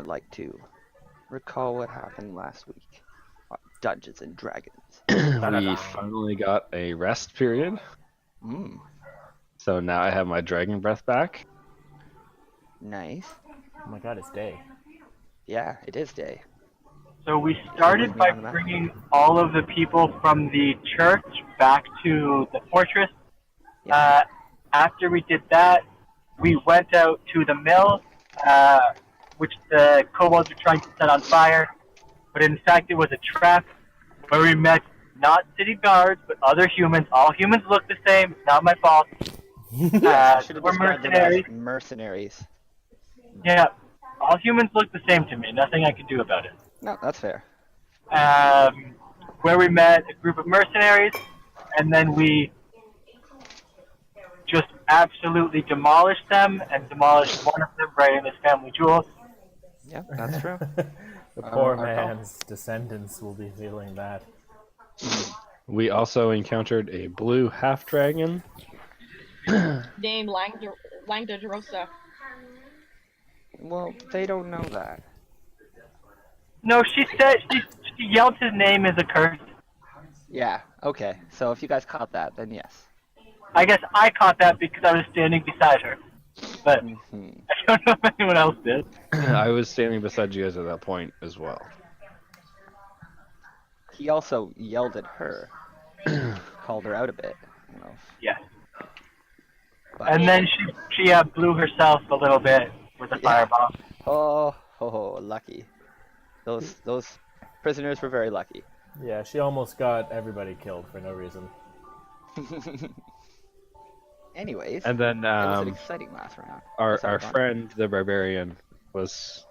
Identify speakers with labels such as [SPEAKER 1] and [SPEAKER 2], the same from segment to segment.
[SPEAKER 1] like to recall what happened last week on Dungeons and Dragons.
[SPEAKER 2] We finally got a rest period,
[SPEAKER 1] Mm,
[SPEAKER 2] so now I have my dragon breath back.
[SPEAKER 1] nice.
[SPEAKER 3] Oh my god, it's day.
[SPEAKER 1] Yeah, it is day.
[SPEAKER 4] So we started by bringing all of the people from the church back to the fortress.
[SPEAKER 1] Yeah.
[SPEAKER 4] After we did that, we went out to the mill, which the kobolds were trying to set on fire. But in fact, it was a trap where we met not city guards, but other humans. All humans look the same. It's not my fault.
[SPEAKER 1] I should have
[SPEAKER 4] We're
[SPEAKER 1] described them
[SPEAKER 4] mercenaries.
[SPEAKER 1] as mercenaries.
[SPEAKER 4] Yeah, all humans look the same to me. Nothing I can do about it.
[SPEAKER 1] No, that's fair.
[SPEAKER 4] Where we met a group of mercenaries, and then we just absolutely demolished them and demolished one of them right in his family jewels.
[SPEAKER 1] Yeah, that's true.
[SPEAKER 3] The poor
[SPEAKER 1] our
[SPEAKER 3] man's descendants will be feeling that.
[SPEAKER 2] We also encountered a blue half dragon.
[SPEAKER 5] Named Langdodrosa.
[SPEAKER 1] Well, they don't know that.
[SPEAKER 4] No, she said she yelled his name as a curse.
[SPEAKER 1] Yeah, okay. So if you guys caught that, then yes.
[SPEAKER 4] I guess I caught that because I was standing beside her, but
[SPEAKER 1] Mm-hmm.
[SPEAKER 4] I don't know if anyone else did.
[SPEAKER 2] I was standing beside you guys at that point as well.
[SPEAKER 1] He also yelled at her, called her out a bit. I don't know if,
[SPEAKER 4] Yeah.
[SPEAKER 1] but,
[SPEAKER 4] And then she blew herself a little bit with a fireball.
[SPEAKER 1] oh, lucky. Those prisoners were very lucky.
[SPEAKER 3] Yeah, she almost got everybody killed for no reason.
[SPEAKER 1] Anyways,
[SPEAKER 2] And then
[SPEAKER 1] it was an exciting last round.
[SPEAKER 2] our
[SPEAKER 1] Sorry,
[SPEAKER 2] our
[SPEAKER 1] go on.
[SPEAKER 2] friend the barbarian was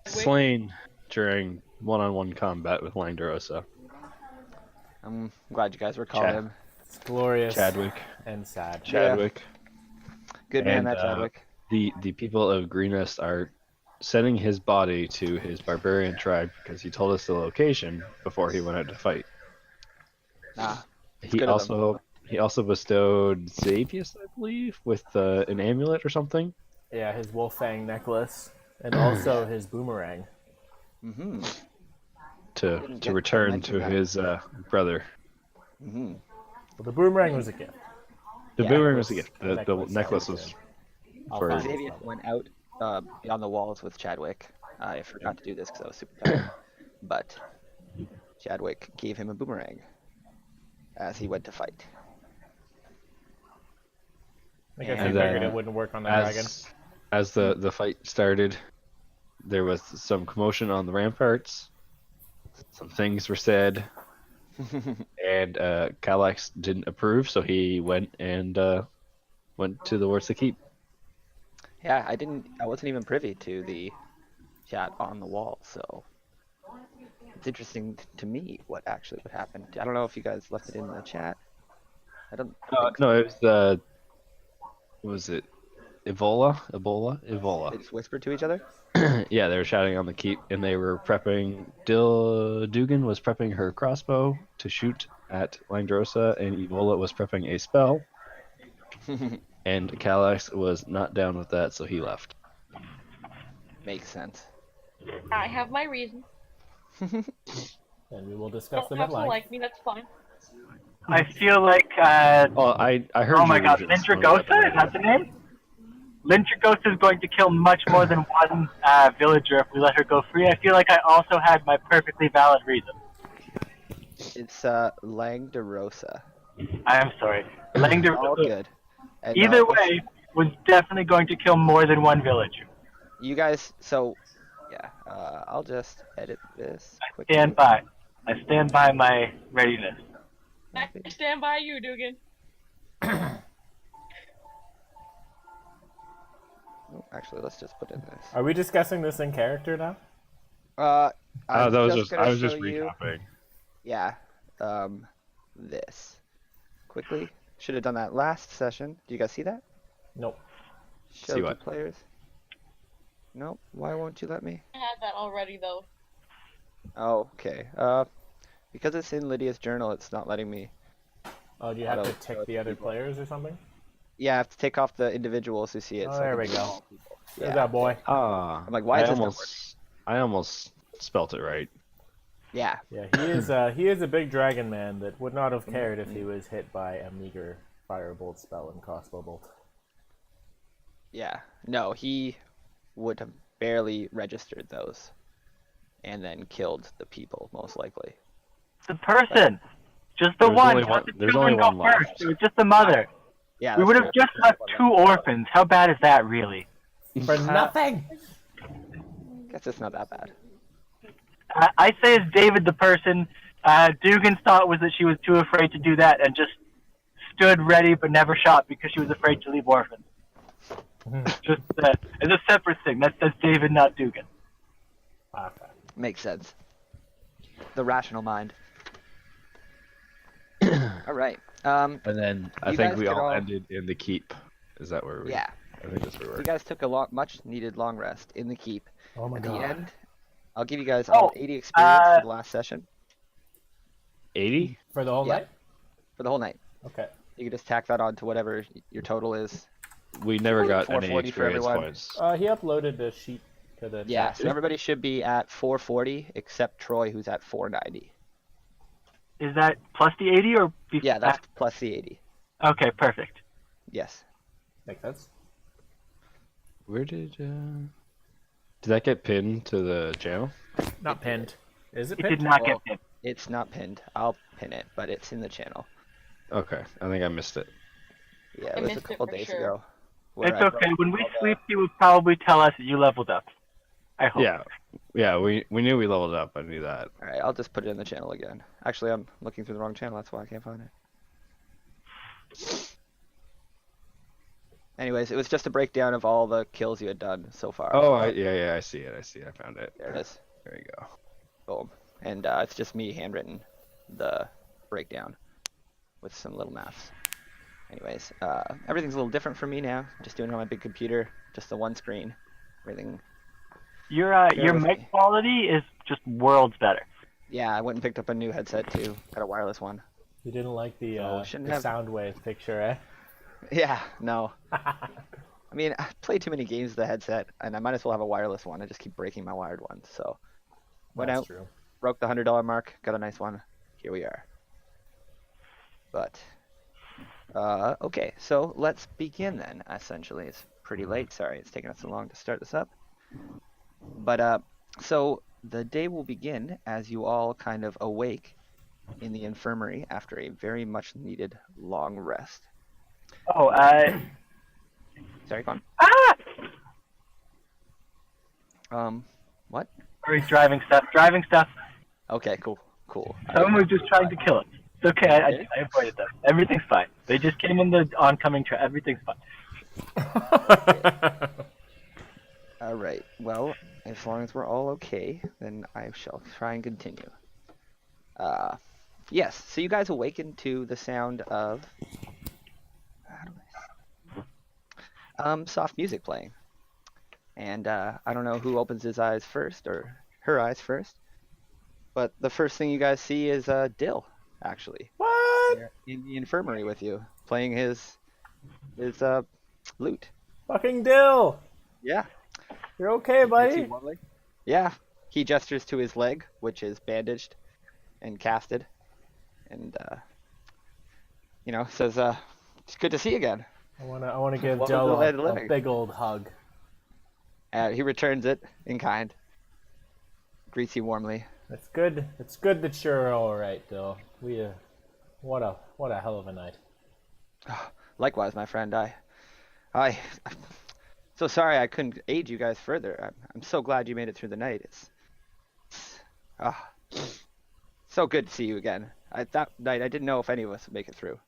[SPEAKER 2] slain during one-on-one combat with Langdorosa.
[SPEAKER 1] I'm glad you guys recalled
[SPEAKER 2] Chad.
[SPEAKER 1] him.
[SPEAKER 3] It's glorious
[SPEAKER 2] Chadwick.
[SPEAKER 3] and sad.
[SPEAKER 2] Chadwick.
[SPEAKER 1] Good man,
[SPEAKER 2] And,
[SPEAKER 1] that Chadwick.
[SPEAKER 2] The people of Greenest are sending his body to his barbarian tribe because he told us the location before he went out to fight.
[SPEAKER 1] Nah,
[SPEAKER 2] He
[SPEAKER 1] good of them.
[SPEAKER 2] also bestowed Xavius, I believe, with an amulet or something.
[SPEAKER 3] Yeah, his wolf fang necklace, and also his boomerang.
[SPEAKER 1] Mm-hmm.
[SPEAKER 2] to
[SPEAKER 1] Didn't
[SPEAKER 2] to
[SPEAKER 1] get
[SPEAKER 2] return
[SPEAKER 1] mentioned
[SPEAKER 2] to
[SPEAKER 1] that.
[SPEAKER 2] his brother.
[SPEAKER 1] Mm-hmm.
[SPEAKER 3] Well, the boomerang was a gift.
[SPEAKER 2] The
[SPEAKER 1] Yeah,
[SPEAKER 2] boomerang
[SPEAKER 3] it
[SPEAKER 2] was a
[SPEAKER 3] was
[SPEAKER 2] gift.
[SPEAKER 3] the
[SPEAKER 2] The
[SPEAKER 3] necklace
[SPEAKER 2] necklace
[SPEAKER 3] that was
[SPEAKER 2] was
[SPEAKER 3] I'll
[SPEAKER 2] for
[SPEAKER 3] find it.
[SPEAKER 1] Xavier went out beyond the walls with Chadwick. I forgot to do this because I was super tired. But Chadwick gave him a boomerang as he went to fight.
[SPEAKER 3] I guess
[SPEAKER 1] And
[SPEAKER 3] he figured
[SPEAKER 2] then,
[SPEAKER 3] it wouldn't work on the dragon.
[SPEAKER 2] as the fight started, there was some commotion on the ramparts. Some things were said, and Kallax didn't approve, so he went went to the Wards to Keep.
[SPEAKER 1] Yeah, I wasn't even privy to the chat on the wall, so it's interesting to me what actually would happen. I don't know if you guys left it in the chat. I don't. think so.
[SPEAKER 2] No, it was what was it? Ebola.
[SPEAKER 1] They just whispered to each other.
[SPEAKER 2] Yeah, they were shouting on the keep, and they were prepping. Dugan was prepping her crossbow to shoot at Langdrosa, and Evola was prepping a spell. And Kallax was not down with that, so he left.
[SPEAKER 1] Makes sense.
[SPEAKER 5] I have my reasons.
[SPEAKER 3] And we will discuss
[SPEAKER 5] Don't
[SPEAKER 3] them
[SPEAKER 5] have
[SPEAKER 3] at
[SPEAKER 5] to
[SPEAKER 3] length.
[SPEAKER 5] like me, that's fine.
[SPEAKER 4] I feel like,
[SPEAKER 2] Oh, I heard.
[SPEAKER 4] oh my
[SPEAKER 2] your
[SPEAKER 4] god,
[SPEAKER 2] reasons.
[SPEAKER 4] Lintragosa? Is that the name? Lintragosa is going to kill much more than one villager if we let her go free. I feel like I also had my perfectly valid reason.
[SPEAKER 1] It's Langdorosa.
[SPEAKER 4] I am sorry.
[SPEAKER 1] All
[SPEAKER 4] Langdorosa,
[SPEAKER 1] good. And,
[SPEAKER 4] either way, was definitely going to kill more than one villager.
[SPEAKER 1] you guys. So, yeah. I'll just edit this quickly.
[SPEAKER 4] Stand by. I stand by my readiness.
[SPEAKER 5] I stand by you, Dugan.
[SPEAKER 1] Oh, actually, let's just put in this.
[SPEAKER 3] Are we discussing this in character now?
[SPEAKER 1] I
[SPEAKER 2] I was just recapping.
[SPEAKER 1] Yeah. This. Quickly. Should have done that last session. Do you guys see that?
[SPEAKER 3] Nope.
[SPEAKER 1] Show
[SPEAKER 2] See
[SPEAKER 1] to
[SPEAKER 2] what?
[SPEAKER 1] players. Nope. Why won't you let me?
[SPEAKER 5] I had that already, though.
[SPEAKER 1] Oh, okay. Because it's in Lydia's journal, it's not letting me.
[SPEAKER 3] Oh, do you have
[SPEAKER 1] Auto-
[SPEAKER 3] to tick the other players or something?
[SPEAKER 1] Yeah, I have to take off the individuals who see it.
[SPEAKER 3] Oh,
[SPEAKER 1] so I
[SPEAKER 3] there
[SPEAKER 1] can
[SPEAKER 3] we
[SPEAKER 1] see
[SPEAKER 3] go.
[SPEAKER 1] all people.
[SPEAKER 3] There's
[SPEAKER 1] Yeah.
[SPEAKER 3] that boy.
[SPEAKER 2] Ah,
[SPEAKER 1] I'm like, why is
[SPEAKER 2] I
[SPEAKER 1] this not
[SPEAKER 2] almost I almost spelt it right.
[SPEAKER 1] Yeah.
[SPEAKER 3] Yeah, he is a big dragon man that would not have cared if he was hit by a meager firebolt spell and crossbow bolt.
[SPEAKER 1] Yeah. No, he would have barely registered those and then killed the people, most likely.
[SPEAKER 4] The person. Just the
[SPEAKER 2] There's
[SPEAKER 4] one.
[SPEAKER 2] only
[SPEAKER 4] Let
[SPEAKER 2] one-
[SPEAKER 4] the
[SPEAKER 2] there's
[SPEAKER 4] children
[SPEAKER 2] only
[SPEAKER 4] go
[SPEAKER 2] one left.
[SPEAKER 4] first. It was just the mother.
[SPEAKER 1] Yeah,
[SPEAKER 4] We
[SPEAKER 1] that's
[SPEAKER 4] would have
[SPEAKER 1] true.
[SPEAKER 4] just left 2 orphans. How bad is that, really?
[SPEAKER 3] For nothing!
[SPEAKER 1] Guess it's not that bad.
[SPEAKER 4] I say it's David the person. Dugan's thought was that she was too afraid to do that and just stood ready but never shot because she was afraid to leave orphans. Just it's a separate thing. That's David, not Dugan.
[SPEAKER 3] Okay.
[SPEAKER 1] Makes sense. The rational mind. All right.
[SPEAKER 2] And then I
[SPEAKER 1] You
[SPEAKER 2] think
[SPEAKER 1] guys
[SPEAKER 2] we
[SPEAKER 1] could
[SPEAKER 2] all
[SPEAKER 1] all-
[SPEAKER 2] ended in the keep. Is that where we?
[SPEAKER 1] Yeah.
[SPEAKER 2] I think that's where we
[SPEAKER 1] You
[SPEAKER 2] were.
[SPEAKER 1] guys took a much needed long rest in the keep.
[SPEAKER 3] Oh my
[SPEAKER 1] At
[SPEAKER 3] god.
[SPEAKER 1] the end, I'll give you guys all 80 experience for the last session
[SPEAKER 2] 80?
[SPEAKER 3] For the whole
[SPEAKER 1] Yeah.
[SPEAKER 3] night?
[SPEAKER 1] for the whole night.
[SPEAKER 3] Okay.
[SPEAKER 1] You can just tack that on to whatever your total is.
[SPEAKER 2] We never got any
[SPEAKER 1] 440 for
[SPEAKER 2] experience
[SPEAKER 1] everyone.
[SPEAKER 2] points.
[SPEAKER 3] He uploaded a sheet to the
[SPEAKER 1] Yeah,
[SPEAKER 3] chat.
[SPEAKER 1] so everybody should be at 440 except Troy, who's at 490.
[SPEAKER 4] Is that plus the 80 or before?
[SPEAKER 1] Yeah, that's plus the 80.
[SPEAKER 4] Okay, perfect.
[SPEAKER 1] Yes.
[SPEAKER 3] Makes sense.
[SPEAKER 2] Where did that get pinned to the channel?
[SPEAKER 3] Not pinned. Is it
[SPEAKER 4] It
[SPEAKER 3] pinned?
[SPEAKER 4] did not
[SPEAKER 1] Well,
[SPEAKER 4] get pinned.
[SPEAKER 1] It's not pinned. I'll pin it, but it's in the channel.
[SPEAKER 2] Okay, I think I missed it.
[SPEAKER 1] Yeah,
[SPEAKER 5] I
[SPEAKER 1] it was a
[SPEAKER 5] missed it
[SPEAKER 1] couple
[SPEAKER 5] for
[SPEAKER 1] days
[SPEAKER 5] sure.
[SPEAKER 1] ago. where
[SPEAKER 4] It's
[SPEAKER 1] I
[SPEAKER 4] okay.
[SPEAKER 1] wrote
[SPEAKER 4] When we
[SPEAKER 1] all the-
[SPEAKER 4] sleep, he will probably tell us that you leveled up. I hope.
[SPEAKER 2] Yeah, we knew we leveled up. I knew that.
[SPEAKER 1] All right, I'll just put it in the channel again. Actually, I'm looking through the wrong channel. That's why I can't find it. Anyways, it was just a breakdown of all the kills you had done so far.
[SPEAKER 2] Oh, yeah, I see it. I found it.
[SPEAKER 1] There it is.
[SPEAKER 2] There you go.
[SPEAKER 1] Boom. And it's just me handwritten the breakdown with some little maths. Anyways, everything's a little different for me now. Just doing it on my big computer, just the one screen. Everything.
[SPEAKER 4] Your
[SPEAKER 1] with
[SPEAKER 4] mic
[SPEAKER 1] me.
[SPEAKER 4] quality is just worlds better.
[SPEAKER 1] Yeah, I went and picked up a new headset too. Got a wireless one.
[SPEAKER 3] You didn't like the,
[SPEAKER 1] So, shouldn't
[SPEAKER 3] the
[SPEAKER 1] have-
[SPEAKER 3] sound wave picture, eh?
[SPEAKER 1] Yeah, no. I mean, I play too many games with the headset, and I might as well have a wireless one. I just keep breaking my wired ones. So, went
[SPEAKER 3] That's
[SPEAKER 1] out,
[SPEAKER 3] true.
[SPEAKER 1] broke the $100 mark, got a nice one. Here we are. But, okay, so let's begin then. Essentially, it's pretty late. Sorry, it's taking us so long to start this up. But, so the day will begin as you all kind of awake in the infirmary after a very much needed long rest.
[SPEAKER 4] Oh,
[SPEAKER 1] Sorry, go
[SPEAKER 4] ah!
[SPEAKER 1] on. What?
[SPEAKER 4] Sorry, driving stuff.
[SPEAKER 1] Okay, cool.
[SPEAKER 4] Someone was just trying to kill us. It's okay, I avoided them. Everything's fine. They just came in the oncoming train. Everything's fine.
[SPEAKER 1] All right. Well, as long as we're all okay, then I shall try and continue. Yes. So you guys awaken to the sound of soft music playing, and I don't know who opens his eyes first or her eyes first, but the first thing you guys see is Dill, actually,
[SPEAKER 3] What?
[SPEAKER 1] in the infirmary with you, playing his lute.
[SPEAKER 3] Fucking Dill!
[SPEAKER 1] Yeah.
[SPEAKER 3] You're okay, buddy?
[SPEAKER 1] Yeah, he gestures to his leg, which is bandaged and casted, and says, "It's good to see you again."
[SPEAKER 3] I wanna give
[SPEAKER 1] Welcome to
[SPEAKER 3] Dill
[SPEAKER 1] the land of
[SPEAKER 3] a
[SPEAKER 1] living.
[SPEAKER 3] big old hug.
[SPEAKER 1] He returns it in kind, greets you warmly.
[SPEAKER 3] It's good. It's good that you're all right, Dill. What a hell of a night.
[SPEAKER 1] Likewise, my friend. I'm so sorry I couldn't aid you guys further. I'm so glad you made it through the night. It's so good to see you again. That night I didn't know if any of us would make it through.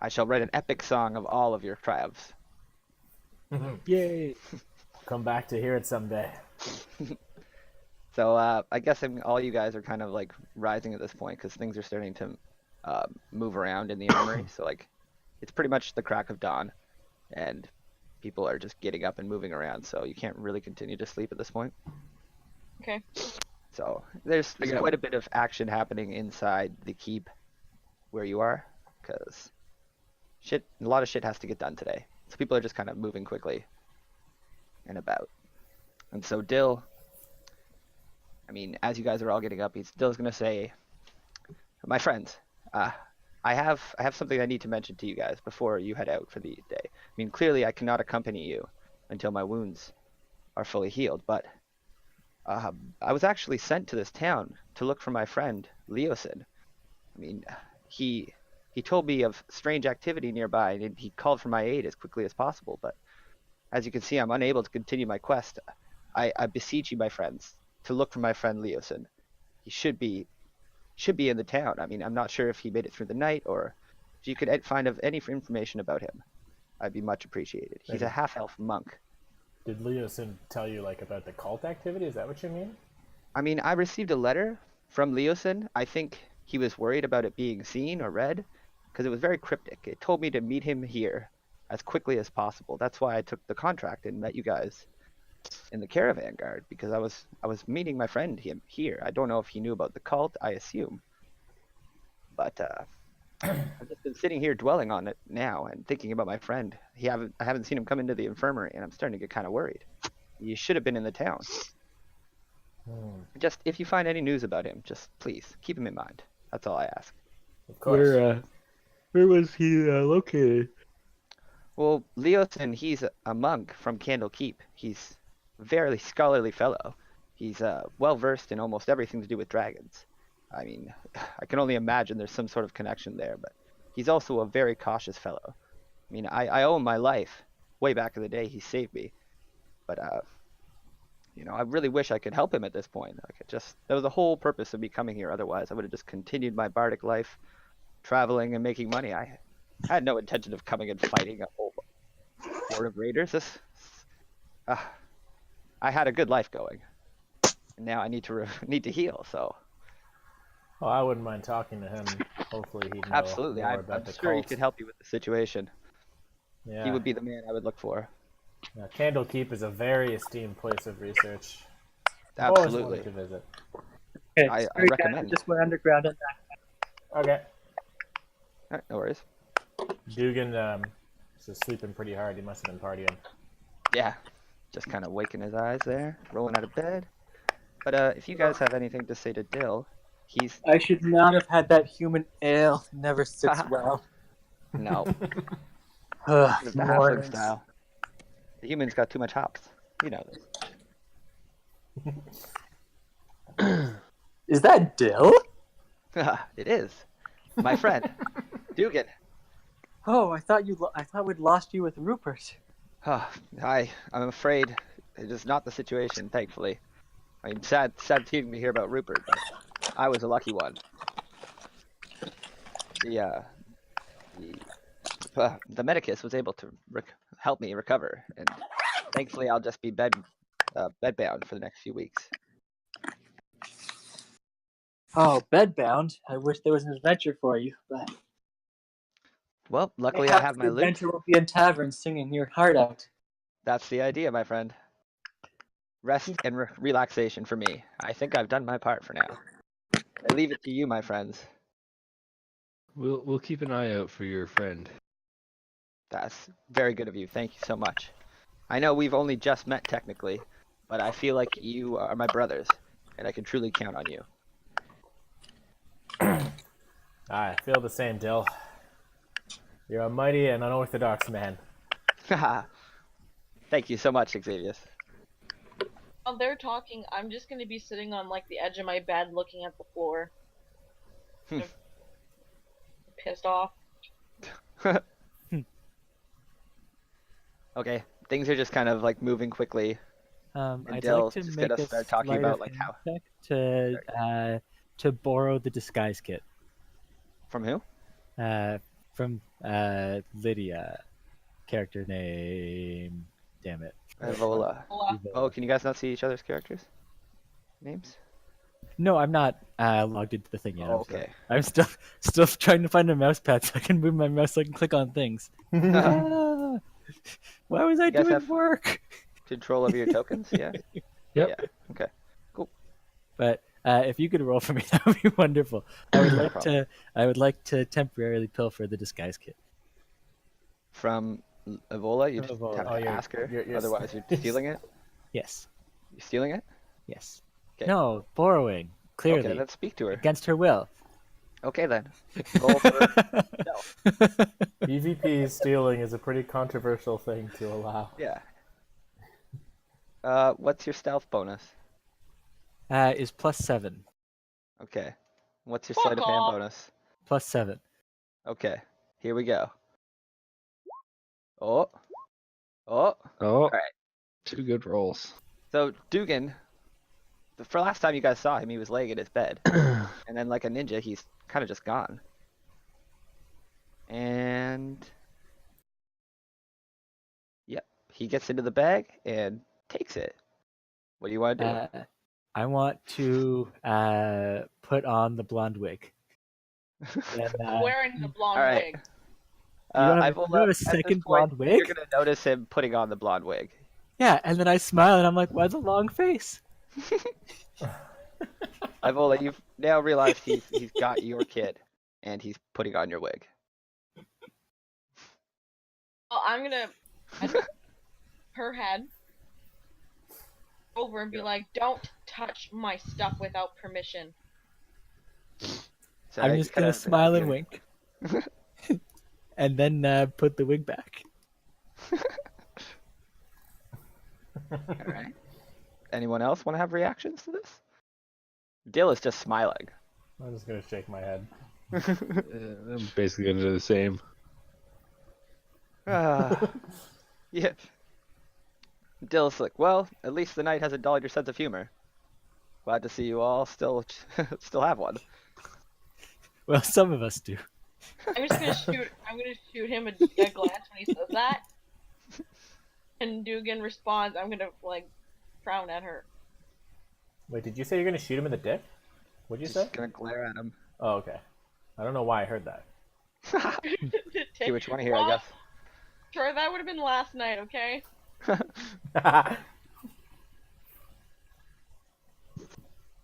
[SPEAKER 1] I shall write an epic song of all of your triumphs.
[SPEAKER 2] Yay!
[SPEAKER 3] Come back to hear it someday.
[SPEAKER 1] So I guess all you guys are kind of like rising at this point because things are starting to move around in the armory. So like it's pretty much the crack of dawn, and people are just getting up and moving around. So you can't really continue to sleep at this point.
[SPEAKER 5] Okay.
[SPEAKER 1] So there's quite a bit of action happening inside the keep where you are, because a lot of shit has to get done today. So people are just kind of moving quickly and about. And so Dill, I mean, as you guys are all getting up, Dill's gonna say, "My friends, I have something I need to mention to you guys before you head out for the day. I mean, clearly I cannot accompany you until my wounds are fully healed, but I was actually sent to this town to look for my friend Leosin. I mean, he told me of strange activity nearby, and he called for my aid as quickly as possible. But as you can see, I'm unable to continue my quest. I beseech you, my friends, to look for my friend Leosin. He should be in the town. I mean, I'm not sure if he made it through the night, or if you could find of any information about him, I'd be much appreciated. He's a half-elf monk."
[SPEAKER 3] Did Leosin tell you like about the cult activity? Is that what you mean?
[SPEAKER 1] I mean, I received a letter from Leosin. I think he was worried about it being seen or read, because it was very cryptic. It told me to meet him here as quickly as possible. That's why I took the contract and met you guys in the caravan guard, because I was meeting my friend here. I don't know if he knew about the cult, I assume. But I've just been sitting here dwelling on it now and thinking about my friend. I haven't seen him come into the infirmary, and I'm starting to get kind of worried. He should have been in the town. Just if you find any news about him, just please keep him in mind. That's all I ask.
[SPEAKER 3] Of course.
[SPEAKER 2] Where was he located?
[SPEAKER 1] Well, Leosin, he's a monk from Candle Keep. He's a very scholarly fellow. He's well versed in almost everything to do with dragons. I mean, I can only imagine there's some sort of connection there, but he's also a very cautious fellow. I mean, I owe him my life. Way back in the day, he saved me. But, I really wish I could help him at this point. That was the whole purpose of me coming here. Otherwise, I would have just continued my bardic life, traveling and making money. I had no intention of coming and fighting a whole horde of raiders. I had a good life going, and now I need to heal. So
[SPEAKER 3] Well, I wouldn't mind talking to him. Hopefully he'd know
[SPEAKER 1] absolutely,
[SPEAKER 3] more
[SPEAKER 1] I'm
[SPEAKER 3] about the
[SPEAKER 1] sure he
[SPEAKER 3] cult.
[SPEAKER 1] could help you with the situation.
[SPEAKER 3] Yeah.
[SPEAKER 1] He would be the man I would look for.
[SPEAKER 3] Yeah, Candle Keep is a very esteemed place of research.
[SPEAKER 1] Absolutely.
[SPEAKER 3] Always wanted to visit.
[SPEAKER 4] Okay,
[SPEAKER 1] I
[SPEAKER 4] sorry, guys,
[SPEAKER 1] recommend.
[SPEAKER 4] I just went underground and back.
[SPEAKER 3] Okay.
[SPEAKER 1] All right, no worries.
[SPEAKER 3] Dugan is sleeping pretty hard. He must have been partying.
[SPEAKER 1] Yeah, just kind of waking his eyes there, rolling out of bed. But if you guys have anything to say to Dill, he's
[SPEAKER 6] I should not have had that human ale. Never sits well.
[SPEAKER 1] no,
[SPEAKER 6] Ugh,
[SPEAKER 1] it's the halfling
[SPEAKER 6] mornings.
[SPEAKER 1] style. The human's got too much hops. You know this.
[SPEAKER 6] Is that Dill?
[SPEAKER 1] It is. My friend, Dugan.
[SPEAKER 6] Oh, I thought we'd lost you with Rupert.
[SPEAKER 1] I'm afraid it is not the situation, thankfully. I'm sad to hear about Rupert, but I was a lucky one. The medicus was able to help me recover, and thankfully I'll just be bedbound for the next few weeks.
[SPEAKER 6] Oh, bedbound. I wish there was an adventure for you, but
[SPEAKER 1] Well, luckily I have my
[SPEAKER 6] the
[SPEAKER 1] loot.
[SPEAKER 6] adventure will be in taverns singing your heart out.
[SPEAKER 1] That's the idea, my friend. Rest and relaxation for me. I think I've done my part for now. I leave it to you, my friends.
[SPEAKER 2] We'll keep an eye out for your friend.
[SPEAKER 1] That's very good of you. Thank you so much. I know we've only just met technically, but I feel like you are my brothers, and I can truly count on you.
[SPEAKER 3] I feel the same, Dill. You're a mighty and unorthodox man.
[SPEAKER 1] Thank you so much, Xavier.
[SPEAKER 5] While they're talking, I'm just gonna be sitting on like the edge of my bed looking at the floor. Pissed off.
[SPEAKER 1] Okay, things are just kind of like moving quickly.
[SPEAKER 7] I'd
[SPEAKER 1] Dell
[SPEAKER 7] like to
[SPEAKER 1] just
[SPEAKER 7] make
[SPEAKER 1] gonna
[SPEAKER 7] a
[SPEAKER 1] start talking
[SPEAKER 7] sleight
[SPEAKER 1] about
[SPEAKER 7] of
[SPEAKER 1] like
[SPEAKER 7] hand
[SPEAKER 1] how
[SPEAKER 7] check to borrow the disguise kit
[SPEAKER 1] from who?
[SPEAKER 7] from Lydia, character name. Damn it.
[SPEAKER 1] Evola.
[SPEAKER 5] Hola.
[SPEAKER 1] Oh, can you guys not see each other's characters? Names?
[SPEAKER 7] No, I'm not logged into the thing yet.
[SPEAKER 1] Oh, okay.
[SPEAKER 7] I'm still trying to find a mouse pad so I can move my mouse so I can click on things. Ah, why was I
[SPEAKER 1] guys
[SPEAKER 7] doing
[SPEAKER 1] have-
[SPEAKER 7] work?
[SPEAKER 1] Control of your tokens? Yeah.
[SPEAKER 2] Yep.
[SPEAKER 1] Yeah. Okay.
[SPEAKER 7] But if you could roll for me, that would be wonderful. I would like to temporarily pilfer the disguise kit.
[SPEAKER 1] From Evola, you just
[SPEAKER 7] Evola.
[SPEAKER 1] have
[SPEAKER 3] Oh,
[SPEAKER 1] to
[SPEAKER 3] you're-
[SPEAKER 1] ask her.
[SPEAKER 3] you're-
[SPEAKER 1] Otherwise, you're stealing it.
[SPEAKER 7] Yes.
[SPEAKER 1] You stealing it?
[SPEAKER 7] Yes.
[SPEAKER 1] 'Kay.
[SPEAKER 7] No, borrowing. Clearly.
[SPEAKER 1] Okay, let's speak to her.
[SPEAKER 7] Against her will.
[SPEAKER 1] Okay then. Roll for stealth.
[SPEAKER 3] PvP stealing is a pretty controversial thing to allow.
[SPEAKER 1] Yeah. What's your stealth bonus?
[SPEAKER 7] Is +7.
[SPEAKER 1] Okay. What's your
[SPEAKER 5] Fuck
[SPEAKER 1] sleight of hand
[SPEAKER 5] off.
[SPEAKER 1] bonus?
[SPEAKER 7] +7.
[SPEAKER 1] Okay. Here we go. Oh. Oh.
[SPEAKER 2] Oh,
[SPEAKER 1] Alright.
[SPEAKER 2] 2 good rolls.
[SPEAKER 1] So Dugan, for last time you guys saw him, he was laying in his bed, and then like a ninja, he's kind of just gone. And yep, he gets into the bag and takes it. What do you want to do?
[SPEAKER 7] I want to put on the blonde wig. And,
[SPEAKER 5] Wearing the blonde
[SPEAKER 1] All right.
[SPEAKER 5] wig.
[SPEAKER 7] You don't have,
[SPEAKER 1] I've
[SPEAKER 7] you don't have a
[SPEAKER 1] at this
[SPEAKER 7] second
[SPEAKER 1] point,
[SPEAKER 7] blonde wig?
[SPEAKER 1] You're gonna notice him putting on the blonde wig.
[SPEAKER 7] Yeah, and then I smile and I'm like, why the long face?
[SPEAKER 1] Ivola, you've now realized he's got your kid, and he's putting on your wig.
[SPEAKER 5] Well, I'm gonna put her head over and be like, "Don't touch my stuff without permission."
[SPEAKER 1] So
[SPEAKER 7] I'm
[SPEAKER 1] you
[SPEAKER 7] just
[SPEAKER 1] kinda-
[SPEAKER 7] gonna smile and wink. And then put the wig back.
[SPEAKER 1] All right. Anyone else want to have reactions to this? Dill is just smiling.
[SPEAKER 3] I'm just gonna shake my head.
[SPEAKER 2] I'm basically gonna do the same.
[SPEAKER 1] Yeah. Dill's like, well, at least the night hasn't dulled your sense of humor. Glad to see you all still have one.
[SPEAKER 7] Well, some of us do.
[SPEAKER 5] I'm gonna shoot him a glance when he says that. And Dugan responds, I'm gonna like frown at her.
[SPEAKER 3] Wait, did you say you're gonna shoot him in the dick? What'd you say?
[SPEAKER 1] Just gonna glare at him.
[SPEAKER 3] Oh, okay. I don't know why I heard that.
[SPEAKER 1] See what you want to hear, I guess.
[SPEAKER 5] Sure, that would have been last night, okay?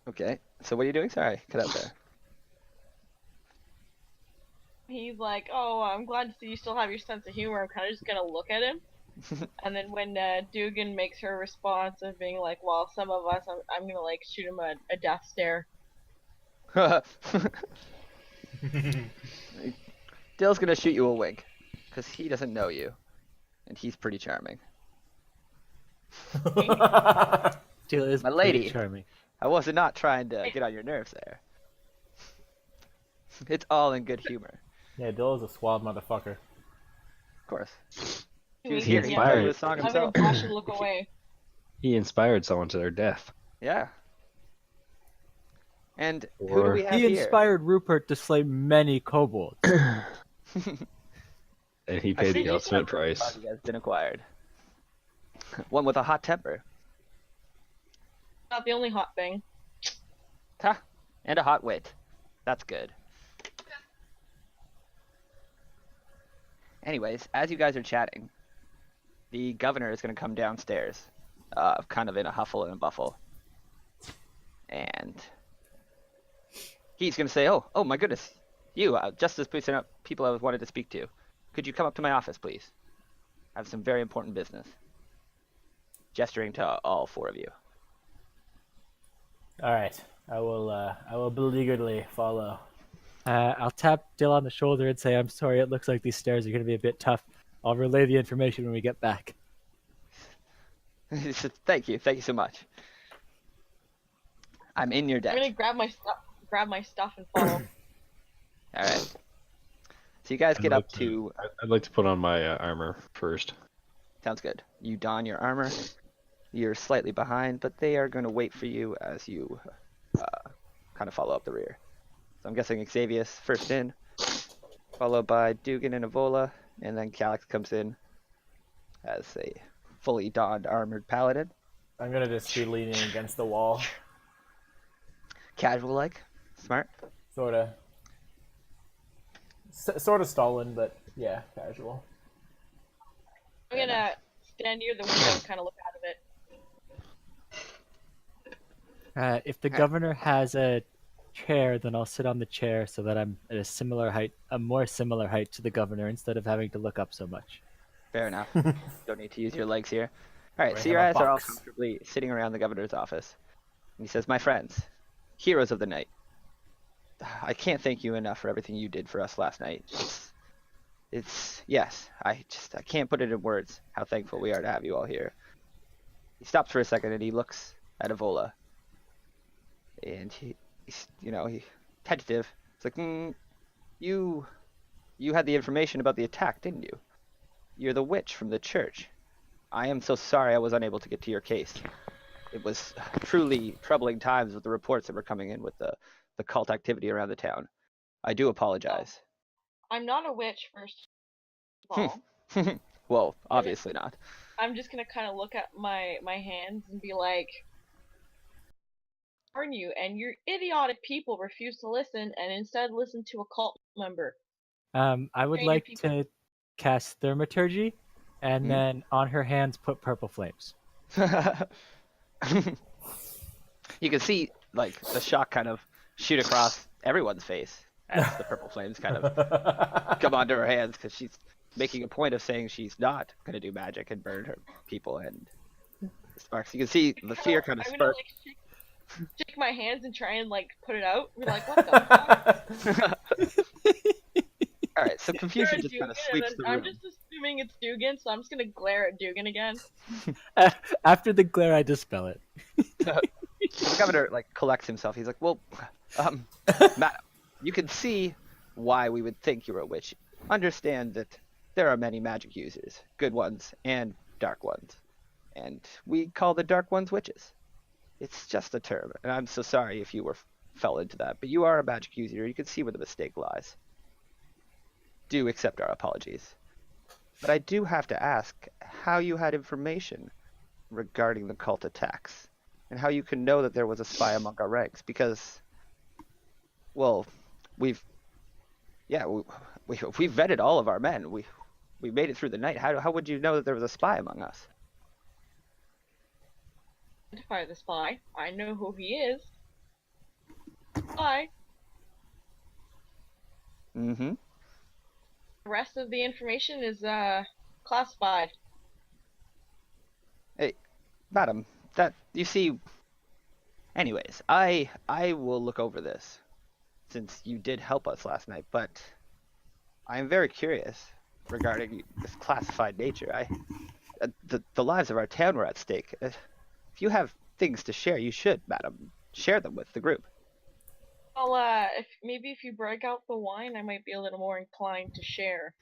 [SPEAKER 1] Okay. So what are you doing? Sorry, cut out there.
[SPEAKER 5] He's like, oh, I'm glad to see you still have your sense of humor. I'm kind of just gonna look at him. And then when Dugan makes her response of being like, well, some of us, I'm gonna like shoot him a death stare.
[SPEAKER 1] Dill's gonna shoot you a wink, because he doesn't know you, and he's pretty charming.
[SPEAKER 7] Jill is
[SPEAKER 1] My
[SPEAKER 7] pretty
[SPEAKER 1] lady.
[SPEAKER 7] charming.
[SPEAKER 1] I was not trying to get on your nerves there. It's all in good humor,
[SPEAKER 3] Yeah, Dill is a suave motherfucker.
[SPEAKER 1] of course. He
[SPEAKER 5] He
[SPEAKER 1] was here. He
[SPEAKER 2] inspired.
[SPEAKER 1] played the song
[SPEAKER 5] I'm gonna
[SPEAKER 1] himself.
[SPEAKER 5] blush and look away.
[SPEAKER 2] He inspired someone to their death.
[SPEAKER 1] Yeah. And who do
[SPEAKER 2] Or-
[SPEAKER 1] we have
[SPEAKER 7] He
[SPEAKER 1] here?
[SPEAKER 7] inspired Rupert to slay many kobolds.
[SPEAKER 2] And he
[SPEAKER 1] I
[SPEAKER 2] paid
[SPEAKER 1] see
[SPEAKER 2] the ultimate price.
[SPEAKER 1] He has been acquired. One with a hot temper.
[SPEAKER 5] Not the only hot thing.
[SPEAKER 1] Ha! And a hot wit. That's good. Anyways, as you guys are chatting, the governor is going to come downstairs, kind of in a huffle and a buffle. And he's going to say, oh my goodness, you, Justice people I wanted to speak to. Could you come up to my office, please? I have some very important business. Gesturing to all 4 of you.
[SPEAKER 3] All right, I will beleagueredly follow.
[SPEAKER 7] I'll tap Dill on the shoulder and say, I'm sorry, it looks like these stairs are going to be a bit tough. I'll relay the information when we get back.
[SPEAKER 1] He said, thank you so much. I'm in your
[SPEAKER 5] I'm
[SPEAKER 1] debt.
[SPEAKER 5] gonna grab my stuff and follow.
[SPEAKER 1] All right. So you guys get up to.
[SPEAKER 2] I'd like to put on my armor first.
[SPEAKER 1] Sounds good. You don your armor. You're slightly behind, but they are going to wait for you as you kind of follow up the rear. So I'm guessing Xavius first in, followed by Dugan and Evola, and then Calix comes in as a fully donned armored paladin.
[SPEAKER 3] I'm gonna just be leaning against the wall,
[SPEAKER 1] Casual like. Smart.
[SPEAKER 3] sorta. Sort of stolen, but yeah, casual.
[SPEAKER 5] I'm gonna stand near the window and kind of look out of it.
[SPEAKER 7] If the governor has a chair, then I'll sit on the chair so that I'm at a more similar height to the governor instead of having to look up so much.
[SPEAKER 1] Fair enough. Don't need to use your legs here. right,
[SPEAKER 3] Bring
[SPEAKER 1] so
[SPEAKER 3] him
[SPEAKER 1] your
[SPEAKER 3] a
[SPEAKER 1] guys are all
[SPEAKER 3] box.
[SPEAKER 1] comfortably sitting around the governor's office. And he says, "My friends, heroes of the night, I can't thank you enough for everything you did for us last night. It's yes, I can't put it in words how thankful we are to have you all here." He stops for a second and he looks at Evola, and he's tentative. It's like, you had the information about the attack, didn't you? You're the witch from the church. I am so sorry I was unable to get to your case. It was truly troubling times with the reports that were coming in with the cult activity around the town. I do apologize.
[SPEAKER 5] I'm not a witch, first of all.
[SPEAKER 1] Well, obviously not.
[SPEAKER 5] I'm just gonna kind of look at my hands and be like, "Warn you, and your idiotic people refuse to listen, and instead listen to a cult member."
[SPEAKER 7] I would
[SPEAKER 5] Train your
[SPEAKER 7] like
[SPEAKER 5] people.
[SPEAKER 7] to cast Thaumaturgy, and
[SPEAKER 1] Hmm.
[SPEAKER 7] then on her hands put purple flames.
[SPEAKER 1] You can see like the shock kind of shoot across everyone's face as the purple flames kind of come onto her hands, because she's making a point of saying she's not going to do magic and burn her people and sparks. You can see the fear kind of
[SPEAKER 5] I'm gonna
[SPEAKER 1] spark.
[SPEAKER 5] like shake my hands and try and like put it out. Be like, "What the fuck?"
[SPEAKER 1] All right, so confusion
[SPEAKER 5] Stare at
[SPEAKER 1] just kind of
[SPEAKER 5] Dugan,
[SPEAKER 1] sweeps
[SPEAKER 5] and
[SPEAKER 1] the
[SPEAKER 5] I'm
[SPEAKER 1] room.
[SPEAKER 5] just assuming it's Dugan, so I'm just gonna glare at Dugan again.
[SPEAKER 7] After the glare, I dispel it.
[SPEAKER 1] The governor like collects himself. He's like, "Well, madam, you can see why we would think you're a witch. Understand that there are many magic users, good ones and dark ones, and we call the dark ones witches. It's just a term, and I'm so sorry if you fell into that. But you are a magic user. You can see where the mistake lies. Do accept our apologies. But I do have to ask how you had information regarding the cult attacks, and how you can know that there was a spy among our ranks, because, well, we've vetted all of our men. We made it through the night. How would you know that there was a spy among us?"
[SPEAKER 5] Identify the spy. I know who he is. Spy.
[SPEAKER 1] Mm-hmm.
[SPEAKER 5] The rest of the information is classified.
[SPEAKER 1] Hey, madam, that you see. Anyways, I will look over this, since you did help us last night. But I am very curious regarding this classified nature. The lives of our town were at stake. If you have things to share, you should, madam, share them with the group.
[SPEAKER 5] Well, if you break out the wine, I might be a little more inclined to share.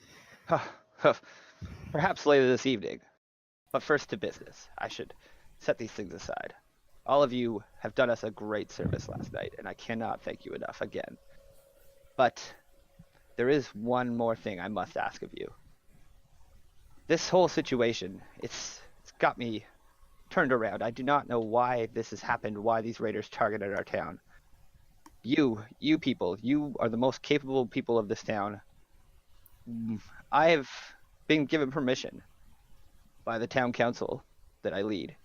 [SPEAKER 1] Perhaps later this evening. But first to business. I should set these things aside. All of you have done us a great service last night, and I cannot thank you enough again. But there is one more thing I must ask of you. This whole situation, it's got me turned around. I do not know why this has happened, why these raiders targeted our town. You people, you are the most capable people of this town. I have been given permission by the town council that I lead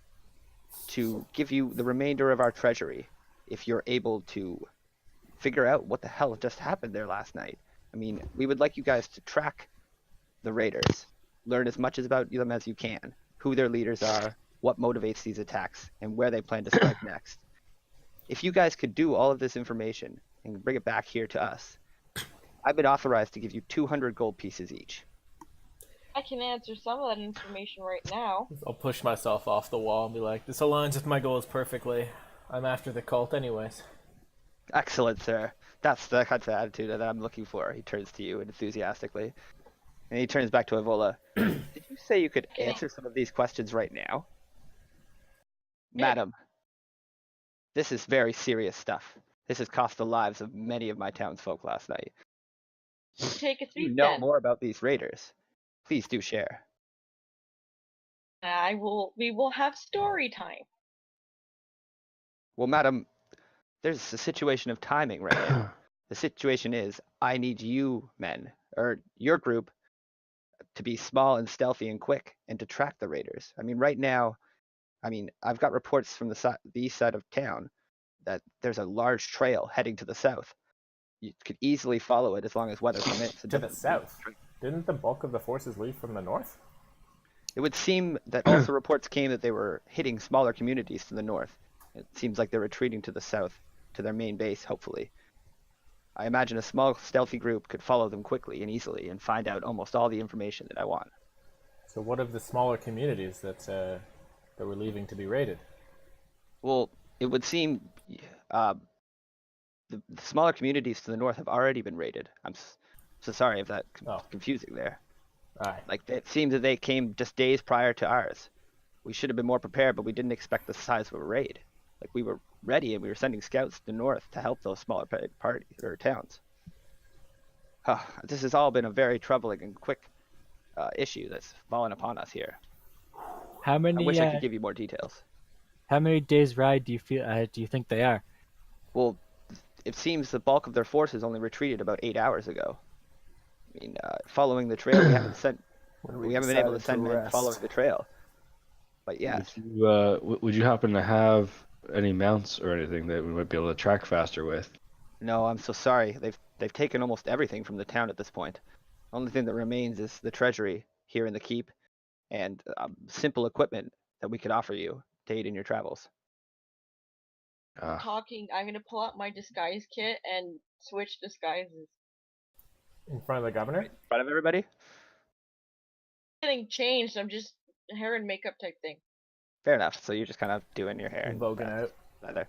[SPEAKER 1] to give you the remainder of our treasury if you're able to figure out what the hell just happened there last night. I mean, we would like you guys to track the raiders, learn as much about them as you can, who their leaders are, what motivates these attacks, and where they plan to strike next. If you guys could do all of this information and bring it back here to us, I've been authorized to give you 200 gold pieces each.
[SPEAKER 5] I can answer some of that information right now.
[SPEAKER 3] I'll push myself off the wall and be like, "This aligns with my goals perfectly. I'm after the cult anyways."
[SPEAKER 1] Excellent, sir. That's the kind of attitude that I'm looking for. He turns to you enthusiastically. And he turns back to Evola. Did you say you could answer some of these questions right now?
[SPEAKER 5] Yeah.
[SPEAKER 1] Madam, this is very serious stuff. This has cost the lives of many of my townsfolk last night.
[SPEAKER 5] Take a
[SPEAKER 1] If you
[SPEAKER 5] seat
[SPEAKER 1] know
[SPEAKER 5] then.
[SPEAKER 1] more about these raiders, please do share.
[SPEAKER 5] We will have story time.
[SPEAKER 1] Well, madam, there's a situation of timing right now. The situation is, I need you men, or your group, to be small and stealthy and quick, and to track the raiders. I mean, right now, I've got reports from the east side of town that there's a large trail heading to the south. You could easily follow it as long as weather permits.
[SPEAKER 3] To the south. Didn't the bulk of the forces leave from the north?
[SPEAKER 1] It would seem that also reports came that they were hitting smaller communities to the north. It seems like they're retreating to the south, to their main base, hopefully. I imagine a small, stealthy group could follow them quickly and easily and find out almost all the information that I want.
[SPEAKER 3] So what of the smaller communities that we're leaving to be raided?
[SPEAKER 1] Well, it would seem uh, the smaller communities to the north have already been raided. I'm so sorry if that's confusing there.
[SPEAKER 3] Aye.
[SPEAKER 1] Like, it seems that they came just days prior to ours. We should have been more prepared, but we didn't expect the size of a raid. Like, we were ready, and we were sending scouts to the north to help those smaller parties or towns. This has all been a very troubling and quick issue that's fallen upon us here.
[SPEAKER 7] How many?
[SPEAKER 1] I wish I could give you more details.
[SPEAKER 7] How many days' ride do you feel? Do you think they are?
[SPEAKER 1] Well, it seems the bulk of their forces only retreated about 8 hours ago. I mean, following the trail, we haven't been able to send men following the trail. But yes.
[SPEAKER 2] Would you happen to have any mounts or anything that we might be able to track faster with?
[SPEAKER 1] No, I'm so sorry. They've taken almost everything from the town at this point. The only thing that remains is the treasury here in the keep, and simple equipment that we could offer you to aid in your travels.
[SPEAKER 5] Talking, I'm gonna pull out my disguise kit and switch disguises.
[SPEAKER 3] In front of the governor?
[SPEAKER 1] In front of everybody?
[SPEAKER 5] Getting changed, I'm just hair and makeup type thing.
[SPEAKER 1] Fair enough. So you're just kind of doing your hair and
[SPEAKER 3] Voguing out.
[SPEAKER 1] Leather.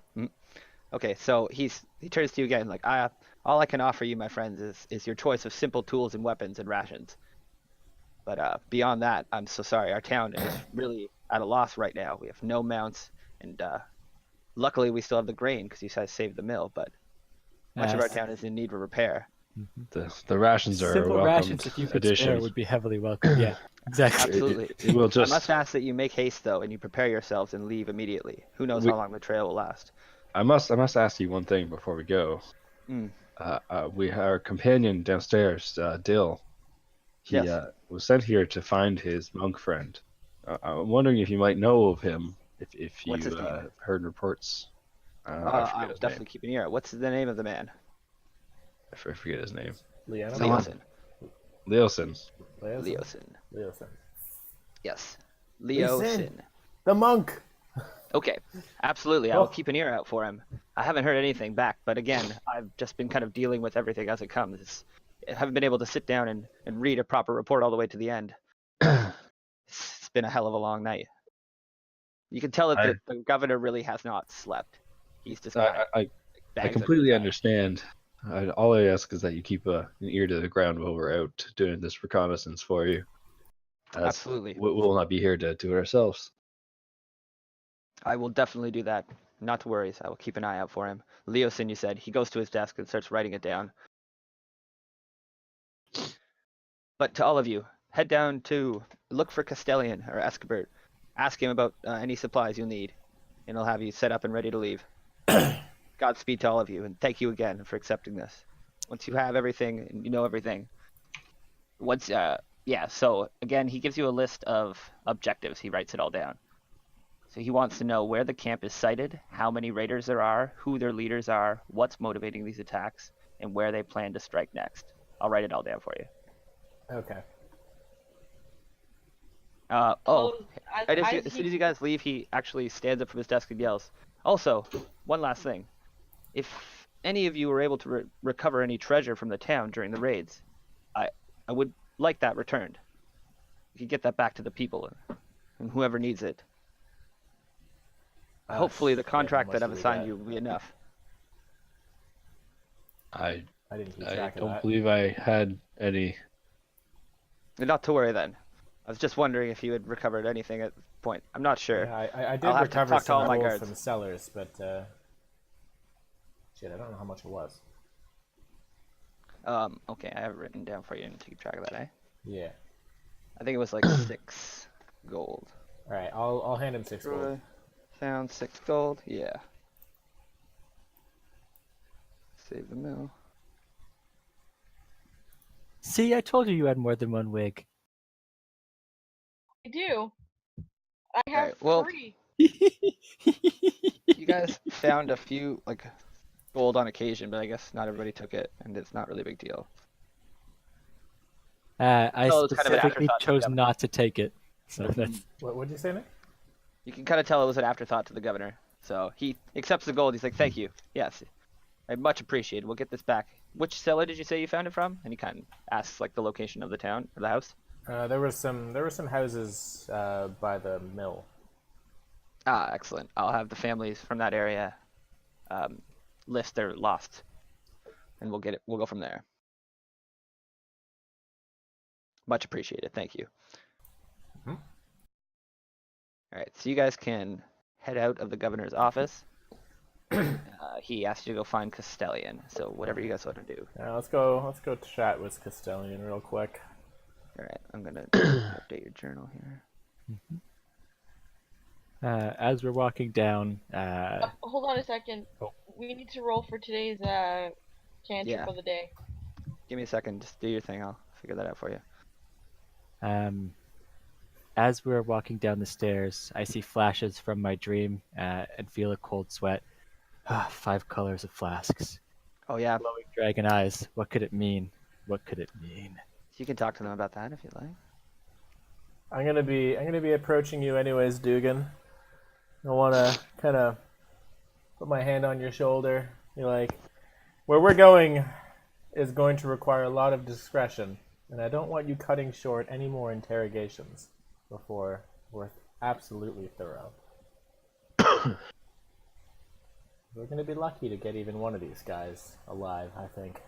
[SPEAKER 1] Okay, so he turns to you again, like, all I can offer you, my friends, is your choice of simple tools and weapons and rations. But beyond that, I'm so sorry. Our town is really at a loss right now. We have no mounts, and luckily we still have the grain because you guys saved the mill. But much of our town is in need of repair.
[SPEAKER 2] The rations are
[SPEAKER 7] Simple
[SPEAKER 2] a welcome
[SPEAKER 7] rations, if you could
[SPEAKER 2] addition.
[SPEAKER 7] spare, would be heavily welcome. Yeah, exactly.
[SPEAKER 1] Absolutely.
[SPEAKER 2] It will just.
[SPEAKER 1] I must ask that you make haste though, and you prepare yourselves and leave immediately. Who knows how long the trail will last?
[SPEAKER 2] I must ask you one thing before we go. Our companion downstairs, Dill. He was sent here to find his monk friend. I'm wondering if you might know of him. If you heard reports.
[SPEAKER 1] I'm definitely keeping an ear out. What's the name of the man?
[SPEAKER 2] I forget his name.
[SPEAKER 1] Leosin.
[SPEAKER 2] Leosin.
[SPEAKER 1] Yes. Leosin.
[SPEAKER 3] The monk!
[SPEAKER 1] Okay, absolutely. I'll keep an ear out for him. I haven't heard anything back, but again, I've just been kind of dealing with everything as it comes. I haven't been able to sit down and read a proper report all the way to the end. It's been a hell of a long night. You can tell that the governor really has not slept. He's just
[SPEAKER 2] I completely understand. All I ask is that you keep an ear to the ground while we're out doing this reconnaissance for you.
[SPEAKER 1] Absolutely.
[SPEAKER 2] We'll not be here to do it ourselves.
[SPEAKER 1] I will definitely do that. Not to worry. I will keep an eye out for him. Leosin, you said. He goes to his desk and starts writing it down. But to all of you, head down to look for Castellian or Escobert. Ask him about any supplies you'll need, and he'll have you set up and ready to leave. Godspeed to all of you, and thank you again for accepting this. Once you have everything and you know everything, so again, he gives you a list of objectives. He writes it all down. So he wants to know where the camp is sited, how many raiders there are, who their leaders are, what's motivating these attacks, and where they plan to strike next. I'll write it all down for you.
[SPEAKER 3] Okay.
[SPEAKER 1] As soon as you guys leave, he actually stands up from his desk and yells, "Also, one last thing. If any of you were able to recover any treasure from the town during the raids, I would like that returned. You could get that back to the people and whoever needs it. Hopefully the contract that I've assigned you will be enough."
[SPEAKER 3] I didn't keep track of
[SPEAKER 2] don't
[SPEAKER 3] that.
[SPEAKER 2] believe I had any.
[SPEAKER 1] Not to worry then. I was just wondering if you had recovered anything at this point. I'm not sure.
[SPEAKER 3] Yeah, I did
[SPEAKER 1] I'll have to
[SPEAKER 3] recover
[SPEAKER 1] talk to
[SPEAKER 3] some
[SPEAKER 1] all my
[SPEAKER 3] gold
[SPEAKER 1] guards.
[SPEAKER 3] from cellars, but shit, I don't know how much it was.
[SPEAKER 1] Okay, I have it written down for you to keep track of that, eh?
[SPEAKER 3] Yeah.
[SPEAKER 1] I think it was like 6 gold.
[SPEAKER 3] All right, I'll hand him 6 gold.
[SPEAKER 1] Found 6 gold. Yeah. Save the mill.
[SPEAKER 7] See, I told you had more than one wig.
[SPEAKER 5] I do. I have
[SPEAKER 1] Alright, well-
[SPEAKER 5] 3.
[SPEAKER 1] You guys found a few like gold on occasion, but I guess not everybody took it, and it's not really a big deal.
[SPEAKER 7] I
[SPEAKER 1] No, it's kind of an
[SPEAKER 7] specifically
[SPEAKER 1] afterthought,
[SPEAKER 7] chose
[SPEAKER 1] yeah.
[SPEAKER 7] not to take it. So that's
[SPEAKER 3] What would you say, Nick?
[SPEAKER 1] You can kind of tell it was an afterthought to the governor. So he accepts the gold. He's like, thank you. Yes, I much appreciate it. We'll get this back. Which cellar did you say you found it from? And he kind of asks like the location of the town or the house.
[SPEAKER 3] There were some houses by the mill.
[SPEAKER 1] Ah, excellent. I'll have the families from that area list their lost, and we'll get it. We'll go from there. Much appreciated. Thank you.
[SPEAKER 3] Mhm.
[SPEAKER 1] All right, so you guys can head out of the governor's office. He asked you to go find Castellian, so whatever you guys want to do.
[SPEAKER 3] Let's go chat with Castellian real quick.
[SPEAKER 1] All right, I'm gonna update your journal here.
[SPEAKER 7] as we're walking down.
[SPEAKER 5] Hold on a second.
[SPEAKER 3] Oh.
[SPEAKER 5] We need to roll for today's cantrip
[SPEAKER 1] Yeah.
[SPEAKER 5] of the day.
[SPEAKER 1] Give me a second. Just do your thing. I'll figure that out for you.
[SPEAKER 7] As we're walking down the stairs, I see flashes from my dream and feel a cold sweat. 5 colors of flasks.
[SPEAKER 1] Oh yeah,
[SPEAKER 7] Glowing dragon eyes. What could it mean? What could it mean?
[SPEAKER 1] you can talk to them about that if you like.
[SPEAKER 3] I'm gonna be approaching you anyways, Dugan. I wanna kind of put my hand on your shoulder. You're like, where we're going is going to require a lot of discretion, and I don't want you cutting short any more interrogations before we're absolutely thorough. We're gonna be lucky to get even one of these guys alive, I think.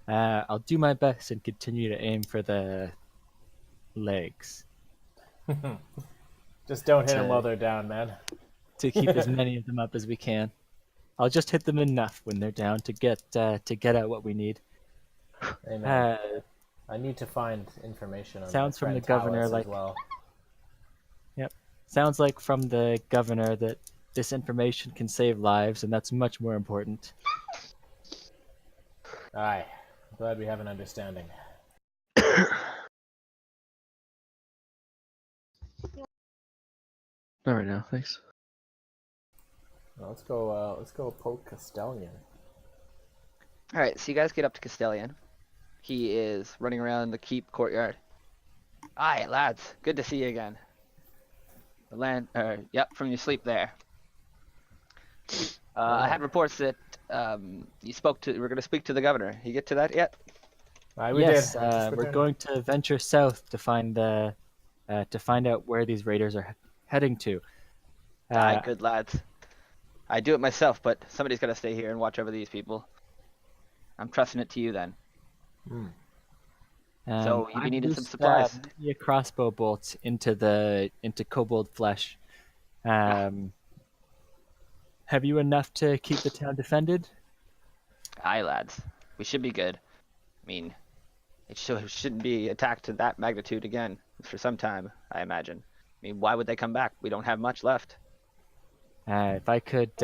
[SPEAKER 7] I'll do my best and continue to aim for the legs
[SPEAKER 3] Just don't hit them
[SPEAKER 7] To-
[SPEAKER 3] while they're down, man.
[SPEAKER 7] to keep as many of them up as we can. I'll just hit them enough when they're down to get out what we need.
[SPEAKER 3] Amen. I need to find information on
[SPEAKER 7] Sounds
[SPEAKER 3] my
[SPEAKER 7] from
[SPEAKER 3] friend
[SPEAKER 7] the governor
[SPEAKER 3] Talos
[SPEAKER 7] like-
[SPEAKER 3] as well.
[SPEAKER 7] Sounds like from the governor that this information can save lives, and that's much more important.
[SPEAKER 3] Aye. I'm glad we have an understanding.
[SPEAKER 2] Not right now, thanks.
[SPEAKER 3] Well, let's go poke Castellian.
[SPEAKER 1] All right, so you guys get up to Castellian. He is running around the keep courtyard. Aye, lads, good to see you again. The land, yep, from your sleep there. I had reports that you spoke to. We're going to speak to the governor. You get to that yet?
[SPEAKER 3] Aye, we
[SPEAKER 7] Yes,
[SPEAKER 3] did. Just
[SPEAKER 7] we're
[SPEAKER 3] returned.
[SPEAKER 7] going to venture south to find out where these raiders are heading to.
[SPEAKER 1] Aye, good lads. I do it myself, but somebody's got to stay here and watch over these people. I'm trusting it to you then. So you'll be
[SPEAKER 7] I've
[SPEAKER 1] needing some
[SPEAKER 7] loosed,
[SPEAKER 1] supplies.
[SPEAKER 7] many crossbow bolts into kobold flesh. Have you enough to keep the town defended?
[SPEAKER 1] Aye, lads. We should be good. I mean, it shouldn't be attacked to that magnitude again for some time, I imagine. I mean, why would they come back? We don't have much left.
[SPEAKER 7] If I could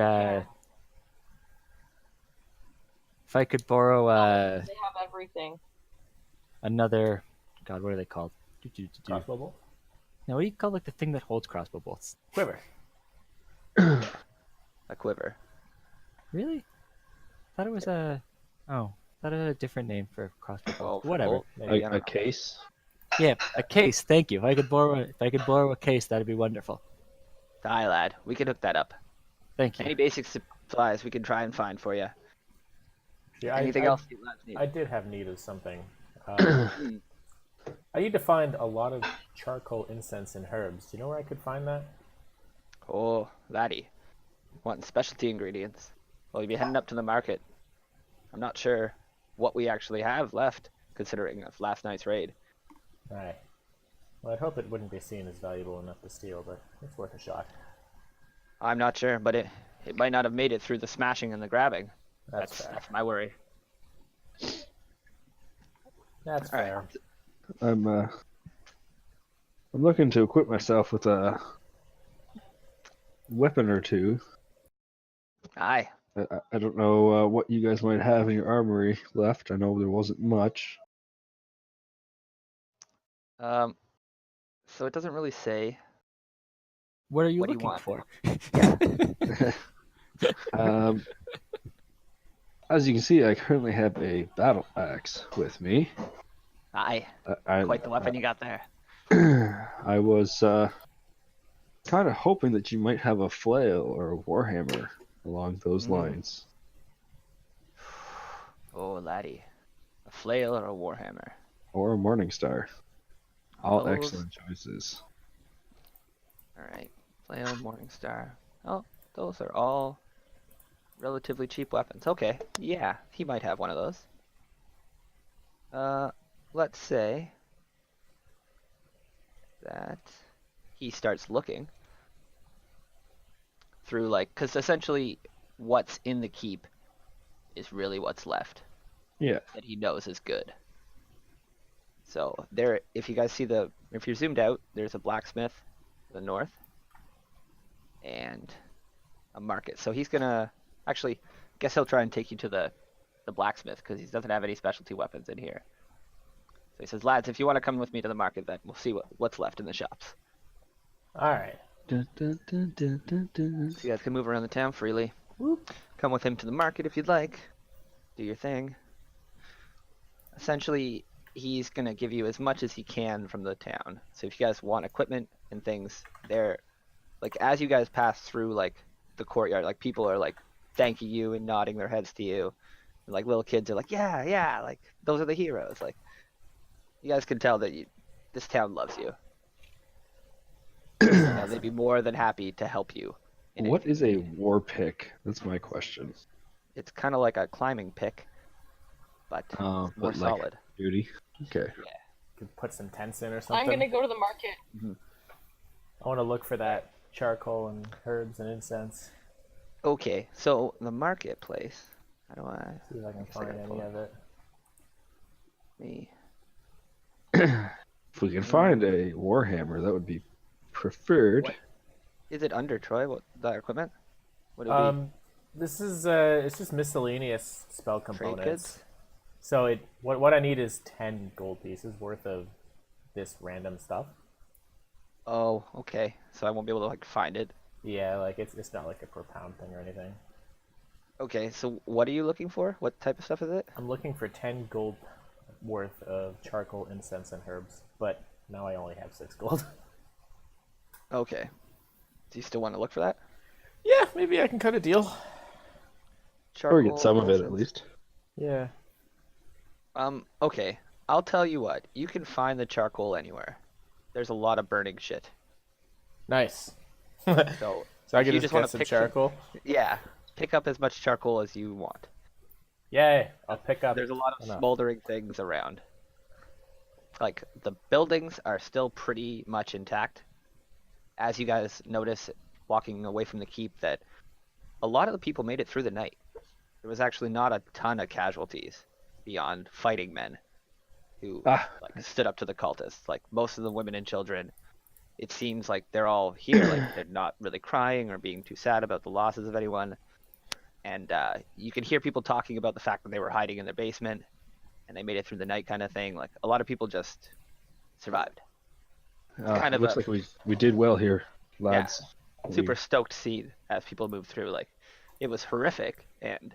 [SPEAKER 7] borrow
[SPEAKER 5] They have everything.
[SPEAKER 7] another, God, what are they called?
[SPEAKER 3] Crossbow bolt?
[SPEAKER 7] No, what do you call like the thing that holds crossbow bolts?
[SPEAKER 3] Quiver.
[SPEAKER 1] A quiver.
[SPEAKER 7] Really? I thought it was a different name for crossbow bolts.
[SPEAKER 1] Oh,
[SPEAKER 7] Whatever.
[SPEAKER 1] bolt, maybe, I
[SPEAKER 2] A
[SPEAKER 1] don't know.
[SPEAKER 2] case.
[SPEAKER 7] Yeah, a case. Thank you. If I could borrow a case, that'd be wonderful.
[SPEAKER 1] Aye, lad. We can hook that up.
[SPEAKER 7] Thank you.
[SPEAKER 1] Any basic supplies we can try and find for you.
[SPEAKER 3] Yeah,
[SPEAKER 1] Anything else you lads need?
[SPEAKER 3] I did have need of something. I need to find a lot of charcoal, incense, and herbs. Do you know where I could find that?
[SPEAKER 1] Oh, laddie. Wanting specialty ingredients. Well, you'll be heading up to the market. I'm not sure what we actually have left, considering of last night's raid.
[SPEAKER 3] Aye. Well, I'd hope it wouldn't be seen as valuable enough to steal, but it's worth a shot.
[SPEAKER 1] I'm not sure, but it might not have made it through the smashing and the grabbing.
[SPEAKER 3] That's fair.
[SPEAKER 1] That's my worry.
[SPEAKER 3] That's
[SPEAKER 1] All right.
[SPEAKER 3] fair.
[SPEAKER 2] I'm looking to equip myself with a weapon or two.
[SPEAKER 1] Aye.
[SPEAKER 2] I don't know what you guys might have in your armory left. I know there wasn't much.
[SPEAKER 1] So it doesn't really say.
[SPEAKER 7] What are you
[SPEAKER 1] What do you
[SPEAKER 7] looking
[SPEAKER 1] want?
[SPEAKER 7] for?
[SPEAKER 2] As you can see, I currently have a battle axe with me.
[SPEAKER 1] Aye,
[SPEAKER 2] I,
[SPEAKER 1] quite the weapon you got there.
[SPEAKER 2] I was kind of hoping that you might have a flail or a warhammer along those lines.
[SPEAKER 1] Oh, laddie. A flail or a warhammer?
[SPEAKER 2] Or a morning star. All
[SPEAKER 1] Those-
[SPEAKER 2] excellent choices.
[SPEAKER 1] Alright. Flail, Morningstar. Oh, those are all relatively cheap weapons. Okay, yeah, he might have one of those. Let's say that he starts looking through, like, because essentially what's in the keep is really what's left
[SPEAKER 2] Yeah.
[SPEAKER 1] that he knows is good. So there, if you guys see if you're zoomed out, there's a blacksmith to the north and a market. So he's gonna actually, guess he'll try and take you to the blacksmith because he doesn't have any specialty weapons in here. So he says, lads, if you want to come with me to the market, then we'll see what's left in the shops.
[SPEAKER 3] All right.
[SPEAKER 2] Dun, dun, dun, dun, dun, dun.
[SPEAKER 1] So you guys can move around the town freely. Come with him to the market if you'd like. Do your thing. Essentially, he's going to give you as much as he can from the town. So if you guys want equipment and things, they're, like, as you guys pass through, like, the courtyard, like, people are, like, thanking you and nodding their heads to you. And, like, little kids are like, yeah, yeah, like, those are the heroes. Like, you guys can tell that this town loves you. They'd be more than happy to help you.
[SPEAKER 2] What is a war pick? That's my question.
[SPEAKER 1] It's kind of like a climbing pick, but more
[SPEAKER 2] But like
[SPEAKER 1] solid.
[SPEAKER 2] duty. Okay.
[SPEAKER 3] Could put some tents in or something.
[SPEAKER 5] I'm gonna go to the market.
[SPEAKER 3] I want to look for that charcoal and herbs and incense.
[SPEAKER 1] Okay, so the marketplace. How do I?
[SPEAKER 3] See if I can
[SPEAKER 1] guess I
[SPEAKER 3] find
[SPEAKER 1] gotta
[SPEAKER 3] any
[SPEAKER 1] pull
[SPEAKER 3] of it.
[SPEAKER 1] Me.
[SPEAKER 2] If we can find a warhammer, that would be preferred.
[SPEAKER 1] What? Is it under Troy? What that equipment? Would it be
[SPEAKER 3] This is it's just miscellaneous spell
[SPEAKER 1] trade
[SPEAKER 3] components.
[SPEAKER 1] kits?
[SPEAKER 3] So what I need is 10 gold pieces worth of this random stuff.
[SPEAKER 1] Oh, okay. So I won't be able to like find it.
[SPEAKER 3] Yeah, like it's not like a per pound thing or anything.
[SPEAKER 1] Okay, so what are you looking for? What type of stuff is it?
[SPEAKER 3] I'm looking for 10 gold worth of charcoal, incense, and herbs, but now I only have 6 gold.
[SPEAKER 1] Okay. Do you still want to look for that?
[SPEAKER 3] Yeah, maybe I can cut a deal.
[SPEAKER 2] Or get some of it at
[SPEAKER 1] incense.
[SPEAKER 2] least.
[SPEAKER 3] Yeah.
[SPEAKER 1] Okay. I'll tell you what. You can find the charcoal anywhere. There's a lot of burning shit.
[SPEAKER 3] Nice.
[SPEAKER 1] So
[SPEAKER 3] So I
[SPEAKER 1] if
[SPEAKER 3] can
[SPEAKER 1] you
[SPEAKER 3] just
[SPEAKER 1] wanna
[SPEAKER 3] get some
[SPEAKER 1] pick
[SPEAKER 3] charcoal.
[SPEAKER 1] yeah, pick up as much charcoal as you want.
[SPEAKER 3] Yay! I'll pick up.
[SPEAKER 1] There's a lot of
[SPEAKER 3] enough.
[SPEAKER 1] smoldering things around. Like, the buildings are still pretty much intact. As you guys notice, walking away from the keep, that a lot of the people made it through the night. There was actually not a ton of casualties beyond fighting men who like stood up to the cultists. Like, most of the women and children, it seems like they're all here. Like, they're not really crying or being too sad about the losses of anyone. And you can hear people talking about the fact that they were hiding in their basement and they made it through the night, kind of thing. Like, a lot of people just survived. Kind of
[SPEAKER 2] looks
[SPEAKER 1] a-
[SPEAKER 2] like we did well here, lads.
[SPEAKER 1] Super stoked scene as people move through. Like, it was horrific, and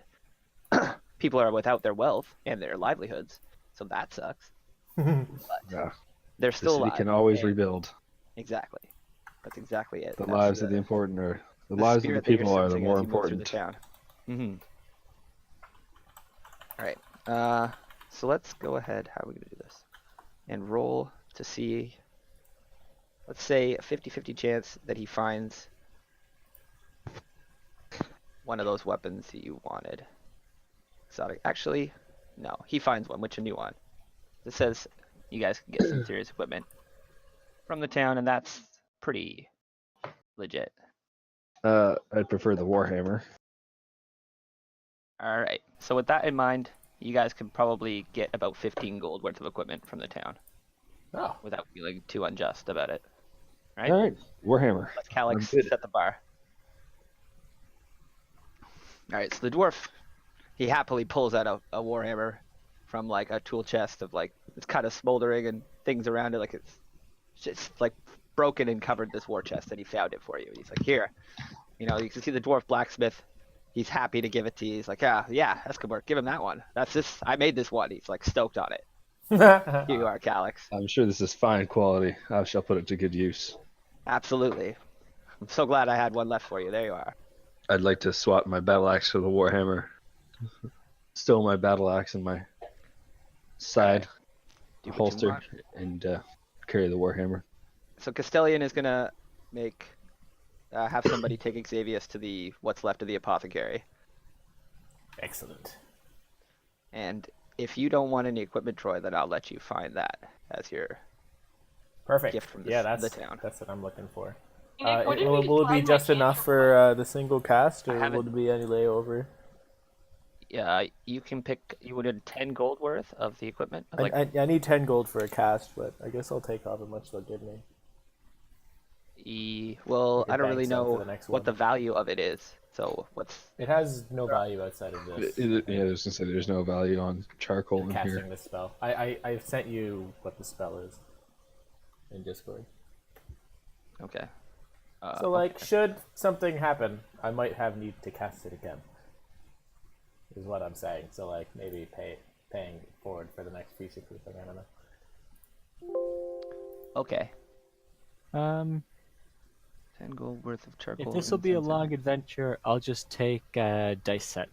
[SPEAKER 1] people are without their wealth and their livelihoods, so that sucks.
[SPEAKER 2] Yeah.
[SPEAKER 1] They're
[SPEAKER 2] The
[SPEAKER 1] still
[SPEAKER 2] city
[SPEAKER 1] alive.
[SPEAKER 2] can always
[SPEAKER 1] and-
[SPEAKER 2] rebuild.
[SPEAKER 1] Exactly. That's exactly it.
[SPEAKER 2] The
[SPEAKER 1] That's
[SPEAKER 2] lives of the important are the
[SPEAKER 1] the
[SPEAKER 2] lives of the
[SPEAKER 1] spirit that you're
[SPEAKER 2] people are the
[SPEAKER 1] sensing
[SPEAKER 2] more
[SPEAKER 1] as you move through the
[SPEAKER 2] important.
[SPEAKER 1] town. All right. So let's go ahead. How are we gonna do this? And roll to see. Let's say a 50-50 chance that he finds one of those weapons that you wanted. Exotic. Actually, no. He finds one. Which one do you want? It says you guys can get some serious equipment from the town, and that's pretty legit.
[SPEAKER 2] I'd prefer the warhammer.
[SPEAKER 1] All right. So with that in mind, you guys can probably get about 15 gold worth of equipment from the town
[SPEAKER 3] Oh,
[SPEAKER 1] without feeling too unjust about it. Right?
[SPEAKER 2] All right, warhammer.
[SPEAKER 1] Let Calyx
[SPEAKER 2] I'm good.
[SPEAKER 1] set the bar. All right. So the dwarf, he happily pulls out a warhammer from like a tool chest of like it's kind of smoldering and things around it, like it's just like broken and covered this war chest, and he found it for you. He's like, here, you know, you can see the dwarf blacksmith. He's happy to give it to you. He's like, yeah, that's good work. Give him that one. That's this. I made this one. He's like stoked on it. Here you are, Calyx.
[SPEAKER 2] I'm sure this is fine quality. I shall put it to good use.
[SPEAKER 1] Absolutely. I'm so glad I had one left for you. There you are.
[SPEAKER 2] I'd like to swap my battle axe for the warhammer. Stow my battle axe in my side
[SPEAKER 1] Do what you
[SPEAKER 2] holster
[SPEAKER 1] want.
[SPEAKER 2] and carry the warhammer.
[SPEAKER 1] So Castellian is gonna make have somebody take Xavius to the what's left of the apothecary.
[SPEAKER 3] Excellent.
[SPEAKER 1] And if you don't want any equipment, Troy, then I'll let you find that as your
[SPEAKER 3] Perfect.
[SPEAKER 1] gift from
[SPEAKER 3] Yeah,
[SPEAKER 1] the
[SPEAKER 3] that's
[SPEAKER 1] town.
[SPEAKER 3] that's what I'm looking for.
[SPEAKER 5] Nick, what did we
[SPEAKER 3] Will it be
[SPEAKER 5] decide
[SPEAKER 3] just
[SPEAKER 5] my
[SPEAKER 3] enough
[SPEAKER 5] cantrip
[SPEAKER 3] for the single cast, or
[SPEAKER 1] haven't-
[SPEAKER 3] will there be any layover?
[SPEAKER 1] Yeah, you can pick. You wanted 10 gold worth of the equipment. Like,
[SPEAKER 3] I need 10 gold for a cast, but I guess I'll take however much they'll give me.
[SPEAKER 1] well,
[SPEAKER 3] Like a
[SPEAKER 1] I don't
[SPEAKER 3] bank
[SPEAKER 1] really
[SPEAKER 3] sum for
[SPEAKER 1] know
[SPEAKER 3] the next
[SPEAKER 1] what
[SPEAKER 3] one.
[SPEAKER 1] the value of it is. So what's
[SPEAKER 3] It has no value outside of this.
[SPEAKER 2] Yeah, I was gonna say there's no value on charcoal in
[SPEAKER 3] Casting
[SPEAKER 2] here.
[SPEAKER 3] this spell. I sent you what the spell is in Discord.
[SPEAKER 1] okay?
[SPEAKER 3] So like, should something happen, I might have need to cast it again. Is what I'm saying. So like, maybe paying forward for the next piece of proof. I don't know.
[SPEAKER 1] Okay.
[SPEAKER 7] 10
[SPEAKER 1] 10 gold worth of charcoal.
[SPEAKER 7] If this will be a
[SPEAKER 1] incense,
[SPEAKER 7] long adventure, I'll just take a dice set.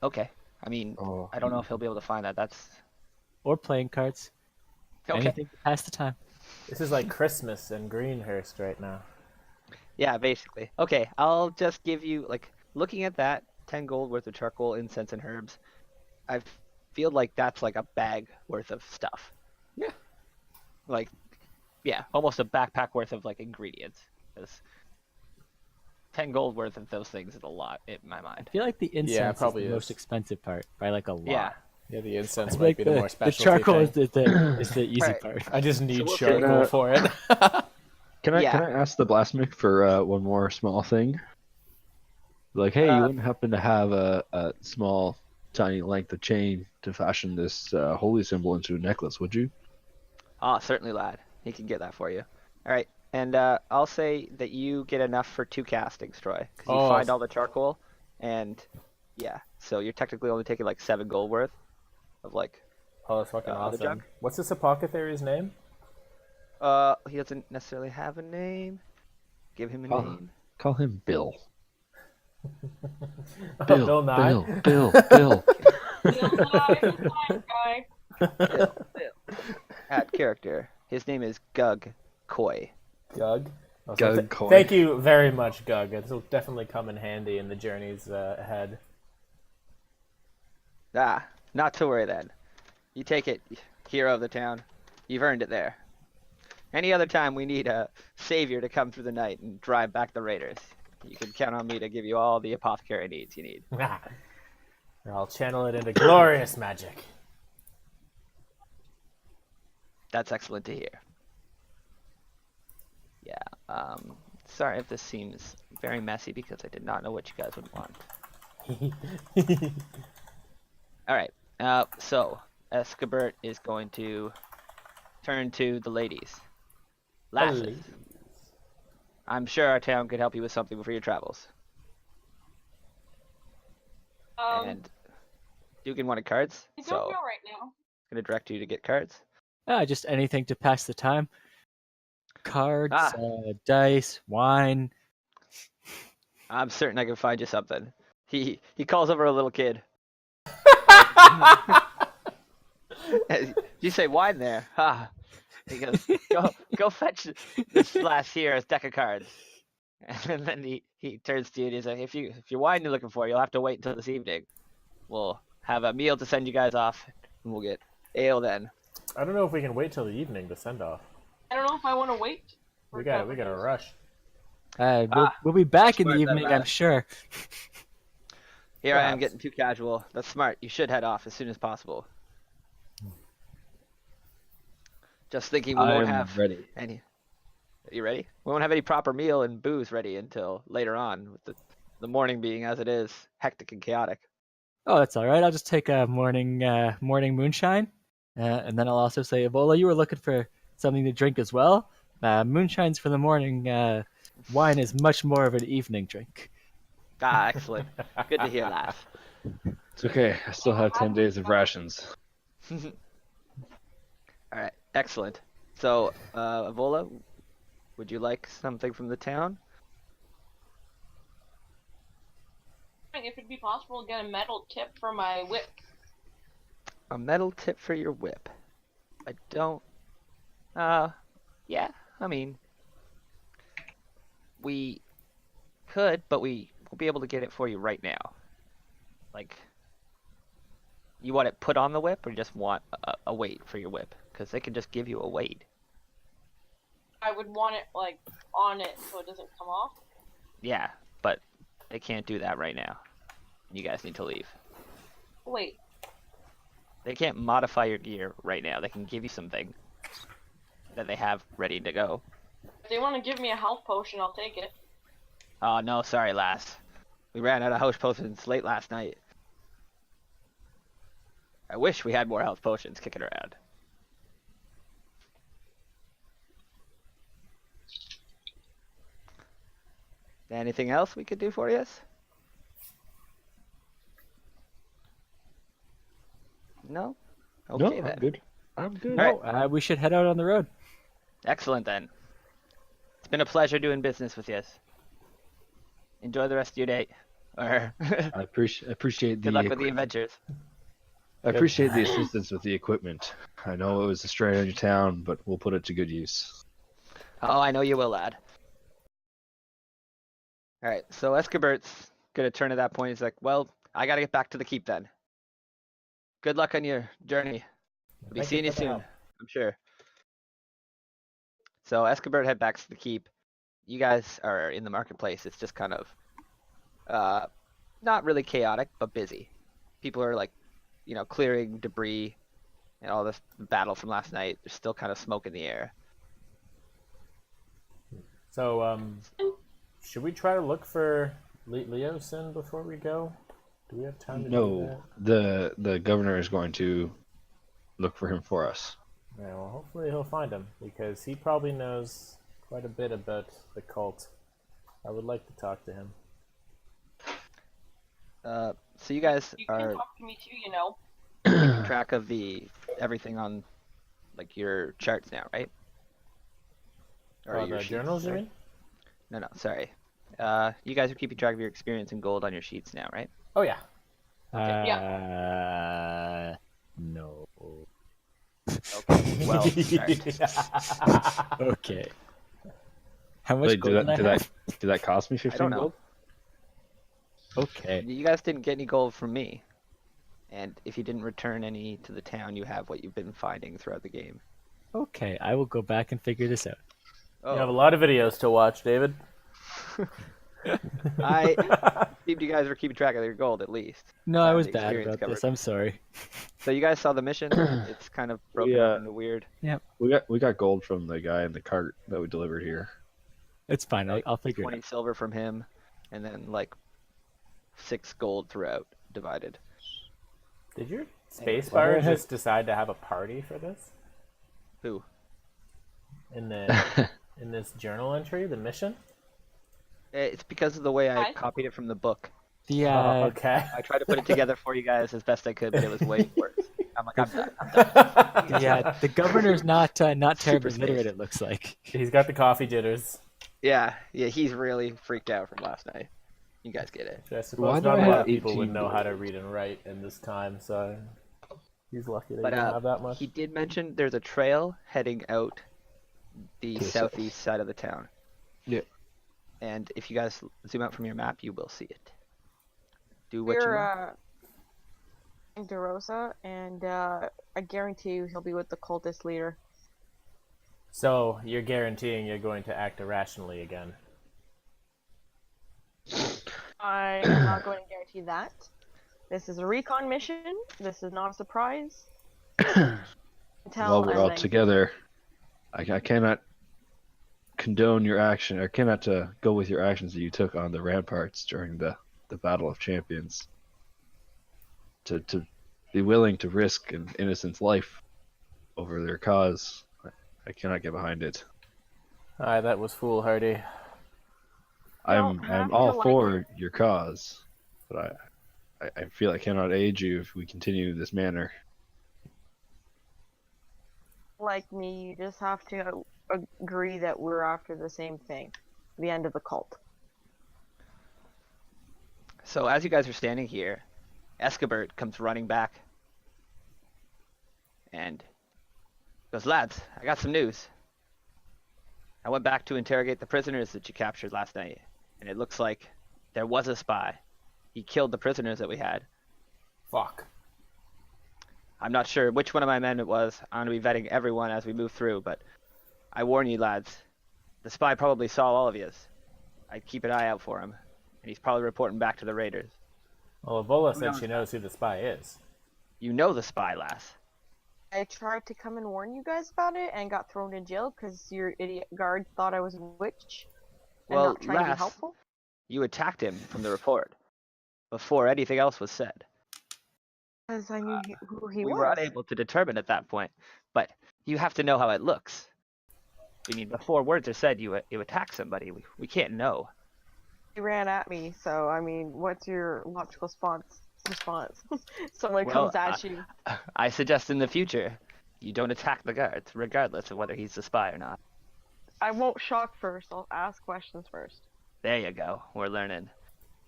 [SPEAKER 1] Okay. I mean,
[SPEAKER 2] Oh,
[SPEAKER 1] I don't know if he'll be able to find that. That's
[SPEAKER 7] Or playing cards.
[SPEAKER 1] okay.
[SPEAKER 7] Anything to pass the time.
[SPEAKER 3] This is like Christmas in Greenhurst right now.
[SPEAKER 1] Yeah, basically. Okay, I'll just give you like looking at that 10 gold worth of charcoal, incense, and herbs. I feel like that's like a bag worth of stuff.
[SPEAKER 3] Yeah.
[SPEAKER 1] Like, yeah, almost a backpack worth of like ingredients. 'Cause 10 gold worth of those things is a lot in my mind.
[SPEAKER 7] I feel like the incense
[SPEAKER 3] probably
[SPEAKER 7] is the most
[SPEAKER 3] is.
[SPEAKER 7] expensive part by like a lot.
[SPEAKER 1] Yeah.
[SPEAKER 3] Yeah, the incense
[SPEAKER 7] I
[SPEAKER 3] might
[SPEAKER 7] think
[SPEAKER 3] be the more
[SPEAKER 7] the
[SPEAKER 3] special.
[SPEAKER 7] charcoal is the easy
[SPEAKER 1] Right.
[SPEAKER 7] part.
[SPEAKER 3] I just need
[SPEAKER 1] we'll
[SPEAKER 3] charcoal
[SPEAKER 2] take-
[SPEAKER 3] for it.
[SPEAKER 2] Can I
[SPEAKER 1] Yeah.
[SPEAKER 2] ask the blacksmith for one more small thing? Like, hey, you wouldn't happen to have a small, tiny length of chain to fashion this holy symbol into a necklace, would you?
[SPEAKER 1] Ah, certainly, lad. He can get that for you. All right, and I'll say that you get enough for 2 castings, Troy, because you
[SPEAKER 3] Oh.
[SPEAKER 1] find all the charcoal, and yeah, so you're technically only taking like 7 gold worth of like.
[SPEAKER 3] Oh, that's fucking
[SPEAKER 1] The
[SPEAKER 3] awesome.
[SPEAKER 1] junk?
[SPEAKER 3] What's this apothecary's name?
[SPEAKER 1] He doesn't necessarily have a name. Give him a
[SPEAKER 2] Oh.
[SPEAKER 1] name.
[SPEAKER 2] Call him Bill.
[SPEAKER 3] Bill Nye.
[SPEAKER 2] Bill.
[SPEAKER 5] Bill Nye, guy.
[SPEAKER 1] Add character. His name is Gug Koi.
[SPEAKER 3] Gug. Oh, so
[SPEAKER 2] Gug Koi.
[SPEAKER 3] Thank you very much, Gug. This will definitely come in handy in the journeys ahead.
[SPEAKER 1] Ah, not to worry then. You take it, hero of the town. You've earned it there. Any other time we need a savior to come through the night and drive back the raiders, you can count on me to give you all the apothecary needs you need.
[SPEAKER 3] I'll channel it into glorious magic.
[SPEAKER 1] That's excellent to hear. Yeah, sorry if this seems very messy because I did not know what you guys would want. Alright, so Escabert is going to turn to the ladies. Lasses, I'm sure our town could help you with something for your travels. And Dugan wanted cards,
[SPEAKER 5] I don't
[SPEAKER 1] so
[SPEAKER 5] know right now.
[SPEAKER 1] I'm going to direct you to get cards.
[SPEAKER 7] Just anything to pass the time. Cards,
[SPEAKER 1] Ah.
[SPEAKER 7] dice, wine.
[SPEAKER 1] I'm certain I can find you something. He calls over a little kid. You say wine there? Ha! He goes, go fetch this last year's deck of cards. And then he turns to you and he's like, if you're wine you're looking for, you'll have to wait until this evening. We'll have a meal to send you guys off, and we'll get ale then.
[SPEAKER 3] I don't know if we can wait till the evening to send off.
[SPEAKER 5] I don't know if I want to wait.
[SPEAKER 3] We gotta rush.
[SPEAKER 7] We'll be back in the
[SPEAKER 1] smart, that
[SPEAKER 7] evening, I'm
[SPEAKER 1] lad.
[SPEAKER 7] sure.
[SPEAKER 1] Here I am
[SPEAKER 3] Perhaps.
[SPEAKER 1] getting too casual. That's smart. You should head off as soon as possible. Just thinking we won't
[SPEAKER 2] I'm
[SPEAKER 1] have
[SPEAKER 2] ready.
[SPEAKER 1] any. Are you ready? We won't have any proper meal and booze ready until later on, with the morning being as it is, hectic and chaotic.
[SPEAKER 7] Oh, that's all right. I'll just take a morning moonshine, and then I'll also say, Ebola, you were looking for something to drink as well. Moonshine's for the morning. Wine is much more of an evening drink.
[SPEAKER 1] Ah, excellent. Good to hear that.
[SPEAKER 2] It's okay. I still have 10 days of rations.
[SPEAKER 1] All right, excellent. So, Avola, would you like something from the town?
[SPEAKER 5] If it'd be possible to get a metal tip for my whip.
[SPEAKER 1] A metal tip for your whip. I don't. Yeah. I mean, we could, but we won't be able to get it for you right now. Like, you want it put on the whip, or you just want a weight for your whip? Because they can just give you a weight.
[SPEAKER 5] I would want it like on it so it doesn't come off.
[SPEAKER 1] Yeah, but they can't do that right now. You guys need to leave.
[SPEAKER 5] Wait,
[SPEAKER 1] They can't modify your gear right now. They can give you something that they have ready to go.
[SPEAKER 5] if they want to give me a health potion, I'll take it.
[SPEAKER 1] Oh, no, sorry, lass. We ran out of health potions late last night. I wish we had more health potions kicking around. Anything else we could do for you? No? Okay,
[SPEAKER 2] No,
[SPEAKER 1] then.
[SPEAKER 2] I'm good. I'm good.
[SPEAKER 1] All right.
[SPEAKER 7] We should head out on the road.
[SPEAKER 1] Excellent, then. It's been a pleasure doing business with you. Enjoy the rest of your day. Or
[SPEAKER 2] I appreciate the
[SPEAKER 1] good luck with the adventures.
[SPEAKER 2] I appreciate the assistance with the equipment. I know it was a strain on your town, but we'll put it to good use.
[SPEAKER 1] Oh, I know you will, lad. All right, so Escobert's gonna turn at that point. He's like, "Well, I gotta get back to the keep then. Good luck on your journey. We'll be
[SPEAKER 3] Thank
[SPEAKER 1] seeing you
[SPEAKER 3] for the
[SPEAKER 1] soon,
[SPEAKER 3] help.
[SPEAKER 1] I'm sure." So Escobert head back to the keep. You guys are in the marketplace. It's just kind of, not really chaotic, but busy. People are like, clearing debris and all this battle from last night. There's still kind of smoke in the air.
[SPEAKER 3] So, should we try to look for Leo soon before we go? Do we have time to do
[SPEAKER 2] No, the governor is going to look for him for us.
[SPEAKER 3] that? Yeah, well, hopefully he'll find him, because he probably knows quite a bit about the cult. I would like to talk to him.
[SPEAKER 1] So you guys
[SPEAKER 5] You can
[SPEAKER 1] are
[SPEAKER 5] talk to me too, you know.
[SPEAKER 1] keeping track of everything on like your charts now, right? Or your
[SPEAKER 3] The
[SPEAKER 1] sheets,
[SPEAKER 3] journals, you
[SPEAKER 1] sorry.
[SPEAKER 3] mean?
[SPEAKER 1] No, sorry. You guys are keeping track of your experience in gold on your sheets now, right?
[SPEAKER 3] Oh, yeah.
[SPEAKER 7] No.
[SPEAKER 1] Okay. Well, right.
[SPEAKER 7] Okay. How much
[SPEAKER 2] Wait,
[SPEAKER 7] gold did I have?
[SPEAKER 2] did that cost me 15
[SPEAKER 1] don't know.
[SPEAKER 2] gold?
[SPEAKER 7] Okay.
[SPEAKER 1] You guys didn't get any gold from me, and if you didn't return any to the town, you have what you've been finding throughout the game.
[SPEAKER 7] Okay, I will go back and figure this out.
[SPEAKER 1] Oh,
[SPEAKER 3] You have a lot of videos to watch, David.
[SPEAKER 1] I believed you guys were keeping track of your gold at least.
[SPEAKER 7] No, I
[SPEAKER 1] Have
[SPEAKER 7] was
[SPEAKER 1] the
[SPEAKER 7] bad
[SPEAKER 1] experience
[SPEAKER 7] about this.
[SPEAKER 1] covered.
[SPEAKER 7] I'm sorry.
[SPEAKER 1] So you guys saw the mission? It's kind of broken up into weird.
[SPEAKER 2] We got gold from the guy in the cart that we delivered here.
[SPEAKER 7] It's fine. I'll figure it
[SPEAKER 1] 20
[SPEAKER 7] out.
[SPEAKER 1] silver from him, and then like 6 gold throughout, divided.
[SPEAKER 3] Did your
[SPEAKER 7] Why
[SPEAKER 3] spacebar
[SPEAKER 7] don't I
[SPEAKER 3] just decide to have a party for this?
[SPEAKER 1] Who?
[SPEAKER 3] In the in this journal entry, the mission?
[SPEAKER 1] It's because of the way I
[SPEAKER 5] Hi.
[SPEAKER 1] copied it from the book.
[SPEAKER 7] The
[SPEAKER 3] Oh, okay.
[SPEAKER 1] I tried to put it together for you guys as best I could, but it was way worse. I'm like, I'm done.
[SPEAKER 7] yeah, the governor's not terribly
[SPEAKER 1] Super
[SPEAKER 7] literate.
[SPEAKER 1] spaced.
[SPEAKER 7] It looks like.
[SPEAKER 3] He's got the coffee jitters.
[SPEAKER 1] Yeah, he's really freaked out from last night. You guys get it.
[SPEAKER 3] I
[SPEAKER 2] Why
[SPEAKER 3] suppose
[SPEAKER 2] do
[SPEAKER 3] not
[SPEAKER 2] I
[SPEAKER 3] a lot
[SPEAKER 2] have
[SPEAKER 3] of people would
[SPEAKER 2] 18
[SPEAKER 3] know how to
[SPEAKER 2] gold?
[SPEAKER 3] read and write in this time, so he's lucky that
[SPEAKER 1] But
[SPEAKER 3] he didn't have that much.
[SPEAKER 1] he did mention there's a trail heading out the
[SPEAKER 2] To the south.
[SPEAKER 1] southeast side of the town.
[SPEAKER 2] Yeah.
[SPEAKER 1] And if you guys zoom out from your map, you will see it. Do what you
[SPEAKER 5] We're
[SPEAKER 1] want.
[SPEAKER 5] in DeRosa, and I guarantee you he'll be with the cultist leader.
[SPEAKER 3] So you're guaranteeing you're going to act irrationally again.
[SPEAKER 5] I am not going to guarantee that. This is a recon mission. This is not a surprise.
[SPEAKER 2] While we're all together, I cannot condone your action, or cannot go with your actions that you took on the ramparts during the Battle of Champions. To be willing to risk an innocent's life over their cause, I cannot get behind it.
[SPEAKER 3] Aye, that was foolhardy.
[SPEAKER 2] I'm
[SPEAKER 5] have
[SPEAKER 2] all
[SPEAKER 5] to like
[SPEAKER 2] for your cause, but I feel I cannot aid you if we continue this manner.
[SPEAKER 5] Like me, you just have to agree that we're after the same thing. The end of the cult.
[SPEAKER 1] So as you guys are standing here, Escobert comes running back and goes, "Lads, I got some news. I went back to interrogate the prisoners that you captured last night, and it looks like there was a spy. He killed the prisoners that we had.
[SPEAKER 3] Fuck.
[SPEAKER 1] I'm not sure which one of my men it was. I'm going to be vetting everyone as we move through, but I warn you, lads, the spy probably saw all of yous. I'd keep an eye out for him, and he's probably reporting back to the raiders.
[SPEAKER 3] Well, Ebola said she knows who the spy is.
[SPEAKER 1] You know the spy, lass.
[SPEAKER 5] I tried to come and warn you guys about it and got thrown in jail because your idiot guard thought I was a witch and
[SPEAKER 1] Well,
[SPEAKER 5] not trying to be
[SPEAKER 1] lass,
[SPEAKER 5] helpful.
[SPEAKER 1] You attacked him from the report before anything else was said.
[SPEAKER 5] Because I knew who he
[SPEAKER 1] We
[SPEAKER 5] was.
[SPEAKER 1] were unable to determine at that point, but you have to know how it looks. I mean, before words are said, you attack somebody. We can't know.
[SPEAKER 5] He ran at me, so I mean, what's your logical response? Someone
[SPEAKER 1] Well,
[SPEAKER 5] comes at you.
[SPEAKER 1] I suggest in the future, you don't attack the guards, regardless of whether he's the spy or not.
[SPEAKER 5] I won't shock first. I'll ask questions first.
[SPEAKER 1] There you go. We're learning.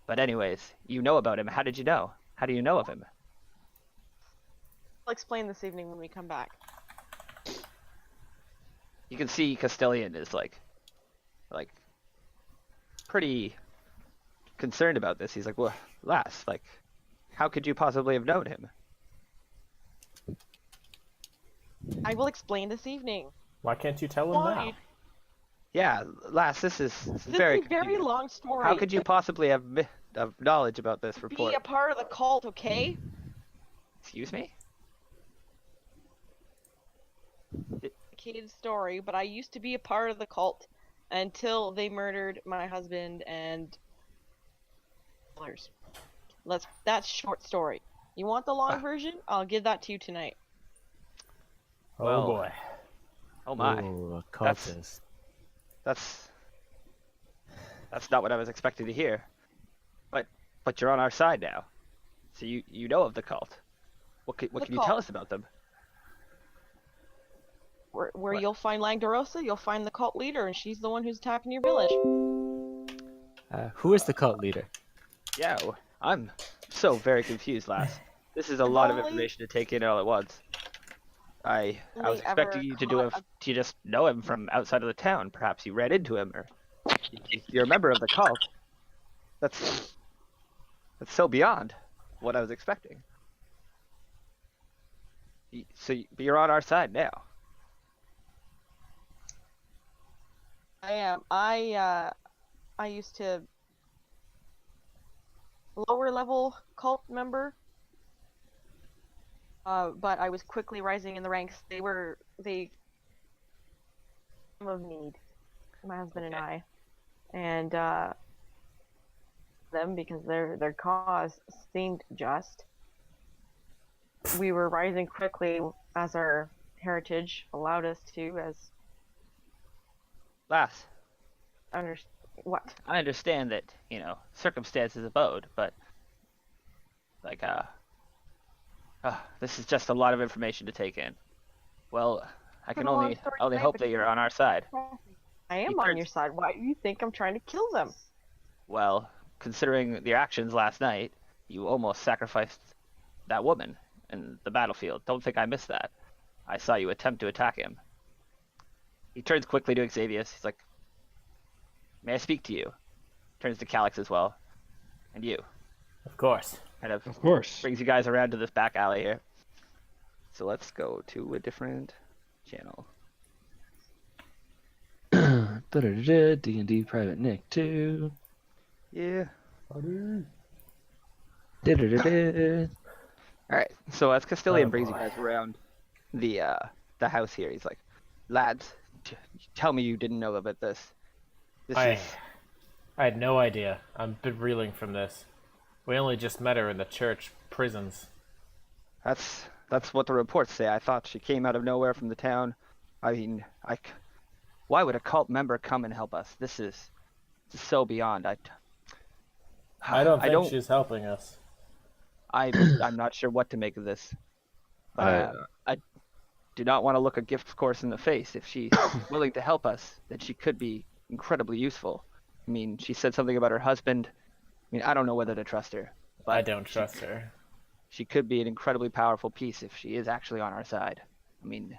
[SPEAKER 1] But anyways, you know about him. How did you know? How do you know of him?
[SPEAKER 5] I'll explain this evening when we come back.
[SPEAKER 1] You can see Castellian is like pretty concerned about this. He's like, well, lass, like, how could you possibly have known him?
[SPEAKER 5] I will explain this evening.
[SPEAKER 3] Why can't you tell him now?
[SPEAKER 5] Fine.
[SPEAKER 1] Yeah, lass, this is
[SPEAKER 5] This
[SPEAKER 1] very
[SPEAKER 5] is a very
[SPEAKER 1] confusing.
[SPEAKER 5] long story.
[SPEAKER 1] How could you possibly have knowledge about this report?
[SPEAKER 5] be a part of the cult, okay?
[SPEAKER 1] Excuse me?
[SPEAKER 5] Complicated story, but I used to be a part of the cult until they murdered my husband and others. That's short story. You want the long version? I'll give that to you tonight.
[SPEAKER 3] Oh
[SPEAKER 1] Well,
[SPEAKER 3] boy.
[SPEAKER 1] Oh my.
[SPEAKER 7] Ooh, a cultist.
[SPEAKER 1] That's not what I was expecting to hear. But you're on our side now. So you know of the cult. What can you tell
[SPEAKER 5] cult.
[SPEAKER 1] us about them?
[SPEAKER 5] Where
[SPEAKER 1] What?
[SPEAKER 5] you'll find Langdorosa, you'll find the cult leader, and she's the one who's attacking your village.
[SPEAKER 7] Who is the cult leader?
[SPEAKER 1] Yeah, I'm so very confused, lass. This is a lot of
[SPEAKER 5] only-
[SPEAKER 1] information to take in all at once. I was
[SPEAKER 5] Only
[SPEAKER 1] expecting
[SPEAKER 5] ever
[SPEAKER 1] you to
[SPEAKER 5] caught
[SPEAKER 1] to just know him from outside of the town. Perhaps you ran into him, or you're a member of the cult. That's so beyond what I was expecting. But you're on our side now.
[SPEAKER 5] I am. I used to lower level cult member. But I was quickly rising in the ranks. They of need, my husband and I, and them because their cause seemed just. We were rising quickly as our heritage allowed us to, as
[SPEAKER 1] Lass,
[SPEAKER 5] what?
[SPEAKER 1] I understand that, circumstances abode, but like this is just a lot of information to take in. Well, I can
[SPEAKER 5] Been a long
[SPEAKER 1] only
[SPEAKER 5] story
[SPEAKER 1] only
[SPEAKER 5] tonight,
[SPEAKER 1] hope
[SPEAKER 5] but
[SPEAKER 1] that you're on our side.
[SPEAKER 5] I am
[SPEAKER 1] He
[SPEAKER 5] on
[SPEAKER 1] turns-
[SPEAKER 5] your side. Why do you think I'm trying to kill them?
[SPEAKER 1] Well, considering your actions last night, you almost sacrificed that woman in the battlefield. Don't think I missed that. I saw you attempt to attack him. He turns quickly to Xavius. He's like, "May I speak to you?" Turns to Calix as well, and you.
[SPEAKER 3] Of course.
[SPEAKER 1] Kind of
[SPEAKER 2] Of course.
[SPEAKER 1] brings you guys around to this back alley here. So let's go to a different channel.
[SPEAKER 2] D&D Private Nick 2.
[SPEAKER 1] Yeah.
[SPEAKER 2] Da-da-da-da.
[SPEAKER 1] All right. So as Castellian
[SPEAKER 3] Oh,
[SPEAKER 1] brings you
[SPEAKER 3] boy.
[SPEAKER 1] guys around the house here, he's like, "Lads, tell me you didn't know about this. This
[SPEAKER 3] I
[SPEAKER 1] is
[SPEAKER 3] had no idea. I'm reeling from this. We only just met her in the church prisons.
[SPEAKER 1] that's what the reports say. I thought she came out of nowhere from the town. I mean, why would a cult member come and help us? This is so beyond.
[SPEAKER 3] I don't think she's helping us.
[SPEAKER 1] I'm not sure what to make of this, but
[SPEAKER 2] I
[SPEAKER 1] I do not want to look a gift horse in the face. If she's willing to help us, then she could be incredibly useful. I mean, she said something about her husband. I mean, I don't know whether to trust her,
[SPEAKER 3] I
[SPEAKER 1] but
[SPEAKER 3] don't trust her.
[SPEAKER 1] she could be an incredibly powerful piece if she is actually on our side. I mean,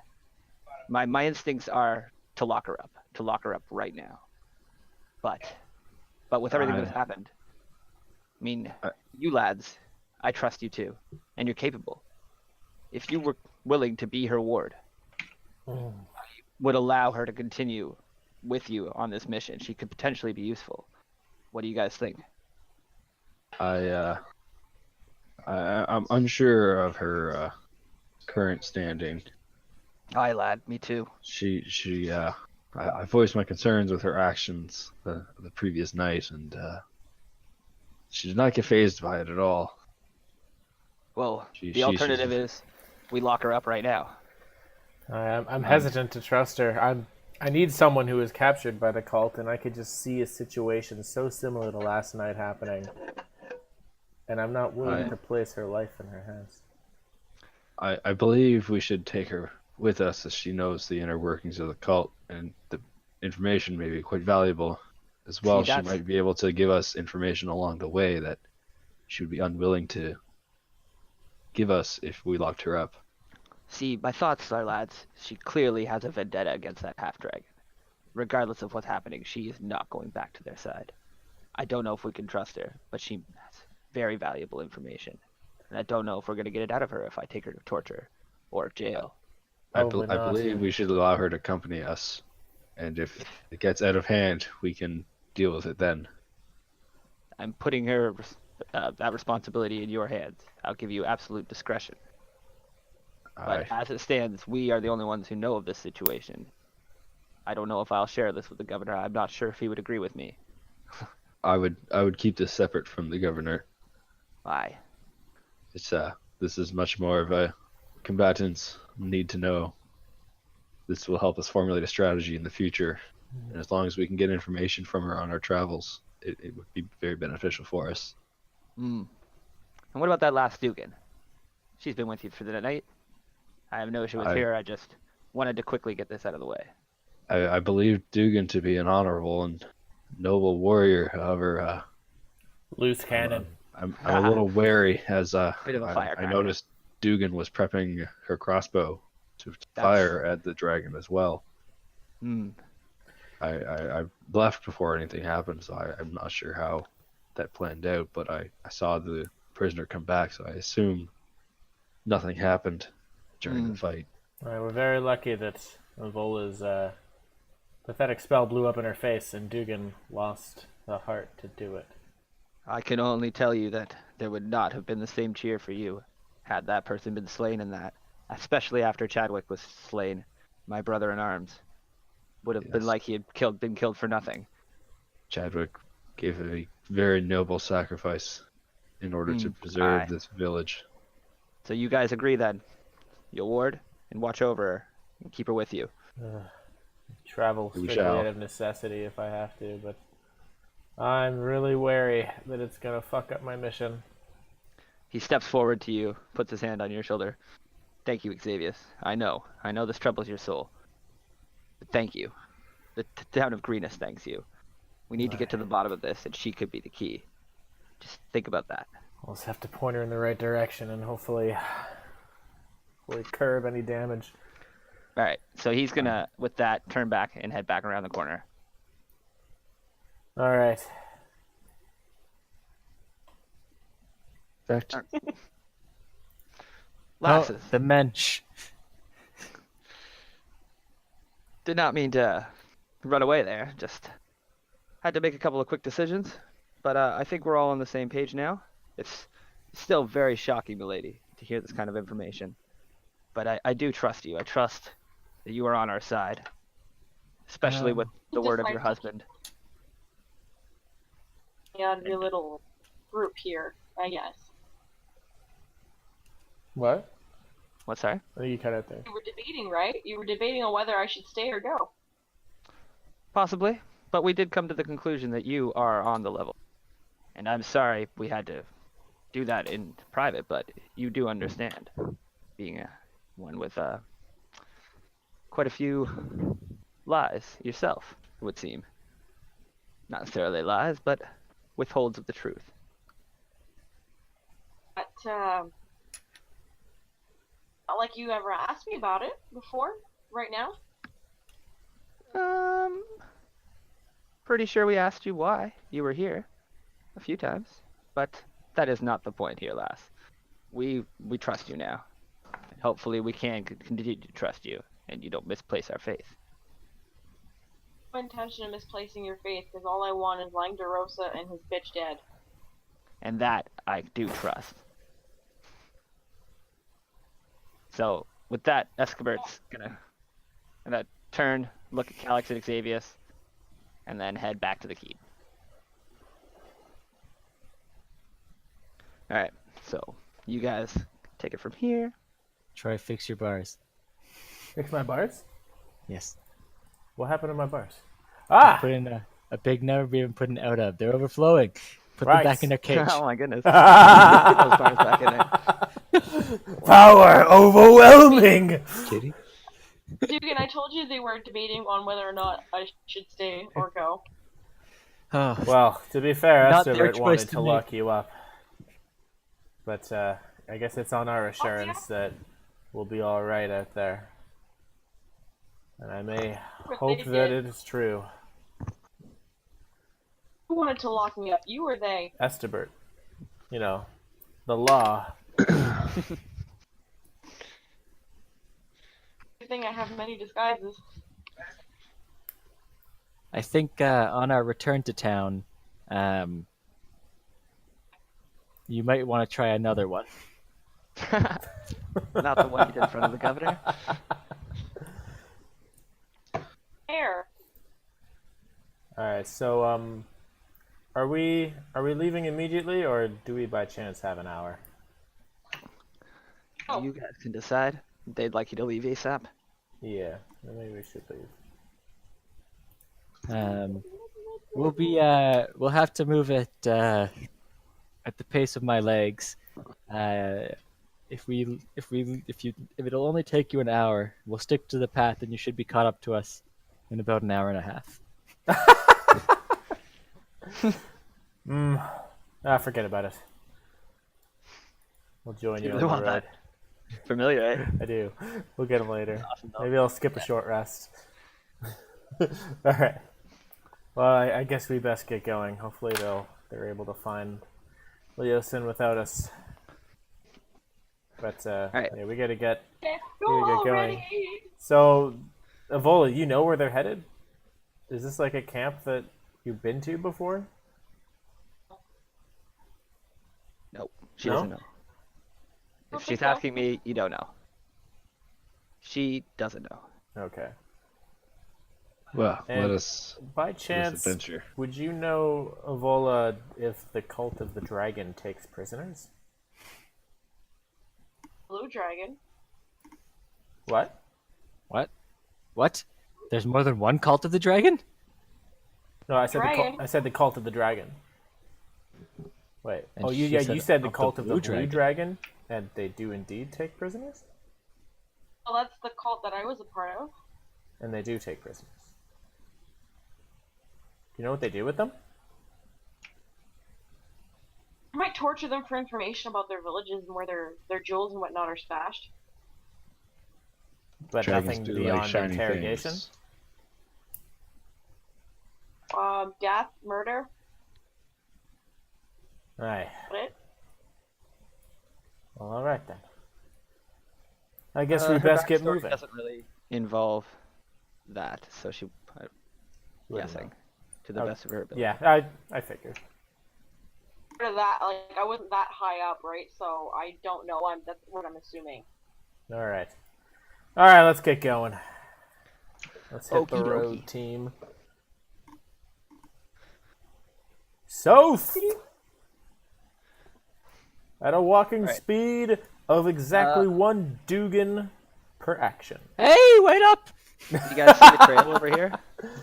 [SPEAKER 1] my instincts are to lock her up right now. But with everything
[SPEAKER 2] I,
[SPEAKER 1] that's happened, I mean,
[SPEAKER 2] I,
[SPEAKER 1] you lads, I trust you too, and you're capable. If you were willing to be her ward, would allow her to continue with you on this mission, she could potentially be useful. What do you guys think?
[SPEAKER 2] I'm unsure of her current standing.
[SPEAKER 1] Aye, lad, me too.
[SPEAKER 2] I voiced my concerns with her actions the previous night, and she did not get phased by it at all.
[SPEAKER 1] Well,
[SPEAKER 2] She,
[SPEAKER 1] the
[SPEAKER 2] she,
[SPEAKER 1] alternative
[SPEAKER 2] she's,
[SPEAKER 1] is we lock her up right now.
[SPEAKER 3] I'm hesitant to trust her. I need someone who is captured by the cult, and I could just see a situation so similar to last night happening. And I'm not willing to place her life in her hands.
[SPEAKER 2] I believe we should take her with us, as she knows the inner workings of the cult, and the information may be quite valuable as well.
[SPEAKER 1] See,
[SPEAKER 2] She might be able to give us information along the way that she would be unwilling to give us if we locked her up.
[SPEAKER 1] See, my thoughts are, lads, she clearly has a vendetta against that half-dragon. Regardless of what's happening, she is not going back to their side. I don't know if we can trust her, but she has very valuable information. And I don't know if we're going to get it out of her if I take her to torture or jail.
[SPEAKER 2] I
[SPEAKER 3] Probably not.
[SPEAKER 2] believe we should allow her to accompany us, and if it gets out of hand, we can deal with it then.
[SPEAKER 1] I'm putting her that responsibility in your hands. I'll give you absolute discretion. But as it stands, we are the only ones who know of this situation. I don't know if I'll share this with the governor. I'm not sure if he would agree with me.
[SPEAKER 2] I would keep this separate from the governor.
[SPEAKER 1] Why?
[SPEAKER 2] It's this is much more of a combatants need to know. This will help us formulate a strategy in the future, and as long as we can get information from her on our travels, it would be very beneficial for us.
[SPEAKER 1] And what about that last Dugan? She's been with you for the night? I have no issue with her. I just wanted to quickly get this out of the way.
[SPEAKER 2] I believe Dugan to be an honorable and noble warrior. However,
[SPEAKER 3] Loose cannon.
[SPEAKER 2] I'm a little wary as
[SPEAKER 1] Bit of a
[SPEAKER 2] I
[SPEAKER 1] firecracker.
[SPEAKER 2] noticed Dugan was prepping her crossbow to fire at the dragon as well. I left before anything happened, so I'm not sure how that planned out, but I saw the prisoner come back, so I assume nothing happened during the fight.
[SPEAKER 3] All right, we're very lucky that Vola's pathetic spell blew up in her face, and Dugan lost the heart to do it.
[SPEAKER 1] I can only tell you that there would not have been the same cheer for you had that person been slain in that, especially after Chadwick was slain, my brother in arms. Would have been like he had been killed for nothing.
[SPEAKER 2] Chadwick gave a very noble sacrifice in order to preserve this village.
[SPEAKER 1] So you guys agree then? You'll ward and watch over her and keep her with you.
[SPEAKER 3] Travel strictly out of necessity if I have to, but I'm really wary that it's gonna fuck up my mission.
[SPEAKER 1] He steps forward to you, puts his hand on your shoulder. Thank you, Xavius. I know this troubles your soul. But thank you. The town of Greenest thanks you. We need to get to the bottom of this, and she could be the key. Just think about that.
[SPEAKER 3] I'll just have to point her in the right direction and hopefully curb any damage.
[SPEAKER 1] All right, so he's gonna, with that, turn back and head back around the corner.
[SPEAKER 3] All right.
[SPEAKER 1] Lasses,
[SPEAKER 7] The mensch.
[SPEAKER 1] did not mean to run away there. Just had to make a couple of quick decisions. But I think we're all on the same page now. It's still very shocking, milady, to hear this kind of information. But I do trust you. I trust that you are on our side. Especially with the word of your husband.
[SPEAKER 5] And your little group here, I guess.
[SPEAKER 3] What?
[SPEAKER 1] What's that?
[SPEAKER 3] I think you cut out there.
[SPEAKER 5] You were debating, right? You were debating on whether I should stay or go.
[SPEAKER 1] Possibly. But we did come to the conclusion that you are on the level. And I'm sorry we had to do that in private, but you do understand, being one with quite a few lies yourself, it would seem. Not necessarily lies, but withholds of the truth.
[SPEAKER 5] But not like you ever asked me about it before. Right now.
[SPEAKER 1] Pretty sure we asked you why you were here a few times, but that is not the point here, lass. We trust you now. And hopefully we can continue to trust you, and you don't misplace our faith.
[SPEAKER 5] No intention of misplacing your faith, because all I want is Langdorosa and his bitch dead.
[SPEAKER 1] And that I do trust. So, with that, Escobart's gonna turn, look at Calix and Xavius, and then head back to the keep. Alright, so you guys take it from here.
[SPEAKER 7] Try fix your bars.
[SPEAKER 3] Fix my bars?
[SPEAKER 7] Yes.
[SPEAKER 3] What happened to my bars? Ah!
[SPEAKER 7] Put in a big number being put out of. They're overflowing. Put
[SPEAKER 3] Right.
[SPEAKER 7] them back in their cage.
[SPEAKER 1] Oh my goodness. Get those bars back in there.
[SPEAKER 3] Power overwhelming!
[SPEAKER 2] Kitty?
[SPEAKER 5] Dugan, I told you they were debating on whether or not I should stay or go.
[SPEAKER 7] Oh,
[SPEAKER 3] Well, to be fair,
[SPEAKER 7] Not their
[SPEAKER 3] Estevert
[SPEAKER 7] choice
[SPEAKER 3] wanted
[SPEAKER 7] to
[SPEAKER 3] to
[SPEAKER 7] make.
[SPEAKER 3] lock you up. But I guess it's on our assurance that we'll be alright out there. And I may hope
[SPEAKER 5] they
[SPEAKER 3] that
[SPEAKER 5] did.
[SPEAKER 3] it is true.
[SPEAKER 5] Who wanted to lock me up? You or they?
[SPEAKER 3] Estebert. You know, the law.
[SPEAKER 5] Good thing I have many disguises.
[SPEAKER 7] I think on our return to town, you might want to try another one.
[SPEAKER 1] Not the one you did in front of the governor.
[SPEAKER 5] Air.
[SPEAKER 3] Alright, so are we leaving immediately, or do we by chance have an hour?
[SPEAKER 5] Oh.
[SPEAKER 1] You guys can decide. They'd like you to leave ASAP.
[SPEAKER 3] Yeah, then maybe we should leave.
[SPEAKER 7] We'll have to move it at the pace of my legs. If it'll only take you an hour, we'll stick to the path, and you should be caught up to us in about an hour and a half.
[SPEAKER 3] Forget about it. We'll join you
[SPEAKER 1] You
[SPEAKER 3] on
[SPEAKER 1] really
[SPEAKER 3] the
[SPEAKER 1] want
[SPEAKER 3] road.
[SPEAKER 1] that? Familiar, eh?
[SPEAKER 3] I do. We'll get them later.
[SPEAKER 1] Awesome, though.
[SPEAKER 3] Maybe I'll skip a short rest. Alright. Well, I guess we best get going. Hopefully they're able to find Leosin without us. But
[SPEAKER 1] Alright.
[SPEAKER 3] yeah, we gotta get
[SPEAKER 5] Let's
[SPEAKER 3] Here
[SPEAKER 5] go
[SPEAKER 3] we get going.
[SPEAKER 5] already!
[SPEAKER 3] So Avola, you know where they're headed? Is this like a camp that you've been to before?
[SPEAKER 1] Nope. She
[SPEAKER 3] No?
[SPEAKER 1] doesn't know.
[SPEAKER 5] Don't
[SPEAKER 1] If
[SPEAKER 5] think
[SPEAKER 1] she's
[SPEAKER 5] so.
[SPEAKER 1] asking me, you don't know. She doesn't know.
[SPEAKER 3] Okay.
[SPEAKER 2] Well,
[SPEAKER 3] And
[SPEAKER 2] let us
[SPEAKER 3] by
[SPEAKER 2] this
[SPEAKER 3] chance,
[SPEAKER 2] adventure.
[SPEAKER 3] would you know, Avola, if the cult of the dragon takes prisoners?
[SPEAKER 5] Blue dragon.
[SPEAKER 3] What?
[SPEAKER 7] What? There's more than one cult of the dragon?
[SPEAKER 3] No, I said
[SPEAKER 5] Dragon.
[SPEAKER 3] I said the cult of the dragon. Wait.
[SPEAKER 7] And
[SPEAKER 3] Oh,
[SPEAKER 7] she
[SPEAKER 3] you
[SPEAKER 7] said
[SPEAKER 3] said the
[SPEAKER 7] of the
[SPEAKER 3] cult of the
[SPEAKER 7] blue
[SPEAKER 3] blue dragon, and they do indeed take prisoners,
[SPEAKER 5] Well, that's the cult that I was a part of.
[SPEAKER 3] and they do take prisoners. Do you know what they do with them?
[SPEAKER 5] I might torture them for information about their villages and where their jewels and whatnot are stashed.
[SPEAKER 3] But
[SPEAKER 2] Dragons
[SPEAKER 3] nothing
[SPEAKER 2] do
[SPEAKER 3] beyond
[SPEAKER 2] like shiny
[SPEAKER 3] interrogation.
[SPEAKER 2] things.
[SPEAKER 5] Death, murder,
[SPEAKER 3] Right.
[SPEAKER 5] what?
[SPEAKER 3] Well, all right then. I guess we
[SPEAKER 1] Her
[SPEAKER 3] best get
[SPEAKER 1] backstory
[SPEAKER 3] moving.
[SPEAKER 1] doesn't really involve that, so she, I'm
[SPEAKER 3] Wouldn't
[SPEAKER 1] guessing, to the
[SPEAKER 3] Oh,
[SPEAKER 1] best of her ability.
[SPEAKER 3] Yeah, I figured.
[SPEAKER 5] Part of that, like, I wasn't that high up, right? So I don't know. That's what I'm assuming.
[SPEAKER 3] All right. All right, let's get going. Let's hit the
[SPEAKER 1] Okie
[SPEAKER 3] road,
[SPEAKER 1] dokie.
[SPEAKER 3] team. South! At a walking
[SPEAKER 1] Right.
[SPEAKER 3] speed of exactly 1 Dugan per action.
[SPEAKER 7] Hey, wait up!
[SPEAKER 1] You guys see the trail over here?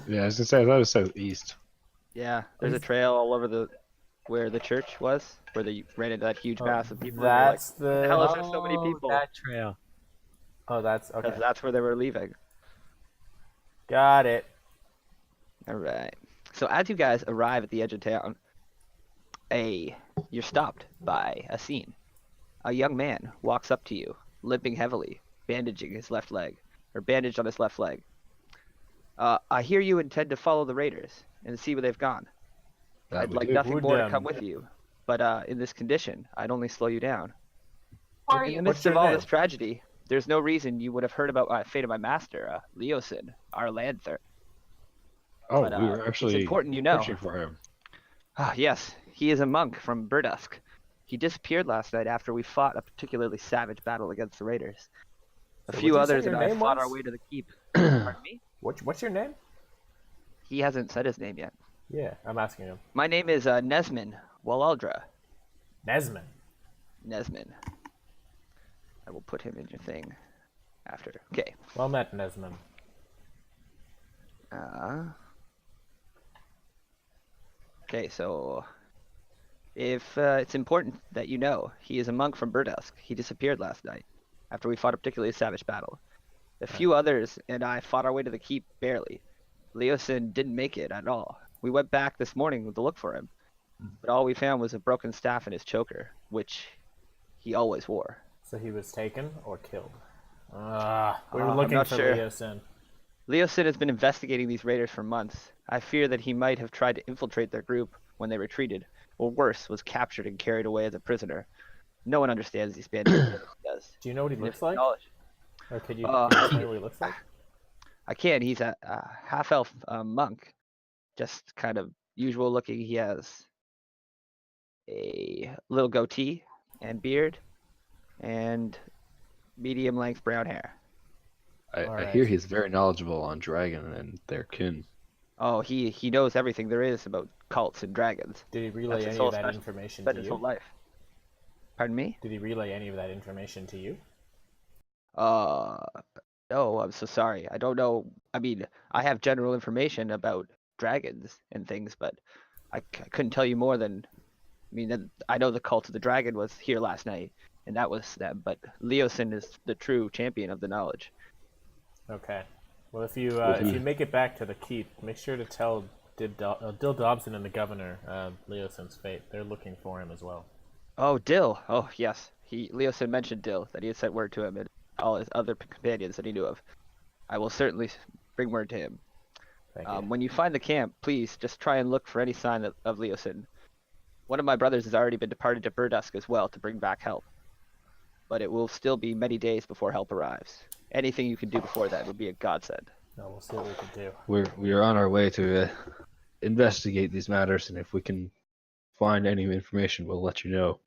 [SPEAKER 2] Yeah, I was gonna say I thought it was southeast.
[SPEAKER 1] Yeah, there's a trail all over the where the church was, where they ran into that huge
[SPEAKER 3] Oh,
[SPEAKER 1] mass of people. And they were like,
[SPEAKER 3] that's
[SPEAKER 1] "What the hell
[SPEAKER 3] the.
[SPEAKER 1] is there so many people?"
[SPEAKER 7] That trail.
[SPEAKER 3] Oh, that's
[SPEAKER 1] Because
[SPEAKER 3] okay.
[SPEAKER 1] that's where they were leaving.
[SPEAKER 3] Got it.
[SPEAKER 1] All right. So as you guys arrive at the edge of town, you're stopped by a scene. A young man walks up to you, limping heavily, bandaging his left leg, or bandaged on his left leg. I hear you intend to follow the raiders and see where they've gone.
[SPEAKER 2] That
[SPEAKER 1] I'd
[SPEAKER 2] we
[SPEAKER 1] like
[SPEAKER 2] do.
[SPEAKER 1] nothing
[SPEAKER 3] Would,
[SPEAKER 1] more to come with you, but in this condition, I'd only slow you down.
[SPEAKER 5] Who are
[SPEAKER 1] In the
[SPEAKER 5] you?
[SPEAKER 3] What's
[SPEAKER 1] midst of
[SPEAKER 3] your
[SPEAKER 1] all
[SPEAKER 3] name?
[SPEAKER 1] this tragedy, there's no reason you would have heard about the fate of my master, Leosin, our Lanther.
[SPEAKER 2] Oh,
[SPEAKER 1] But,
[SPEAKER 2] we were
[SPEAKER 1] it's
[SPEAKER 2] actually
[SPEAKER 1] important you know.
[SPEAKER 2] searching for him.
[SPEAKER 1] Ah, yes, he is a monk from Burdusk. He disappeared last night after we fought a particularly savage battle against the raiders. A
[SPEAKER 3] So
[SPEAKER 1] few
[SPEAKER 3] what'd you say
[SPEAKER 1] others
[SPEAKER 3] your
[SPEAKER 1] and I
[SPEAKER 3] name
[SPEAKER 1] fought
[SPEAKER 3] was?
[SPEAKER 1] our way to the keep. Pardon me?
[SPEAKER 3] What's your name?
[SPEAKER 1] He hasn't said his name yet.
[SPEAKER 3] Yeah, I'm asking him.
[SPEAKER 1] My name is Nesmin Walaldra.
[SPEAKER 3] Nesman.
[SPEAKER 1] Nesmin. I will put him in your thing after. Okay.
[SPEAKER 3] Well met, Nesman.
[SPEAKER 1] Okay, so if it's important that you know, he is a monk from Burdusk. He disappeared last night after we fought a particularly savage battle. A few others and I fought our way to the keep barely. Leosin didn't make it at all. We went back this morning to look for him, but all we found was a broken staff in his choker, which he always wore.
[SPEAKER 3] So he was taken or killed? We were
[SPEAKER 1] I'm
[SPEAKER 3] looking
[SPEAKER 1] not
[SPEAKER 3] for
[SPEAKER 1] sure.
[SPEAKER 3] Leosin.
[SPEAKER 1] Leosin has been investigating these raiders for months. I fear that he might have tried to infiltrate their group when they retreated, or worse, was captured and carried away as a prisoner. No one understands these bandits as he does.
[SPEAKER 3] Do you know what he
[SPEAKER 1] And if
[SPEAKER 3] looks like?
[SPEAKER 1] knowledge-
[SPEAKER 3] Or could you
[SPEAKER 1] Uh,
[SPEAKER 3] tell me what he looks like?
[SPEAKER 1] I can. He's a half-elf monk, just kind of usual looking. He has a little goatee and beard, and medium-length brown hair.
[SPEAKER 2] I
[SPEAKER 3] Alright.
[SPEAKER 2] hear he's very knowledgeable on dragon and their kin.
[SPEAKER 1] Oh, he knows everything there is about cults and dragons.
[SPEAKER 3] Did he relay
[SPEAKER 1] That's his
[SPEAKER 3] any
[SPEAKER 1] whole
[SPEAKER 3] of that
[SPEAKER 1] special-
[SPEAKER 3] information
[SPEAKER 1] Spent
[SPEAKER 3] to
[SPEAKER 1] his whole
[SPEAKER 3] you?
[SPEAKER 1] life. Pardon me?
[SPEAKER 3] Did he relay any of that information to you?
[SPEAKER 1] No, I'm so sorry. I don't know. I mean, I have general information about dragons and things, but I couldn't tell you more than. I mean, I know the cult of the dragon was here last night, and that was them. But Leosin is the true champion of the knowledge.
[SPEAKER 3] Okay. Well, if you make it back to the keep, make sure to tell Dill Dobson and the governor Leosin's fate. They're looking for him as well.
[SPEAKER 1] Oh, Dill. Oh, yes. Leosin mentioned Dill, that he had sent word to him and all his other companions that he knew of. I will certainly bring word to him.
[SPEAKER 3] Thank you.
[SPEAKER 1] When you find the camp, please just try and look for any sign of Leosin. One of my brothers has already been departed to Burdusk as well to bring back help. But it will still be many days before help arrives. Anything you can do before that would be a godsend.
[SPEAKER 3] No, we'll see what we can do.
[SPEAKER 2] We are on our way to investigate these matters, and if we can find any information, we'll let you know.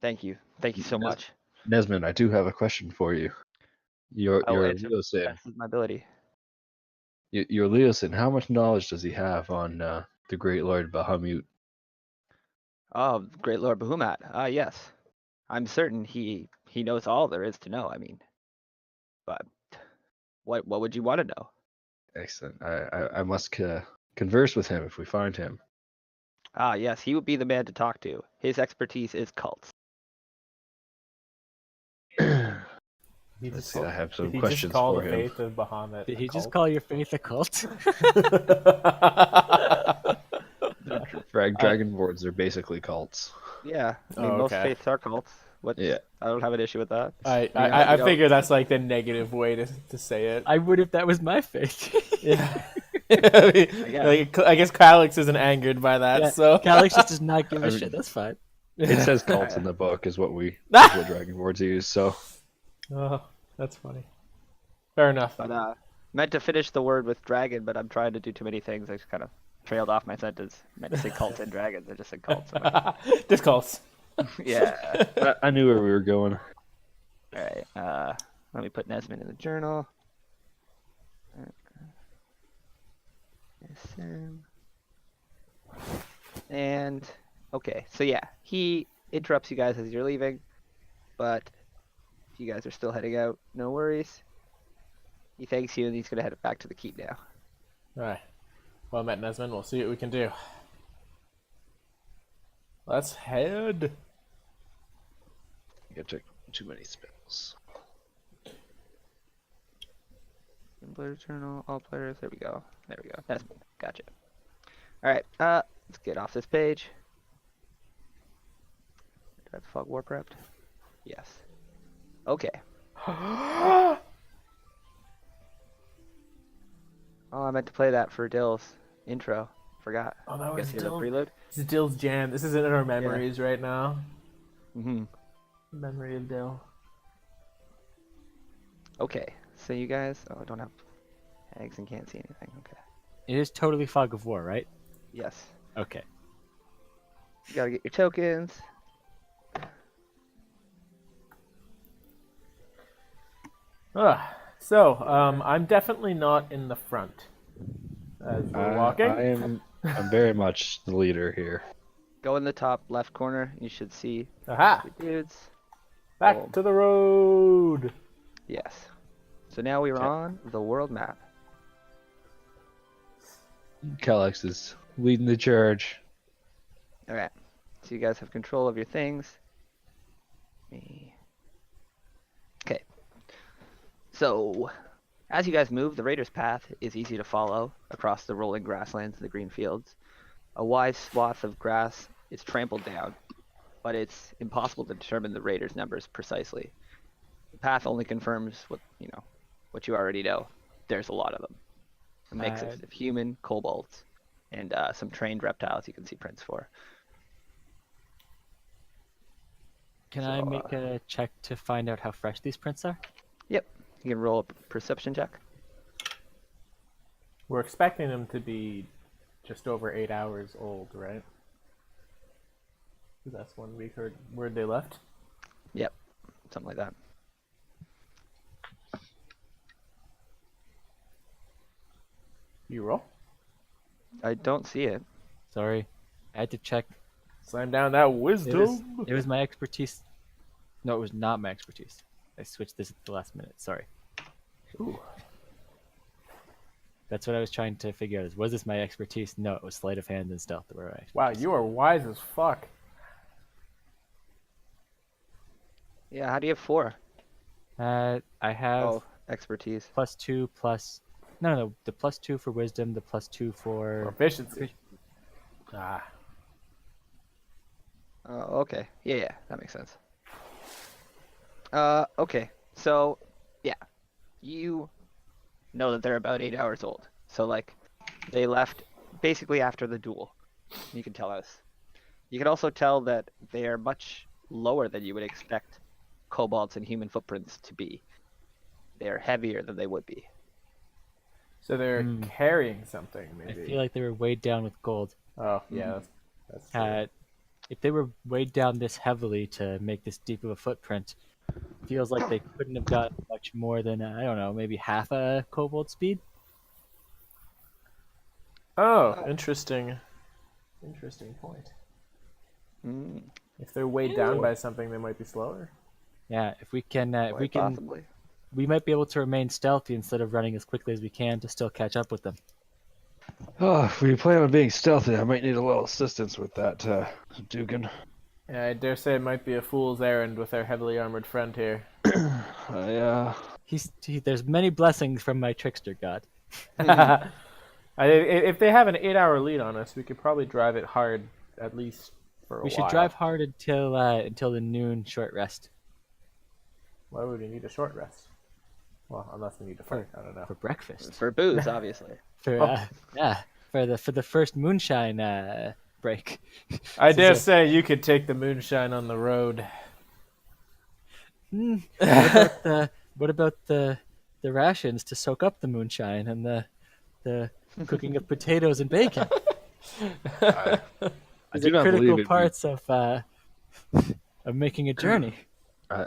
[SPEAKER 1] Thank you. Thank you so much.
[SPEAKER 2] Nesmond, I do have a question for you. Your
[SPEAKER 1] I will
[SPEAKER 2] your
[SPEAKER 1] answer to the
[SPEAKER 2] Leosin,
[SPEAKER 1] best of my ability.
[SPEAKER 2] your Leosin, how much knowledge does he have on the Great Lord Bahamut?
[SPEAKER 1] Oh, great Lord Bahumat. Yes. I'm certain he knows all there is to know. I mean, but what would you want to know?
[SPEAKER 2] Excellent. I must converse with him if we find him.
[SPEAKER 1] Yes, he would be the man to talk to. His expertise is cults.
[SPEAKER 3] He
[SPEAKER 2] Let's
[SPEAKER 3] just
[SPEAKER 2] see, I have some
[SPEAKER 3] did he
[SPEAKER 2] questions
[SPEAKER 3] just call
[SPEAKER 2] for
[SPEAKER 3] the
[SPEAKER 2] him.
[SPEAKER 3] faith of Bahamut
[SPEAKER 7] Did
[SPEAKER 3] a
[SPEAKER 7] he just
[SPEAKER 3] cult?
[SPEAKER 7] call your faith a cult?
[SPEAKER 2] Dragon boards are basically cults.
[SPEAKER 1] Yeah, I mean,
[SPEAKER 3] Oh,
[SPEAKER 1] most
[SPEAKER 3] okay.
[SPEAKER 1] faiths are cults.
[SPEAKER 2] Yeah.
[SPEAKER 1] I don't have an issue with that.
[SPEAKER 3] I figure that's like the negative way to say it.
[SPEAKER 7] I would if that was my faith.
[SPEAKER 3] Yeah. I guess Calix isn't angered by that,
[SPEAKER 7] Yeah,
[SPEAKER 3] so
[SPEAKER 7] Calix just does not give a
[SPEAKER 2] I mean-
[SPEAKER 7] shit. That's fine.
[SPEAKER 2] It says cults in the book is what dragon boards use. So
[SPEAKER 3] Oh, that's funny. Fair enough.
[SPEAKER 1] But meant to finish the word with dragon, but I'm trying to do too many things. I just kind of trailed off my sentence. Meant to say cults and dragons. I just said cults.
[SPEAKER 3] Just cults.
[SPEAKER 1] Yeah.
[SPEAKER 2] I knew where we were going.
[SPEAKER 1] All right. Let me put Nesmond in the journal. And okay, so yeah, he interrupts you guys as you're leaving, but if you guys are still heading out, no worries. He thanks you and he's gonna head back to the keep now.
[SPEAKER 3] All right. Well met, Nesmond. We'll see what we can do. Let's head.
[SPEAKER 2] I took too many spells.
[SPEAKER 1] Blue journal, all players. There we go. There we go. That's gotcha. All right. Let's get off this page. Do I have the fog war prepped? Yes. Okay. Oh, I meant to play that for Dill's intro. Forgot.
[SPEAKER 3] Oh, that
[SPEAKER 1] I
[SPEAKER 3] was
[SPEAKER 1] guess here's a
[SPEAKER 3] Dill.
[SPEAKER 1] prelude.
[SPEAKER 3] This is Dill's jam. This is in our memories right now.
[SPEAKER 1] Mm-hmm.
[SPEAKER 3] Memory of Dill.
[SPEAKER 1] Okay. So you guys. Oh, I don't have eggs and can't see anything. Okay.
[SPEAKER 7] It is totally fog of war, right?
[SPEAKER 1] Yes.
[SPEAKER 7] Okay.
[SPEAKER 1] You gotta get your tokens.
[SPEAKER 3] I'm definitely not in the front as we're walking.
[SPEAKER 2] I'm very much the leader here.
[SPEAKER 1] Go in the top left corner. You should see
[SPEAKER 3] Aha!
[SPEAKER 1] the dudes.
[SPEAKER 3] Back
[SPEAKER 1] Boom.
[SPEAKER 3] to the road.
[SPEAKER 1] Yes. So now we're
[SPEAKER 7] Okay.
[SPEAKER 1] on the world map.
[SPEAKER 2] Calyx is leading the charge.
[SPEAKER 1] All right. So you guys have control of your things. Me. Okay. So, as you guys move, the Raider's path is easy to follow across the rolling grasslands and the green fields. A wide swath of grass is trampled down, but it's impossible to determine the Raiders' numbers precisely. The path only confirms what you already know. There's a lot of them. A mix of human, kobolds, and some trained reptiles you can see prints for.
[SPEAKER 7] Can I make a check to find out how fresh these prints are?
[SPEAKER 1] Yep. You can roll a perception check.
[SPEAKER 3] We're expecting them to be just over 8 hours old, right? That's one we heard word they left.
[SPEAKER 1] Yep. Something like that.
[SPEAKER 3] You roll.
[SPEAKER 1] I don't see it.
[SPEAKER 7] Sorry, I had to check.
[SPEAKER 3] Slam down that
[SPEAKER 7] It
[SPEAKER 3] wisdom.
[SPEAKER 7] was my expertise. No, it was not my expertise. I switched this at the last minute. Sorry.
[SPEAKER 3] Ooh.
[SPEAKER 7] That's what I was trying to figure out. Was this my expertise? No, it was sleight of hand and stealth that were my
[SPEAKER 3] Wow,
[SPEAKER 7] expertise.
[SPEAKER 3] you are wise as fuck.
[SPEAKER 1] Yeah, how do you have 4?
[SPEAKER 7] I have
[SPEAKER 1] Expertise.
[SPEAKER 7] +2 plus. No, the +2 for wisdom, the +2 for.
[SPEAKER 3] Proficiency. Ah.
[SPEAKER 1] Oh, okay. Yeah, that makes sense. Okay. So, yeah. You know that they're about 8 hours old. So, like, they left basically after the duel. You can tell us. You can also tell that they are much lower than you would expect kobolds and human footprints to be. They are heavier than they would be.
[SPEAKER 3] So they're carrying something,
[SPEAKER 7] I
[SPEAKER 3] maybe.
[SPEAKER 7] feel like they were weighed down with gold.
[SPEAKER 3] Oh, yeah, that's true.
[SPEAKER 7] If they were weighed down this heavily to make this deep of a footprint, feels like they couldn't have got much more than, I don't know, maybe half a kobold speed.
[SPEAKER 3] Oh, interesting. Interesting point.
[SPEAKER 1] Mm,
[SPEAKER 3] If they're weighed down by something, they might be slower.
[SPEAKER 7] Yeah, if we can,
[SPEAKER 1] possibly.
[SPEAKER 7] we might be able to remain stealthy instead of running as quickly as we can to still catch up with them.
[SPEAKER 2] Oh, if we plan on being stealthy, I might need a little assistance with that, Dugan.
[SPEAKER 3] Yeah, I dare say it might be a fool's errand with our heavily armored friend here.
[SPEAKER 7] There's many blessings from my trickster god.
[SPEAKER 3] If they have an 8-hour lead on us, we could probably drive it hard at least for a while.
[SPEAKER 7] We should drive hard until the noon short rest
[SPEAKER 3] Why would we need a short rest? Well, unless we need to fight. I don't know.
[SPEAKER 7] for breakfast.
[SPEAKER 1] For booze, obviously.
[SPEAKER 7] For the first moonshine break.
[SPEAKER 3] I dare say you could take the moonshine on the road.
[SPEAKER 7] What about the rations to soak up the moonshine and the cooking of potatoes and bacon?
[SPEAKER 2] I
[SPEAKER 7] These
[SPEAKER 2] do
[SPEAKER 7] are
[SPEAKER 2] not believe
[SPEAKER 7] critical
[SPEAKER 2] it.
[SPEAKER 7] parts of making a journey.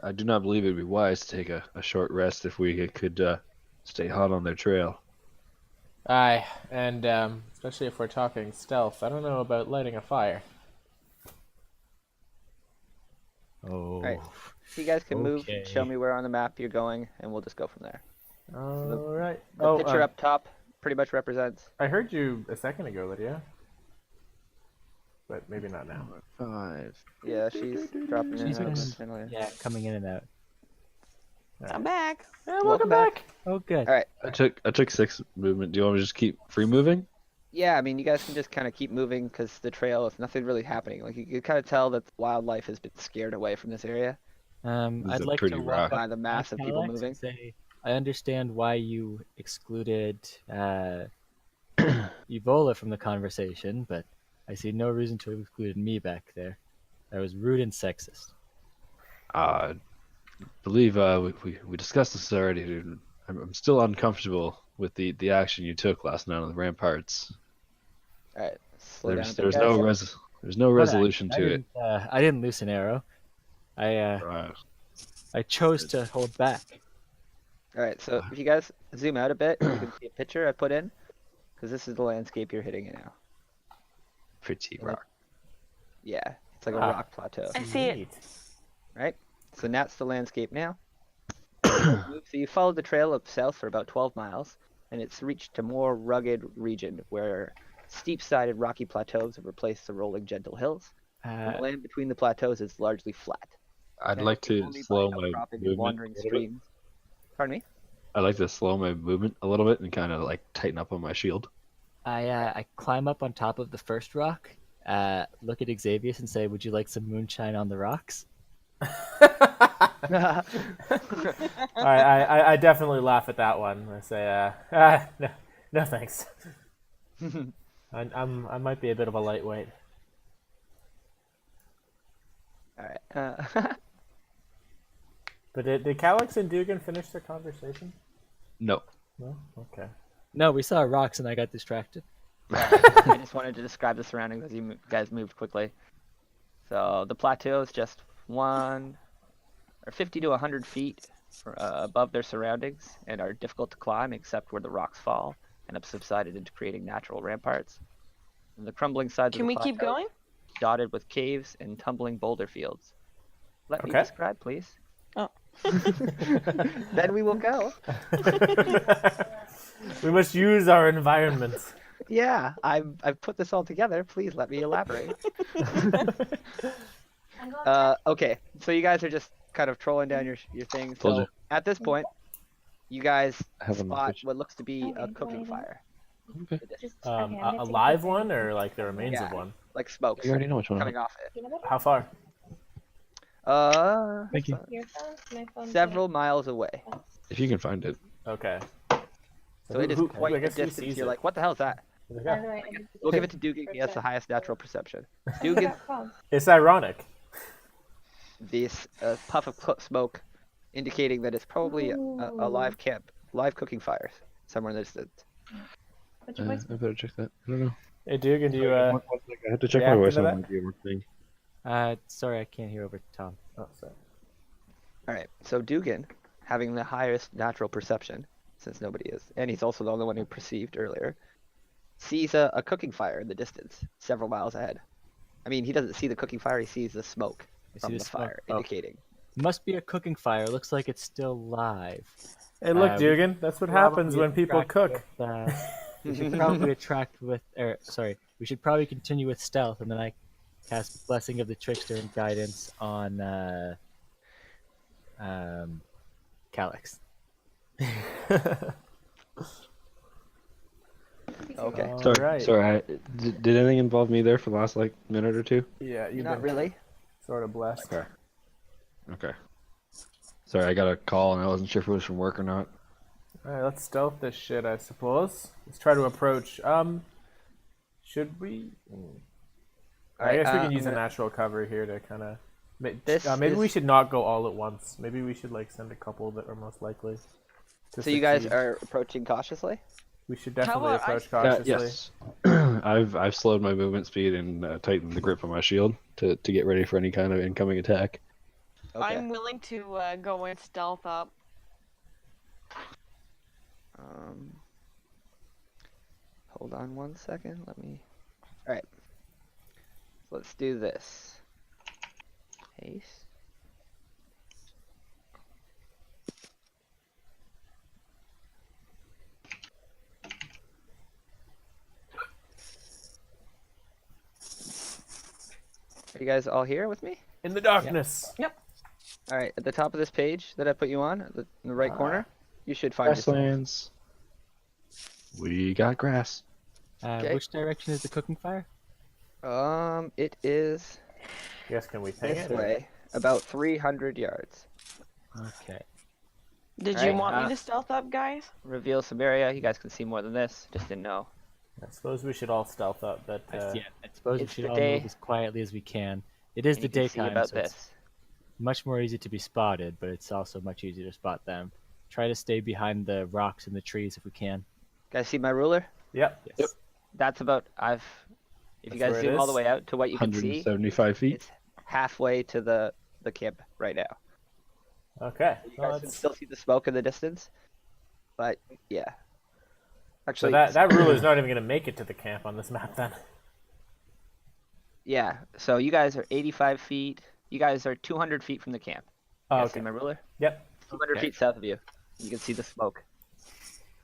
[SPEAKER 2] I do not believe it'd be wise to take a short rest if we could stay hot on their trail.
[SPEAKER 3] Aye, and especially if we're talking stealth, I don't know about lighting a fire.
[SPEAKER 7] Oh,
[SPEAKER 1] Alright. So you guys can move,
[SPEAKER 7] Okay.
[SPEAKER 1] show me where on the map you're going, and we'll just go from there.
[SPEAKER 3] All right.
[SPEAKER 1] The picture up top pretty much represents.
[SPEAKER 3] I heard you a second ago, Lydia. but maybe not now.
[SPEAKER 2] 5.
[SPEAKER 1] Yeah, she's dropping in
[SPEAKER 7] She's
[SPEAKER 1] and out
[SPEAKER 7] been,
[SPEAKER 1] momentarily.
[SPEAKER 7] yeah, coming in and out.
[SPEAKER 8] I'm back.
[SPEAKER 3] Hey,
[SPEAKER 1] Welcome
[SPEAKER 3] welcome
[SPEAKER 1] back.
[SPEAKER 3] back.
[SPEAKER 7] Oh, good.
[SPEAKER 1] All right.
[SPEAKER 2] I took 6 movement. Do you want me to just keep free moving?
[SPEAKER 1] Yeah, I mean, you guys can just kind of keep moving because the trail is nothing really happening. Like you can kind of tell that the wildlife has been scared away from this area
[SPEAKER 2] This is
[SPEAKER 7] I'd
[SPEAKER 2] a
[SPEAKER 7] like
[SPEAKER 2] pretty
[SPEAKER 7] to
[SPEAKER 2] rock.
[SPEAKER 7] walk up
[SPEAKER 1] by the mass of people
[SPEAKER 7] Alex
[SPEAKER 1] moving.
[SPEAKER 7] and say, I understand why you excluded Evola from the conversation, but I see no reason to have excluded me back there. That was rude and sexist.
[SPEAKER 2] I believe we discussed this already. Dude. I'm still uncomfortable with the action you took last night on the ramparts.
[SPEAKER 1] All right, slow down.
[SPEAKER 2] There's
[SPEAKER 1] a bit,
[SPEAKER 2] no
[SPEAKER 1] guys.
[SPEAKER 2] there's no resolution to it.
[SPEAKER 7] I didn't loose an arrow.
[SPEAKER 2] Right.
[SPEAKER 7] I chose to hold back.
[SPEAKER 1] All right, so if you guys zoom out a bit, you can see a picture I put in because this is the landscape you're hitting now.
[SPEAKER 2] Pretty
[SPEAKER 1] And it-
[SPEAKER 2] rock.
[SPEAKER 1] Yeah, it's like a
[SPEAKER 3] Ah.
[SPEAKER 1] rock plateau,
[SPEAKER 8] I see it.
[SPEAKER 3] Neat.
[SPEAKER 1] right? So that's the landscape now. So you follow the trail up south for about 12 miles, and it's reached a more rugged region where steep-sided rocky plateaus have replaced the rolling gentle hills. And the land between the plateaus is largely flat.
[SPEAKER 2] I'd
[SPEAKER 1] connected
[SPEAKER 2] like to
[SPEAKER 1] only by
[SPEAKER 2] slow my
[SPEAKER 1] outcropping and
[SPEAKER 2] movement
[SPEAKER 1] wandering
[SPEAKER 2] a little bit.
[SPEAKER 1] streams. Pardon me?
[SPEAKER 2] I'd like to slow my movement a little bit and kind of like tighten up on my shield.
[SPEAKER 7] I climb up on top of the first rock, look at Xavius and say, "Would you like some moonshine on the rocks?"
[SPEAKER 3] I definitely laugh at that one. I say, no thanks. I might be a bit of a lightweight.
[SPEAKER 1] All right.
[SPEAKER 3] But did Calix and Dugan finish their conversation?
[SPEAKER 2] No.
[SPEAKER 3] No. Okay.
[SPEAKER 7] No, we saw rocks and I got distracted.
[SPEAKER 1] I just wanted to describe the surroundings as you guys moved quickly. So the plateau is just 50 to 100 feet above their surroundings and are difficult to climb except where the rocks fall and have subsided into creating natural ramparts. And the crumbling sides
[SPEAKER 8] Can
[SPEAKER 1] of the
[SPEAKER 8] we keep
[SPEAKER 1] plateau
[SPEAKER 8] going?
[SPEAKER 1] dotted with caves and tumbling boulder fields. Let me
[SPEAKER 3] Okay.
[SPEAKER 1] describe, please.
[SPEAKER 8] Oh.
[SPEAKER 1] Then we will go.
[SPEAKER 3] We must use our environment.
[SPEAKER 1] Yeah, I've put this all together. Please let me elaborate. Okay, so you guys are just kind of trolling down your things.
[SPEAKER 2] Told
[SPEAKER 1] So
[SPEAKER 2] you.
[SPEAKER 1] at this point, you guys
[SPEAKER 2] Have an
[SPEAKER 1] spot
[SPEAKER 2] pitch.
[SPEAKER 1] what looks to be a
[SPEAKER 9] Okay,
[SPEAKER 1] cooking
[SPEAKER 9] go ahead.
[SPEAKER 1] fire,
[SPEAKER 2] Okay.
[SPEAKER 3] A live one or like the remains
[SPEAKER 1] Yeah.
[SPEAKER 3] of one?
[SPEAKER 1] like smoke
[SPEAKER 2] You already know which one.
[SPEAKER 1] coming off it.
[SPEAKER 3] How far?
[SPEAKER 2] Thank you.
[SPEAKER 9] Your phone? My phone's
[SPEAKER 1] Several miles away.
[SPEAKER 2] If you can find it.
[SPEAKER 3] Okay.
[SPEAKER 1] So it is quite
[SPEAKER 3] I
[SPEAKER 1] a
[SPEAKER 3] guess who
[SPEAKER 1] distance.
[SPEAKER 3] sees
[SPEAKER 1] You're
[SPEAKER 3] it?
[SPEAKER 1] like, what the hell is that?
[SPEAKER 9] By the way,
[SPEAKER 1] We'll give it to Dugan. He has the highest natural perception. Dugan,
[SPEAKER 3] It's ironic.
[SPEAKER 1] this puff of smoke indicating that it's probably a live camp, live cooking fires somewhere in the distance.
[SPEAKER 9] What's your voice?
[SPEAKER 2] I better check that. I don't know.
[SPEAKER 3] Hey, Dugan, do you
[SPEAKER 2] One sec, I had to check my
[SPEAKER 3] react
[SPEAKER 2] voice
[SPEAKER 3] to
[SPEAKER 2] on
[SPEAKER 3] that?
[SPEAKER 2] might be one thing.
[SPEAKER 7] Sorry, I can't hear over Tom.
[SPEAKER 3] Oh, sorry.
[SPEAKER 1] All right, so Dugan, having the highest natural perception, since nobody is, and he's also the only one who perceived earlier, sees a cooking fire in the distance, several miles ahead. I mean, he doesn't see the cooking fire; he sees the smoke
[SPEAKER 7] I see
[SPEAKER 1] from
[SPEAKER 7] the
[SPEAKER 1] the
[SPEAKER 7] smoke.
[SPEAKER 1] fire,
[SPEAKER 3] Oh.
[SPEAKER 1] indicating.
[SPEAKER 7] Must be a cooking fire. Looks like it's still live.
[SPEAKER 3] Hey, look,
[SPEAKER 7] we
[SPEAKER 3] Dugan. That's what happens
[SPEAKER 7] probably
[SPEAKER 3] when people
[SPEAKER 7] attract
[SPEAKER 3] cook.
[SPEAKER 7] with, we should probably we should probably continue with stealth, and then I cast Blessing of the Trickster and Guidance on Calix.
[SPEAKER 1] Okay,
[SPEAKER 3] All
[SPEAKER 2] Sorry,
[SPEAKER 3] right.
[SPEAKER 2] sorry. Did anything involve me there for the last like minute or two?
[SPEAKER 3] Yeah, you've
[SPEAKER 1] not
[SPEAKER 3] been
[SPEAKER 1] really.
[SPEAKER 3] sort of blessed.
[SPEAKER 2] Okay. Sorry, I got a call and I wasn't sure if it was from work or not.
[SPEAKER 3] All right, let's stealth this shit, I suppose. Let's try to approach. Should we? I guess we can use a natural cover here to kind of. Maybe we should not go all at once. Maybe we should like send a couple that are most likely. To
[SPEAKER 1] So you guys
[SPEAKER 3] succeed.
[SPEAKER 1] are approaching cautiously.
[SPEAKER 3] We should definitely
[SPEAKER 5] about I-
[SPEAKER 3] approach cautiously.
[SPEAKER 2] Yes. I've slowed my movement speed and tightened the grip on my shield to get ready for any kind of incoming attack.
[SPEAKER 1] Okay.
[SPEAKER 5] I'm willing to go and stealth up.
[SPEAKER 1] Hold on one second. Let me. All right. So let's do this. Haste. Are you guys all here with me?
[SPEAKER 3] In the darkness.
[SPEAKER 1] All right, at the top of this page that I put you on, in the right corner, you should find yourself.
[SPEAKER 2] Grasslands. We got grass.
[SPEAKER 1] Okay.
[SPEAKER 7] Which direction is the cooking fire?
[SPEAKER 1] It is
[SPEAKER 3] Yes, can we ping
[SPEAKER 1] this
[SPEAKER 3] it? or-
[SPEAKER 1] way, about 300 yards.
[SPEAKER 7] Okay.
[SPEAKER 8] Did
[SPEAKER 1] Right,
[SPEAKER 8] you want me to stealth up, guys?
[SPEAKER 1] Reveal some area. You guys can see more than this. Just didn't know.
[SPEAKER 3] I suppose we should all stealth up, but
[SPEAKER 7] Yeah, I suppose we
[SPEAKER 1] it's
[SPEAKER 7] should
[SPEAKER 1] the
[SPEAKER 7] all
[SPEAKER 1] day.
[SPEAKER 7] move as quietly as we can. It is
[SPEAKER 1] And
[SPEAKER 7] the
[SPEAKER 1] you can see
[SPEAKER 7] daytime,
[SPEAKER 1] about
[SPEAKER 7] so it's
[SPEAKER 1] this.
[SPEAKER 7] much more easy to be spotted, but it's also much easier to spot them. Try to stay behind the rocks and the trees if we can.
[SPEAKER 1] Guys, see my ruler?
[SPEAKER 3] yep.
[SPEAKER 7] Yes.
[SPEAKER 1] That's about. If you
[SPEAKER 3] That's
[SPEAKER 1] guys
[SPEAKER 3] where it
[SPEAKER 1] zoom all the
[SPEAKER 3] is?
[SPEAKER 1] way out to what you can see,
[SPEAKER 2] 175 feet.
[SPEAKER 1] it's halfway to the camp right now.
[SPEAKER 3] Okay.
[SPEAKER 1] You
[SPEAKER 3] Well,
[SPEAKER 1] guys can
[SPEAKER 3] that's-
[SPEAKER 1] still see the smoke in the distance, but yeah.
[SPEAKER 3] So
[SPEAKER 1] Actually,
[SPEAKER 3] that ruler's not even gonna make it to the camp on this map then.
[SPEAKER 1] yeah. So you guys are 85 feet. You guys are 200 feet from the camp. You
[SPEAKER 3] Oh,
[SPEAKER 1] guys
[SPEAKER 3] okay.
[SPEAKER 1] see my ruler?
[SPEAKER 3] Yep.
[SPEAKER 1] 200
[SPEAKER 7] Okay.
[SPEAKER 1] feet south of you. You can see the smoke.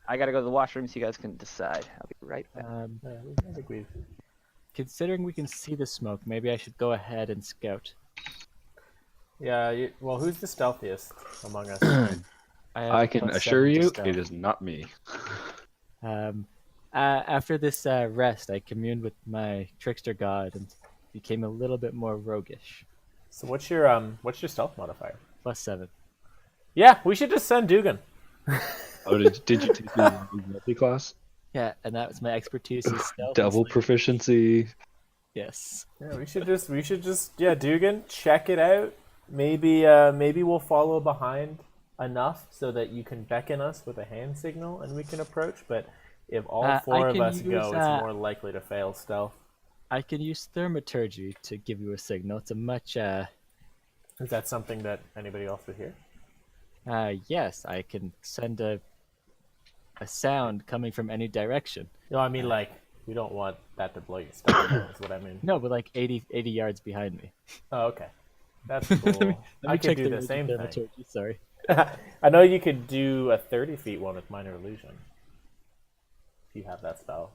[SPEAKER 1] I gotta go to the washroom so you guys can decide. I'll be right back.
[SPEAKER 3] Yeah, I think we've.
[SPEAKER 7] Considering we can see the smoke, maybe I should go ahead and scout.
[SPEAKER 3] Yeah. Well, who's the stealthiest among us?
[SPEAKER 7] have
[SPEAKER 2] I can
[SPEAKER 7] +7
[SPEAKER 2] assure
[SPEAKER 7] to
[SPEAKER 2] you,
[SPEAKER 7] stealth.
[SPEAKER 2] it is not me.
[SPEAKER 7] After this rest, I communed with my trickster god and became a little bit more roguish.
[SPEAKER 3] So what's your stealth modifier?
[SPEAKER 7] +7.
[SPEAKER 3] Yeah, we should just send Dugan.
[SPEAKER 2] Oh, did you take the multi-class?
[SPEAKER 7] Yeah, and that was my expertise is stealth.
[SPEAKER 2] Double
[SPEAKER 7] and sleep.
[SPEAKER 2] proficiency.
[SPEAKER 7] Yes.
[SPEAKER 3] Yeah, we should just Dugan, check it out. Maybe we'll follow behind enough so that you can beckon us with a hand signal and we can approach. But if all
[SPEAKER 7] I
[SPEAKER 3] four of
[SPEAKER 7] can
[SPEAKER 3] us go,
[SPEAKER 7] use,
[SPEAKER 3] it's more likely to fail stealth.
[SPEAKER 7] I can use thaumaturgy to give you a signal. It's a much
[SPEAKER 3] Is that something that anybody else would hear?
[SPEAKER 7] yes, I can send a sound coming from any direction.
[SPEAKER 3] No, I mean like we don't want that to blow your stuff. Is what I mean.
[SPEAKER 7] No, but like 80 yards behind me.
[SPEAKER 3] Oh, okay. That's cool.
[SPEAKER 7] Let me
[SPEAKER 3] I could
[SPEAKER 7] check
[SPEAKER 3] do
[SPEAKER 7] the
[SPEAKER 3] the same thing.
[SPEAKER 7] thaumaturgy, sorry.
[SPEAKER 3] I know you could do a 30 feet one with minor illusion. If you have that spell.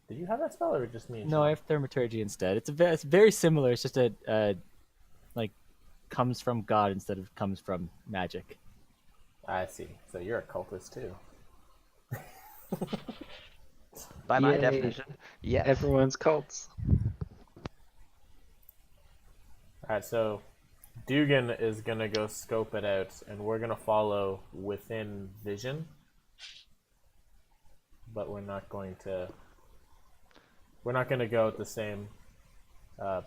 [SPEAKER 3] Did you have that spell or just me? and
[SPEAKER 7] No,
[SPEAKER 3] Sean?
[SPEAKER 7] I have thaumaturgy instead. It's very similar. It's just a like comes from God instead of comes from magic.
[SPEAKER 3] I see. So you're a cultist too.
[SPEAKER 1] By my
[SPEAKER 2] Yay.
[SPEAKER 1] definition, yes.
[SPEAKER 2] Everyone's cults.
[SPEAKER 3] Alright, so Dugan is gonna go scope it out, and we're gonna follow within vision. But we're not going to go at the same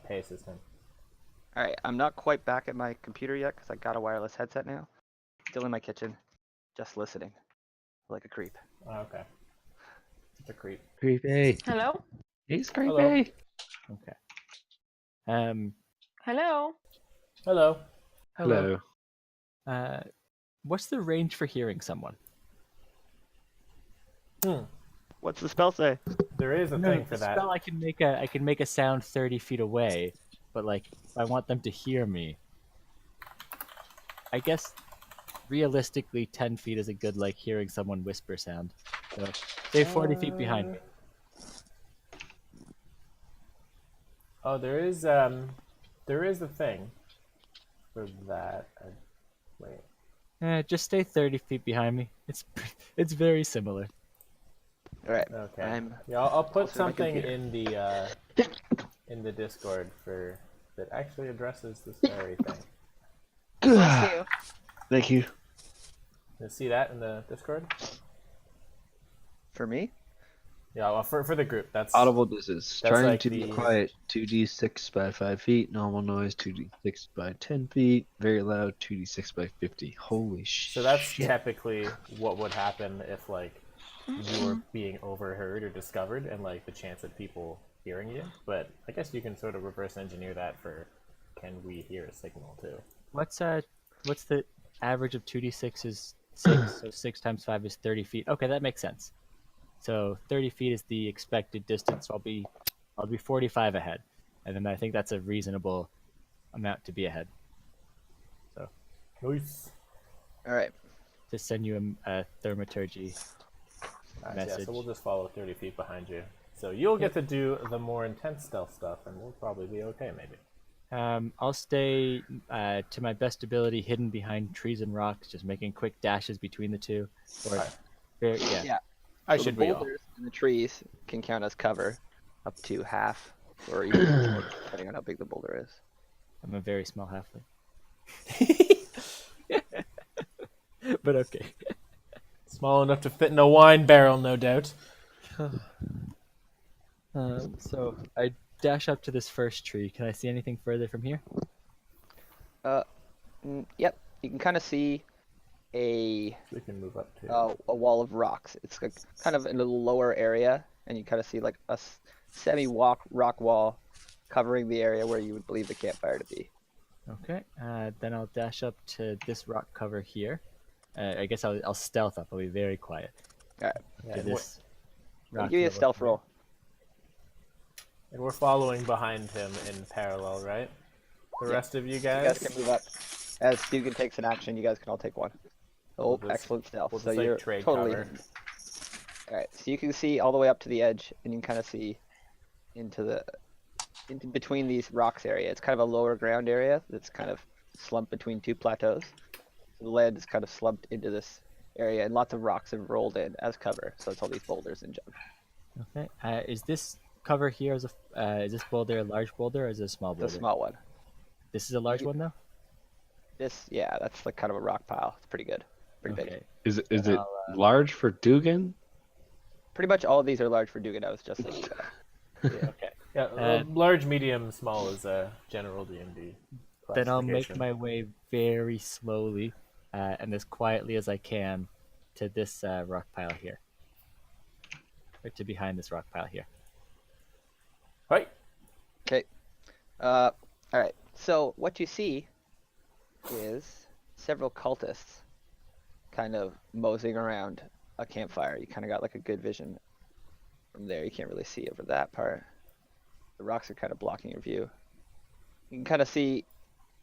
[SPEAKER 3] pace as him.
[SPEAKER 1] All right, I'm not quite back at my computer yet because I got a wireless headset now. Still in my kitchen, just listening, like a creep.
[SPEAKER 3] Oh, okay. It's a creep.
[SPEAKER 2] Creepy.
[SPEAKER 8] Hello?
[SPEAKER 2] He's
[SPEAKER 3] Hello.
[SPEAKER 2] creepy.
[SPEAKER 7] Okay.
[SPEAKER 8] Hello?
[SPEAKER 3] Hello.
[SPEAKER 2] Hello.
[SPEAKER 7] What's the range for hearing someone?
[SPEAKER 1] What's the spell say?
[SPEAKER 3] There is a
[SPEAKER 7] No,
[SPEAKER 3] thing for
[SPEAKER 7] the
[SPEAKER 3] that.
[SPEAKER 7] spell I can make a sound 30 feet away, but like if I want them to hear me, I guess realistically 10 feet is a good like hearing someone whisper sound. So say 40 feet behind me.
[SPEAKER 3] Oh, there is a thing for that. Wait.
[SPEAKER 7] Just stay 30 feet behind me. It's very similar.
[SPEAKER 1] All right.
[SPEAKER 3] Okay. Yeah, I'll put
[SPEAKER 1] also my
[SPEAKER 3] something
[SPEAKER 1] computer.
[SPEAKER 3] in the Discord for that actually addresses this very thing.
[SPEAKER 8] Bless you.
[SPEAKER 2] Thank you.
[SPEAKER 3] You see that in the Discord?
[SPEAKER 1] For me?
[SPEAKER 3] Yeah, well, for the group. That's
[SPEAKER 2] Audible distance.
[SPEAKER 3] That's
[SPEAKER 2] Trying
[SPEAKER 3] like
[SPEAKER 2] to be
[SPEAKER 3] the-
[SPEAKER 2] quiet. 2d6 by 5 feet. Normal noise. 2d6 by 10 feet. Very loud. 2d6 by 50. Holy shit.
[SPEAKER 3] so that's typically what would happen if like you were being overheard or discovered, and like the chance of people hearing you. But I guess you can sort of reverse engineer that for can we hear a signal too?
[SPEAKER 7] What's the average of 2d6 is 6, so 6 times 5 is 30 feet. Okay, that makes sense. So 30 feet is the expected distance. So I'll be 45 ahead, and then I think that's a reasonable amount to be ahead. So
[SPEAKER 3] Nice.
[SPEAKER 1] All right.
[SPEAKER 7] to send you a thaumaturgy
[SPEAKER 3] Yeah,
[SPEAKER 7] message.
[SPEAKER 3] so we'll just follow 30 feet behind you. So you'll get to do the more intense stealth stuff, and we'll probably be okay, maybe.
[SPEAKER 7] I'll stay to my best ability, hidden behind trees and rocks, just making quick dashes between the two. Or, yeah.
[SPEAKER 1] Yeah.
[SPEAKER 3] I
[SPEAKER 1] So
[SPEAKER 3] should
[SPEAKER 1] the
[SPEAKER 3] be all.
[SPEAKER 1] boulders in the trees can count as cover, up to half, or even more, depending on how big the boulder is.
[SPEAKER 7] I'm a very small halfling. But okay.
[SPEAKER 3] Small enough to fit in a wine barrel, no doubt.
[SPEAKER 7] So I dash up to this first tree. Can I see anything further from here?
[SPEAKER 1] Yep. You can kind of see a
[SPEAKER 3] We can move up to.
[SPEAKER 1] a wall of rocks. It's like kind of in a little lower area, and you kind of see like a semi-rock wall covering the area where you would believe the campfire to be.
[SPEAKER 7] Okay. Then I'll dash up to this rock cover here. I guess I'll stealth up. I'll be very quiet.
[SPEAKER 1] All right.
[SPEAKER 3] Yeah,
[SPEAKER 7] To
[SPEAKER 3] and
[SPEAKER 7] this
[SPEAKER 1] I'll
[SPEAKER 7] rock
[SPEAKER 1] give you a
[SPEAKER 7] cover
[SPEAKER 1] stealth
[SPEAKER 7] here.
[SPEAKER 1] roll.
[SPEAKER 3] we're following behind him in parallel, right? The
[SPEAKER 1] Yeah.
[SPEAKER 3] rest of you
[SPEAKER 1] You
[SPEAKER 3] guys.
[SPEAKER 1] guys can move up. As Dugan takes an action, you guys can all take one. Oh,
[SPEAKER 3] We'll just-
[SPEAKER 1] excellent stealth.
[SPEAKER 3] we'll
[SPEAKER 1] So
[SPEAKER 3] just, like,
[SPEAKER 1] you're
[SPEAKER 3] trade
[SPEAKER 1] totally
[SPEAKER 3] cover.
[SPEAKER 1] hidden. All right. So you can see all the way up to the edge, and you can kind of see into between these rocks area. It's kind of a lower ground area that's kind of slumped between two plateaus. So the land is kind of slumped into this area, and lots of rocks have rolled in as cover. So it's all these boulders and junk.
[SPEAKER 7] Okay. Is this cover here is this boulder a large boulder or is it a small boulder?
[SPEAKER 1] It's a small one.
[SPEAKER 7] This is a large one though.
[SPEAKER 1] Yeah, that's like kind of a rock pile. It's pretty good, pretty big.
[SPEAKER 7] Okay.
[SPEAKER 2] Is it
[SPEAKER 7] I'll,
[SPEAKER 2] large for Dugan?
[SPEAKER 1] Pretty much all of these are large for Dugan. I was just thinking that.
[SPEAKER 7] Okay.
[SPEAKER 3] Yeah, large, medium, small is a general D&D.
[SPEAKER 7] Then I'll make
[SPEAKER 3] classification.
[SPEAKER 7] my way very slowly and as quietly as I can to this rock pile here. Or to behind this rock pile here.
[SPEAKER 3] Right.
[SPEAKER 1] Okay. All right. So what you see is several cultists kind of moseying around a campfire. You kind of got like a good vision from there. You can't really see over that part. The rocks are kind of blocking your view. You can kind of see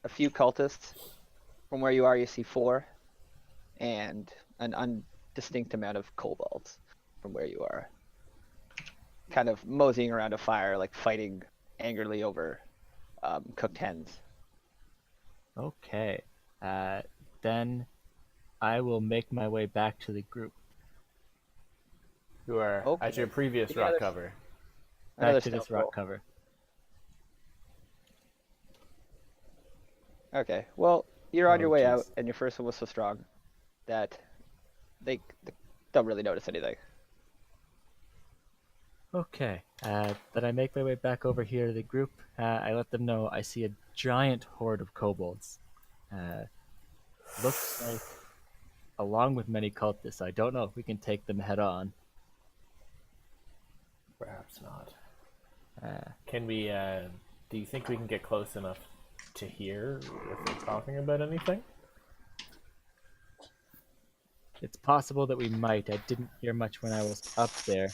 [SPEAKER 1] a few cultists. From where you are, you see 4, and an undistinct amount of kobolds from where you are. Kind of moseying around a fire, like fighting angrily over cooked hens.
[SPEAKER 7] Okay. Then I will make my way back to the group.
[SPEAKER 3] You are
[SPEAKER 1] Okay.
[SPEAKER 3] at your previous
[SPEAKER 1] Give me
[SPEAKER 3] rock
[SPEAKER 1] another-
[SPEAKER 3] cover.
[SPEAKER 1] Another
[SPEAKER 7] Back to this
[SPEAKER 1] stealth roll.
[SPEAKER 7] rock cover.
[SPEAKER 1] Okay, well, you're on
[SPEAKER 3] Oh,
[SPEAKER 1] your way
[SPEAKER 3] jeez.
[SPEAKER 1] out, and your first one was so strong that they don't really notice anything.
[SPEAKER 7] Okay. Then I make my way back over here to the group. I let them know I see a giant horde of kobolds. Looks like, along with many cultists, I don't know if we can take them head on.
[SPEAKER 3] Perhaps not.
[SPEAKER 7] Uh,
[SPEAKER 3] Can we? Do you think we can get close enough to hear if they're talking about anything?
[SPEAKER 7] It's possible that we might. I didn't hear much when I was up there.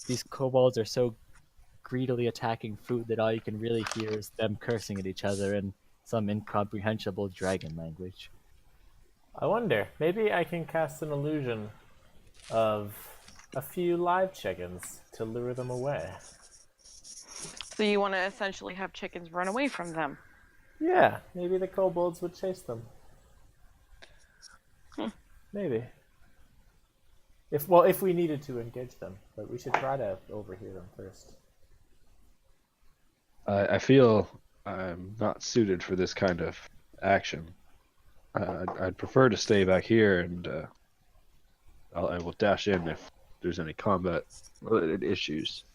[SPEAKER 7] These kobolds are so greedily attacking food that all you can really hear is them cursing at each other in some incomprehensible dragon language.
[SPEAKER 3] I wonder. Maybe I can cast an illusion of a few live chickens to lure them away.
[SPEAKER 8] So you want to essentially have chickens run away from them?
[SPEAKER 3] Yeah, maybe the kobolds would chase them. Maybe. If we needed to engage them, but we should try to overhear them first.
[SPEAKER 2] I feel I'm not suited for this kind of action. I'd prefer to stay back here, and I will dash in if there's any combat-related issues.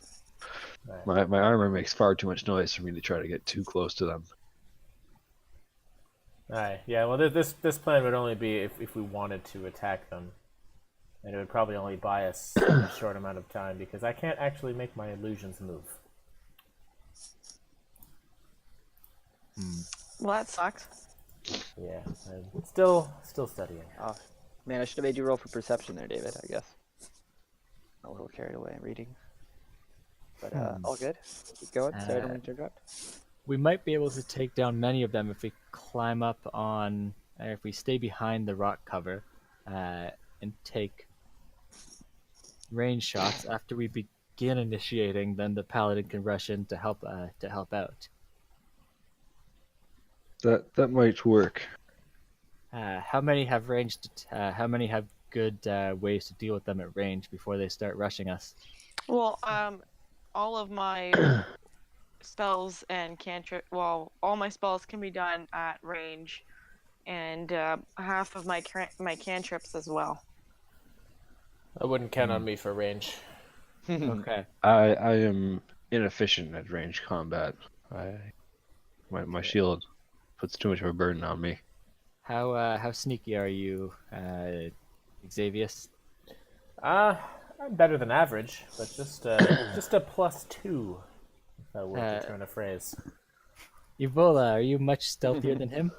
[SPEAKER 3] Right.
[SPEAKER 2] My armor makes far too much noise for me to try to get too close to them.
[SPEAKER 3] Alright, yeah, well this plan would only be if we wanted to attack them. And it would probably only buy us a short amount of time because I can't actually make my illusions move.
[SPEAKER 8] Well, that sucks.
[SPEAKER 3] Yeah, I'm still studying.
[SPEAKER 1] Oh, man, I should have made you roll for perception there, David, I guess. A little carried away reading. But all good. Keep going. Sorry, I don't mean to interrupt.
[SPEAKER 7] We might be able to take down many of them if we climb up on, if we stay behind the rock cover, and take range shots. After we begin initiating, then the paladin can rush in to help out.
[SPEAKER 2] That might work.
[SPEAKER 7] How many have ranged? How many have good ways to deal with them at range before they start rushing us?
[SPEAKER 8] Well, all of my spells and all my spells can be done at range, and half of my cantrips as well.
[SPEAKER 3] I wouldn't count on me for range.
[SPEAKER 7] Okay.
[SPEAKER 2] I am inefficient at range combat. My shield puts too much of a burden on me.
[SPEAKER 7] How sneaky are you, Xavius?
[SPEAKER 3] I'm better than average, but just a +2. If that were to turn a phrase.
[SPEAKER 7] Ebola, are you much stealthier than him?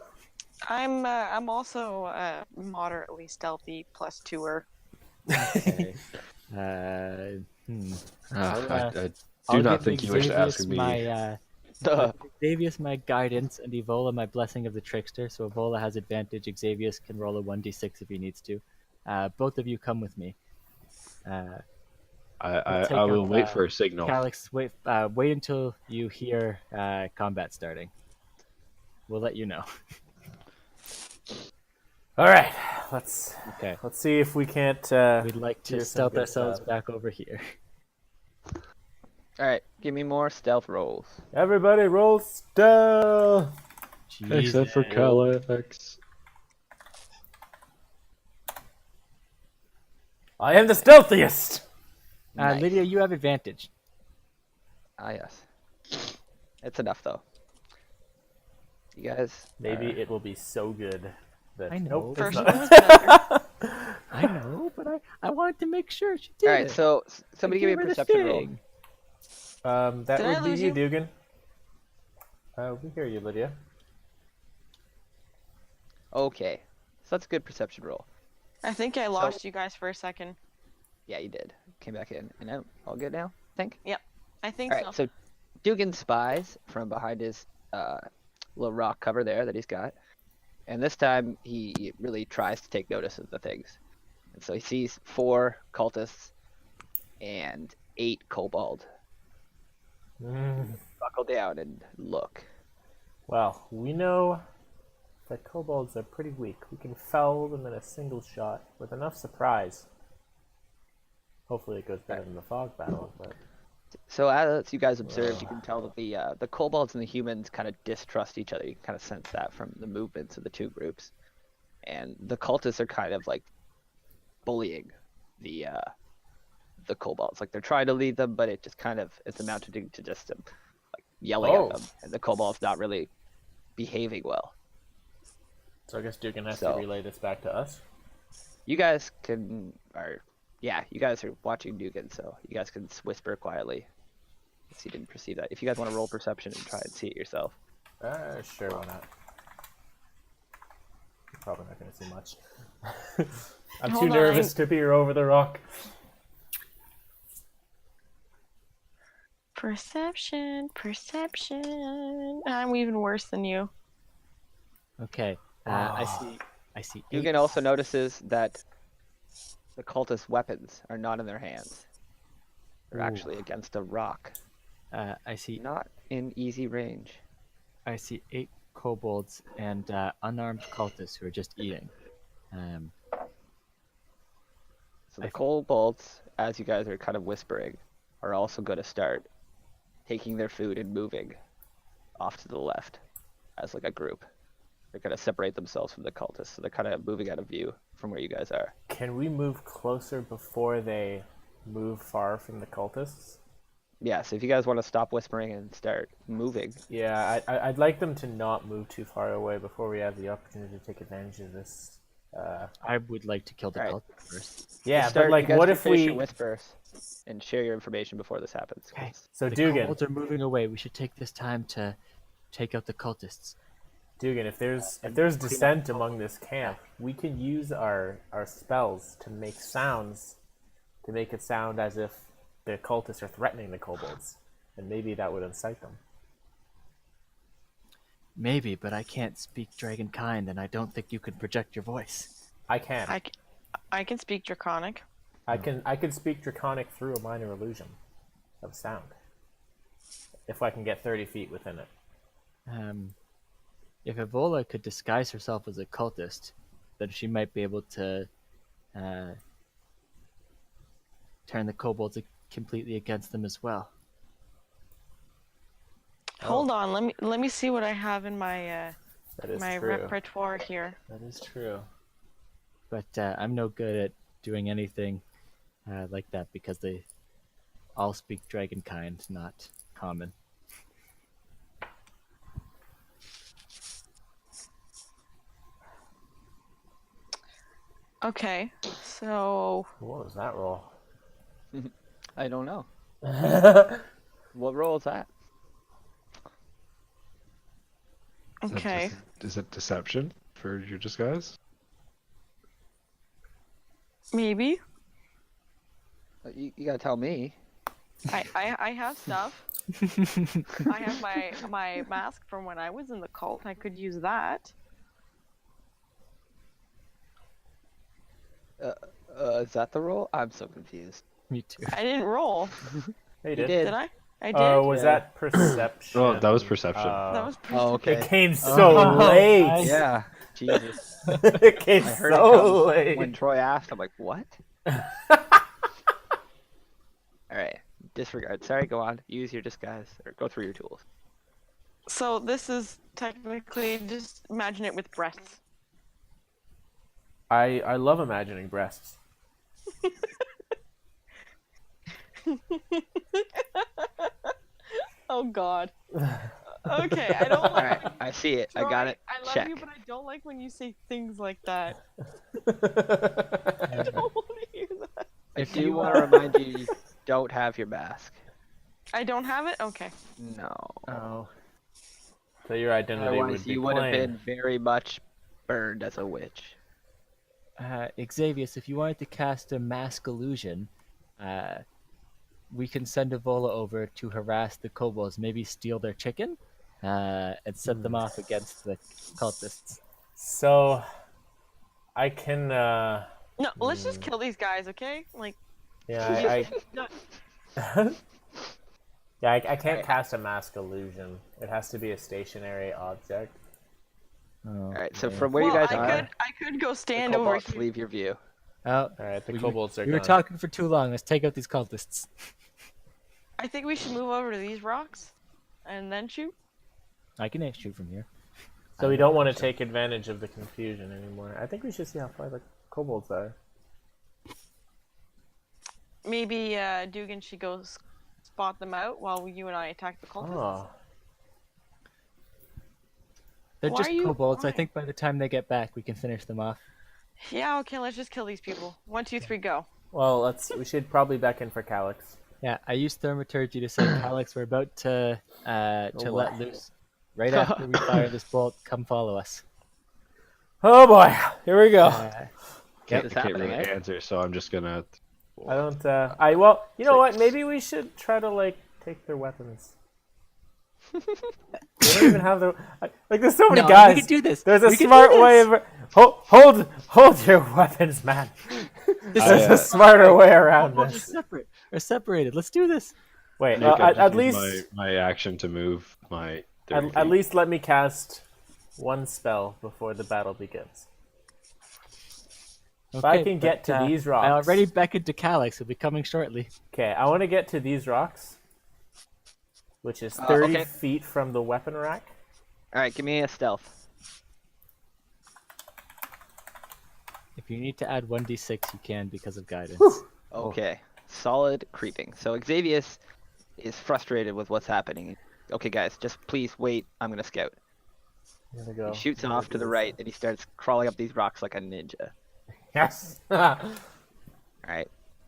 [SPEAKER 8] I'm also moderately stealthy +2er.
[SPEAKER 7] Okay.
[SPEAKER 2] I
[SPEAKER 7] I'll
[SPEAKER 2] do not
[SPEAKER 7] give
[SPEAKER 2] think you wish to ask
[SPEAKER 7] Xavius
[SPEAKER 2] me.
[SPEAKER 7] I'll give Xavius my guidance and Evola my blessing of the trickster. So Evola has advantage. Xavius can roll a 1d6 if he needs to. Both of you come with me.
[SPEAKER 2] I will wait for a signal.
[SPEAKER 7] Calix, wait until you hear combat starting. We'll let you know.
[SPEAKER 3] All right, let's see if we can't.
[SPEAKER 7] We'd like to
[SPEAKER 3] hear some
[SPEAKER 7] stealth
[SPEAKER 3] good
[SPEAKER 7] ourselves
[SPEAKER 3] stuff.
[SPEAKER 7] back over here.
[SPEAKER 1] All right, give me more stealth rolls.
[SPEAKER 3] Everybody, roll stealth.
[SPEAKER 2] Except for Calix.
[SPEAKER 3] I am the stealthiest.
[SPEAKER 1] Nice.
[SPEAKER 7] Lydia, you have advantage.
[SPEAKER 1] Ah, yes. It's enough though. You guys.
[SPEAKER 3] Maybe it will be so good that.
[SPEAKER 7] I know.
[SPEAKER 3] Nope, it's
[SPEAKER 8] First
[SPEAKER 3] not.
[SPEAKER 8] one was better.
[SPEAKER 7] I know, but I wanted to make sure she did.
[SPEAKER 1] All right, so somebody give me a perception roll.
[SPEAKER 3] That
[SPEAKER 8] Did I
[SPEAKER 3] would be
[SPEAKER 8] lose
[SPEAKER 3] you,
[SPEAKER 8] you?
[SPEAKER 3] Dugan. We hear you, Lydia.
[SPEAKER 1] Okay, so that's a good perception roll.
[SPEAKER 8] I think I lost you guys for a second.
[SPEAKER 1] Yeah, you did. Came back in and out. All good now, I think.
[SPEAKER 8] I think
[SPEAKER 1] All right, so Dugan spies from behind his little rock cover there that he's got, and this time he really tries to take notice of the things. And so he sees 4 cultists and 8 kobold. Buckle down and look.
[SPEAKER 3] Well, we know that kobolds are pretty weak. We can fell them in a single shot with enough surprise. Hopefully it goes better than the fog battle, but...
[SPEAKER 1] So as you guys observed, you can tell that the kobolds and the humans kind of distrust each other. You can kind of sense that from the movements of the two groups. And the cultists are kind of like bullying the kobolds. Like they're trying to lead them, but it's amounting to just them like yelling at them. And the kobold's not really behaving well.
[SPEAKER 3] So I guess Dugan has to relay this back to us.
[SPEAKER 1] You guys you guys are watching Dugan, so you guys can whisper quietly. If you didn't perceive that. If you guys want to roll perception and try and see it yourself.
[SPEAKER 3] Sure, why not? You're probably not going to see much. I'm too nervous to peer over the rock.
[SPEAKER 8] Perception. I'm even worse than you.
[SPEAKER 7] Okay. I see.
[SPEAKER 1] Dugan also notices that the cultists' weapons are not in their hands. They're actually against a rock.
[SPEAKER 7] I see.
[SPEAKER 1] Not in easy range.
[SPEAKER 7] I see 8 kobolds and unarmed cultists who are just eating.
[SPEAKER 1] So the kobolds, as you guys are kind of whispering, are also going to start taking their food and moving off to the left as like a group. They're going to separate themselves from the cultists, so they're kind of moving out of view from where you guys are.
[SPEAKER 3] Can we move closer before they move far from the cultists?
[SPEAKER 1] Yeah, so if you guys want to stop whispering and start moving.
[SPEAKER 3] Yeah, I'd like them to not move too far away before we have the opportunity to take advantage of this.
[SPEAKER 7] I would like to kill the cultist first.
[SPEAKER 3] Yeah, but like, what if we
[SPEAKER 1] whisper and share your information before this happens?
[SPEAKER 7] Okay.
[SPEAKER 3] So
[SPEAKER 7] The
[SPEAKER 3] Dugan,
[SPEAKER 7] kobolds are moving away. We should take this time to take out the cultists.
[SPEAKER 3] Dugan, if there's dissent among this camp, we can use our spells to make sounds, to make it sound as if the cultists are threatening the kobolds, and maybe that would incite them.
[SPEAKER 7] Maybe, but I can't speak Dragonkind, and I don't think you can project your voice.
[SPEAKER 3] I can.
[SPEAKER 8] I can speak Draconic.
[SPEAKER 3] I can speak Draconic through a minor illusion of sound. If I can get 30 feet within it.
[SPEAKER 7] If Evola could disguise herself as a cultist, then she might be able to turn the kobolds completely against them as well.
[SPEAKER 8] Hold on, let me see what I have in my
[SPEAKER 3] That is
[SPEAKER 8] my
[SPEAKER 3] true.
[SPEAKER 8] repertoire here.
[SPEAKER 3] That is true.
[SPEAKER 7] But I'm no good at doing anything like that because they all speak Dragonkind, not common.
[SPEAKER 8] Okay, so
[SPEAKER 3] What was that roll?
[SPEAKER 1] I don't know. What role is that?
[SPEAKER 8] okay.
[SPEAKER 2] Is it deception for your disguise?
[SPEAKER 8] Maybe.
[SPEAKER 1] You gotta tell me.
[SPEAKER 8] I have stuff. I have my mask from when I was in the cult. I could use that.
[SPEAKER 1] Is that the role? I'm so confused.
[SPEAKER 7] Me too.
[SPEAKER 8] I didn't roll.
[SPEAKER 3] Hey,
[SPEAKER 1] You
[SPEAKER 3] did.
[SPEAKER 1] did.
[SPEAKER 8] Did I? I did.
[SPEAKER 3] Was
[SPEAKER 1] Yeah.
[SPEAKER 3] that perception?
[SPEAKER 2] Oh, that was perception.
[SPEAKER 8] That was
[SPEAKER 1] Oh, okay.
[SPEAKER 3] It came so late.
[SPEAKER 1] Yeah. Jesus.
[SPEAKER 3] It came
[SPEAKER 1] I heard
[SPEAKER 3] so
[SPEAKER 1] it come
[SPEAKER 3] late.
[SPEAKER 1] when Troy asked. I'm like, what? All right. Disregard. Sorry. Go on. Use your disguise or go through your tools.
[SPEAKER 8] So this is technically just imagine it with breasts.
[SPEAKER 3] I love imagining breasts.
[SPEAKER 8] Oh God. Okay, I don't
[SPEAKER 1] All
[SPEAKER 8] like.
[SPEAKER 1] right. I see it. I got
[SPEAKER 8] Troy,
[SPEAKER 1] it.
[SPEAKER 8] I love
[SPEAKER 1] Check.
[SPEAKER 8] you, but I don't like when you say things like that. I don't want to hear that.
[SPEAKER 1] I do want to remind you, you don't have your mask.
[SPEAKER 8] I don't have it. Okay.
[SPEAKER 1] No.
[SPEAKER 3] Oh. So your identity
[SPEAKER 1] Otherwise,
[SPEAKER 3] would be
[SPEAKER 1] you would have
[SPEAKER 3] plain.
[SPEAKER 1] been very much burned as a witch.
[SPEAKER 7] Xavius, if you wanted to cast a mask illusion, we can send Evola over to harass the kobolds, maybe steal their chicken, and set them off against the cultists.
[SPEAKER 3] So, I can.
[SPEAKER 8] No, let's just kill these guys, okay? Like,
[SPEAKER 3] Yeah,
[SPEAKER 8] no,
[SPEAKER 3] yeah, I can't cast a mask illusion. It has to be a stationary object.
[SPEAKER 7] Oh,
[SPEAKER 1] All right. So
[SPEAKER 7] yeah.
[SPEAKER 1] from where you guys are,
[SPEAKER 8] I could go
[SPEAKER 1] the
[SPEAKER 8] stand over
[SPEAKER 1] kobolds
[SPEAKER 8] here.
[SPEAKER 1] leave your view.
[SPEAKER 7] Oh,
[SPEAKER 3] All right, the kobolds are
[SPEAKER 7] we were
[SPEAKER 3] gone.
[SPEAKER 7] talking for too long. Let's take out these cultists.
[SPEAKER 8] I think we should move over to these rocks, and then shoot.
[SPEAKER 7] I can shoot from here.
[SPEAKER 3] So we don't want to take advantage of the confusion anymore. I think we should see how far the kobolds are.
[SPEAKER 8] Maybe Dugan should go spot them out while you and I attack the cultists.
[SPEAKER 3] Oh,
[SPEAKER 7] They're
[SPEAKER 8] Why
[SPEAKER 7] just
[SPEAKER 8] are you-
[SPEAKER 7] kobolds. I
[SPEAKER 8] why?
[SPEAKER 7] think by the time they get back, we can finish them off.
[SPEAKER 8] Yeah, okay, let's just kill these people. 1, 2, 3, go.
[SPEAKER 3] well, we should probably beckon for Calyx.
[SPEAKER 7] Yeah, I used thaumaturgy to say, Alex, we're about to let loose. Right after we fire this bolt, come follow us.
[SPEAKER 3] Oh boy, here we go.
[SPEAKER 1] Get
[SPEAKER 2] I
[SPEAKER 1] this
[SPEAKER 2] can't
[SPEAKER 1] happening,
[SPEAKER 2] really
[SPEAKER 1] eh?
[SPEAKER 2] answer, so I'm just gonna.
[SPEAKER 3] I don't. Well, you know what? Maybe we should try to like take their weapons. They don't even have their like. There's so many
[SPEAKER 7] No,
[SPEAKER 3] guys.
[SPEAKER 7] we can do this.
[SPEAKER 3] There's a
[SPEAKER 7] We can
[SPEAKER 3] smart
[SPEAKER 7] do
[SPEAKER 3] way
[SPEAKER 7] this.
[SPEAKER 3] of hold your weapons, man. There's a smarter way around
[SPEAKER 7] We're just
[SPEAKER 3] this.
[SPEAKER 7] separate. We're separated. Let's do this.
[SPEAKER 3] Wait,
[SPEAKER 2] Nick, I just
[SPEAKER 3] at
[SPEAKER 2] used
[SPEAKER 3] least
[SPEAKER 2] my action to move my. 30
[SPEAKER 3] at
[SPEAKER 2] feet.
[SPEAKER 3] least let me cast one spell before the battle begins. If I can get to these rocks.
[SPEAKER 7] I already beckoned to Calyx. He'll be coming shortly.
[SPEAKER 3] Okay, I want to get to these rocks, which is 30
[SPEAKER 1] okay.
[SPEAKER 3] feet from the weapon rack.
[SPEAKER 1] All right, give me a stealth.
[SPEAKER 7] If you need to add 1d6, you can because of guidance.
[SPEAKER 1] Okay, solid creeping. So Xavius is frustrated with what's happening. Okay, guys, just please wait. I'm gonna scout.
[SPEAKER 3] Here we go.
[SPEAKER 1] He shoots off to the right, and he starts crawling up these rocks like a ninja.
[SPEAKER 3] Yes.
[SPEAKER 1] All right,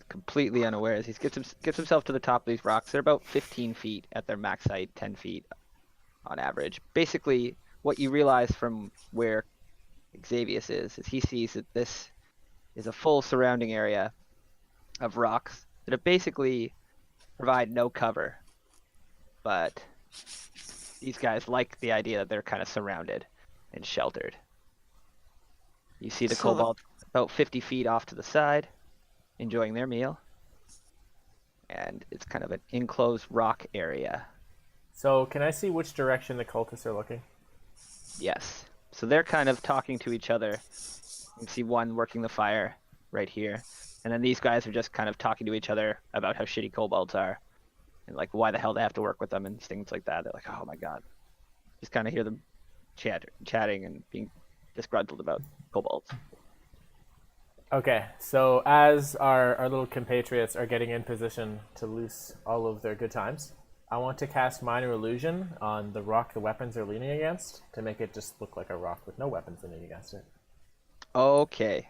[SPEAKER 1] completely unawares. He gets himself to the top of these rocks. They're about 15 feet at their max height, 10 feet on average. Basically, what you realize from where Xavius is he sees that this is a full surrounding area of rocks that basically provide no cover. But these guys like the idea that they're kind of surrounded and sheltered. You see the
[SPEAKER 8] So the-
[SPEAKER 1] kobold about 50 feet off to the side. enjoying their meal. And it's kind of an enclosed rock area.
[SPEAKER 3] So can I see which direction the cultists are looking?
[SPEAKER 1] Yes. So they're kind of talking to each other. You can see one working the fire right here. And then these guys are just kind of talking to each other about how shitty kobolds are. And like why the hell they have to work with them and things like that. They're like, oh my god. Just kind of hear them chatting and being disgruntled about kobolds.
[SPEAKER 3] Okay, so as our little compatriots are getting in position to loose all of their good times, I want to cast Minor Illusion on the rock the weapons are leaning against to make it just look like a rock with no weapons leaning against it.
[SPEAKER 1] Okay.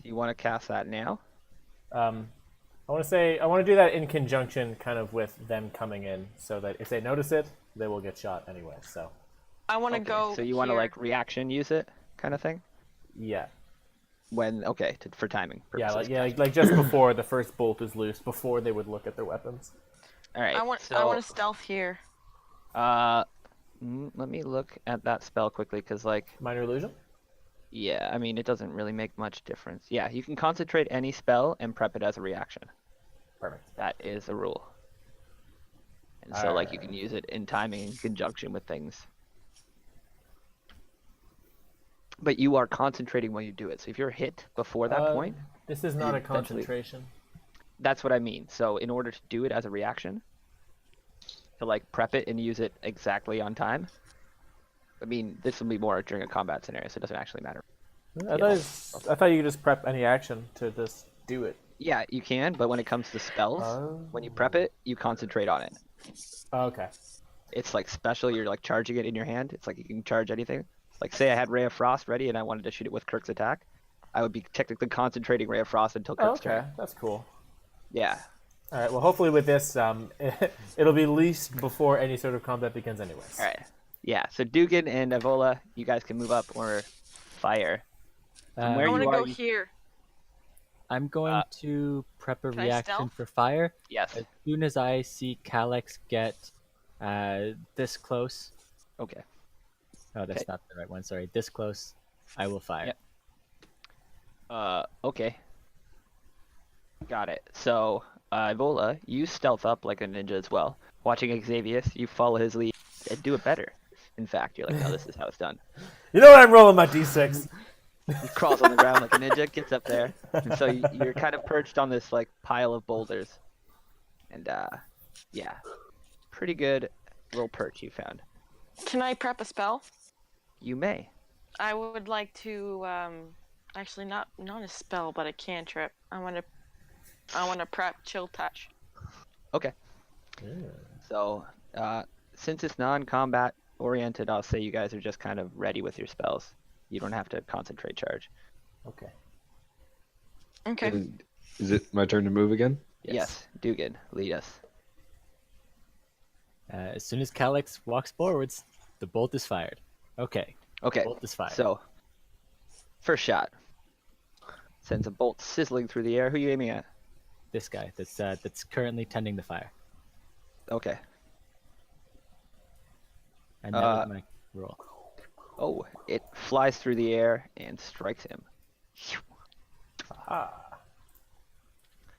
[SPEAKER 1] You want to cast that now?
[SPEAKER 3] I want to do that in conjunction kind of with them coming in so that if they notice it, they will get shot anyway, so.
[SPEAKER 8] I want to
[SPEAKER 1] Okay,
[SPEAKER 8] go.
[SPEAKER 1] so you want to
[SPEAKER 8] here.
[SPEAKER 1] like reaction use it kind of thing?
[SPEAKER 3] Yeah.
[SPEAKER 1] When for timing purposes.
[SPEAKER 3] Like just before the first bolt is loose, before they would look at their weapons.
[SPEAKER 1] All right.
[SPEAKER 8] I want to stealth here.
[SPEAKER 1] Let me look at that spell quickly, because like.
[SPEAKER 3] Minor Illusion?
[SPEAKER 1] Yeah, I mean it doesn't really make much difference. Yeah, you can concentrate any spell and prep it as a reaction.
[SPEAKER 3] Perfect.
[SPEAKER 1] That is a rule. And so like you can use it in timing in conjunction with things. But you are concentrating when you do it. So if you're hit before that point,
[SPEAKER 3] this is not a
[SPEAKER 1] eventually-
[SPEAKER 3] concentration.
[SPEAKER 1] that's what I mean. So in order to do it as a reaction, to like prep it and use it exactly on time. I mean, this will be more during a combat scenario, so it doesn't actually matter.
[SPEAKER 3] I thought you could just prep any action to just do it.
[SPEAKER 1] Yeah, you can, but when it comes to spells, when you prep it, you concentrate on it.
[SPEAKER 3] Okay.
[SPEAKER 1] It's like special. You're like charging it in your hand. It's like you can charge anything. Like say I had Ray of Frost ready and I wanted to shoot it with Kirk's attack, I would be technically concentrating Ray of Frost until Kirk's
[SPEAKER 3] Okay,
[SPEAKER 1] turn.
[SPEAKER 3] that's cool.
[SPEAKER 1] Yeah.
[SPEAKER 3] All right. Well, hopefully with this, it'll be leased before any sort of combat begins, anyways.
[SPEAKER 1] All right. Yeah. So Dugan and Avola, you guys can move up or fire. From where
[SPEAKER 8] I want
[SPEAKER 1] you
[SPEAKER 8] to
[SPEAKER 1] are,
[SPEAKER 8] go here.
[SPEAKER 7] I'm going to prep a
[SPEAKER 8] Can I
[SPEAKER 7] reaction
[SPEAKER 8] stealth?
[SPEAKER 7] for fire.
[SPEAKER 1] Yes.
[SPEAKER 7] As soon as I see Calyx get this close.
[SPEAKER 1] Okay.
[SPEAKER 7] Oh, that's
[SPEAKER 1] Okay.
[SPEAKER 7] not the right one. Sorry. This close, I will fire.
[SPEAKER 1] Yep. Okay. Got it. So, Avola, you stealth up like a ninja as well. Watching Xavius, you follow his lead and do it better. In fact, you're like, no, this is how it's done.
[SPEAKER 3] You know what? I'm rolling my d6.
[SPEAKER 1] He crawls on the ground like a ninja, gets up there, and so you're kind of perched on this like pile of boulders. And yeah, pretty good little perch you found.
[SPEAKER 8] Can I prep a spell?
[SPEAKER 1] You may.
[SPEAKER 8] I would like to actually not a spell, but a cantrip. I want to prep chill touch.
[SPEAKER 1] Okay. So, since it's non-combat oriented, I'll say you guys are just kind of ready with your spells. You don't have to concentrate charge.
[SPEAKER 3] Okay.
[SPEAKER 8] Okay.
[SPEAKER 2] And is it my turn to move again?
[SPEAKER 1] Yes. Dugan, lead us.
[SPEAKER 7] As soon as Calyx walks forwards, the bolt is fired. Okay.
[SPEAKER 1] Okay.
[SPEAKER 7] Bolt is fired.
[SPEAKER 1] So, first shot sends a bolt sizzling through the air. Who are you aiming at?
[SPEAKER 7] This guy that's currently tending the fire.
[SPEAKER 1] Okay.
[SPEAKER 7] And that was my roll.
[SPEAKER 1] Oh, it flies through the air and strikes him. You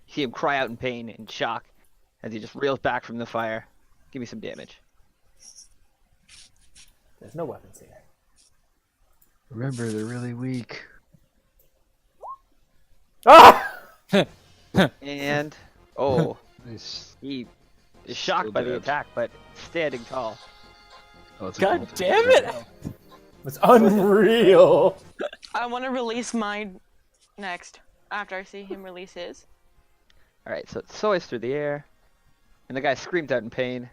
[SPEAKER 1] see him cry out in pain and shock as he just reels back from the fire. Give me some damage.
[SPEAKER 3] There's no weapons here.
[SPEAKER 2] Remember, they're really weak.
[SPEAKER 3] Ah!
[SPEAKER 1] And, oh,
[SPEAKER 2] Nice.
[SPEAKER 1] he is shocked
[SPEAKER 2] Still
[SPEAKER 1] by the
[SPEAKER 2] dead.
[SPEAKER 1] attack, but standing tall.
[SPEAKER 2] Oh, it's a
[SPEAKER 7] God
[SPEAKER 2] bolt.
[SPEAKER 7] damn it!
[SPEAKER 3] It's unreal.
[SPEAKER 8] I want to release mine next after I see him release his.
[SPEAKER 1] Alright, so it soars through the air, and the guy screams out in pain,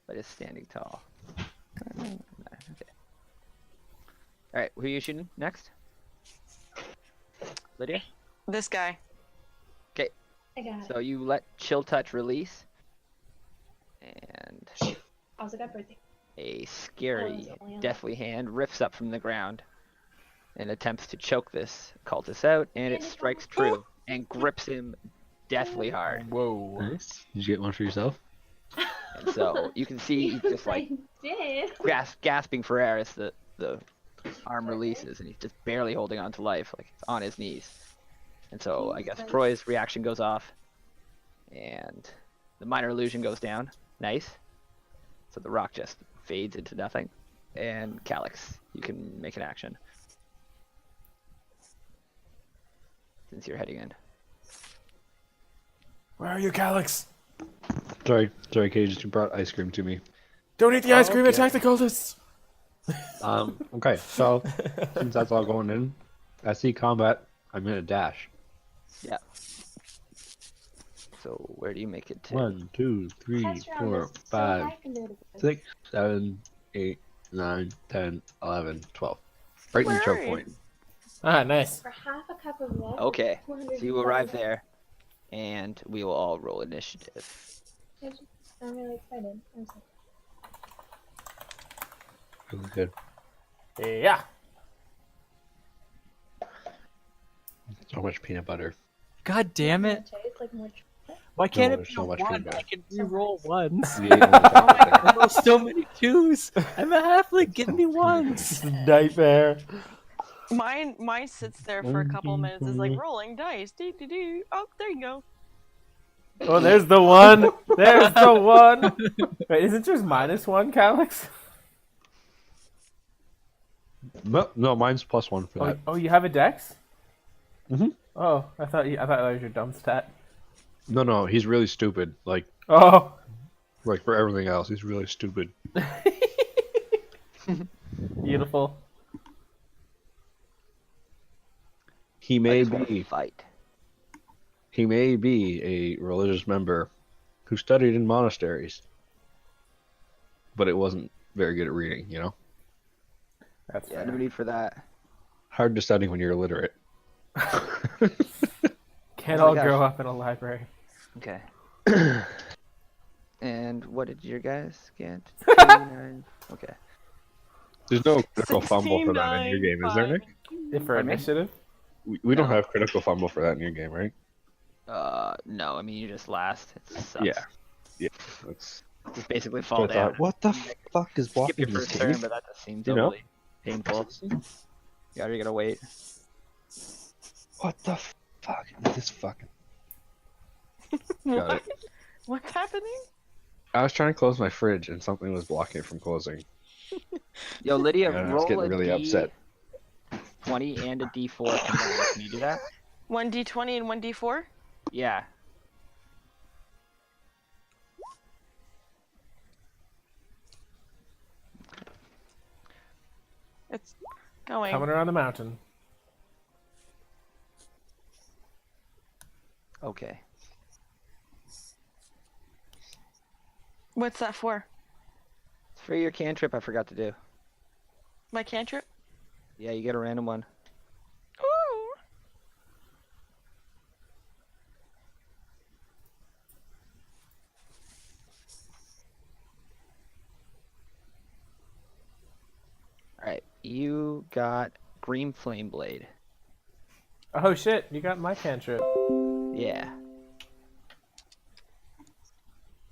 [SPEAKER 1] but is standing tall. Okay. Alright, who are you shooting next? Lydia?
[SPEAKER 8] This guy.
[SPEAKER 9] I got it.
[SPEAKER 1] So you let Chill Touch release, and
[SPEAKER 9] Also got birthday.
[SPEAKER 1] a scary,
[SPEAKER 9] Oh, it's only on
[SPEAKER 1] deathly hand rips up from the ground and attempts to choke this cultist out, and it strikes true and grips him deathly hard.
[SPEAKER 3] Whoa.
[SPEAKER 2] Nice. Did you get one for yourself?
[SPEAKER 1] And so you can see he's just like
[SPEAKER 9] I did.
[SPEAKER 1] gasping for air as the arm releases, and he's just barely holding on to life, like it's on his knees. And so I guess Troy's reaction goes off, and the minor illusion goes down. Nice. So the rock just fades into nothing. And Calyx, you can make an action. Since you're heading in.
[SPEAKER 3] Where are you, Calyx?
[SPEAKER 2] Sorry, Cage, you brought ice cream to me.
[SPEAKER 3] Don't eat the ice cream,
[SPEAKER 1] okay.
[SPEAKER 3] attack the cultists!
[SPEAKER 2] Okay, so since that's all going in, I see combat. I'm gonna dash.
[SPEAKER 1] Yeah. So where do you make it to?
[SPEAKER 2] 1, 2, 3,
[SPEAKER 9] Test round
[SPEAKER 2] 4,
[SPEAKER 9] is so
[SPEAKER 2] 5,
[SPEAKER 9] I can do it again.
[SPEAKER 2] 6, 7, 8, 9, 10, 11, 12. Right in the
[SPEAKER 8] Where
[SPEAKER 2] choke
[SPEAKER 8] are you?
[SPEAKER 2] point.
[SPEAKER 3] Ah, nice.
[SPEAKER 9] For half a cup of water.
[SPEAKER 1] Okay. So you arrive
[SPEAKER 9] 200.
[SPEAKER 1] there, and we will all roll initiative.
[SPEAKER 9] I'm really excited. I'm so
[SPEAKER 2] Really good.
[SPEAKER 3] Yeah.
[SPEAKER 2] So much peanut butter.
[SPEAKER 7] God damn it!
[SPEAKER 9] It's like more.
[SPEAKER 7] Why can't it
[SPEAKER 2] there's
[SPEAKER 7] be
[SPEAKER 2] so
[SPEAKER 7] a
[SPEAKER 2] much
[SPEAKER 7] one?
[SPEAKER 2] peanut butter.
[SPEAKER 7] I can re-roll ones.
[SPEAKER 2] You ate all the chocolate there.
[SPEAKER 7] I roll so many twos. I'm a halfling. Give me ones.
[SPEAKER 3] Nightmare.
[SPEAKER 8] Mine sits there for a couple of minutes. It's like rolling dice. Do do do. Oh, there you go.
[SPEAKER 3] Oh, there's the one. There's the one. Wait, isn't yours -1, Calyx?
[SPEAKER 2] No, mine's +1 for that.
[SPEAKER 3] Oh, you have a dex?
[SPEAKER 2] Mhm.
[SPEAKER 3] Oh, I thought that was your dumb stat.
[SPEAKER 2] No, he's really stupid. Like
[SPEAKER 3] Oh.
[SPEAKER 2] for everything else, he's really stupid.
[SPEAKER 3] Beautiful.
[SPEAKER 2] He
[SPEAKER 1] I
[SPEAKER 2] may
[SPEAKER 1] just want to
[SPEAKER 2] be
[SPEAKER 1] fight.
[SPEAKER 2] a religious member who studied in monasteries, but it wasn't very good at reading. You know,
[SPEAKER 3] That's
[SPEAKER 1] Yeah,
[SPEAKER 3] fair.
[SPEAKER 1] no need for that.
[SPEAKER 2] hard to study when you're illiterate.
[SPEAKER 3] Can't
[SPEAKER 1] Oh my
[SPEAKER 3] all
[SPEAKER 1] gosh.
[SPEAKER 3] grow up in a library.
[SPEAKER 1] Okay. And what did your guys get? 29. Okay.
[SPEAKER 2] There's no critical fumble for
[SPEAKER 8] 16,
[SPEAKER 2] that in your game, is there,
[SPEAKER 8] 9,
[SPEAKER 2] Nick?
[SPEAKER 3] If for
[SPEAKER 1] Pardon me?
[SPEAKER 3] initiative?
[SPEAKER 2] We don't
[SPEAKER 1] No.
[SPEAKER 2] have critical fumble for that in your game, right?
[SPEAKER 1] No, I mean you just last. It sucks.
[SPEAKER 2] Yeah. That's
[SPEAKER 1] Just basically fall
[SPEAKER 2] what I
[SPEAKER 1] down.
[SPEAKER 2] thought. What the fuck is
[SPEAKER 1] Skip
[SPEAKER 2] blocking
[SPEAKER 1] your
[SPEAKER 2] this
[SPEAKER 1] first
[SPEAKER 2] game?
[SPEAKER 1] turn, but that just seems
[SPEAKER 2] You know?
[SPEAKER 1] overly painful. You already gotta wait.
[SPEAKER 2] What the fuck is this fucking? Got it.
[SPEAKER 8] What's happening?
[SPEAKER 2] I was trying to close my fridge and something was blocking it from closing.
[SPEAKER 1] Yo, Lydia,
[SPEAKER 2] Yeah, I was
[SPEAKER 1] roll
[SPEAKER 2] getting
[SPEAKER 1] a
[SPEAKER 2] really upset.
[SPEAKER 1] D20 and a D4 combined. Can you do that?
[SPEAKER 8] 1d20 and 1d4?
[SPEAKER 1] Yeah.
[SPEAKER 8] It's going.
[SPEAKER 3] Coming around the mountain.
[SPEAKER 1] Okay.
[SPEAKER 8] What's that for?
[SPEAKER 1] It's for your cantrip I forgot to do.
[SPEAKER 8] My cantrip?
[SPEAKER 1] Yeah, you get a random one.
[SPEAKER 8] Ooh!
[SPEAKER 1] Alright, you got Green Flame Blade.
[SPEAKER 3] Oh shit, you got my cantrip.
[SPEAKER 1] Yeah.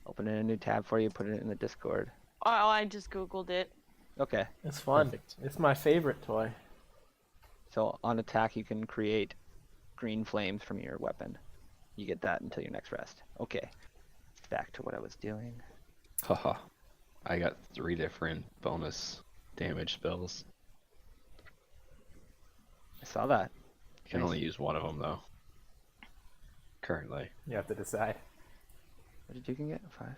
[SPEAKER 1] Open a new tab for you, put it in the Discord.
[SPEAKER 8] Oh, I just googled it.
[SPEAKER 1] Okay.
[SPEAKER 3] It's fun.
[SPEAKER 7] Perfect.
[SPEAKER 3] It's my favorite toy.
[SPEAKER 1] So on attack you can create green flames from your weapon. You get that until your next rest. Okay. Back to what I was doing.
[SPEAKER 2] Haha. I got 3 different bonus damage spells.
[SPEAKER 1] I saw that.
[SPEAKER 2] You can
[SPEAKER 1] Nice.
[SPEAKER 2] only use one of them though. Currently.
[SPEAKER 3] You have to decide.
[SPEAKER 1] What did you can get? 5.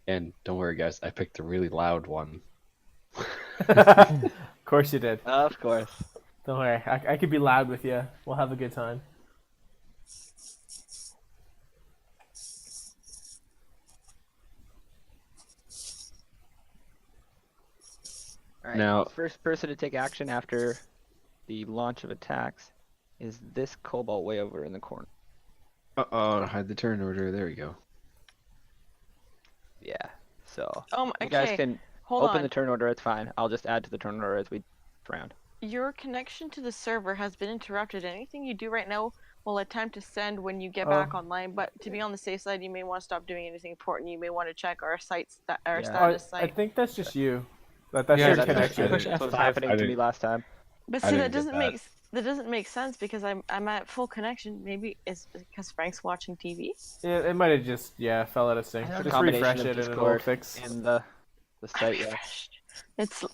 [SPEAKER 2] And don't worry guys, I picked a really loud one.
[SPEAKER 3] Of course you did.
[SPEAKER 1] Of course.
[SPEAKER 3] Don't worry. I could be loud with you. We'll have a good time.
[SPEAKER 1] Alright.
[SPEAKER 2] Now-
[SPEAKER 1] First person to take action after the launch of attacks is this cobalt way over in the corner.
[SPEAKER 2] Uh-oh, hide the turn order, there we go.
[SPEAKER 1] Yeah. So
[SPEAKER 8] Oh,
[SPEAKER 1] you guys
[SPEAKER 8] okay.
[SPEAKER 1] can
[SPEAKER 8] Hold
[SPEAKER 1] open
[SPEAKER 8] on.
[SPEAKER 1] the turn order, it's fine. I'll just add to the turn order as we round.
[SPEAKER 8] Your connection to the server has been interrupted. Anything you do right now will attempt to send when you get back online, but to be on the safe side, you may want to stop doing anything important. You may want to check our sites, our
[SPEAKER 1] Yeah.
[SPEAKER 8] status
[SPEAKER 3] I
[SPEAKER 8] site.
[SPEAKER 3] think that's just you. That's
[SPEAKER 7] Yeah,
[SPEAKER 3] your
[SPEAKER 7] that's
[SPEAKER 3] connection.
[SPEAKER 7] push
[SPEAKER 1] That's what was
[SPEAKER 7] F5.
[SPEAKER 1] happening
[SPEAKER 2] I
[SPEAKER 1] to me
[SPEAKER 2] didn't-
[SPEAKER 1] last time.
[SPEAKER 8] But
[SPEAKER 2] I
[SPEAKER 8] see,
[SPEAKER 2] didn't get that.
[SPEAKER 8] that doesn't make sense because I'm at full connection. Maybe it's because Frank's watching TV.
[SPEAKER 3] It might have just fell out of sync.
[SPEAKER 1] I have a
[SPEAKER 3] Just
[SPEAKER 1] combination
[SPEAKER 3] refresh
[SPEAKER 1] of
[SPEAKER 3] it and it'll
[SPEAKER 1] Discord
[SPEAKER 3] fix.
[SPEAKER 1] and the site. Yeah.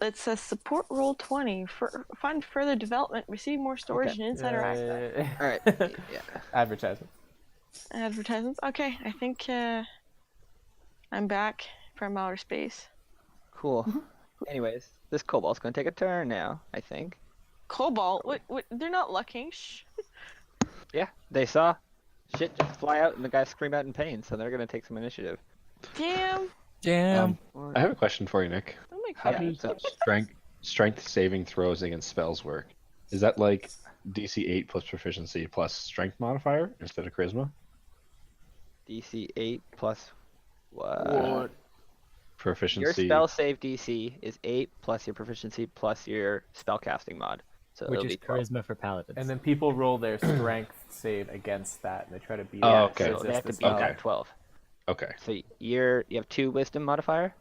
[SPEAKER 8] It says support roll 20 for fund further development, receive more storage
[SPEAKER 1] Okay.
[SPEAKER 8] and insider access.
[SPEAKER 1] All right. Yeah.
[SPEAKER 3] Advertisement.
[SPEAKER 8] Advertisements. Okay, I think I'm back from outer space.
[SPEAKER 1] Cool. Anyways, this kobold's gonna take a turn now, I think.
[SPEAKER 8] Cobalt? What? They're not lucking. Shh.
[SPEAKER 1] Yeah, they saw shit just fly out and the guy scream out in pain, so they're gonna take some initiative.
[SPEAKER 8] Damn.
[SPEAKER 7] Damn.
[SPEAKER 2] I have a question for you, Nick.
[SPEAKER 8] Don't make
[SPEAKER 1] How
[SPEAKER 8] fun
[SPEAKER 1] do
[SPEAKER 8] of
[SPEAKER 1] you-
[SPEAKER 8] me.
[SPEAKER 2] Strength saving throws against spells work? Is that like DC 8 plus proficiency plus strength modifier instead of charisma?
[SPEAKER 1] DC 8 plus what?
[SPEAKER 3] What?
[SPEAKER 2] Proficiency.
[SPEAKER 1] Your spell save DC is 8 plus your proficiency plus your spellcasting mod. So
[SPEAKER 7] Which
[SPEAKER 1] it'll
[SPEAKER 7] is
[SPEAKER 1] be 12.
[SPEAKER 7] charisma for paladins.
[SPEAKER 3] And then people roll their strength save against that, and they try to beat
[SPEAKER 2] Oh,
[SPEAKER 3] it.
[SPEAKER 2] okay.
[SPEAKER 1] So they have to
[SPEAKER 3] Resist
[SPEAKER 1] beat
[SPEAKER 3] the
[SPEAKER 2] Okay.
[SPEAKER 1] that 12.
[SPEAKER 2] Okay.
[SPEAKER 1] So you have 2 wisdom modifier?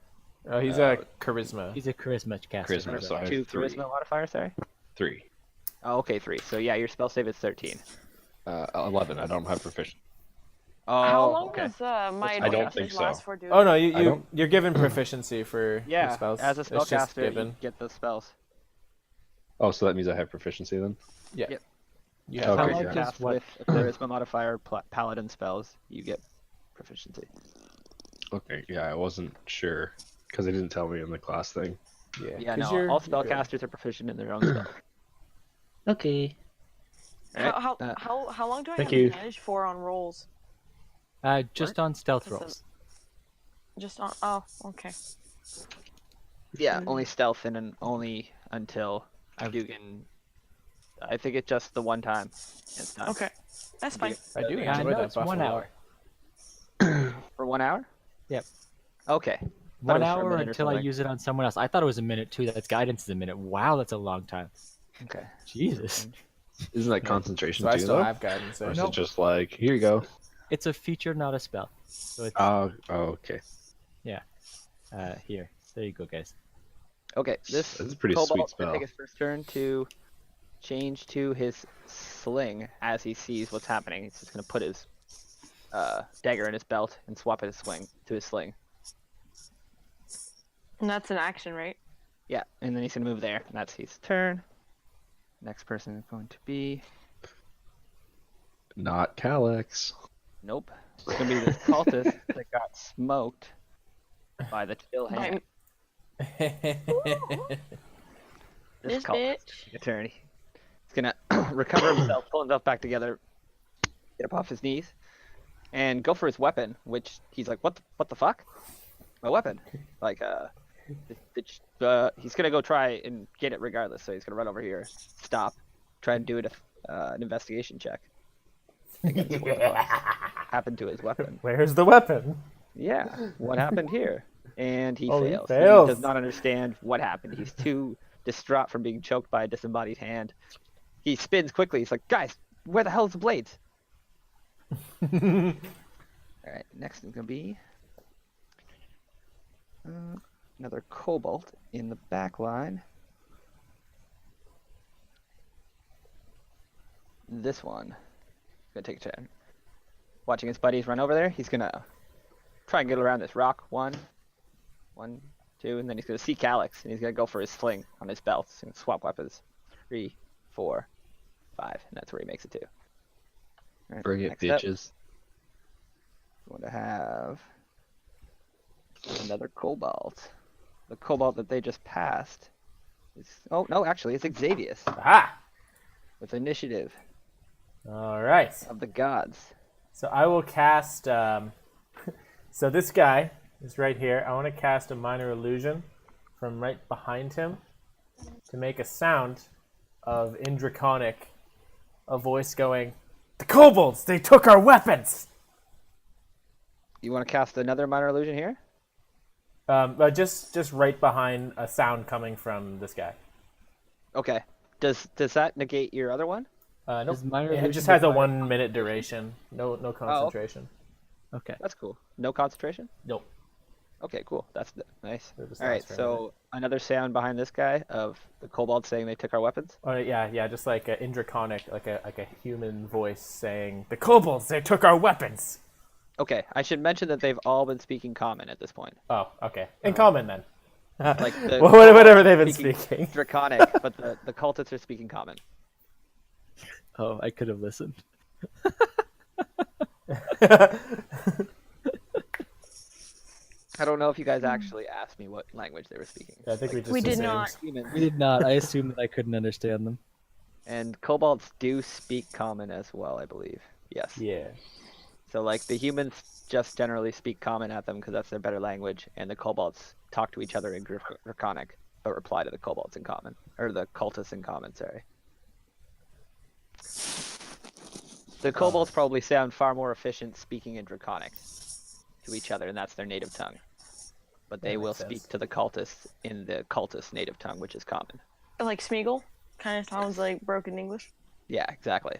[SPEAKER 3] Oh, he's a charisma.
[SPEAKER 7] He's a charisma caster.
[SPEAKER 2] Charisma, so I have
[SPEAKER 1] 2
[SPEAKER 2] 3.
[SPEAKER 1] charisma modifier, sorry?
[SPEAKER 2] 3.
[SPEAKER 1] Oh, okay, 3. So yeah, your spell save is 13.
[SPEAKER 2] 11. I don't have proficient.
[SPEAKER 1] Oh,
[SPEAKER 8] How long
[SPEAKER 1] okay.
[SPEAKER 8] does my
[SPEAKER 2] I don't
[SPEAKER 8] advantage
[SPEAKER 2] think so.
[SPEAKER 8] last for, dude?
[SPEAKER 3] Oh no,
[SPEAKER 2] I
[SPEAKER 3] you
[SPEAKER 2] don't-
[SPEAKER 3] you're given proficiency for your
[SPEAKER 1] Yeah,
[SPEAKER 3] spells.
[SPEAKER 1] as a
[SPEAKER 3] It's just
[SPEAKER 1] spellcaster, you
[SPEAKER 3] given.
[SPEAKER 1] get the spells.
[SPEAKER 2] Oh, so that means I have proficiency then?
[SPEAKER 3] Yeah.
[SPEAKER 1] Yep.
[SPEAKER 3] You
[SPEAKER 2] Okay,
[SPEAKER 3] have
[SPEAKER 7] How
[SPEAKER 2] yeah.
[SPEAKER 7] long
[SPEAKER 1] If you
[SPEAKER 7] does
[SPEAKER 1] cast
[SPEAKER 7] what?
[SPEAKER 1] with a charisma modifier paladin spells, you get proficiency.
[SPEAKER 2] Okay, yeah, I wasn't sure because they didn't tell me in the class thing.
[SPEAKER 1] Yeah,
[SPEAKER 3] 'cause
[SPEAKER 1] no,
[SPEAKER 3] you're
[SPEAKER 1] all
[SPEAKER 3] good.
[SPEAKER 1] spellcasters are proficient in their own spell.
[SPEAKER 7] Okay.
[SPEAKER 8] How long do I
[SPEAKER 7] Thank
[SPEAKER 8] have
[SPEAKER 7] you.
[SPEAKER 8] advantage for on rolls?
[SPEAKER 7] Just on stealth
[SPEAKER 8] This is-
[SPEAKER 7] rolls.
[SPEAKER 8] Just on. Oh, okay.
[SPEAKER 1] Yeah, only stealth and only until Dugan. I think it's just the one time. It's done.
[SPEAKER 8] Okay, that's fine.
[SPEAKER 3] I do
[SPEAKER 1] Yeah,
[SPEAKER 3] enjoy
[SPEAKER 7] no,
[SPEAKER 3] that
[SPEAKER 7] it's
[SPEAKER 3] buff
[SPEAKER 7] 1
[SPEAKER 3] a lot.
[SPEAKER 7] hour.
[SPEAKER 1] For 1 hour?
[SPEAKER 7] Yep.
[SPEAKER 1] Okay.
[SPEAKER 7] 1
[SPEAKER 1] it was for a
[SPEAKER 7] hour
[SPEAKER 1] minute or
[SPEAKER 7] until I
[SPEAKER 1] something.
[SPEAKER 7] use it on someone else. I thought it was a minute too. That's guidance is a minute. Wow, that's a long time.
[SPEAKER 1] Okay.
[SPEAKER 7] Jesus.
[SPEAKER 2] Isn't that concentration
[SPEAKER 3] So I
[SPEAKER 2] too,
[SPEAKER 3] still
[SPEAKER 2] though?
[SPEAKER 3] have guidance.
[SPEAKER 2] Or is
[SPEAKER 3] So.
[SPEAKER 2] it just like, here you go?
[SPEAKER 7] It's a feature, not a spell. So it's
[SPEAKER 2] Oh, okay.
[SPEAKER 7] here. There you go, guys.
[SPEAKER 1] Okay, this
[SPEAKER 2] That's a pretty
[SPEAKER 1] kobold's
[SPEAKER 2] sweet
[SPEAKER 1] gonna
[SPEAKER 2] spell.
[SPEAKER 1] take his first turn to change to his sling as he sees what's happening. He's just gonna put his dagger in his belt and swap it to his sling.
[SPEAKER 8] And that's an action, right?
[SPEAKER 1] Yeah, and then he's gonna move there, and that's his turn. Next person is going to be
[SPEAKER 2] Not Calyx.
[SPEAKER 1] nope. It's gonna be this cultist that got smoked by the chill hand.
[SPEAKER 8] This
[SPEAKER 1] cultist
[SPEAKER 8] bitch.
[SPEAKER 1] take a turn. He's gonna recover himself, pull himself back together, get up off his knees, and go for his weapon. Which he's like, what the fuck? My weapon. Like he's gonna go try and get it regardless. So he's gonna run over here, stop, try and do an investigation check. Against what the fuck happened to his weapon?
[SPEAKER 3] Where's the weapon?
[SPEAKER 1] Yeah, what happened here? And he
[SPEAKER 3] Oh, he
[SPEAKER 1] fails.
[SPEAKER 3] fails.
[SPEAKER 1] He does not understand what happened. He's too distraught from being choked by a disembodied hand. He spins quickly. He's like, guys, where the hell is the blades? All right, next is gonna be another kobold in the back line. This one is gonna take a turn. Watching his buddies run over there, he's gonna try and get around this rock. One, two, and then he's gonna see Calyx, and he's gonna go for his sling on his belt. He's gonna swap weapons. 3, 4, 5, and that's where he makes it to. All right,
[SPEAKER 2] Bring it,
[SPEAKER 1] next up,
[SPEAKER 2] bitches.
[SPEAKER 1] we're going to have another kobold. The kobold that they just passed is actually it's Xavius
[SPEAKER 3] Aha!
[SPEAKER 1] with initiative
[SPEAKER 3] All right.
[SPEAKER 1] of the gods.
[SPEAKER 3] So I will cast. So this guy is right here. I want to cast a minor illusion from right behind him to make a sound of in Draconic, a voice going, "The kobolds! They took our weapons!"
[SPEAKER 1] You want to cast another minor illusion here?
[SPEAKER 3] But just right behind a sound coming from this guy.
[SPEAKER 1] Okay. Does that negate your other one?
[SPEAKER 3] Nope.
[SPEAKER 7] Does minor
[SPEAKER 3] It
[SPEAKER 7] illusion
[SPEAKER 3] just has a
[SPEAKER 7] require-
[SPEAKER 3] 1 minute duration. No concentration.
[SPEAKER 7] Okay.
[SPEAKER 1] That's cool. No concentration?
[SPEAKER 3] Nope.
[SPEAKER 1] Okay, cool. That's nice.
[SPEAKER 3] They're just
[SPEAKER 1] All right,
[SPEAKER 3] lost forever.
[SPEAKER 1] so another sound behind this guy of the kobolds saying they took our weapons.
[SPEAKER 3] Oh yeah, just like in Draconic, like a human voice saying, "The kobolds, they took our weapons."
[SPEAKER 1] Okay, I should mention that they've all been speaking common at this point.
[SPEAKER 3] Oh, okay. In common then.
[SPEAKER 1] Like the
[SPEAKER 3] Whatever they've been speaking.
[SPEAKER 1] Draconic, but the cultists are speaking common.
[SPEAKER 7] Oh, I could have listened.
[SPEAKER 1] I don't know if you guys actually asked me what language they were speaking.
[SPEAKER 3] I think we just
[SPEAKER 8] We did
[SPEAKER 3] assumed.
[SPEAKER 8] not.
[SPEAKER 1] Humans.
[SPEAKER 7] We did not. I assumed that I couldn't understand them.
[SPEAKER 1] And kobolds do speak common as well, I believe. Yes.
[SPEAKER 3] Yeah.
[SPEAKER 1] So like the humans just generally speak common at them because that's their better language, and the kobolds talk to each other in Draconic, but reply to the kobolds in common, or the cultists in common. Sorry. The kobolds probably sound far more efficient speaking in Draconic to each other, and that's their native tongue. But they
[SPEAKER 3] That
[SPEAKER 1] will
[SPEAKER 3] makes
[SPEAKER 1] speak
[SPEAKER 3] sense.
[SPEAKER 1] to the cultists in the cultist native tongue, which is common.
[SPEAKER 8] Like Smeagol, kind of sounds like broken English.
[SPEAKER 1] Yeah, exactly.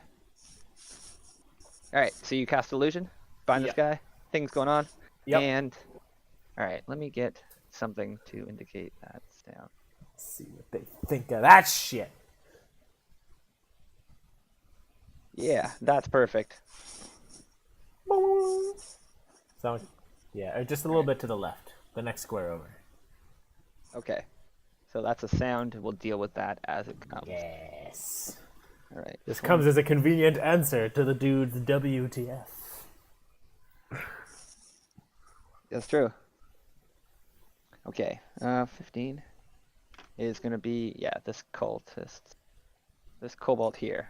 [SPEAKER 1] Alright, so you cast illusion, bind this guy, things going on,
[SPEAKER 3] Yep.
[SPEAKER 1] and alright, let me get something to indicate that sound.
[SPEAKER 3] Let's see what they think of that shit.
[SPEAKER 1] Yeah, that's perfect.
[SPEAKER 3] So, yeah, just a little bit to the left. The next square over.
[SPEAKER 1] Okay. So that's a sound, we'll deal with that as it comes.
[SPEAKER 3] Yes.
[SPEAKER 1] Alright.
[SPEAKER 3] This comes as a convenient answer to the dude's WTF.
[SPEAKER 1] That's true. Okay, 15 is going to be, yeah, this cultist. This kobold here.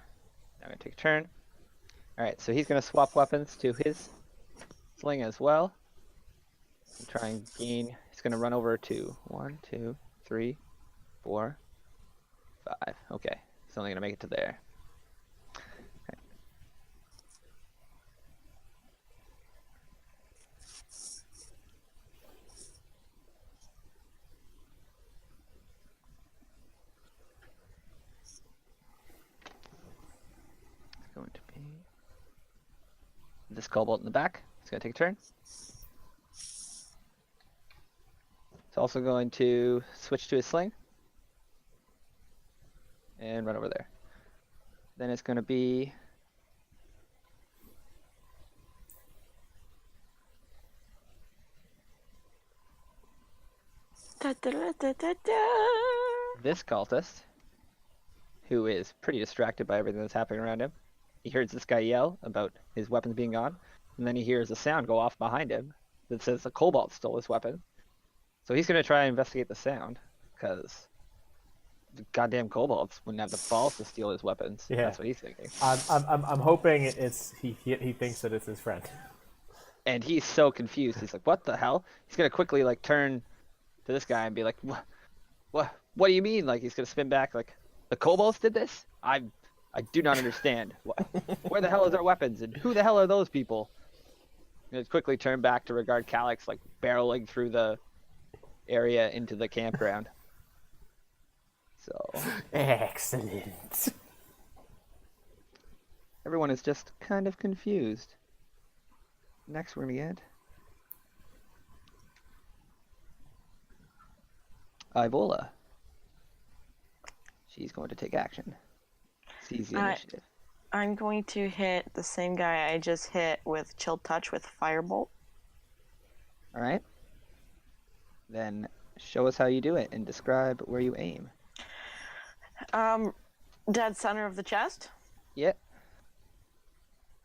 [SPEAKER 1] I'm going to take a turn. Alright, so he's going to swap weapons to his sling as well. And try and gain, he's going to run over to 1, 2, 3, 4, 5. Okay, he's only going to make it to there. Okay. It's going to be this kobold in the back. He's going to take a turn. It's also going to switch to his sling and run over there. Then it's going to be
[SPEAKER 8] Da, da, da, da, da, da.
[SPEAKER 1] this cultist, who is pretty distracted by everything that's happening around him. He hears this guy yell about his weapons being gone, and then he hears a sound go off behind him that says the kobold stole his weapon. So he's going to try and investigate the sound, because the goddamn kobolds wouldn't have the balls to steal his weapons.
[SPEAKER 3] Yeah.
[SPEAKER 1] That's what he's thinking.
[SPEAKER 3] I'm hoping it's he thinks that it's his friend.
[SPEAKER 1] And he's so confused. He's like, what the hell? He's going to quickly like turn to this guy and be like, what do you mean? Like he's going to spin back like, the kobolds did this? I do not understand. Where the hell is our weapons? And who the hell are those people? And it's quickly turned back to regard Calyx like barreling through the area into the campground. So
[SPEAKER 3] Excellent.
[SPEAKER 1] everyone is just kind of confused. Next we're gonna get Ivola. She's going to take action. Seize the initiative.
[SPEAKER 8] I'm going to hit the same guy I just hit with Chill Touch with Firebolt.
[SPEAKER 1] Alright. Then show us how you do it and describe where you aim.
[SPEAKER 8] Dead center of the chest.
[SPEAKER 1] Yeah.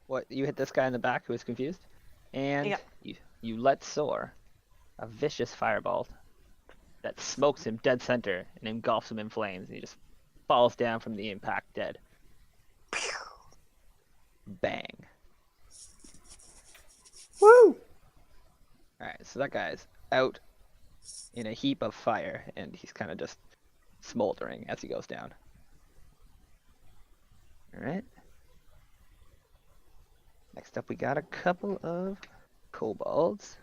[SPEAKER 1] What, you hit this guy in the back who is confused? And
[SPEAKER 8] Yep.
[SPEAKER 1] you let soar a vicious fireball that smokes him dead center and engulfs him in flames, and he just falls down from the impact dead. Bang.
[SPEAKER 3] Woo!
[SPEAKER 1] Alright, so that guy's out in a heap of fire, and he's kind of just smoldering as he goes down. Alright. Next up, we got a couple of kobolds.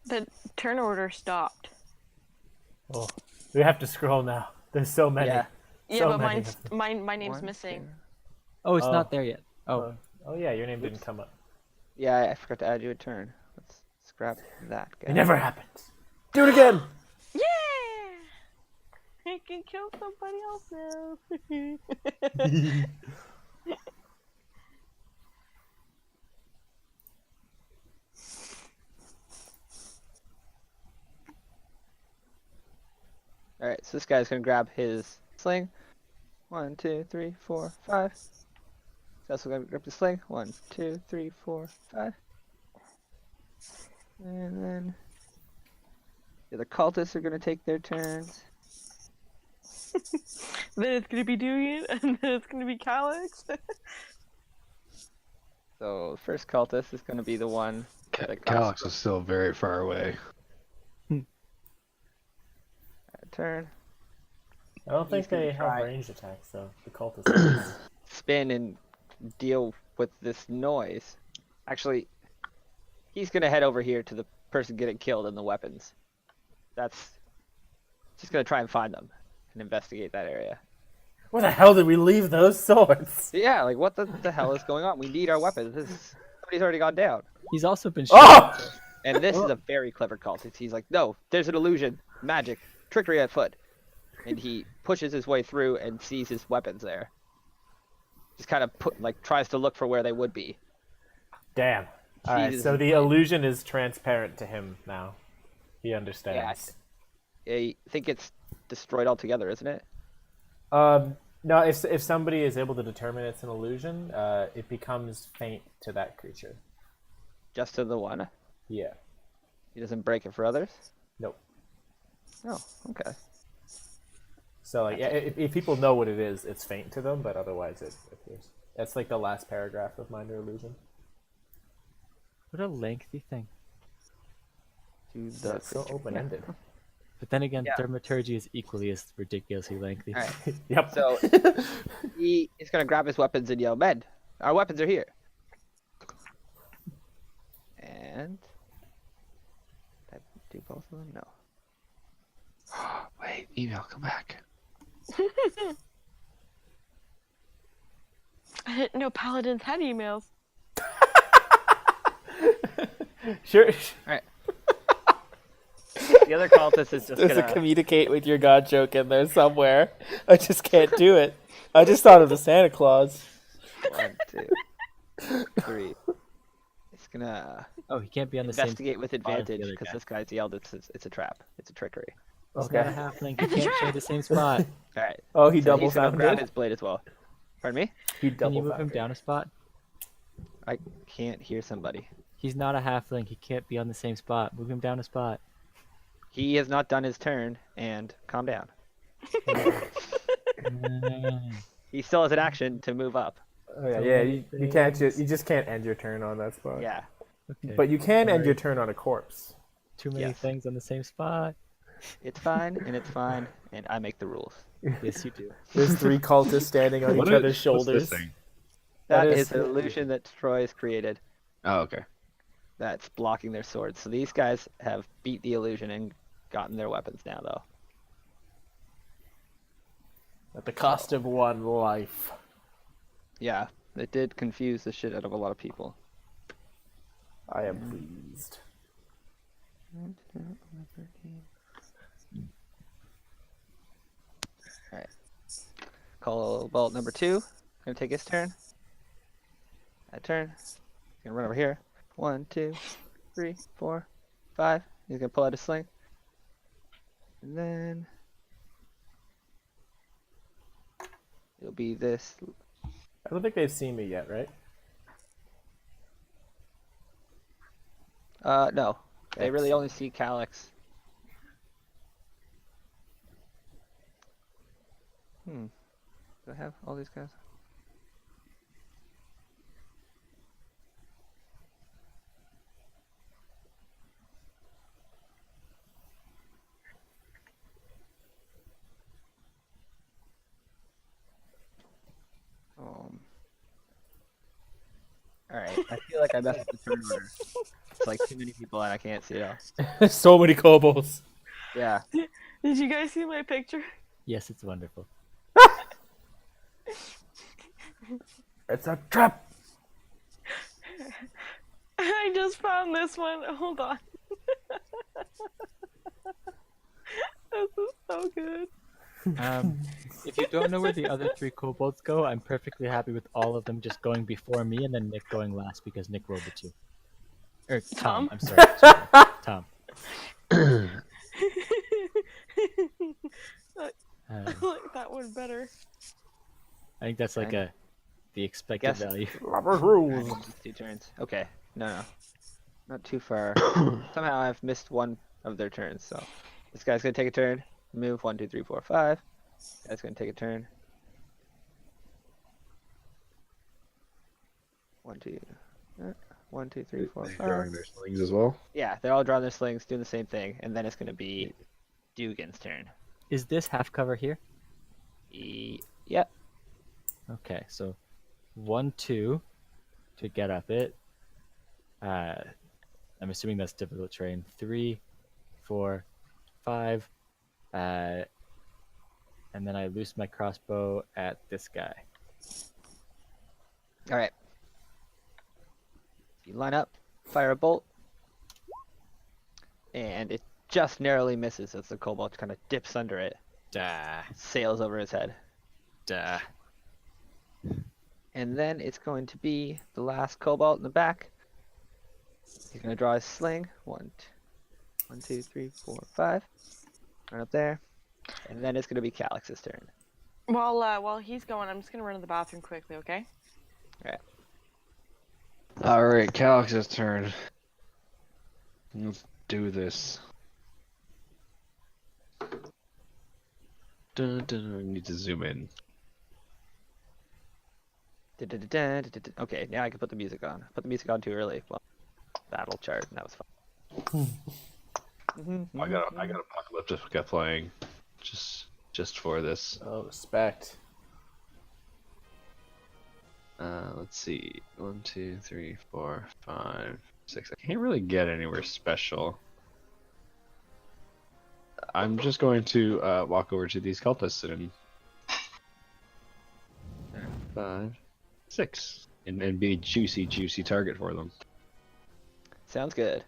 [SPEAKER 8] The turn order stopped.
[SPEAKER 3] Oh, we have to scroll now. There's so many.
[SPEAKER 1] Yeah.
[SPEAKER 8] Yeah,
[SPEAKER 3] So
[SPEAKER 8] but
[SPEAKER 3] many
[SPEAKER 8] mine's
[SPEAKER 3] of them.
[SPEAKER 8] my name's
[SPEAKER 1] One,
[SPEAKER 8] missing.
[SPEAKER 1] two.
[SPEAKER 7] Oh, it's
[SPEAKER 3] Oh.
[SPEAKER 7] not there yet. Oh,
[SPEAKER 3] Oh yeah, your name didn't come up.
[SPEAKER 1] Yeah, I forgot to add you a turn. Let's scrap that guy.
[SPEAKER 3] It never happens. Do it again.
[SPEAKER 8] Yeah! I can kill somebody else now.
[SPEAKER 1] All right, so this guy's gonna grab his sling. 1, 2, 3, 4, 5. He's also gonna grab the sling. 1, 2, 3, 4, 5. And then the other cultists are gonna take their turns.
[SPEAKER 8] Then it's gonna be Dugan, and then it's gonna be Calyx.
[SPEAKER 1] So the first cultist is gonna be the one.
[SPEAKER 2] Calyx is still very far away.
[SPEAKER 1] Turn.
[SPEAKER 3] I don't think
[SPEAKER 1] He's gonna
[SPEAKER 3] they have
[SPEAKER 1] try.
[SPEAKER 3] ranged attacks though. The cultists.
[SPEAKER 1] Spin and deal with this noise. Actually, he's gonna head over here to the person getting killed and the weapons. That's just gonna try and find them and investigate that area.
[SPEAKER 3] Where the hell did we leave those swords?
[SPEAKER 1] Yeah, like what the hell is going on? We need our weapons. Somebody's already gone down.
[SPEAKER 7] he's also been shot.
[SPEAKER 3] Oh!
[SPEAKER 1] And this is a very clever cultist. He's like, no, there's an illusion, magic, trickery at foot. And he pushes his way through and sees his weapons there. Just kind of tries to look for where they would be.
[SPEAKER 3] Damn. All right,
[SPEAKER 1] Jesus.
[SPEAKER 3] so the illusion is transparent to him now. He understands.
[SPEAKER 1] I think it's destroyed altogether, isn't it?
[SPEAKER 3] No, if somebody is able to determine it's an illusion, it becomes faint to that creature.
[SPEAKER 1] Just to the one?
[SPEAKER 3] Yeah.
[SPEAKER 1] He doesn't break it for others?
[SPEAKER 3] Nope.
[SPEAKER 1] Oh, okay.
[SPEAKER 3] So like, yeah, if people know what it is, it's faint to them, but otherwise it appears. That's like the last paragraph of Minor Illusion.
[SPEAKER 7] What a lengthy thing.
[SPEAKER 1] To the
[SPEAKER 3] That's so open-ended.
[SPEAKER 7] But then again,
[SPEAKER 1] Yeah.
[SPEAKER 7] thaumaturgy is equally as ridiculously lengthy.
[SPEAKER 1] All right.
[SPEAKER 3] Yep.
[SPEAKER 1] So he is going to grab his weapons and yell, "Men, our weapons are here." And did I do both of them? No.
[SPEAKER 2] Wait, email, come back.
[SPEAKER 8] I didn't know paladins had emails.
[SPEAKER 3] Sure.
[SPEAKER 1] The other cultist is just
[SPEAKER 3] There's
[SPEAKER 1] gonna.
[SPEAKER 3] a communicate with your god joke in there somewhere. I just can't do it. I just thought of the Santa Claus.
[SPEAKER 1] 1, 2, 3. It's gonna
[SPEAKER 7] Oh, he can't be on the same.
[SPEAKER 1] investigate with
[SPEAKER 7] spot as the
[SPEAKER 1] advantage
[SPEAKER 7] other
[SPEAKER 1] because
[SPEAKER 7] guy.
[SPEAKER 1] this guy's yelled. It's a trap. It's a trickery.
[SPEAKER 7] He's not a
[SPEAKER 3] Okay.
[SPEAKER 7] halfling. He can't share the same spot.
[SPEAKER 1] All right.
[SPEAKER 3] Oh, he
[SPEAKER 1] So
[SPEAKER 3] double
[SPEAKER 1] he's gonna
[SPEAKER 3] found
[SPEAKER 1] grab
[SPEAKER 3] it.
[SPEAKER 1] his blade as well. Pardon me?
[SPEAKER 3] He
[SPEAKER 7] Can
[SPEAKER 3] double
[SPEAKER 7] you move him
[SPEAKER 3] found
[SPEAKER 7] down a spot?
[SPEAKER 1] I can't hear somebody.
[SPEAKER 7] He's not a halfling. He can't be on the same spot. Move him down a spot.
[SPEAKER 1] He has not done his turn, and calm down. He still has an action to move up.
[SPEAKER 3] Oh yeah,
[SPEAKER 7] So
[SPEAKER 3] yeah.
[SPEAKER 7] many
[SPEAKER 3] You can't you just can't end your turn on that spot.
[SPEAKER 1] Yeah.
[SPEAKER 7] Okay.
[SPEAKER 3] But you can end
[SPEAKER 7] Sorry.
[SPEAKER 3] your turn on a corpse.
[SPEAKER 7] Too many
[SPEAKER 1] Yes.
[SPEAKER 7] things on the same spot.
[SPEAKER 1] It's fine, and it's fine, and I make the rules.
[SPEAKER 7] Yes, you do.
[SPEAKER 3] There's 3 cultists standing on each other's
[SPEAKER 2] What's
[SPEAKER 3] shoulders.
[SPEAKER 2] this thing?
[SPEAKER 1] That
[SPEAKER 3] That
[SPEAKER 1] is
[SPEAKER 3] is-
[SPEAKER 1] an illusion that Troy has created
[SPEAKER 2] Oh, okay.
[SPEAKER 1] that's blocking their swords. So these guys have beat the illusion and gotten their weapons now, though.
[SPEAKER 3] At the cost of 1 life.
[SPEAKER 1] Yeah, it did confuse the shit out of a lot of people.
[SPEAKER 3] I am pleased.
[SPEAKER 1] Alright. Cobalt number 2. Gonna take his turn. That turn. He's gonna run over here. 1, 2, 3, 4, 5. He's gonna pull out his sling. And then it'll be this.
[SPEAKER 3] I don't think they've seen me yet, right?
[SPEAKER 1] No. They really only see Calyx. Do I have all these guys? Alright, I feel like I messed up the turn order. It's like too many people and I can't see it all.
[SPEAKER 3] So many kobolds.
[SPEAKER 1] Yeah.
[SPEAKER 8] Did you guys see my picture?
[SPEAKER 7] Yes, it's wonderful.
[SPEAKER 3] It's a trap.
[SPEAKER 8] I just found this one. Hold on. This is so good.
[SPEAKER 7] If you don't know where the other 3 kobolds go, I'm perfectly happy with all of them just going before me and then Nick going last because Nick rolled the 2. Or Tom,
[SPEAKER 8] Tom?
[SPEAKER 7] I'm sorry. Tom.
[SPEAKER 8] I like that one better.
[SPEAKER 7] I think that's like
[SPEAKER 1] Fine.
[SPEAKER 7] the expected
[SPEAKER 1] Guess-
[SPEAKER 7] value.
[SPEAKER 3] Robert rules.
[SPEAKER 1] Just 2 turns. Okay. No. Not too far. Somehow I've missed one of their turns, so this guy's gonna take a turn. Move 1, 2, 3, 4, 5. Guy's gonna take a turn. 1, 2. 1, 2, 3, 4,
[SPEAKER 2] They're
[SPEAKER 1] 5.
[SPEAKER 2] drawing their slings as well.
[SPEAKER 1] Yeah, they're all drawing their slings, doing the same thing, and then it's gonna be Dugan's turn.
[SPEAKER 7] Is this half cover here?
[SPEAKER 1] Yep.
[SPEAKER 7] Okay, so 1, 2 to get up it. I'm assuming that's difficult terrain. 3, 4, 5. And then I loose my crossbow at this guy.
[SPEAKER 1] All right. You line up, fire a bolt, and it just narrowly misses as the kobold kind of dips under it,
[SPEAKER 7] Duh.
[SPEAKER 1] sails over his head.
[SPEAKER 7] Duh.
[SPEAKER 1] And then it's going to be the last cobalt in the back. He's going to draw his sling. 1, 2, 3, 4, 5. Right up there. And then it's going to be Calix's turn.
[SPEAKER 8] While he's going, I'm just gonna run to the bathroom quickly, okay?
[SPEAKER 2] All right, Calix's turn. Let's do this. Dun, dun, I need to zoom in.
[SPEAKER 1] Okay, now I can put the music on. Put the music on too early. Well, battle chart, and that was fun.
[SPEAKER 2] I got Apocalypse kept playing, just for this.
[SPEAKER 3] Oh, respect.
[SPEAKER 2] Let's see. 1, 2, 3, 4, 5, 6. I can't really get anywhere special. I'm just going to walk over to these cultists and 5, 6, and be a juicy target for them.
[SPEAKER 1] Sounds good.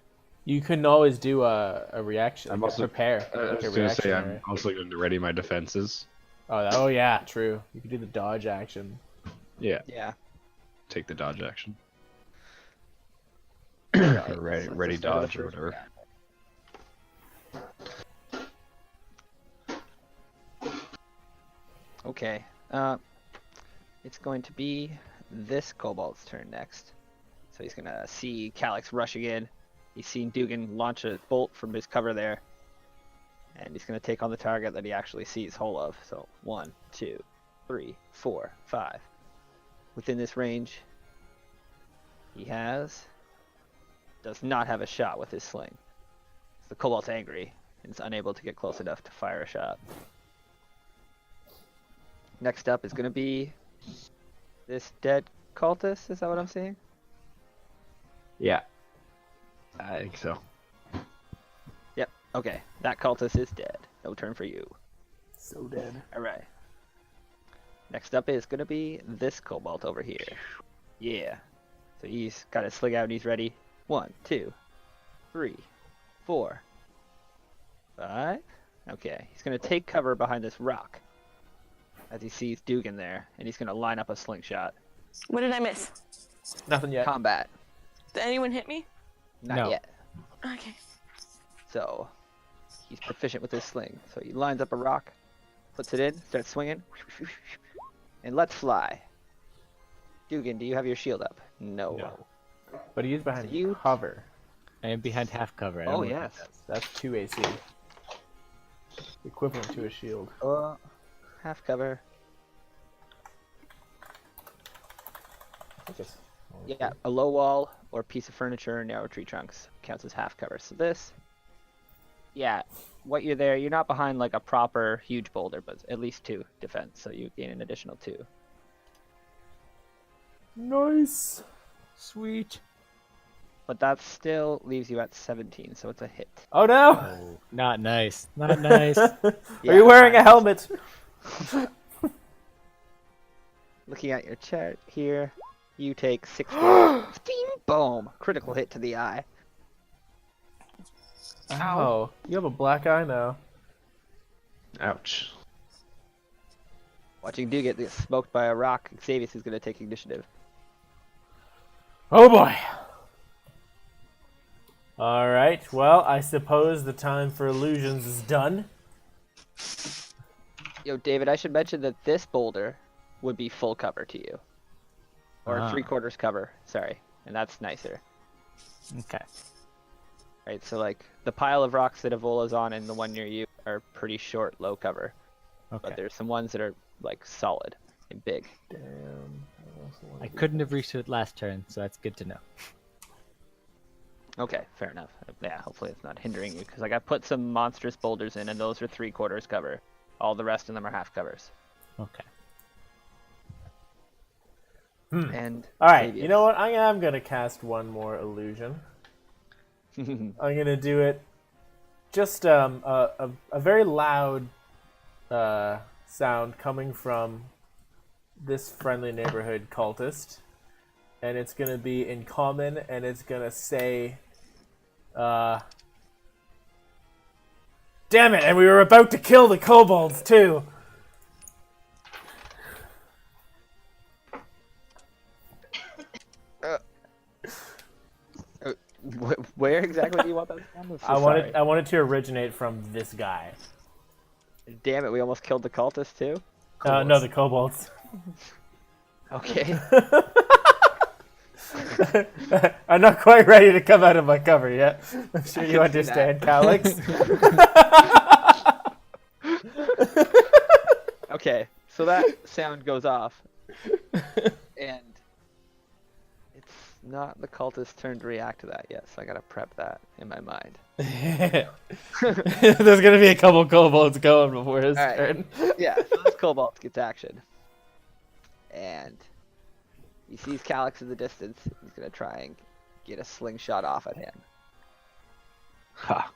[SPEAKER 3] You can always do a reaction.
[SPEAKER 2] I'm
[SPEAKER 3] Like
[SPEAKER 2] also
[SPEAKER 3] prepare.
[SPEAKER 2] I
[SPEAKER 3] Like
[SPEAKER 2] was
[SPEAKER 3] a
[SPEAKER 2] going to say
[SPEAKER 3] reaction,
[SPEAKER 2] I'm
[SPEAKER 3] right?
[SPEAKER 2] also going to ready my defenses.
[SPEAKER 3] Oh yeah, true. You can do the dodge action.
[SPEAKER 2] Yeah,
[SPEAKER 1] Yeah.
[SPEAKER 2] take the dodge action.
[SPEAKER 1] Alright,
[SPEAKER 2] Or ready,
[SPEAKER 1] so
[SPEAKER 2] ready
[SPEAKER 1] let's go to the
[SPEAKER 2] dodge or
[SPEAKER 1] first
[SPEAKER 2] whatever.
[SPEAKER 1] round. Okay. It's going to be this kobold's turn next. So he's gonna see Calix rushing in. He's seen Dugan launch a bolt from his cover there. And he's gonna take on the target that he actually sees whole of. So 1, 2, 3, 4, 5. Within this range, he does not have a shot with his sling. The kobold's angry and is unable to get close enough to fire a shot. Next up is going to be this dead cultist. Is that what I'm seeing?
[SPEAKER 2] Yeah, I think so.
[SPEAKER 1] Yep. Okay. That cultist is dead. No turn for you.
[SPEAKER 3] So dead.
[SPEAKER 1] All right. Next up is going to be this kobold over here. Yeah. So he's got his sling out and he's ready. 1, 2, 3, 4, 5. Okay. He's going to take cover behind this rock as he sees Dugan there, and he's going to line up a slingshot.
[SPEAKER 8] What did I miss?
[SPEAKER 3] Nothing yet.
[SPEAKER 1] Combat.
[SPEAKER 8] Did anyone hit me?
[SPEAKER 1] Not
[SPEAKER 7] No.
[SPEAKER 1] yet.
[SPEAKER 8] Okay.
[SPEAKER 1] So he's proficient with his sling. So he lines up a rock, puts it in, starts swinging, and let's fly. Dugan, do you have your shield up? No.
[SPEAKER 3] No. But he is behind
[SPEAKER 1] You-
[SPEAKER 3] cover.
[SPEAKER 7] I am behind half cover. I don't
[SPEAKER 1] Oh,
[SPEAKER 7] know what
[SPEAKER 1] yes.
[SPEAKER 7] that does.
[SPEAKER 3] That's 2 AC. Equivalent to a shield.
[SPEAKER 1] Half cover.
[SPEAKER 3] I think it's-
[SPEAKER 1] Yeah, a low wall or piece of furniture, narrow tree trunks counts as half cover. So this, yeah, what you're there, you're not behind like a proper huge boulder, but at least 2 defense. So you gain an additional 2.
[SPEAKER 3] Nice.
[SPEAKER 7] Sweet.
[SPEAKER 1] but that still leaves you at 17, so it's a hit.
[SPEAKER 3] Oh no!
[SPEAKER 7] Oh, not nice. Not nice.
[SPEAKER 3] Are
[SPEAKER 1] Yeah,
[SPEAKER 3] you wearing a
[SPEAKER 1] I'm-
[SPEAKER 3] helmet?
[SPEAKER 1] Looking at your chart here, you take 6 damage. Boom! Critical hit to the eye.
[SPEAKER 3] Oh, you have a black eye now.
[SPEAKER 2] Ouch.
[SPEAKER 1] Watching Dude get smoked by a rock, Xavius is going to take initiative.
[SPEAKER 3] Oh boy. All right. Well, I suppose the time for illusions is done.
[SPEAKER 1] Yo, David, I should mention that this boulder would be full cover to you. Or
[SPEAKER 7] Ah.
[SPEAKER 1] 3/4 cover, sorry. And that's nicer.
[SPEAKER 7] Okay.
[SPEAKER 1] Right, so like the pile of rocks that Evola's on and the one near you are pretty short, low cover.
[SPEAKER 7] Okay.
[SPEAKER 1] But there's some ones that are like solid and big.
[SPEAKER 3] Damn.
[SPEAKER 7] I couldn't have reached it last turn, so that's good to know.
[SPEAKER 1] Okay, fair enough. Yeah, hopefully it's not hindering you, because like I put some monstrous boulders in, and those are 3/4 cover. All the rest of them are half covers.
[SPEAKER 7] Okay.
[SPEAKER 1] And
[SPEAKER 3] All right.
[SPEAKER 1] Xavius.
[SPEAKER 3] You know what? I'm gonna cast one more illusion. I'm gonna do it. Just a very loud sound coming from this friendly neighborhood cultist, and it's gonna be in common, and it's gonna say, "Damn it! And we were about to kill the kobolds too."
[SPEAKER 1] Where exactly do you want that sound? I'm so
[SPEAKER 3] I
[SPEAKER 1] sorry.
[SPEAKER 3] wanted to originate from this guy.
[SPEAKER 1] Damn it, we almost killed the cultist too?
[SPEAKER 3] No, the kobolds.
[SPEAKER 1] Okay.
[SPEAKER 3] I'm not quite ready to come out of my cover yet. I'm sure you
[SPEAKER 1] can see
[SPEAKER 3] understand,
[SPEAKER 1] that.
[SPEAKER 3] Calix.
[SPEAKER 1] Okay, so that sound goes off. And it's not the cultist's turn to react to that yet, so I gotta prep that in my mind.
[SPEAKER 3] There's gonna be a couple kobolds going before his
[SPEAKER 1] Alright.
[SPEAKER 3] turn.
[SPEAKER 1] Yeah, so this kobold gets action. And he sees Calix in the distance. He's gonna try and get a slingshot off at him.
[SPEAKER 2] Ha.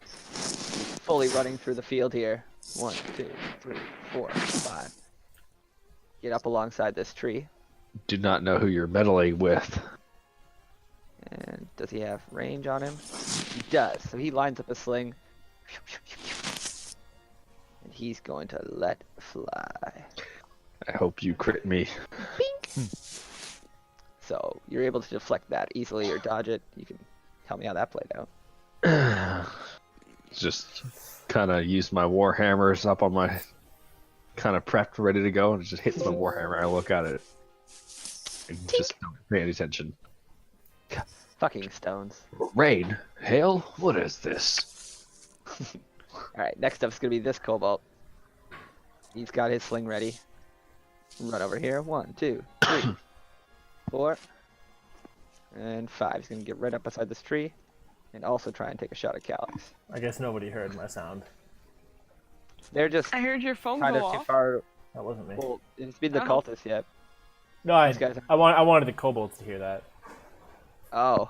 [SPEAKER 1] Fully running through the field here. 1, 2, 3, 4, 5. Get up alongside this tree.
[SPEAKER 2] Do not know who you're meddling with.
[SPEAKER 1] And does he have range on him? He does. So he lines up a sling. And he's going to let fly.
[SPEAKER 2] I hope you crit me.
[SPEAKER 1] So you're able to deflect that easily or dodge it. You can tell me how that played out.
[SPEAKER 2] Just kind of use my war hammers up on my, kind of prepped, ready to go, and it just hits my war hammer. I look at it and just don't pay any attention.
[SPEAKER 1] Fucking stones.
[SPEAKER 2] Rain, hail, what is this?
[SPEAKER 1] Alright, next up is going to be this kobold. He's got his sling ready. Run over here. 1, 2, 3, 4, and 5. He's going to get right up beside this tree and also try and take a shot at Calix.
[SPEAKER 3] I guess nobody heard my sound.
[SPEAKER 1] They're just
[SPEAKER 8] I heard your phone
[SPEAKER 1] kind
[SPEAKER 8] go
[SPEAKER 1] of too
[SPEAKER 8] off.
[SPEAKER 1] far.
[SPEAKER 3] That wasn't me.
[SPEAKER 1] Well, it's been the
[SPEAKER 8] Oh.
[SPEAKER 1] cultists yet.
[SPEAKER 3] No,
[SPEAKER 1] These guys
[SPEAKER 3] I wanted the kobolds to hear that.
[SPEAKER 1] Oh.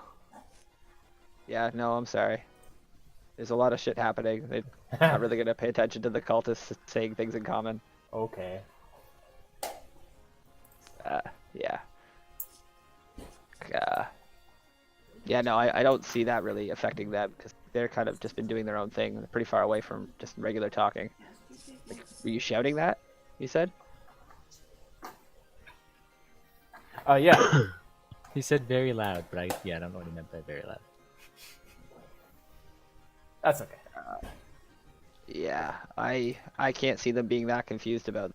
[SPEAKER 1] Yeah, no, I'm sorry. There's a lot of shit happening. They're not really going to pay attention to the cultists saying things in common.
[SPEAKER 3] Okay.
[SPEAKER 1] Yeah. Yeah, no, I don't see that really affecting them because they're kind of just been doing their own thing. They're pretty far away from just regular talking. Like, were you shouting that? You said?
[SPEAKER 3] Yeah.
[SPEAKER 7] He said very loud, but I don't know what he meant by very loud.
[SPEAKER 3] That's okay.
[SPEAKER 1] Yeah, I can't see them being that confused about.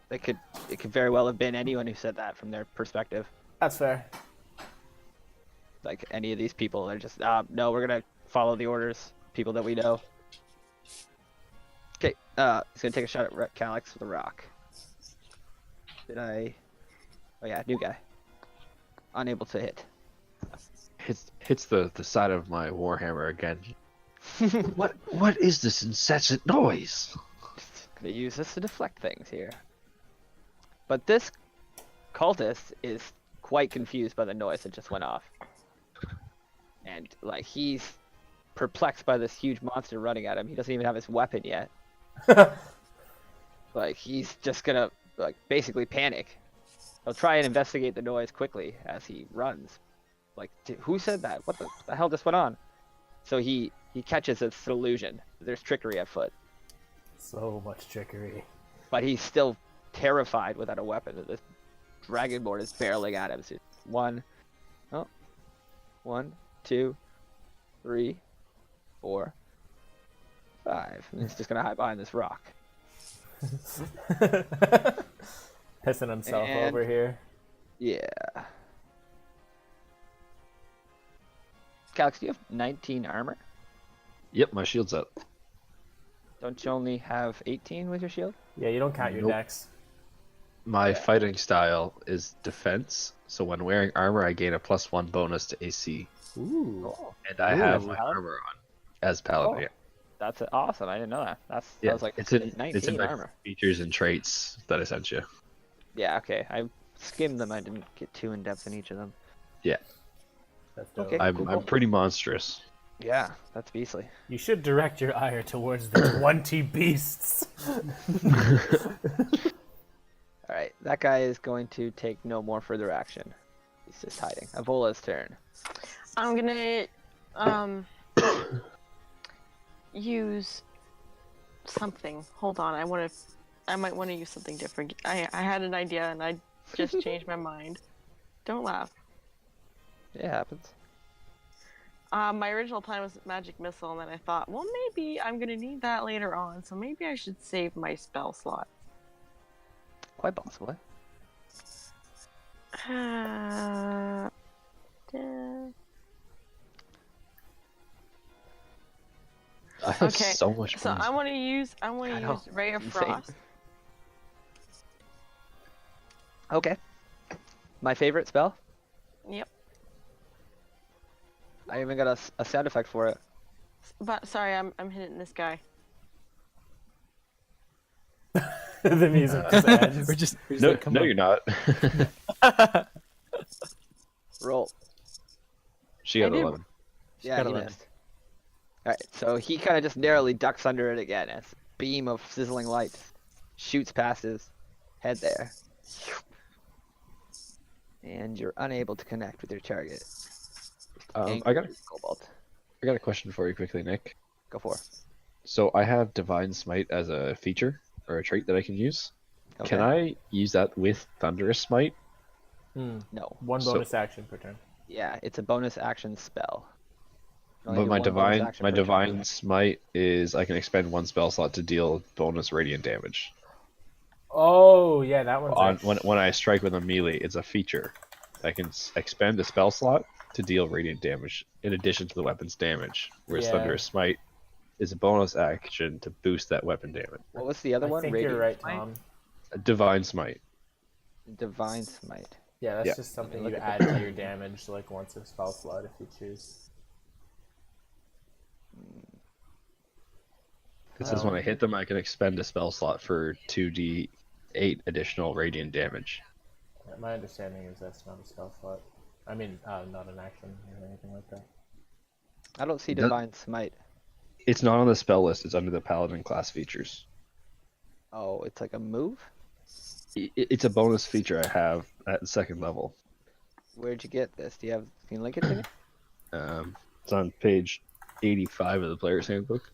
[SPEAKER 1] It could very well have been anyone who said that from their perspective.
[SPEAKER 3] That's fair.
[SPEAKER 1] Like any of these people, they're just no, we're gonna follow the orders. People that we know. Okay, he's gonna take a shot at Calix with a rock. Did I? Oh yeah, new guy. Unable to hit.
[SPEAKER 2] Hits the side of my warhammer again. What is this incessant noise?
[SPEAKER 1] Just gonna use this to deflect things here. But this cultist is quite confused by the noise that just went off. And like he's perplexed by this huge monster running at him. He doesn't even have his weapon yet. Like he's just gonna like basically panic. He'll try and investigate the noise quickly as he runs. Like who said that? What the hell just went on? So he catches it's an illusion. There's trickery afoot.
[SPEAKER 3] So much trickery.
[SPEAKER 1] But he's still terrified without a weapon. This dragonborn is barreling at him. So 1, 2, 3, 4, 5. And he's just gonna hide behind this rock.
[SPEAKER 3] Pissing himself
[SPEAKER 1] And-
[SPEAKER 3] over here.
[SPEAKER 1] Yeah. Calix, do you have 19 armor?
[SPEAKER 2] Yep, my shield's up.
[SPEAKER 1] Don't you only have 18 with your shield?
[SPEAKER 3] Yeah, you don't count your
[SPEAKER 2] Nope.
[SPEAKER 3] decks.
[SPEAKER 2] My fighting style is defense, so when wearing armor, I gain a +1 bonus to AC.
[SPEAKER 3] Ooh.
[SPEAKER 2] And I
[SPEAKER 1] Ooh,
[SPEAKER 2] have
[SPEAKER 1] as
[SPEAKER 2] my
[SPEAKER 1] Paladin?
[SPEAKER 2] armor on as Paladin.
[SPEAKER 1] That's awesome. I didn't know that. That
[SPEAKER 2] Yeah,
[SPEAKER 1] was like
[SPEAKER 2] it's in
[SPEAKER 1] 19
[SPEAKER 2] my
[SPEAKER 1] armor.
[SPEAKER 2] features and traits that I sent you.
[SPEAKER 1] Yeah, okay. I skimmed them. I didn't get too in depth in each of them.
[SPEAKER 2] Yeah,
[SPEAKER 3] That's dope.
[SPEAKER 1] Okay.
[SPEAKER 2] I'm
[SPEAKER 1] cool.
[SPEAKER 2] pretty monstrous.
[SPEAKER 1] Yeah, that's beastly.
[SPEAKER 3] You should direct your ire towards the 20 beasts.
[SPEAKER 1] All right, that guy is going to take no more further action. He's just hiding. Avola's turn.
[SPEAKER 8] I'm gonna use something. Hold on, I might want to use something different. I had an idea and I just changed my mind. Don't laugh.
[SPEAKER 1] It happens.
[SPEAKER 8] My original plan was magic missile, and then I thought, well, maybe I'm gonna need that later on, so maybe I should save my spell slot.
[SPEAKER 1] Quite possibly.
[SPEAKER 2] I have
[SPEAKER 8] Okay,
[SPEAKER 2] so much
[SPEAKER 8] So
[SPEAKER 2] bonus.
[SPEAKER 8] I want to use
[SPEAKER 1] I know,
[SPEAKER 8] use Ray of
[SPEAKER 1] insane.
[SPEAKER 8] Frost.
[SPEAKER 1] Okay. My favorite spell?
[SPEAKER 8] Yep.
[SPEAKER 1] I even got a sound effect for it.
[SPEAKER 8] But sorry, I'm hitting this guy.
[SPEAKER 3] The music just ends.
[SPEAKER 7] We're just
[SPEAKER 2] No,
[SPEAKER 7] like, come
[SPEAKER 2] no,
[SPEAKER 7] on.
[SPEAKER 2] you're not.
[SPEAKER 1] Roll.
[SPEAKER 2] She got
[SPEAKER 8] I did-
[SPEAKER 2] 11.
[SPEAKER 1] Yeah,
[SPEAKER 7] got
[SPEAKER 1] he
[SPEAKER 7] 11.
[SPEAKER 1] missed. Alright, so he kind of just narrowly ducks under it again as a beam of sizzling light shoots past his head there. And you're unable to connect with your target.
[SPEAKER 2] I got
[SPEAKER 1] Cobalt.
[SPEAKER 2] a question for you quickly, Nick.
[SPEAKER 1] Go for it.
[SPEAKER 2] So I have Divine Smite as a feature or a trait that I can use.
[SPEAKER 1] Okay.
[SPEAKER 2] Can I use that with Thunderous Smite?
[SPEAKER 1] No.
[SPEAKER 3] One
[SPEAKER 2] So-
[SPEAKER 3] bonus action per turn.
[SPEAKER 1] Yeah, it's a bonus action spell. You only
[SPEAKER 2] But
[SPEAKER 1] do
[SPEAKER 2] my
[SPEAKER 1] one bonus
[SPEAKER 2] divine
[SPEAKER 1] action
[SPEAKER 2] my
[SPEAKER 1] per turn.
[SPEAKER 2] divine smite is I can expend one spell slot to deal bonus radiant damage.
[SPEAKER 3] Oh, yeah, that one's
[SPEAKER 2] On
[SPEAKER 3] like-
[SPEAKER 2] when I strike with a melee, it's a feature. I can expend a spell slot to deal radiant damage in addition to the weapon's damage. Whereas
[SPEAKER 3] Yeah.
[SPEAKER 2] Thunderous Smite is a bonus action to boost that weapon damage.
[SPEAKER 1] What was the other
[SPEAKER 3] I
[SPEAKER 1] one?
[SPEAKER 3] think
[SPEAKER 1] Radiant
[SPEAKER 3] you're right,
[SPEAKER 8] Smite?
[SPEAKER 3] Tom.
[SPEAKER 2] A Divine Smite.
[SPEAKER 1] Divine Smite.
[SPEAKER 3] Yeah, that's
[SPEAKER 2] Yeah.
[SPEAKER 3] just something
[SPEAKER 1] Look
[SPEAKER 3] you
[SPEAKER 1] at
[SPEAKER 3] add
[SPEAKER 1] the-
[SPEAKER 3] to your damage, like once a spell slot if you choose.
[SPEAKER 2] It says when I hit them, I can expend a spell slot for 2d8 additional radiant damage.
[SPEAKER 3] Yeah, my understanding is that's not a spell slot. I mean, not an action or anything like that.
[SPEAKER 1] I don't see
[SPEAKER 2] Does-
[SPEAKER 1] Divine Smite.
[SPEAKER 2] It's not on the spell list. It's under the Paladin class features.
[SPEAKER 1] Oh, it's like a move?
[SPEAKER 2] It's a bonus feature I have at second level.
[SPEAKER 1] Where'd you get this? Do you have? Can you link it to me?
[SPEAKER 2] It's on page 85 of the player's handbook.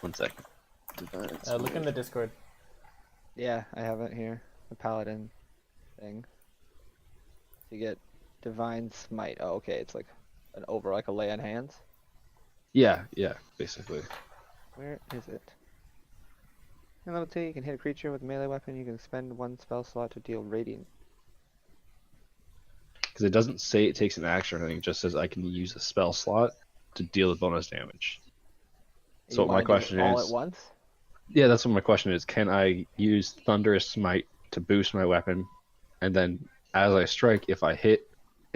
[SPEAKER 2] One second.
[SPEAKER 3] Look in the Discord.
[SPEAKER 1] Yeah, I have it here. The Paladin thing. You get Divine Smite. Oh, okay. It's like an over, like a lay on hands.
[SPEAKER 2] Yeah, basically.
[SPEAKER 1] Where is it? In level 2, you can hit a creature with a melee weapon. You can spend one spell slot to deal radiant.
[SPEAKER 2] Because it doesn't say it takes an action or anything, it just says I can use a spell slot to deal the bonus damage. So
[SPEAKER 1] You
[SPEAKER 2] my
[SPEAKER 1] wanna do it
[SPEAKER 2] question
[SPEAKER 1] all
[SPEAKER 2] is-
[SPEAKER 1] at once?
[SPEAKER 2] Yeah, that's what my question is. Can I use Thunderous Smite to boost my weapon, and then as I strike, if I hit,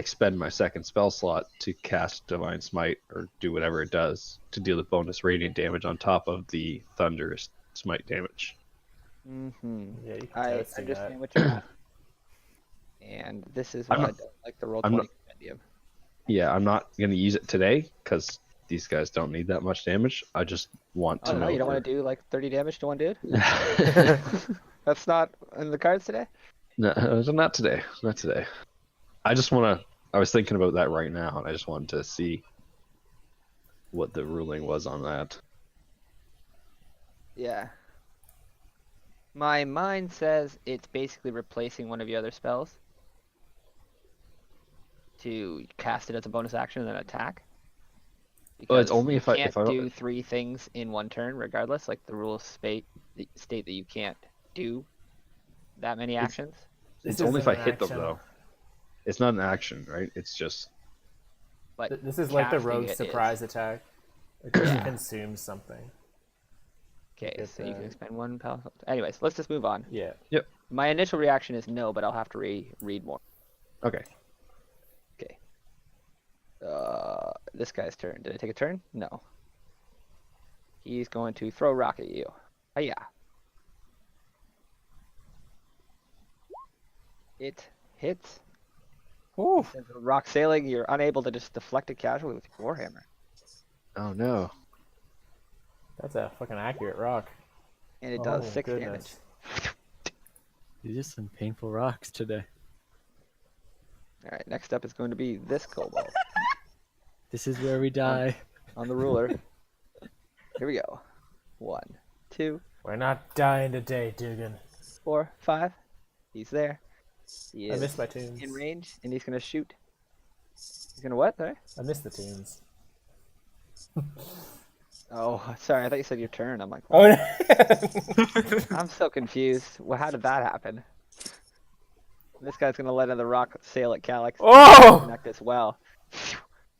[SPEAKER 2] expend my second spell slot to cast Divine Smite or do whatever it does to deal the bonus radiant damage on top of the Thunderous Smite damage?
[SPEAKER 1] Mm-hmm.
[SPEAKER 3] Yeah, you can
[SPEAKER 1] I
[SPEAKER 3] toast do that.
[SPEAKER 1] understand what you're asking. And this is
[SPEAKER 2] I'm
[SPEAKER 1] why I
[SPEAKER 2] not-
[SPEAKER 1] don't like the roll
[SPEAKER 2] I'm
[SPEAKER 1] 20
[SPEAKER 2] not-
[SPEAKER 1] compendium.
[SPEAKER 2] Yeah, I'm not gonna use it today because these guys don't need that much damage. I just want
[SPEAKER 1] Oh
[SPEAKER 2] to
[SPEAKER 1] no,
[SPEAKER 2] know.
[SPEAKER 1] you don't want to do like 30 damage to one dude?
[SPEAKER 2] to.
[SPEAKER 1] That's not in the cards today?
[SPEAKER 2] No, not today. Not today. I just want to. I was thinking about that right now, and I just wanted to see what the ruling was on that.
[SPEAKER 1] Yeah. My mind says it's basically replacing one of your other spells to cast it as a bonus action and then attack.
[SPEAKER 2] Well, it's
[SPEAKER 1] Because
[SPEAKER 2] only
[SPEAKER 1] you
[SPEAKER 2] if I
[SPEAKER 1] can't
[SPEAKER 2] if I
[SPEAKER 1] do 3 things in one turn, regardless. Like the rules state that you can't do that many actions.
[SPEAKER 2] it's
[SPEAKER 3] This
[SPEAKER 2] only if I
[SPEAKER 3] isn't an
[SPEAKER 2] hit them
[SPEAKER 3] action.
[SPEAKER 2] though. It's not an action, right? It's just
[SPEAKER 1] But
[SPEAKER 3] This is like the
[SPEAKER 1] casting
[SPEAKER 3] rogue
[SPEAKER 1] it is.
[SPEAKER 3] surprise attack. It just
[SPEAKER 1] Yeah.
[SPEAKER 3] consumes something.
[SPEAKER 1] Okay,
[SPEAKER 3] Get
[SPEAKER 1] so you can
[SPEAKER 3] the-
[SPEAKER 1] expend 1 power. Anyways, let's just move on.
[SPEAKER 3] Yeah.
[SPEAKER 1] My initial reaction is no, but I'll have to read more.
[SPEAKER 2] okay.
[SPEAKER 1] Okay. This guy's turn. Did I take a turn? No. He's going to throw a rock at you. Oh yeah. It hits.
[SPEAKER 3] Ooh.
[SPEAKER 1] Since the rock sailing, you're unable to just deflect it casually with your warhammer.
[SPEAKER 2] Oh no.
[SPEAKER 3] That's a fucking accurate rock.
[SPEAKER 1] And it does
[SPEAKER 3] Oh,
[SPEAKER 1] 6 damage.
[SPEAKER 3] goodness.
[SPEAKER 7] These are some painful rocks today.
[SPEAKER 1] Alright, next up is going to be this kobold
[SPEAKER 7] This is where we die.
[SPEAKER 1] on the ruler. Here we go. 1, 2,
[SPEAKER 3] We're not dying today, Dugan.
[SPEAKER 1] 4, 5. He's there. He
[SPEAKER 3] I
[SPEAKER 1] is
[SPEAKER 3] missed my tunes.
[SPEAKER 1] in range, and he's gonna shoot. He's gonna what? Sorry?
[SPEAKER 3] I missed the tunes.
[SPEAKER 1] Oh, sorry. I thought you said your turn. I'm like,
[SPEAKER 3] Oh no.
[SPEAKER 1] I'm so confused. Well, how did that happen? This guy's gonna let another rock sail at Calyx.
[SPEAKER 3] Oh!
[SPEAKER 1] Connect as well.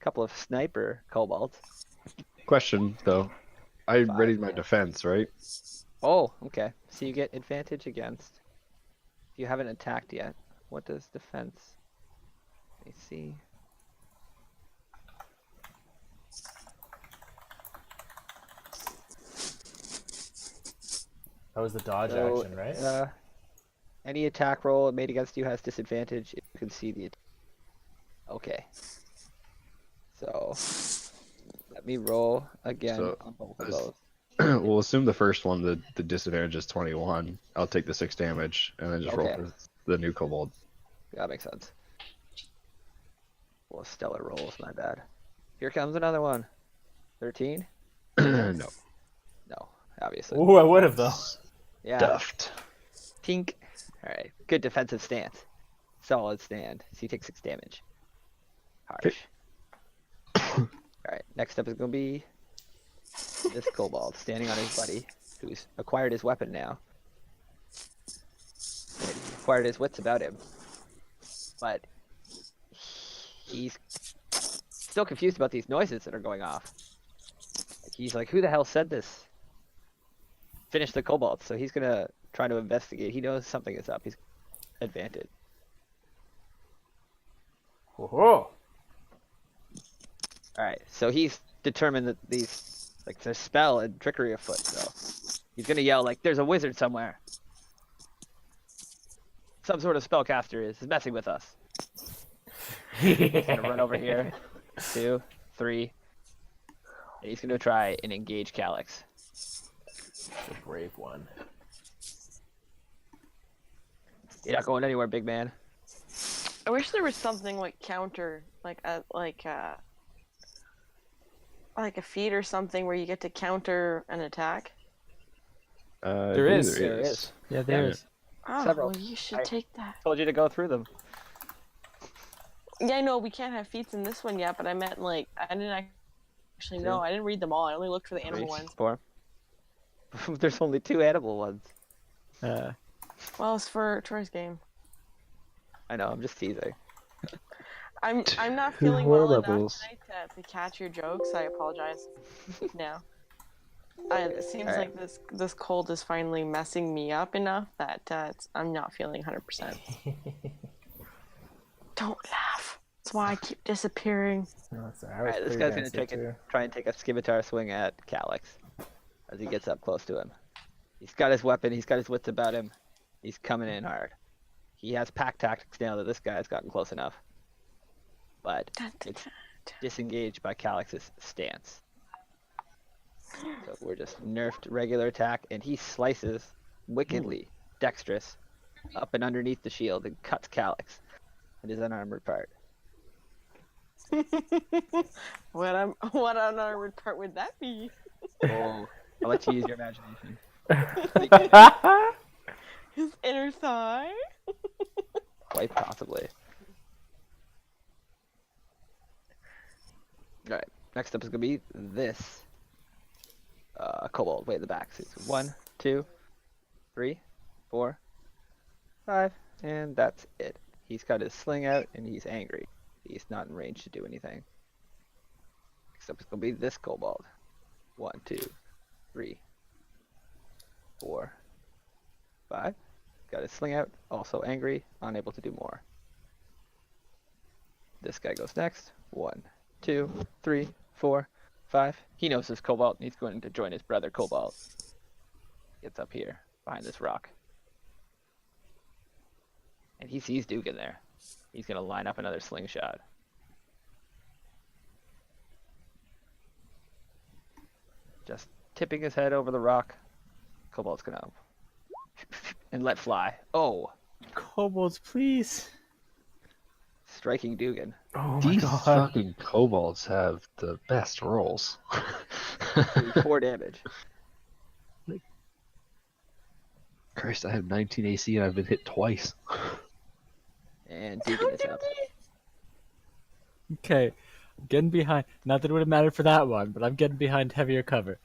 [SPEAKER 1] Couple of sniper kobolds.
[SPEAKER 2] Question though. I
[SPEAKER 1] 5,
[SPEAKER 2] readied my
[SPEAKER 1] yeah.
[SPEAKER 2] defense, right?
[SPEAKER 1] Oh, okay. So you get advantage against. You haven't attacked yet. What does defense? Let me see.
[SPEAKER 3] That was the dodge
[SPEAKER 1] So,
[SPEAKER 3] action, right?
[SPEAKER 1] Any attack roll made against you has disadvantage if you can see the. Okay. So let me roll again
[SPEAKER 2] So,
[SPEAKER 1] on both of
[SPEAKER 2] this-
[SPEAKER 1] those.
[SPEAKER 2] We'll assume the first one, the disadvantage is 21. I'll take the 6 damage and then just roll
[SPEAKER 1] Okay.
[SPEAKER 2] for the new kobold.
[SPEAKER 1] That makes sense. Well, stellar rolls, my bad. Here comes another one. 13?
[SPEAKER 2] No.
[SPEAKER 1] No, obviously.
[SPEAKER 3] Ooh, I would have though.
[SPEAKER 1] Yeah.
[SPEAKER 2] Stuffed.
[SPEAKER 1] Tink. Alright, good defensive stance. Solid stand. So you take 6 damage. Harsh. Alright, next up is going to be this kobold standing on his buddy, who's acquired his weapon now. And he acquired his wits about him. But he's still confused about these noises that are going off. Like, he's like, who the hell said this? Finish the kobold, so he's gonna try to investigate. He knows something is up. He's advantage.
[SPEAKER 3] Whoa.
[SPEAKER 1] Alright, so he's determined that these, like, there's spell and trickery afoot, so he's gonna yell, like, there's a wizard somewhere. Some sort of spellcaster is messing with us. He's gonna run over here. 2, 3. And he's gonna try and engage Calyx.
[SPEAKER 3] The brave one.
[SPEAKER 1] You're not going anywhere, big man.
[SPEAKER 8] I wish there was something like counter, like a feat or something where you get to counter an attack.
[SPEAKER 3] There is.
[SPEAKER 1] There is.
[SPEAKER 7] Yeah, there
[SPEAKER 2] Yeah.
[SPEAKER 7] is.
[SPEAKER 8] Oh,
[SPEAKER 1] Several.
[SPEAKER 8] well, you should
[SPEAKER 1] I-
[SPEAKER 8] take that.
[SPEAKER 1] Told you to go through them.
[SPEAKER 8] Yeah, I know we can't have feats in this one yet, but I meant like I didn't actually know. I didn't read them all. I only looked for the animal
[SPEAKER 1] 3,
[SPEAKER 8] ones.
[SPEAKER 1] 4. There's only 2 animal ones.
[SPEAKER 8] Well, it's for Troy's game.
[SPEAKER 1] I know, I'm just teasing.
[SPEAKER 8] I'm not
[SPEAKER 2] Who
[SPEAKER 8] feeling
[SPEAKER 2] wore
[SPEAKER 8] well enough
[SPEAKER 2] levels?
[SPEAKER 8] tonight to catch your jokes. I apologize. Now, it seems
[SPEAKER 1] Alright.
[SPEAKER 8] like this cold is finally messing me up enough that I'm not feeling 100%. Don't laugh. That's why I keep disappearing.
[SPEAKER 3] No, it's alright.
[SPEAKER 1] Alright, this guy's gonna try and take a scimitar swing at Calyx as he gets up close to him. He's got his weapon, he's got his wits about him. He's coming in hard. he has pack tactics now that this guy has gotten close enough. But it's disengaged by Calix's stance. So we're just nerfed regular attack, and he slices wickedly dexterous up and underneath the shield and cuts Calix and his unarmored part.
[SPEAKER 8] What unarmored part would that be?
[SPEAKER 1] Oh, I'll let you use your imagination.
[SPEAKER 8] His inner thigh?
[SPEAKER 1] Quite possibly. Alright, next up is going to be this kobold way in the back. So it's 1, 2, 3, 4, 5, and that's it. He's got his sling out and he's angry. He's not in range to do anything. Next up is going to be this kobold. 1, 2, 3, 4, 5. Got his sling out, also angry, unable to do more. This guy goes next. 1, 2, 3, 4, 5. He knows this kobold and he's going to join his brother kobold. Gets up here, behind this rock. And he sees Dugan there. He's going to line up another slingshot. Just tipping his head over the rock. Kobold's going to... and let fly. Oh!
[SPEAKER 7] Kobolds, please.
[SPEAKER 1] Striking Dugan.
[SPEAKER 3] Oh my
[SPEAKER 2] These
[SPEAKER 3] god.
[SPEAKER 2] fucking kobolds have the best rolls.
[SPEAKER 1] 4 damage.
[SPEAKER 2] Christ, I have 19 AC and I've been hit twice.
[SPEAKER 1] And Dugan is up.
[SPEAKER 7] Okay, I'm getting behind. Not that it would have mattered for that one, but I'm getting behind heavier cover.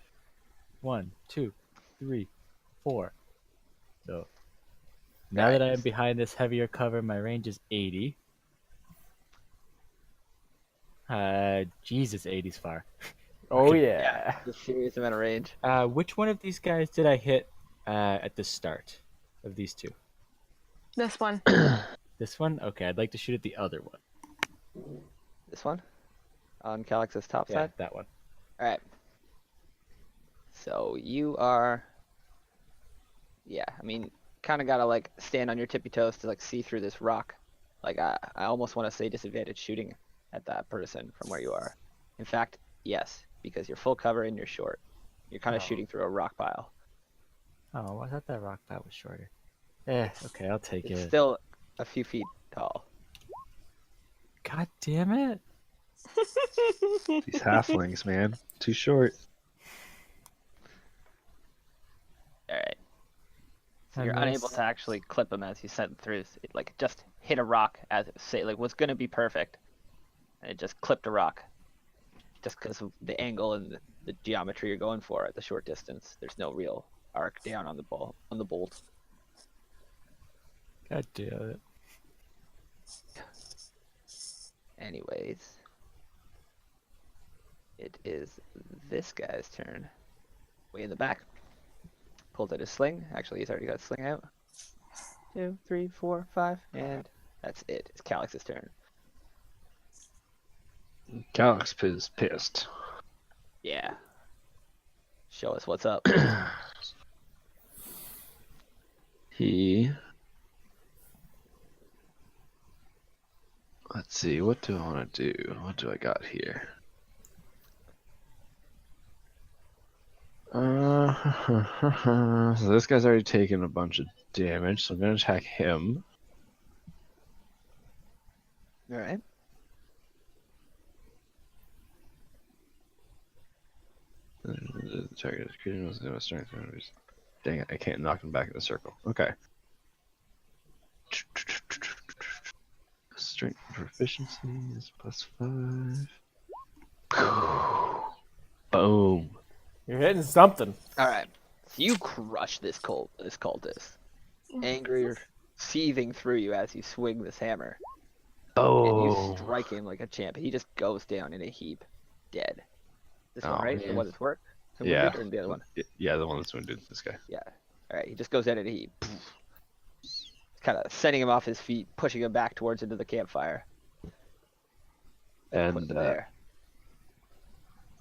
[SPEAKER 7] 1, 2, 3, 4. So now that I am behind this heavier cover, my range is 80. Jesus, 80's far.
[SPEAKER 3] Oh yeah.
[SPEAKER 1] A serious amount of range.
[SPEAKER 7] Which one of these guys did I hit at the start of these two?
[SPEAKER 8] This one.
[SPEAKER 7] This one? Okay, I'd like to shoot at the other one.
[SPEAKER 1] This one? On Calix's top
[SPEAKER 7] Yeah,
[SPEAKER 1] side?
[SPEAKER 7] that one.
[SPEAKER 1] Alright. So you are... Yeah, I mean, kind of gotta like stand on your tippy toes to like see through this rock. Like I almost want to say disadvantage shooting at that person from where you are. In fact, yes, because you're full cover and you're short. You're kind of shooting through a rock pile.
[SPEAKER 7] Oh, I thought that rock pile was shorter. Okay, I'll take
[SPEAKER 1] It's
[SPEAKER 7] it.
[SPEAKER 1] still a few feet tall.
[SPEAKER 7] God damn it.
[SPEAKER 2] These halflings, man. Too short.
[SPEAKER 1] Alright. So
[SPEAKER 7] I
[SPEAKER 1] you're unable
[SPEAKER 7] missed.
[SPEAKER 1] to actually clip him as you sent through. It like just hit a rock as it say like was gonna be perfect, and it just clipped a rock. Just because of the angle and the geometry you're going for at the short distance, there's no real arc down on the bolt.
[SPEAKER 7] God damn it.
[SPEAKER 1] Anyways, it is this guy's turn. Way in the back. Pulls out his sling. Actually, he's already got his sling out. 2, 3, 4, 5, and that's it. It's Calix's turn.
[SPEAKER 2] Calix is pissed.
[SPEAKER 1] Yeah. Show us what's up.
[SPEAKER 2] He... Let's see, what do I want to do? What do I got here? So this guy's already taken a bunch of damage, so I'm going to attack him.
[SPEAKER 1] Alright.
[SPEAKER 2] The target is creating was going to strength. Dang it, I can't knock him back in the circle. Okay. Strength proficiency is +5. Boom.
[SPEAKER 3] You're hitting something.
[SPEAKER 1] Alright. So you crush this cultist. Anger seething through you as you swing this hammer. And you
[SPEAKER 2] Boom.
[SPEAKER 1] strike him like a champ. He just goes down in a heap. Dead. This one,
[SPEAKER 2] Oh,
[SPEAKER 1] right? The
[SPEAKER 2] man.
[SPEAKER 1] one that's worked?
[SPEAKER 2] Yeah.
[SPEAKER 1] Or the other one?
[SPEAKER 2] Yeah, the one that's wounded, this guy.
[SPEAKER 1] Yeah. Alright, he just goes down in a heap. Kind of sending him off his feet, pushing him back towards into the campfire. Put him
[SPEAKER 2] And
[SPEAKER 1] there.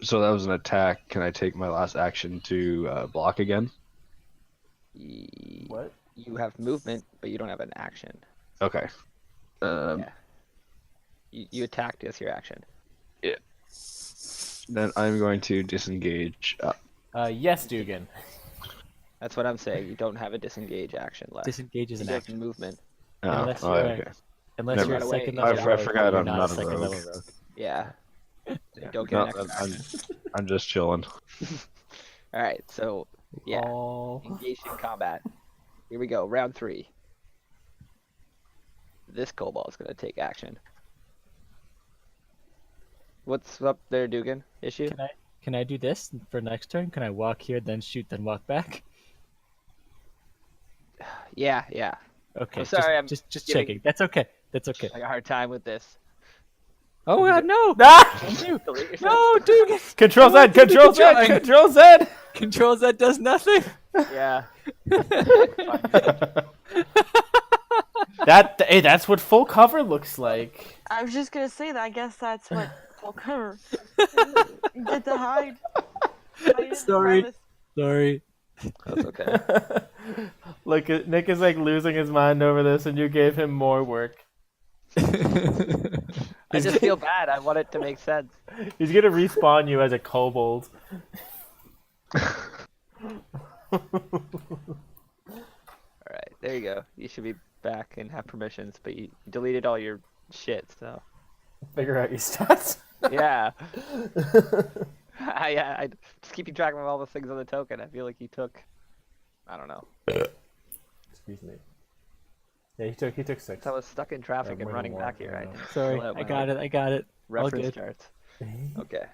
[SPEAKER 2] so that was an attack. Can I take my last action to block again?
[SPEAKER 3] What?
[SPEAKER 1] You have movement, but you don't have an action.
[SPEAKER 2] Okay.
[SPEAKER 1] Yeah. You attacked as your action.
[SPEAKER 2] Then I'm going to disengage.
[SPEAKER 3] Yes, Dugan.
[SPEAKER 1] That's what I'm saying. You don't have a disengage action left.
[SPEAKER 7] Disengage is
[SPEAKER 1] You
[SPEAKER 7] an
[SPEAKER 1] do have
[SPEAKER 7] action.
[SPEAKER 1] movement.
[SPEAKER 7] Unless
[SPEAKER 2] Oh,
[SPEAKER 7] you're
[SPEAKER 2] okay.
[SPEAKER 7] Unless
[SPEAKER 2] Never
[SPEAKER 7] you're a
[SPEAKER 1] mind.
[SPEAKER 7] second
[SPEAKER 1] I
[SPEAKER 7] level rogue,
[SPEAKER 2] forgot
[SPEAKER 7] you're
[SPEAKER 2] I'm
[SPEAKER 7] not
[SPEAKER 2] not
[SPEAKER 7] a
[SPEAKER 2] a
[SPEAKER 7] second
[SPEAKER 2] rogue.
[SPEAKER 7] level rogue.
[SPEAKER 1] Yeah. You
[SPEAKER 2] Yeah.
[SPEAKER 1] don't get
[SPEAKER 2] No,
[SPEAKER 1] an extra action.
[SPEAKER 2] I'm just chilling.
[SPEAKER 1] All right. So yeah,
[SPEAKER 3] Oh.
[SPEAKER 1] engaged in combat. Here we go. Round 3. This kobold is gonna take action. What's up there, Dugan? Issue?
[SPEAKER 7] Can I do this for next turn? Can I walk here, then shoot, then walk back?
[SPEAKER 1] Yeah, yeah.
[SPEAKER 7] Okay.
[SPEAKER 1] I'm sorry, I'm
[SPEAKER 7] just
[SPEAKER 1] giving-
[SPEAKER 7] checking. That's okay. That's okay.
[SPEAKER 1] I got a hard time with this.
[SPEAKER 7] Oh God, no!
[SPEAKER 3] Ah!
[SPEAKER 7] Don't you?
[SPEAKER 1] Delete yourself?
[SPEAKER 7] No, Dugan!
[SPEAKER 3] Control
[SPEAKER 7] I
[SPEAKER 3] Z,
[SPEAKER 7] want you to
[SPEAKER 3] Control Z,
[SPEAKER 7] join.
[SPEAKER 3] Control Z!
[SPEAKER 7] Control Z does nothing.
[SPEAKER 1] Yeah.
[SPEAKER 3] Hey, that's what full cover looks like.
[SPEAKER 8] I was just gonna say that. I guess that's what full cover. Get to hide. Hide in the
[SPEAKER 7] Sorry.
[SPEAKER 8] crevice.
[SPEAKER 7] Sorry.
[SPEAKER 1] That's okay.
[SPEAKER 3] Look, Nick is like losing his mind over this, and you gave him more work.
[SPEAKER 1] I just feel bad. I want it to make sense.
[SPEAKER 3] He's gonna respawn you as a kobold.
[SPEAKER 1] All right, there you go. You should be back and have permissions, but you deleted all your shit, so
[SPEAKER 3] Figure out your stats.
[SPEAKER 1] yeah. I just keeping track of all the things on the token. I feel like you took, I don't know.
[SPEAKER 3] Excuse me. Yeah, he took 6.
[SPEAKER 1] I was stuck in traffic
[SPEAKER 3] Yeah,
[SPEAKER 1] and
[SPEAKER 3] way
[SPEAKER 1] running
[SPEAKER 3] more,
[SPEAKER 1] back here.
[SPEAKER 3] I
[SPEAKER 1] I
[SPEAKER 3] know.
[SPEAKER 1] didn't
[SPEAKER 7] Sorry.
[SPEAKER 1] fill out
[SPEAKER 7] I
[SPEAKER 1] my
[SPEAKER 7] got it. I got it. All
[SPEAKER 1] reference
[SPEAKER 7] good.
[SPEAKER 1] charts. Okay.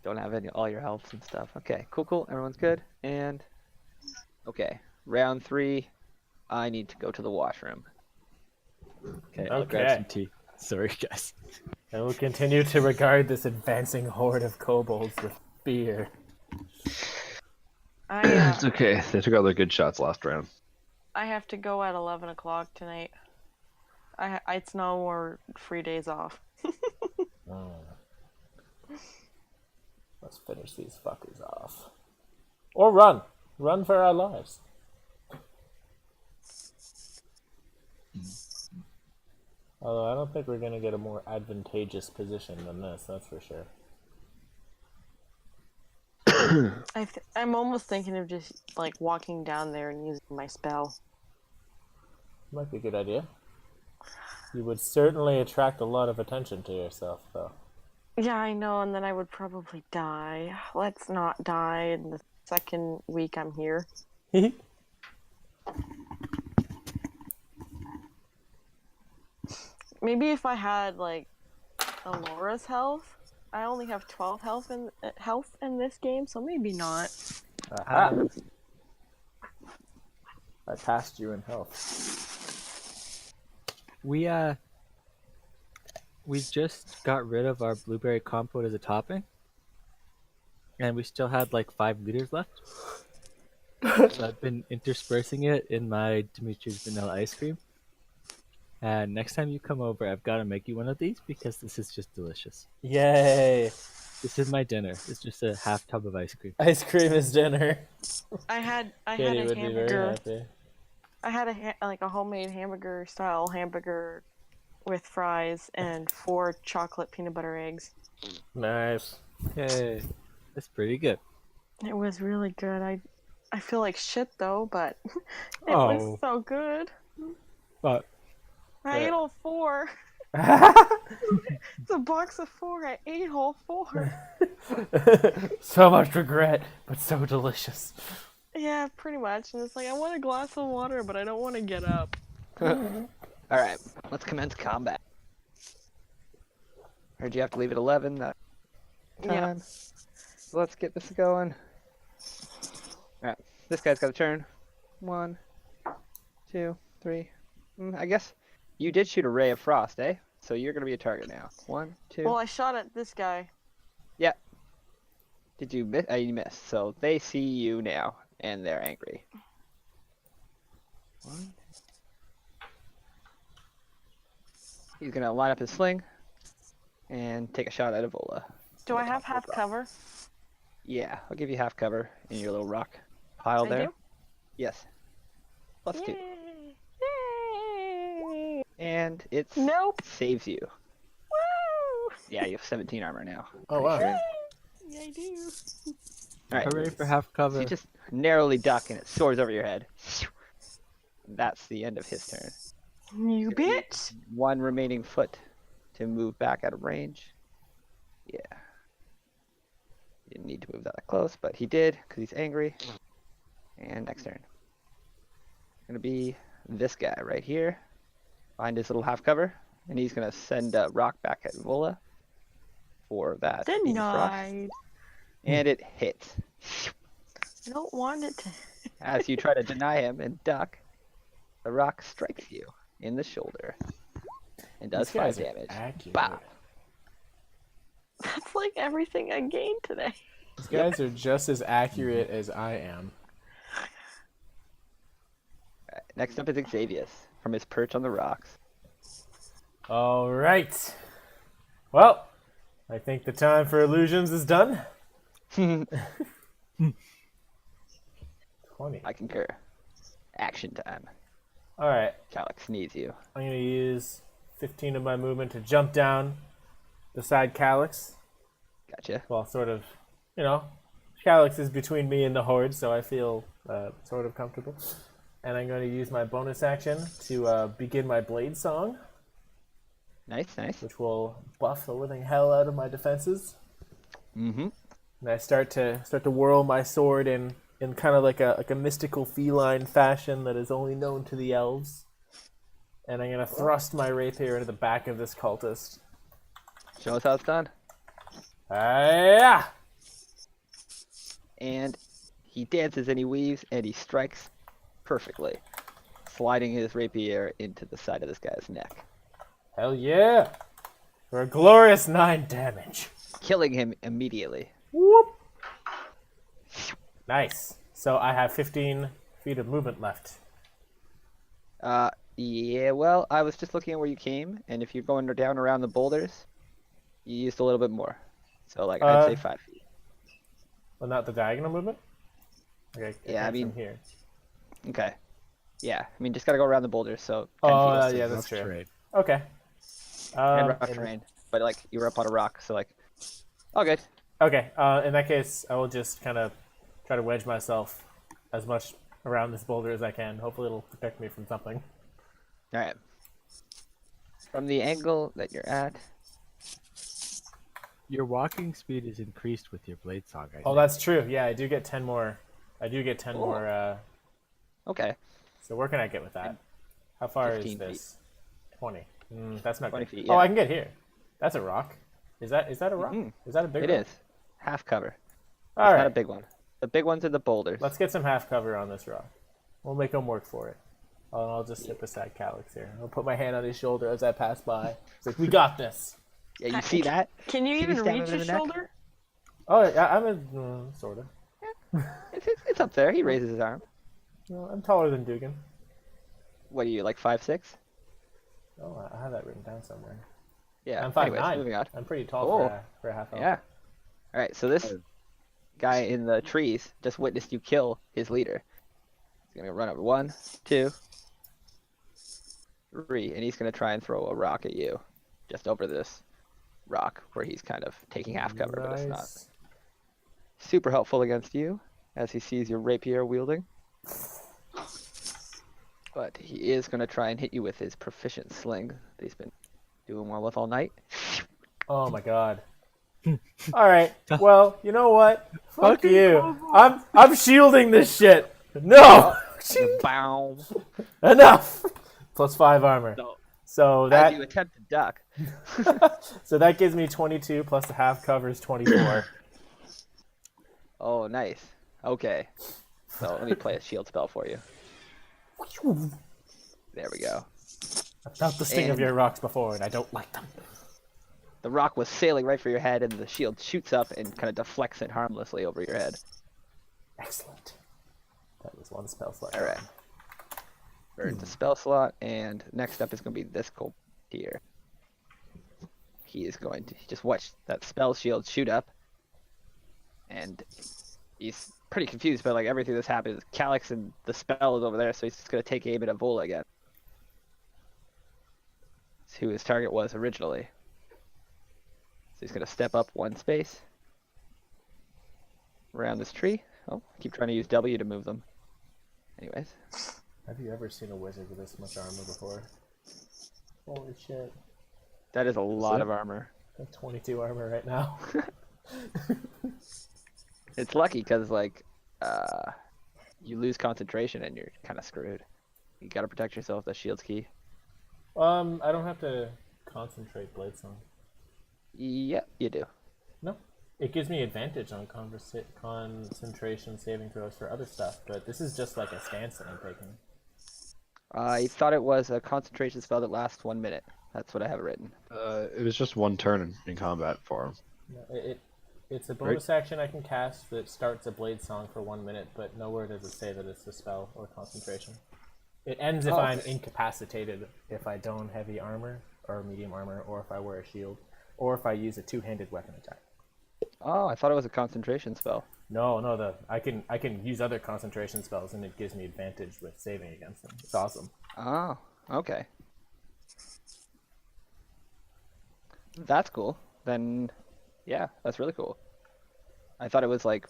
[SPEAKER 1] Don't have all your helps and stuff. Okay, cool. Everyone's good. And okay, round 3. I need to go to the washroom.
[SPEAKER 7] Okay, I'll grab
[SPEAKER 3] Okay.
[SPEAKER 7] some tea. Sorry, guys.
[SPEAKER 3] And we'll continue to regard this advancing horde of kobolds with fear.
[SPEAKER 2] It's okay. They took all their good shots last round.
[SPEAKER 8] I have to go at 11 o'clock tonight. It's no more free days off.
[SPEAKER 3] Let's finish these fuckers off. Or run. Run for our lives. Although I don't think we're gonna get a more advantageous position than this, that's for sure.
[SPEAKER 8] I'm almost thinking of just like walking down there and using my spell.
[SPEAKER 3] Might be a good idea. You would certainly attract a lot of attention to yourself, though.
[SPEAKER 8] Yeah, I know, and then I would probably die. Let's not die in the second week I'm here. Maybe if I had like Alora's health. I only have 12 health in this game, so maybe not.
[SPEAKER 3] Aha. I passed you in health.
[SPEAKER 7] We just got rid of our blueberry compote as a topping, and we still had like 5 liters left. So I've been interspersing it in my Dimitri's vanilla ice cream. And next time you come over, I've got to make you one of these because this is just delicious.
[SPEAKER 3] Yay!
[SPEAKER 7] This is my dinner. It's just a half tub of ice cream.
[SPEAKER 3] Ice cream is dinner.
[SPEAKER 8] I had
[SPEAKER 3] Katie
[SPEAKER 8] a
[SPEAKER 3] would be very
[SPEAKER 8] hamburger.
[SPEAKER 3] happy.
[SPEAKER 8] I had a homemade hamburger style hamburger with fries and 4 chocolate peanut butter eggs.
[SPEAKER 3] Nice.
[SPEAKER 7] Hey, that's pretty good.
[SPEAKER 8] It was really good. I feel like shit though, but it
[SPEAKER 3] Oh.
[SPEAKER 8] was so good.
[SPEAKER 7] But
[SPEAKER 8] I ate all 4. It's a box of 4. I ate all 4.
[SPEAKER 3] So much regret, but so delicious.
[SPEAKER 8] Yeah, pretty much. And it's like I want a glass of water, but I don't want to get up.
[SPEAKER 1] Alright, let's commence combat. Heard you have to leave at 11 that time.
[SPEAKER 8] Yeah.
[SPEAKER 1] So let's get this going. Alright, this guy's got a turn. 1, 2, 3. I guess you did shoot a ray of frost, eh? So you're gonna be a target now. 1, 2.
[SPEAKER 8] Well, I shot at this guy.
[SPEAKER 1] Yeah. Did you miss? You missed. So they see you now, and they're angry. 1. He's gonna line up his sling and take a shot at Evola.
[SPEAKER 8] Do I have half cover?
[SPEAKER 1] Yeah, I'll give you half cover in your little rock pile
[SPEAKER 8] I
[SPEAKER 1] there.
[SPEAKER 8] do?
[SPEAKER 1] Yes. +2.
[SPEAKER 8] Yay!
[SPEAKER 1] And it
[SPEAKER 8] Nope.
[SPEAKER 1] saves you.
[SPEAKER 8] Woo!
[SPEAKER 1] Yeah, you have 17 armor now.
[SPEAKER 3] Oh,
[SPEAKER 1] Pretty
[SPEAKER 3] wow.
[SPEAKER 1] sure.
[SPEAKER 8] Yeah, I do.
[SPEAKER 1] All right.
[SPEAKER 7] Hooray for half
[SPEAKER 1] So
[SPEAKER 7] cover.
[SPEAKER 1] you just narrowly duck and it soars over your head. That's the end of his turn.
[SPEAKER 8] You
[SPEAKER 1] Gonna use
[SPEAKER 8] bitch.
[SPEAKER 1] One remaining foot to move back out of range. Yeah. He didn't need to move that close, but he did because he's angry. And next turn. Gonna be this guy right here. Behind his little half cover. And he's gonna send a rock back at Vola for that. Beam of Frost.
[SPEAKER 8] Denied.
[SPEAKER 1] And it hits.
[SPEAKER 8] I don't want it to.
[SPEAKER 1] As you try to deny him and duck, the rock strikes you in the shoulder and does
[SPEAKER 3] These
[SPEAKER 1] 5
[SPEAKER 3] guys are
[SPEAKER 1] damage.
[SPEAKER 3] accurate.
[SPEAKER 1] Bow.
[SPEAKER 8] That's like everything I gained today.
[SPEAKER 3] These guys are just as accurate as I am.
[SPEAKER 1] Alright, next up is Xavius from his perch on the rocks.
[SPEAKER 3] All right. Well, I think the time for illusions is done. 20.
[SPEAKER 1] I concur. Action time.
[SPEAKER 3] All right.
[SPEAKER 1] Calyx needs you.
[SPEAKER 3] I'm going to use 15 of my movement to jump down beside Calyx.
[SPEAKER 1] Gotcha.
[SPEAKER 3] Well, sort of, you know, Calyx is between me and the horde, so I feel sort of comfortable. And I'm going to use my bonus action to begin my blade song,
[SPEAKER 1] Nice, nice.
[SPEAKER 3] which will buff the living hell out of my defenses.
[SPEAKER 1] Mm-hmm.
[SPEAKER 3] And I start to whirl my sword in kind of like a mystical feline fashion that is only known to the elves. And I'm gonna thrust my rapier into the back of this cultist.
[SPEAKER 1] Show us how it's done.
[SPEAKER 3] Yeah!
[SPEAKER 1] And he dances and he weaves and he strikes perfectly, sliding his rapier into the side of this guy's neck,
[SPEAKER 3] Hell yeah! For a glorious 9 damage.
[SPEAKER 1] killing him immediately.
[SPEAKER 3] Whoop! Nice. So I have 15 feet of movement left.
[SPEAKER 1] Yeah, well, I was just looking at where you came, and if you're going down around the boulders, you used a little bit more. So, like, I'd say 5 feet.
[SPEAKER 3] Well, not the diagonal movement? Okay,
[SPEAKER 1] Yeah, I mean-
[SPEAKER 3] from here.
[SPEAKER 1] Okay. Yeah, I mean, just gotta go around the boulders, so 10
[SPEAKER 3] Oh,
[SPEAKER 1] feet.
[SPEAKER 3] yeah, that's
[SPEAKER 7] Rough
[SPEAKER 3] true.
[SPEAKER 7] trade.
[SPEAKER 3] Okay.
[SPEAKER 1] And rough
[SPEAKER 3] and-
[SPEAKER 1] terrain. But, like, you were up on a rock, so, like, all good.
[SPEAKER 3] Okay, in that case, I will just kind of try to wedge myself as much around this boulder as I can. Hopefully it'll protect me from something.
[SPEAKER 1] Alright. From the angle that you're at,
[SPEAKER 7] Your walking speed is increased with your blade song. I
[SPEAKER 3] Oh,
[SPEAKER 7] think.
[SPEAKER 3] that's true. Yeah, I do get 10 more. I do get 10
[SPEAKER 1] Cool.
[SPEAKER 3] more.
[SPEAKER 1] okay,
[SPEAKER 3] So where can I get with that? How far is
[SPEAKER 1] 15
[SPEAKER 3] this? 20. That's not
[SPEAKER 1] 20
[SPEAKER 3] good.
[SPEAKER 1] feet,
[SPEAKER 3] Oh,
[SPEAKER 1] yeah.
[SPEAKER 3] I can get here. That's a rock. Is that a rock?
[SPEAKER 1] Mhm.
[SPEAKER 3] Is that a big
[SPEAKER 1] it
[SPEAKER 3] rock?
[SPEAKER 1] is. Half cover.
[SPEAKER 3] All
[SPEAKER 1] Not a
[SPEAKER 3] right.
[SPEAKER 1] big one. The big ones are the boulders.
[SPEAKER 3] Let's get some half cover on this rock. We'll make them work for it. I'll just sit beside Calyx here. I'll put my hand on his shoulder as I pass by. It's like, we got this.
[SPEAKER 1] Yeah, you see that?
[SPEAKER 8] Can you
[SPEAKER 1] See me
[SPEAKER 8] even
[SPEAKER 1] stab
[SPEAKER 8] reach
[SPEAKER 1] him in
[SPEAKER 8] his
[SPEAKER 1] the neck?
[SPEAKER 8] shoulder?
[SPEAKER 3] Oh, yeah, I'm a sort of.
[SPEAKER 1] It's up there. He raises his arm.
[SPEAKER 3] No, I'm taller than Dugan.
[SPEAKER 1] What are you, like 5'6"?
[SPEAKER 3] Oh, I have that written down somewhere.
[SPEAKER 1] Yeah.
[SPEAKER 3] I'm 5'9".
[SPEAKER 1] Anyways, moving on.
[SPEAKER 3] I'm pretty tall
[SPEAKER 1] Cool.
[SPEAKER 3] for a half elf.
[SPEAKER 1] Yeah. All right. So this guy in the trees just witnessed you kill his leader. He's gonna run over 1, 2, 3, and he's gonna try and throw a rock at you, just over this rock where he's kind of taking half cover, but it's not
[SPEAKER 3] Nice.
[SPEAKER 1] super helpful against you as he sees your rapier wielding. But he is gonna try and hit you with his proficient sling that he's been doing well with all night.
[SPEAKER 3] Oh my god. All right. Well, you know what? Fuck
[SPEAKER 7] Fucking
[SPEAKER 3] you. I'm shielding this shit. No.
[SPEAKER 1] Bow.
[SPEAKER 3] Enough. +5 armor.
[SPEAKER 1] So,
[SPEAKER 3] So
[SPEAKER 1] as you
[SPEAKER 3] that
[SPEAKER 1] attempt to duck,
[SPEAKER 3] that gives me 22 plus the half cover is 24.
[SPEAKER 1] oh nice. Okay. So let me play a shield spell for you. There we go.
[SPEAKER 3] I've felt the sting of
[SPEAKER 1] And-
[SPEAKER 3] your rocks before, and I don't like them.
[SPEAKER 1] The rock was sailing right for your head, and the shield shoots up and kind of deflects it harmlessly over your head.
[SPEAKER 3] Excellent. That was one spell slot.
[SPEAKER 1] All right. Burns the spell slot, and next up is going to be this cold here. He is going to just watch that spell shield shoot up, and he's pretty confused by like everything that's happened. Calyx and the spell is over there, so he's just going to take aim at Avola again. who his target was originally. So he's going to step up 1 space around this tree. Oh, I keep trying to use W to move them. Anyways.
[SPEAKER 3] Have you ever seen a wizard with this much armor before? Holy shit.
[SPEAKER 1] That is a lot
[SPEAKER 2] it?
[SPEAKER 1] of armor.
[SPEAKER 3] I have 22 armor right now.
[SPEAKER 1] It's lucky because, like, you lose concentration and you're kind of screwed. You gotta protect yourself. That shield's key.
[SPEAKER 3] I don't have to concentrate Bladesong.
[SPEAKER 1] Yep, you do.
[SPEAKER 3] No. It gives me advantage on concentration saving throws for other stuff, but this is just like a stance that I'm taking.
[SPEAKER 1] I thought it was a concentration spell that lasts 1 minute. That's what I have written.
[SPEAKER 2] It was just 1 turn in combat for him.
[SPEAKER 3] No, it's a bonus action I can cast that starts a blade song for 1 minute, but nowhere does it say that it's a spell or concentration. It ends if I'm incapacitated, if I don't heavy armor or medium armor, or if I wear a shield, or if I use a two-handed weapon attack.
[SPEAKER 1] Oh, I thought it was a concentration spell.
[SPEAKER 3] No, I can use other concentration spells and it gives me advantage with saving against them. It's awesome.
[SPEAKER 1] Oh, okay. That's cool. Then, yeah, that's really cool. I thought it was like,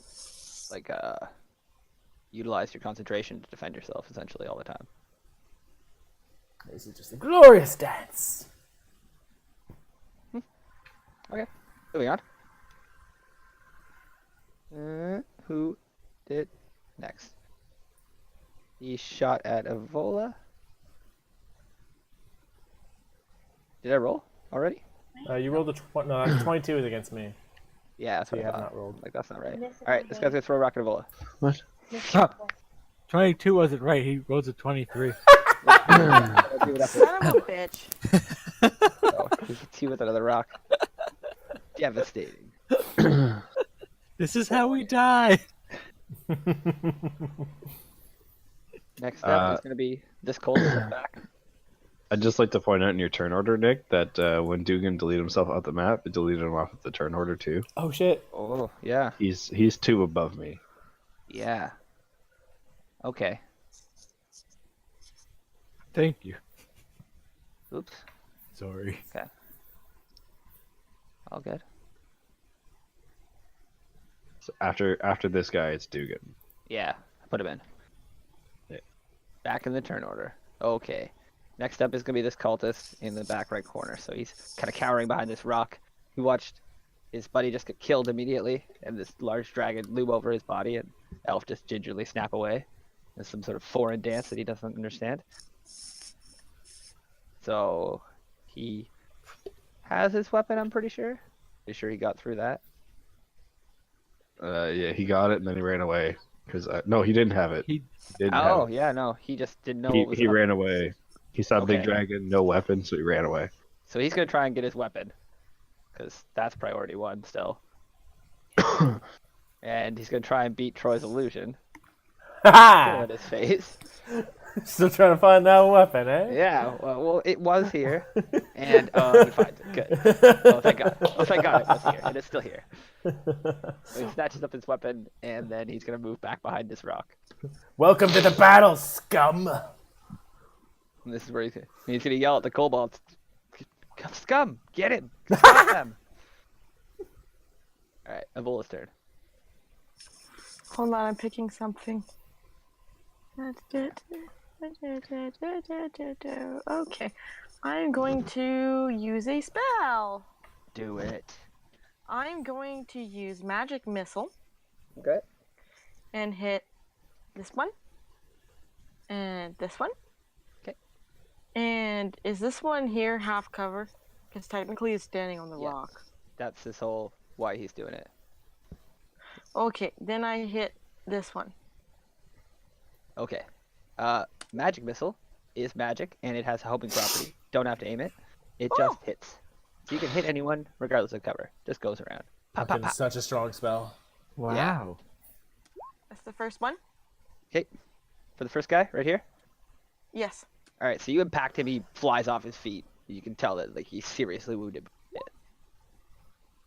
[SPEAKER 1] utilize your concentration to defend yourself essentially all the time.
[SPEAKER 3] This is just a glorious dance.
[SPEAKER 1] Okay, moving on. Who did next? He shot at Evola. Did I roll already?
[SPEAKER 3] You rolled no, 22 is against me.
[SPEAKER 1] Yeah, that's
[SPEAKER 3] So
[SPEAKER 1] what
[SPEAKER 3] you
[SPEAKER 1] I
[SPEAKER 3] have
[SPEAKER 1] thought.
[SPEAKER 3] not rolled.
[SPEAKER 1] Like, that's not right.
[SPEAKER 9] Miss it
[SPEAKER 1] Alright, this guy's
[SPEAKER 9] again.
[SPEAKER 1] gonna throw a rock at Evola.
[SPEAKER 2] What?
[SPEAKER 9] Miss
[SPEAKER 7] Ah.
[SPEAKER 9] it again.
[SPEAKER 7] 22 wasn't right. He rolls a 23.
[SPEAKER 1] I'll give it up.
[SPEAKER 8] Son of a bitch.
[SPEAKER 1] Oh, he hits you with another rock. Devastating.
[SPEAKER 7] This is how we die.
[SPEAKER 1] Next up is gonna be this cold back.
[SPEAKER 2] I'd just like to point out in your turn order, Nick, that when Dugan deleted himself off the map, it deleted him off of the turn order too.
[SPEAKER 3] Oh shit.
[SPEAKER 1] Oh, yeah.
[SPEAKER 2] He's 2 above me.
[SPEAKER 1] Yeah. Okay.
[SPEAKER 7] Thank you.
[SPEAKER 1] Oops.
[SPEAKER 7] Sorry.
[SPEAKER 1] All good.
[SPEAKER 2] So after this guy, it's Dugan.
[SPEAKER 1] Yeah, put him in.
[SPEAKER 2] Yeah.
[SPEAKER 1] Back in the turn order. Okay. Next up is going to be this cultist in the back right corner. So he's kind of cowering behind this rock. He watched his buddy just get killed immediately, and this large dragon loom over his body, and Elf just gingerly snap away. There's some sort of foreign dance that he doesn't understand. So he has his weapon, I'm pretty sure. Pretty sure he got through that.
[SPEAKER 2] Yeah, he got it and then he ran away. No, he didn't have it.
[SPEAKER 7] He-
[SPEAKER 2] didn't have
[SPEAKER 1] Oh,
[SPEAKER 2] it.
[SPEAKER 1] yeah, no. He just didn't know what was
[SPEAKER 2] He
[SPEAKER 1] up.
[SPEAKER 2] ran away. He saw a big
[SPEAKER 1] Okay.
[SPEAKER 2] dragon, no weapon, so he ran away.
[SPEAKER 1] So he's going to try and get his weapon. Because that's priority 1 still. And he's going to try and beat Troy's illusion.
[SPEAKER 3] Ha
[SPEAKER 1] In his face.
[SPEAKER 3] Still trying to find that weapon, eh?
[SPEAKER 1] Yeah, well, it was here. And, we find it. Good. Oh, thank God. Oh, thank God it was here. And it's still here. So he snatches up his weapon, and then he's going to move back behind this rock.
[SPEAKER 3] Welcome to the battle, scum.
[SPEAKER 1] And this is where he's going to yell at the kobolds. Scum! Get him! Stop them! Alright, Evola's turn.
[SPEAKER 8] Hold on, I'm picking something. Okay. I'm going to use a spell.
[SPEAKER 1] Do it.
[SPEAKER 8] I'm going to use Magic Missile
[SPEAKER 1] Okay.
[SPEAKER 8] and hit this one. And this one.
[SPEAKER 1] Okay.
[SPEAKER 8] And is this one here half cover? Because technically it's standing on the
[SPEAKER 1] Yes.
[SPEAKER 8] rock.
[SPEAKER 1] That's his whole why he's doing it.
[SPEAKER 8] Okay, then I hit this one.
[SPEAKER 1] Okay. Magic Missile is magic, and it has a homing property. Don't have to aim it. It just hits. So you can hit anyone, regardless of cover. Just goes around. Pop, pop,
[SPEAKER 3] Fucking
[SPEAKER 1] pop.
[SPEAKER 3] such a strong spell.
[SPEAKER 7] Wow.
[SPEAKER 8] That's the first one?
[SPEAKER 1] Okay. For the first guy, right here.
[SPEAKER 8] Yes.
[SPEAKER 1] Alright, so you impact him, he flies off his feet. You can tell that like he's seriously wounded. Yeah.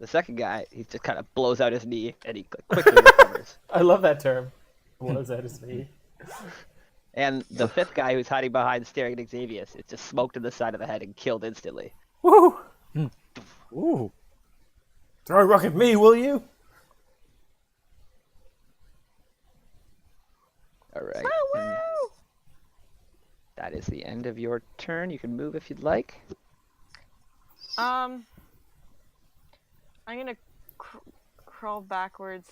[SPEAKER 1] The second guy, he just kind of blows out his knee, and he quickly recovers.
[SPEAKER 3] I love that term. Blows out his knee.
[SPEAKER 1] And the fifth guy who's hiding behind staring at Xavius is just smoked in the side of the head and killed instantly.
[SPEAKER 3] Woo!
[SPEAKER 7] Ooh.
[SPEAKER 3] Throw a rock at me, will you?
[SPEAKER 1] All right. And that is the end of your turn. You can move if you'd like.
[SPEAKER 8] I'm gonna crawl backwards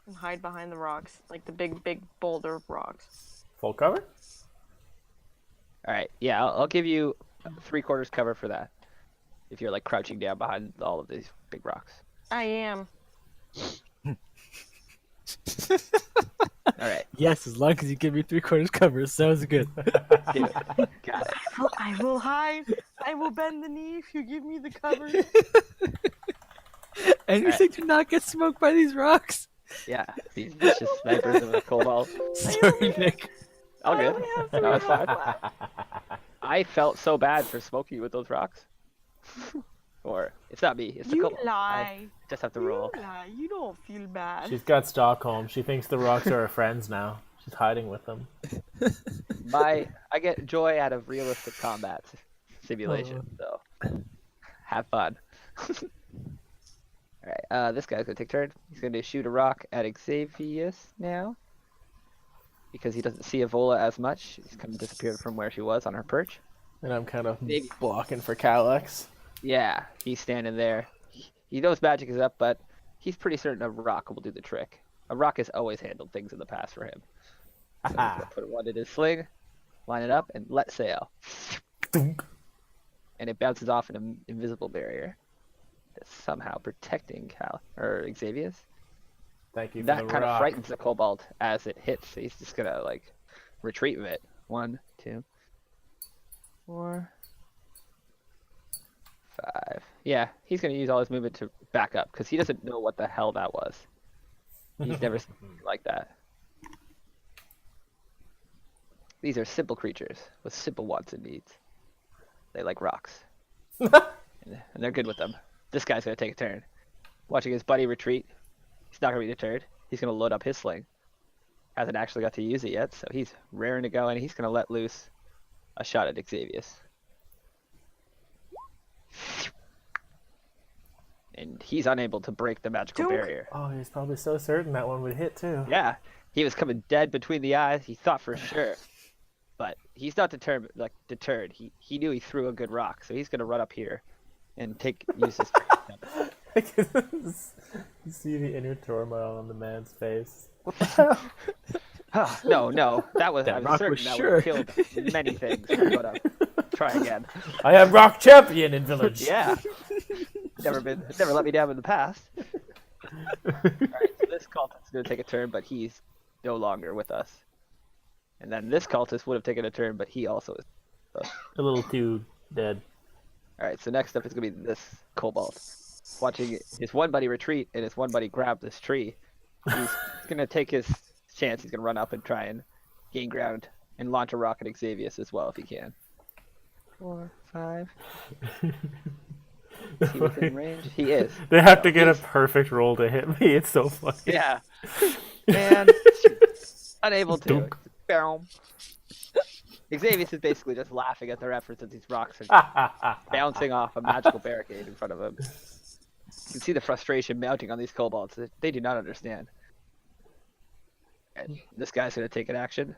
[SPEAKER 8] and hide behind the rocks, like the big boulder rocks.
[SPEAKER 3] Full cover?
[SPEAKER 1] All right. Yeah, I'll give you 3/4 cover for that. If you're like crouching down behind all of these big rocks.
[SPEAKER 8] I am.
[SPEAKER 1] All right.
[SPEAKER 7] Yes, as long as you give me 3/4 cover, sounds good.
[SPEAKER 1] Do it. Got it.
[SPEAKER 8] I will hide. I will bend the knee if you give me the cover.
[SPEAKER 7] Anything to not get smoked by these rocks.
[SPEAKER 1] Yeah. These vicious snipers of a cobalt.
[SPEAKER 7] Sorry, Nick.
[SPEAKER 1] All
[SPEAKER 8] I
[SPEAKER 1] good.
[SPEAKER 8] only have
[SPEAKER 1] No, it's fine.
[SPEAKER 8] 3 left.
[SPEAKER 1] I felt so bad for smoking you with those rocks. Or it's not me. It's the
[SPEAKER 8] You
[SPEAKER 1] cobalt. I
[SPEAKER 8] lie.
[SPEAKER 1] just have to roll.
[SPEAKER 8] You lie. You don't feel bad.
[SPEAKER 3] She's got Stockholm. She thinks the rocks are her friends now. She's hiding with them.
[SPEAKER 1] I get joy out of realistic combat simulation. So have fun. All right. This guy's gonna take turn. He's gonna shoot a rock at Xavius now. Because he doesn't see Evola as much. He's kind of disappeared from where she was on her perch.
[SPEAKER 3] And I'm kind of
[SPEAKER 1] Big.
[SPEAKER 3] blocking for Calyx.
[SPEAKER 1] Yeah, he's standing there. He knows magic is up, but he's pretty certain a rock will do the trick. A rock has always handled things in the past for him. So he's gonna put one in his sling, line it up, and let sail.
[SPEAKER 3] Dunk.
[SPEAKER 1] And it bounces off an invisible barrier that's somehow protecting Xavius.
[SPEAKER 3] Thank you for
[SPEAKER 1] That
[SPEAKER 3] the
[SPEAKER 1] kind of
[SPEAKER 3] rock.
[SPEAKER 1] frightens the kobold as it hits. He's just gonna like retreat with it. 1, 2, 4, 5. Yeah, he's gonna use all his movement to back up because he doesn't know what the hell that was. He's never seen anything like that. These are simple creatures with simple wants and needs. They like rocks, and they're good with them. This guy's gonna take a turn. Watching his buddy retreat, he's not gonna be deterred. He's gonna load up his sling. Hasn't actually got to use it yet, so he's raring to go, and he's gonna let loose a shot at Xavius. And he's unable to break the magical
[SPEAKER 8] Dunk.
[SPEAKER 1] barrier.
[SPEAKER 3] Oh, he's probably so certain that one would hit too.
[SPEAKER 1] Yeah, he was coming dead between the eyes. He thought for sure, but he's not deterred. He knew he threw a good rock, so he's gonna run up here and use his.
[SPEAKER 3] I can see the inner turmoil on the man's face. What the hell?
[SPEAKER 1] No, that was
[SPEAKER 7] That
[SPEAKER 1] I was
[SPEAKER 7] rock
[SPEAKER 1] certain
[SPEAKER 7] was
[SPEAKER 1] that
[SPEAKER 7] sure.
[SPEAKER 1] would have killed many things. But try again.
[SPEAKER 3] I am rock champion in village.
[SPEAKER 1] Yeah, never let me down in the past. All right, so this cultist is gonna take a turn, but he's no longer with us. And then this cultist would have taken a turn, but he also is.
[SPEAKER 3] A little too dead.
[SPEAKER 1] All right, so next up is gonna be this kobold. Watching his one buddy retreat and his one buddy grab this tree. He's gonna take his chance. He's gonna run up and try and gain ground and launch a rock at Xavius as well if he can. 4, 5. Is he within range? He is.
[SPEAKER 3] They have to get a perfect roll to hit me. It's so funny.
[SPEAKER 1] Yeah. And unable to.
[SPEAKER 3] Dunk.
[SPEAKER 1] Boom. Xavius is basically just laughing at their efforts as these rocks are bouncing off a magical barricade in front of him. You can see the frustration mounting on these kobolds. They do not understand. And this guy's going to take an action.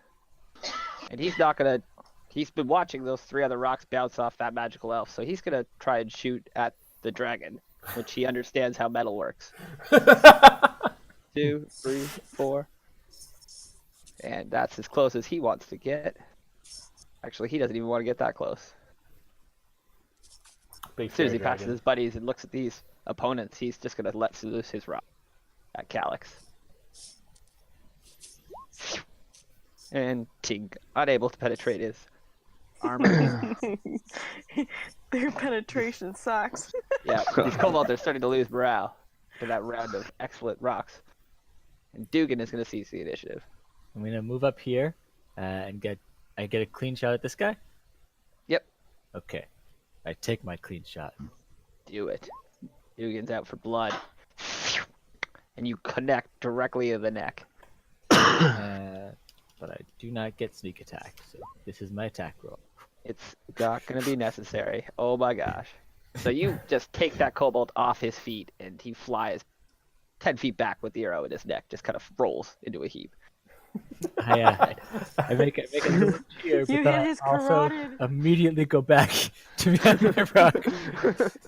[SPEAKER 1] And he's not going to... He's been watching those 3 other rocks bounce off that magical elf, so he's going to try and shoot at the dragon, which he understands how metal works. 2, 3, 4. And that's as close as he wants to get. Actually, he doesn't even want to get that close.
[SPEAKER 3] Big
[SPEAKER 1] As soon as he
[SPEAKER 3] fairy
[SPEAKER 1] passes
[SPEAKER 3] dragon.
[SPEAKER 1] his buddies and looks at these opponents, he's just going to let loose his rock at Calyx. And Tink, unable to penetrate his armor.
[SPEAKER 8] Their penetration sucks.
[SPEAKER 1] Yeah, these kobolds are starting to lose morale for that round of excellent rocks. And Dugan is going to seize the initiative.
[SPEAKER 7] I'm gonna move up here and get a clean shot at this guy.
[SPEAKER 1] Yep,
[SPEAKER 7] Okay, I take my clean shot.
[SPEAKER 1] do it. Dugan's out for blood. And you connect directly in the neck.
[SPEAKER 7] but I do not get sneak attack, so this is my attack roll.
[SPEAKER 1] It's not going to be necessary. Oh my gosh. So you just take that kobold off his feet, and he flies 10 feet back with the arrow in his neck, just kind of rolls into a heap.
[SPEAKER 7] I make a little cheer, but
[SPEAKER 8] You
[SPEAKER 7] then
[SPEAKER 8] hit
[SPEAKER 7] I
[SPEAKER 8] his
[SPEAKER 7] also
[SPEAKER 8] carotid.
[SPEAKER 7] immediately go back to behind my rock.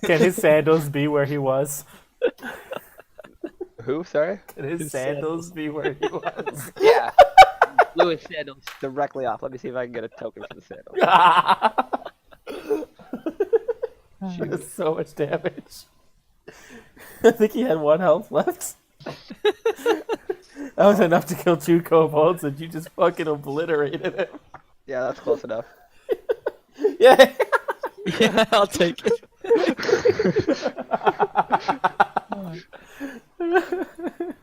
[SPEAKER 3] Can his sandals be where he was?
[SPEAKER 1] Who? Sorry?
[SPEAKER 3] Can his sandals be where he was?
[SPEAKER 1] Yeah. Blew his sandals directly off. Let me see if I can get a token for the sandals.
[SPEAKER 3] That's so much damage. I think he had 1 health left. That was enough to kill 2 kobolds, and you just fucking obliterated him.
[SPEAKER 1] Yeah, that's close enough.
[SPEAKER 3] Yeah.
[SPEAKER 7] Yeah, I'll take it.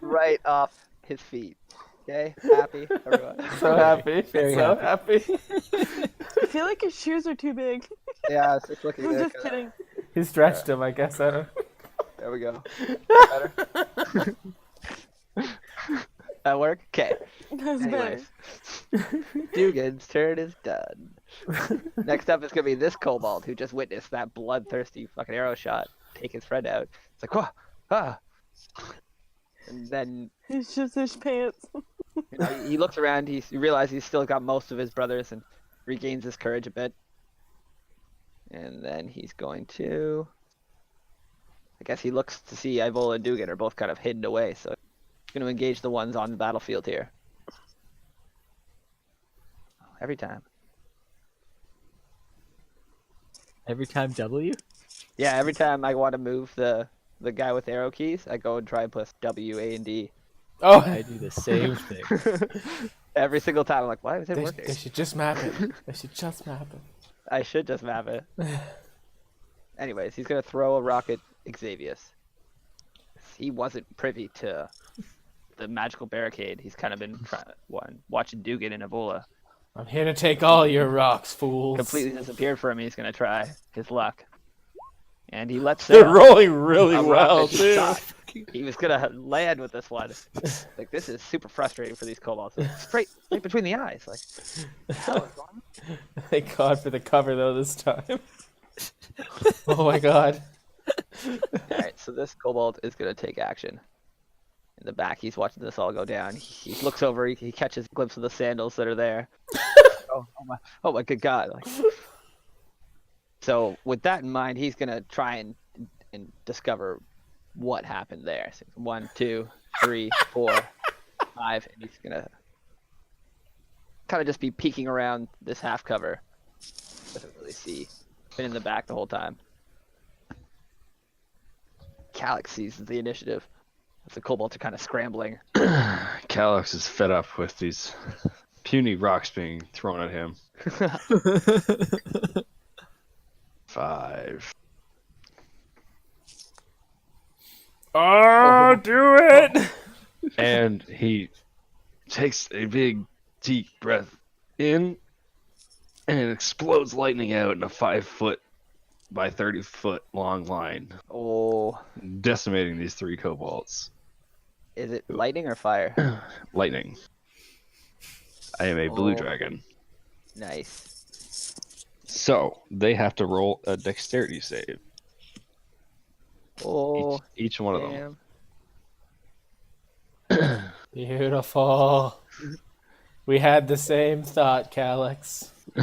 [SPEAKER 1] Right off his feet. Okay? Happy, everyone.
[SPEAKER 3] So happy.
[SPEAKER 7] Very
[SPEAKER 3] so
[SPEAKER 7] happy.
[SPEAKER 3] happy.
[SPEAKER 8] I feel like his shoes are too big.
[SPEAKER 1] Yeah, it's just looking
[SPEAKER 8] I'm
[SPEAKER 1] good.
[SPEAKER 8] just kidding.
[SPEAKER 3] He stretched him, I guess. I don't know.
[SPEAKER 1] There we go. Better? That work? Okay.
[SPEAKER 8] That's
[SPEAKER 1] Anyways.
[SPEAKER 8] better.
[SPEAKER 1] Dugan's turn is done. Next up is going to be this kobold who just witnessed that bloodthirsty fucking arrow shot take his friend out. It's like, whoa, ah. And then
[SPEAKER 8] It's just his pants.
[SPEAKER 1] he looks around, he realizes he's still got most of his brothers and regains his courage a bit. And then he's going to... I guess he looks to see Ivola and Dugan are both kind of hidden away, so he's going to engage the ones on the battlefield here. Every time.
[SPEAKER 7] Every time W?
[SPEAKER 1] Yeah, every time I want to move the guy with arrow keys, I go and try and press W, A, and D.
[SPEAKER 3] Oh,
[SPEAKER 7] I do the same thing.
[SPEAKER 1] Every single time, I'm like, why is it
[SPEAKER 3] they
[SPEAKER 1] working?
[SPEAKER 3] should just map it. They should just map it.
[SPEAKER 1] I should just map it. Anyways, he's going to throw a rock at Xavius. He wasn't privy to the magical barricade. He's kind of been watching Dugan and Avola.
[SPEAKER 3] I'm here to take all your rocks, fools.
[SPEAKER 1] Completely disappeared from him. He's going to try his luck. And he lets
[SPEAKER 3] They're
[SPEAKER 1] out
[SPEAKER 3] rolling really
[SPEAKER 1] a
[SPEAKER 3] well,
[SPEAKER 1] rocket
[SPEAKER 3] too.
[SPEAKER 1] shot. He was going to land with this one. Like, this is super frustrating for these kobolds. Straight between the eyes. Like, what the hell is going on?
[SPEAKER 3] Thank God for the cover, though, this time. Oh my God.
[SPEAKER 1] Alright, so this kobold is going to take action. In the back, he's watching this all go down. He looks over, he catches a glimpse of the sandals that are there. Oh my good God. Like, so with that in mind, he's going to try and discover what happened there. So 1, 2, 3, 4, 5, and he's going to kind of just be peeking around this half cover. Doesn't really see. Been in the back the whole time. Calyx seizes the initiative. As the kobolds are kind of scrambling.
[SPEAKER 2] Calyx is fed up with these puny rocks being thrown at him. 5.
[SPEAKER 3] Oh, do it!
[SPEAKER 2] And he takes a big, deep breath in and explodes lightning out in a 5-foot by 30-foot long line,
[SPEAKER 1] Oh,
[SPEAKER 2] decimating these 3 kobolds.
[SPEAKER 1] is it lightning or fire?
[SPEAKER 2] Lightning. I am a blue
[SPEAKER 1] Oh.
[SPEAKER 2] dragon.
[SPEAKER 1] Nice.
[SPEAKER 2] So, they have to roll a dexterity save.
[SPEAKER 1] Oh,
[SPEAKER 2] Each one of them.
[SPEAKER 1] damn.
[SPEAKER 3] Beautiful. We had the same thought, Calyx.
[SPEAKER 2] They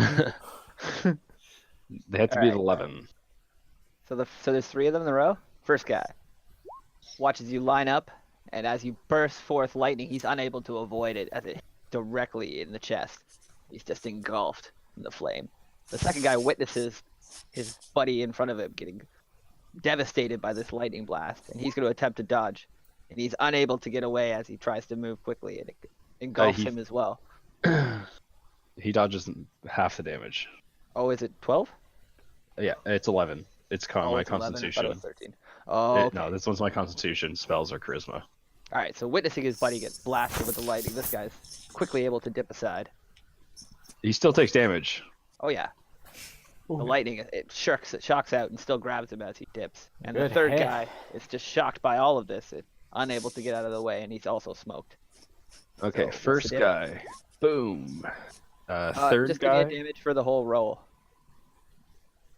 [SPEAKER 2] have to be at
[SPEAKER 1] Alright.
[SPEAKER 2] 11.
[SPEAKER 1] So there's 3 of them in a row. First guy watches you line up, and as you burst forth lightning, he's unable to avoid it as it hits directly in the chest. He's just engulfed in the flame. The second guy witnesses his buddy in front of him getting devastated by this lightning blast, and he's going to attempt to dodge, and he's unable to get away as he tries to move quickly, and it engulfs him as well.
[SPEAKER 2] He dodges half the damage.
[SPEAKER 1] Oh, is it 12?
[SPEAKER 2] Yeah, it's 11. It's my
[SPEAKER 1] It's 11. I thought it
[SPEAKER 2] constitution.
[SPEAKER 1] was 13. Oh, okay.
[SPEAKER 2] No, this one's my constitution. Spells are charisma.
[SPEAKER 1] All right, so witnessing his buddy get blasted with the lightning, this guy's quickly able to dip aside.
[SPEAKER 2] He still takes damage.
[SPEAKER 1] Oh yeah, the lightning it shocks out and still grabs him as he dips. And the
[SPEAKER 3] Good
[SPEAKER 1] third
[SPEAKER 3] hair.
[SPEAKER 1] guy is just shocked by all of this, unable to get out of the way, and he's also smoked.
[SPEAKER 2] Okay,
[SPEAKER 1] what's the
[SPEAKER 2] first
[SPEAKER 1] deal?
[SPEAKER 2] guy Boom. Third
[SPEAKER 1] just give me
[SPEAKER 2] guy.
[SPEAKER 1] a damage for the whole roll.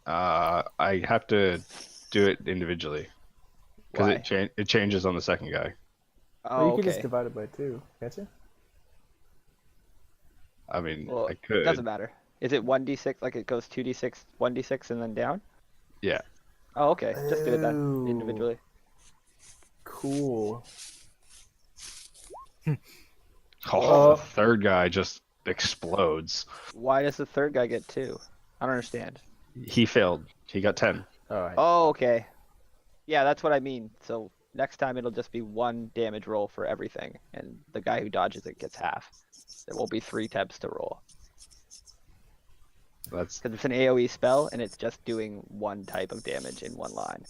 [SPEAKER 2] I have to do it individually because
[SPEAKER 1] Why?
[SPEAKER 2] it changes on the second guy.
[SPEAKER 3] Well,
[SPEAKER 1] Oh,
[SPEAKER 3] you could just
[SPEAKER 1] okay.
[SPEAKER 3] divide it by 2, can't you?
[SPEAKER 2] I mean,
[SPEAKER 1] Well,
[SPEAKER 2] I
[SPEAKER 1] it
[SPEAKER 2] could.
[SPEAKER 1] doesn't matter. Is it 1d6? Like it goes 2d6, 1d6, and then down?
[SPEAKER 2] Yeah.
[SPEAKER 1] Oh, okay. Just do it then
[SPEAKER 3] Oh.
[SPEAKER 1] individually.
[SPEAKER 3] Cool.
[SPEAKER 2] Oh, the third guy just explodes.
[SPEAKER 1] Why does the third guy get 2? I don't understand.
[SPEAKER 2] He failed. He got 10.
[SPEAKER 1] Oh, okay. Yeah, that's what I mean. So next time it'll just be 1 damage roll for everything, and the guy who dodges it gets half. There won't be 3 attempts to roll.
[SPEAKER 2] That's
[SPEAKER 1] Because it's an AoE spell, and it's just doing 1 type of damage in 1 line.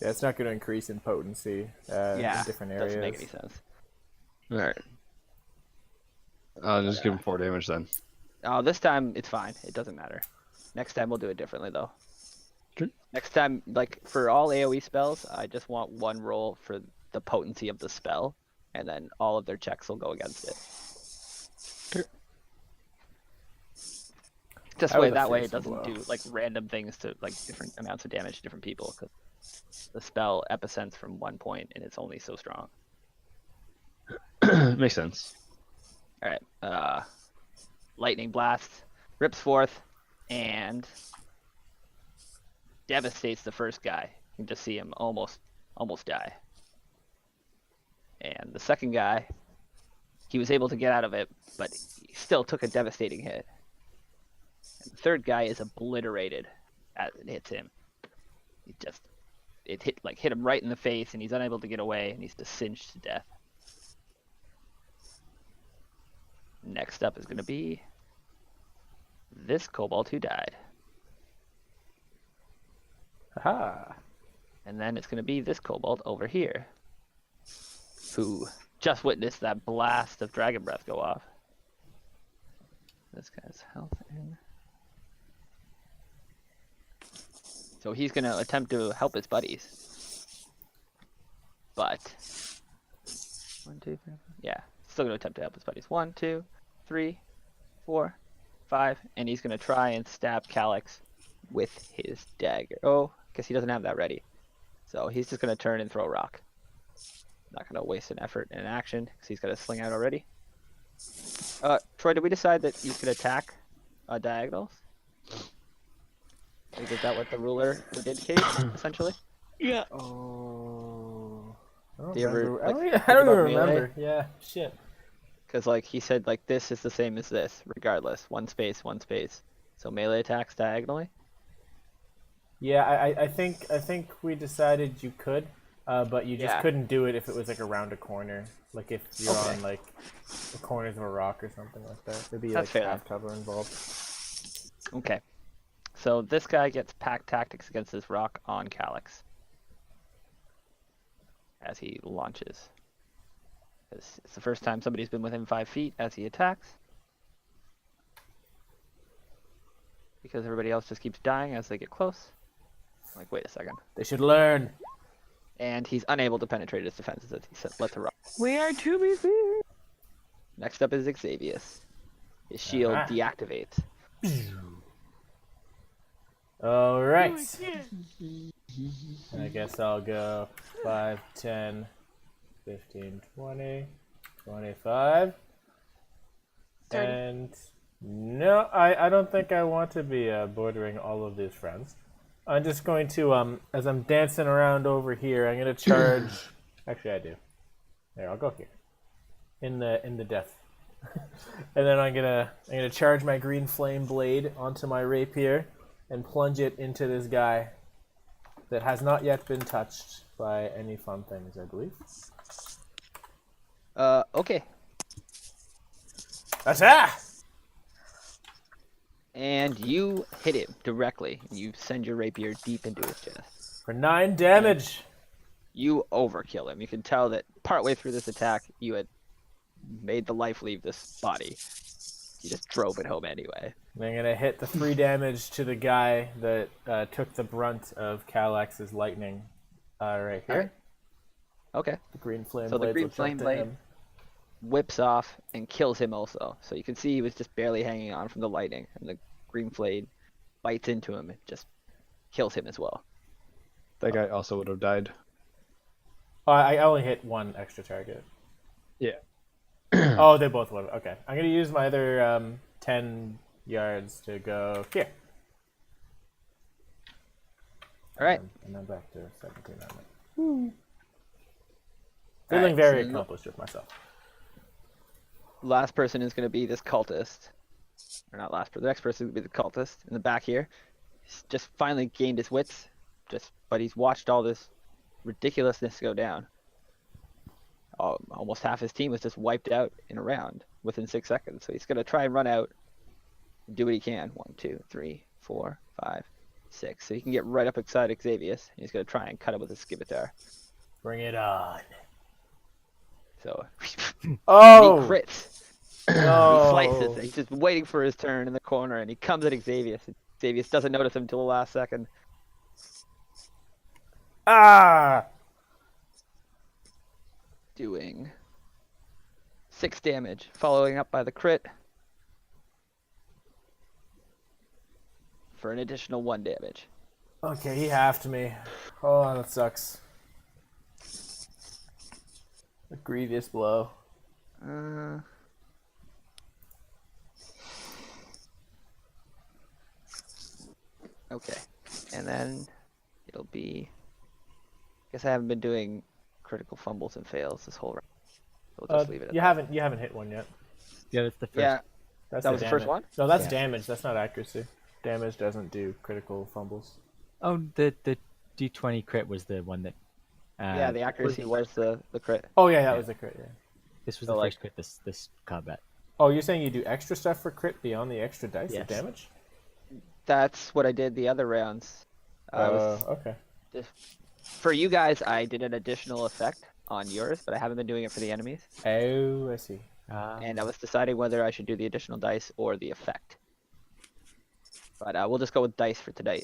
[SPEAKER 3] Yeah, it's not going to increase in potency in different areas.
[SPEAKER 1] Doesn't make any sense.
[SPEAKER 2] all right. I'll just give him 4 damage then.
[SPEAKER 1] Oh, this time it's fine. It doesn't matter. Next time we'll do it differently, though.
[SPEAKER 2] Okay.
[SPEAKER 1] Next time, like, for all AoE spells, I just want 1 roll for the potency of the spell, and then all of their checks will go against it. Just
[SPEAKER 3] That was a
[SPEAKER 1] that way it
[SPEAKER 3] fearsome
[SPEAKER 1] doesn't
[SPEAKER 3] blow.
[SPEAKER 1] do like random things to like different amounts of damage to different people. Cause the spell epicents from 1 point and it's only so strong.
[SPEAKER 2] Makes sense.
[SPEAKER 1] All right, lightning blast rips forth and devastates the first guy. You can just see him almost die. And the second guy, he was able to get out of it, but he still took a devastating hit. And the third guy is obliterated as it hits him. It hit him right in the face, and he's unable to get away, and he's just singed to death. Next up is going to be this kobold who died.
[SPEAKER 3] Aha.
[SPEAKER 1] And then it's going to be this kobold over here, who just witnessed that blast of dragon breath go off. This guy's health in. So he's going to attempt to help his buddies. But 1, 2, 3, 4. Yeah, still going to attempt to help his buddies. 1, 2, 3, 4, 5, and he's going to try and stab Calyx with his dagger. Oh, guess he doesn't have that ready. So he's just going to turn and throw a rock. Not going to waste an effort and an action because he's got a sling out already. Troy, did we decide that you could attack diagonals? Like, is that what the ruler would indicate, essentially?
[SPEAKER 8] Yeah.
[SPEAKER 3] Oh. I
[SPEAKER 1] Do you ever,
[SPEAKER 3] remember.
[SPEAKER 1] like,
[SPEAKER 3] I
[SPEAKER 1] think
[SPEAKER 3] don't even
[SPEAKER 1] about melee?
[SPEAKER 3] remember. Yeah, shit.
[SPEAKER 1] Because like he said, like this is the same as this, regardless. 1 space, 1 space. So melee attacks diagonally.
[SPEAKER 3] Yeah, I think we decided you could, but you just
[SPEAKER 1] Yeah.
[SPEAKER 3] couldn't do it if it was like around a corner. Like if you're
[SPEAKER 1] Okay.
[SPEAKER 3] on like the corners of a rock or something like that. There'd be
[SPEAKER 1] That's
[SPEAKER 3] like
[SPEAKER 1] fair.
[SPEAKER 3] staff cover involved.
[SPEAKER 1] Okay. So this guy gets pack tactics against this rock on Calyx as he launches. It's the first time somebody's been within 5 feet as he attacks. Because everybody else just keeps dying as they get close. I'm like, wait a second.
[SPEAKER 3] They should learn.
[SPEAKER 1] And he's unable to penetrate his defenses as he lets a rock.
[SPEAKER 8] We are to be feared.
[SPEAKER 1] Next up is Xavius. His shield
[SPEAKER 3] Ah.
[SPEAKER 1] deactivates.
[SPEAKER 3] All right.
[SPEAKER 8] Oh,
[SPEAKER 3] I guess I'll go 5, 10, 15, 20, 25.
[SPEAKER 8] 30.
[SPEAKER 3] And no, I don't think I want to be bordering all of these friends. I'm just going to, as I'm dancing around over here, I'm going to charge. Actually, I do. There, I'll go here. In the death. And then I'm gonna charge my green flame blade onto my rapier and plunge it into this guy that has not yet been touched by any fun things, I believe.
[SPEAKER 1] Okay.
[SPEAKER 3] Attack!
[SPEAKER 1] And you hit him directly. You send your rapier deep into his chest.
[SPEAKER 3] For 9 damage.
[SPEAKER 1] You overkill him. You can tell that partway through this attack, you had made the life leave this body. You just drove it home anyway.
[SPEAKER 3] And I'm gonna hit the 3 damage to the guy that took the brunt of Calyx's lightning. Right here.
[SPEAKER 1] Alright. Okay.
[SPEAKER 3] The green flame
[SPEAKER 1] So the
[SPEAKER 3] blade
[SPEAKER 1] green
[SPEAKER 3] will jump
[SPEAKER 1] flame
[SPEAKER 3] to
[SPEAKER 1] blade-
[SPEAKER 3] him.
[SPEAKER 1] whips off and kills him also. So you can see he was just barely hanging on from the lightning, and the green blade bites into him and just kills him as well.
[SPEAKER 2] That guy also would have died.
[SPEAKER 3] Oh, I only hit one extra target.
[SPEAKER 2] Yeah.
[SPEAKER 3] Oh, they both would. Okay, I'm gonna use my other 10 yards to go here.
[SPEAKER 1] All right.
[SPEAKER 3] And then back to 17 on it. Feeling very accomplished with myself.
[SPEAKER 1] Last person is going to be this cultist. Or not last person. The next person is going to be the cultist in the back here. He's just finally gained his wits. But he's watched all this ridiculousness go down. Almost half his team was just wiped out in a round within 6 seconds. So he's going to try and run out and do what he can. 1, 2, 3, 4, 5, 6. So he can get right up beside Xavius. He's going to try and cut him with his scimitar.
[SPEAKER 3] Bring it on.
[SPEAKER 1] So
[SPEAKER 3] Oh!
[SPEAKER 1] he crits.
[SPEAKER 3] No.
[SPEAKER 1] He slices. He's just waiting for his turn in the corner, and he comes at Xavius. Xavius doesn't notice him until the last second.
[SPEAKER 3] Ah!
[SPEAKER 1] Doing 6 damage, following up by the crit for an additional 1 damage.
[SPEAKER 3] Okay, he halved me. Oh, that sucks. A grievous blow.
[SPEAKER 1] Okay, and then it'll be. I guess I haven't been doing critical fumbles and fails this whole round. We'll just leave it at
[SPEAKER 3] You
[SPEAKER 1] that.
[SPEAKER 3] haven't hit one yet.
[SPEAKER 7] Yeah, that's the first.
[SPEAKER 1] Yeah,
[SPEAKER 3] That's
[SPEAKER 1] that was the first one?
[SPEAKER 3] No, that's
[SPEAKER 7] Yeah.
[SPEAKER 3] damage. That's not accuracy. Damage doesn't do critical fumbles.
[SPEAKER 7] Oh, the D20 crit was the one that.
[SPEAKER 1] Yeah, the accuracy was the crit.
[SPEAKER 3] Oh yeah, that was a crit. Yeah.
[SPEAKER 7] This was
[SPEAKER 1] So,
[SPEAKER 7] the
[SPEAKER 1] like-
[SPEAKER 7] first crit this combat.
[SPEAKER 3] Oh, you're saying you do extra stuff for crit beyond the extra dice of
[SPEAKER 7] Yes.
[SPEAKER 3] damage?
[SPEAKER 1] That's what I did the other rounds.
[SPEAKER 3] Okay.
[SPEAKER 1] For you guys, I did an additional effect on yours, but I haven't been doing it for the enemies.
[SPEAKER 3] Oh, I see.
[SPEAKER 1] And I was deciding whether I should do the additional dice or the effect. But we'll just go with dice for today,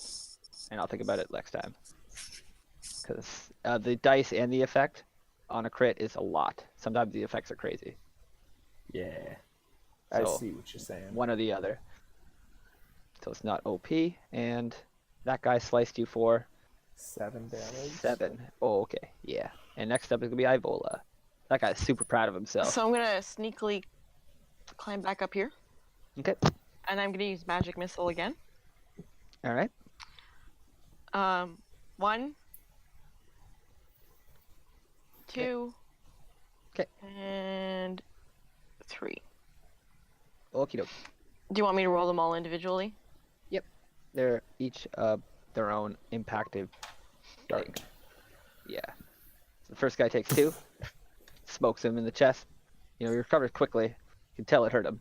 [SPEAKER 1] and I'll think about it next time. Because the dice and the effect on a crit is a lot. Sometimes the effects are crazy.
[SPEAKER 3] Yeah. I
[SPEAKER 1] So,
[SPEAKER 3] see what you're saying.
[SPEAKER 1] One or the other. So it's not OP, and that guy sliced you for
[SPEAKER 3] 7 damage.
[SPEAKER 1] 7. Oh, okay. Yeah. And next up is going to be Ivola. That guy's super proud of himself.
[SPEAKER 8] So I'm gonna sneakily climb back up here,
[SPEAKER 1] Okay.
[SPEAKER 8] and I'm gonna use magic missile again.
[SPEAKER 1] All right.
[SPEAKER 8] 1, 2,
[SPEAKER 1] Okay.
[SPEAKER 8] and 3.
[SPEAKER 1] Okie doke.
[SPEAKER 8] Do you want me to roll them all individually?
[SPEAKER 1] They're each their own impacted thing. Yeah. So the first guy takes 2, smokes him in the chest. You know, he recovers quickly. You can tell it hurt him.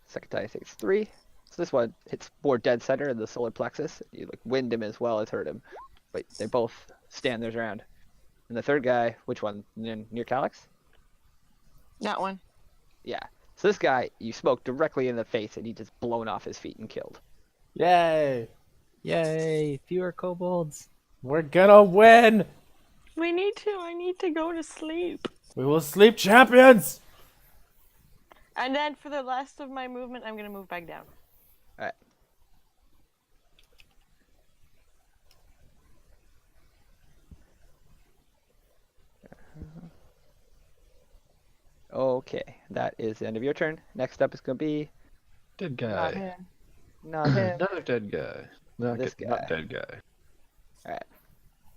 [SPEAKER 1] Second guy takes 3. So this one hits more dead center in the solar plexus. You like wind him as well as hurt him, but they both stand their ground. And the third guy, which one? Near Calyx?
[SPEAKER 8] That one.
[SPEAKER 1] Yeah. So this guy, you smoke directly in the face, and he just blown off his feet and killed.
[SPEAKER 3] Yay!
[SPEAKER 7] Yay! Fewer kobolds.
[SPEAKER 3] We're gonna win!
[SPEAKER 8] We need to. I need to go to sleep.
[SPEAKER 3] We will sleep champions!
[SPEAKER 8] And then for the rest of my movement, I'm gonna move back down.
[SPEAKER 1] All right. Okay, that is the end of your turn. Next up is going to be
[SPEAKER 2] Dead
[SPEAKER 8] Not
[SPEAKER 2] guy.
[SPEAKER 8] him.
[SPEAKER 1] not him.
[SPEAKER 2] Another dead guy. Not,
[SPEAKER 1] This
[SPEAKER 2] not
[SPEAKER 1] guy.
[SPEAKER 2] dead guy.
[SPEAKER 1] All right.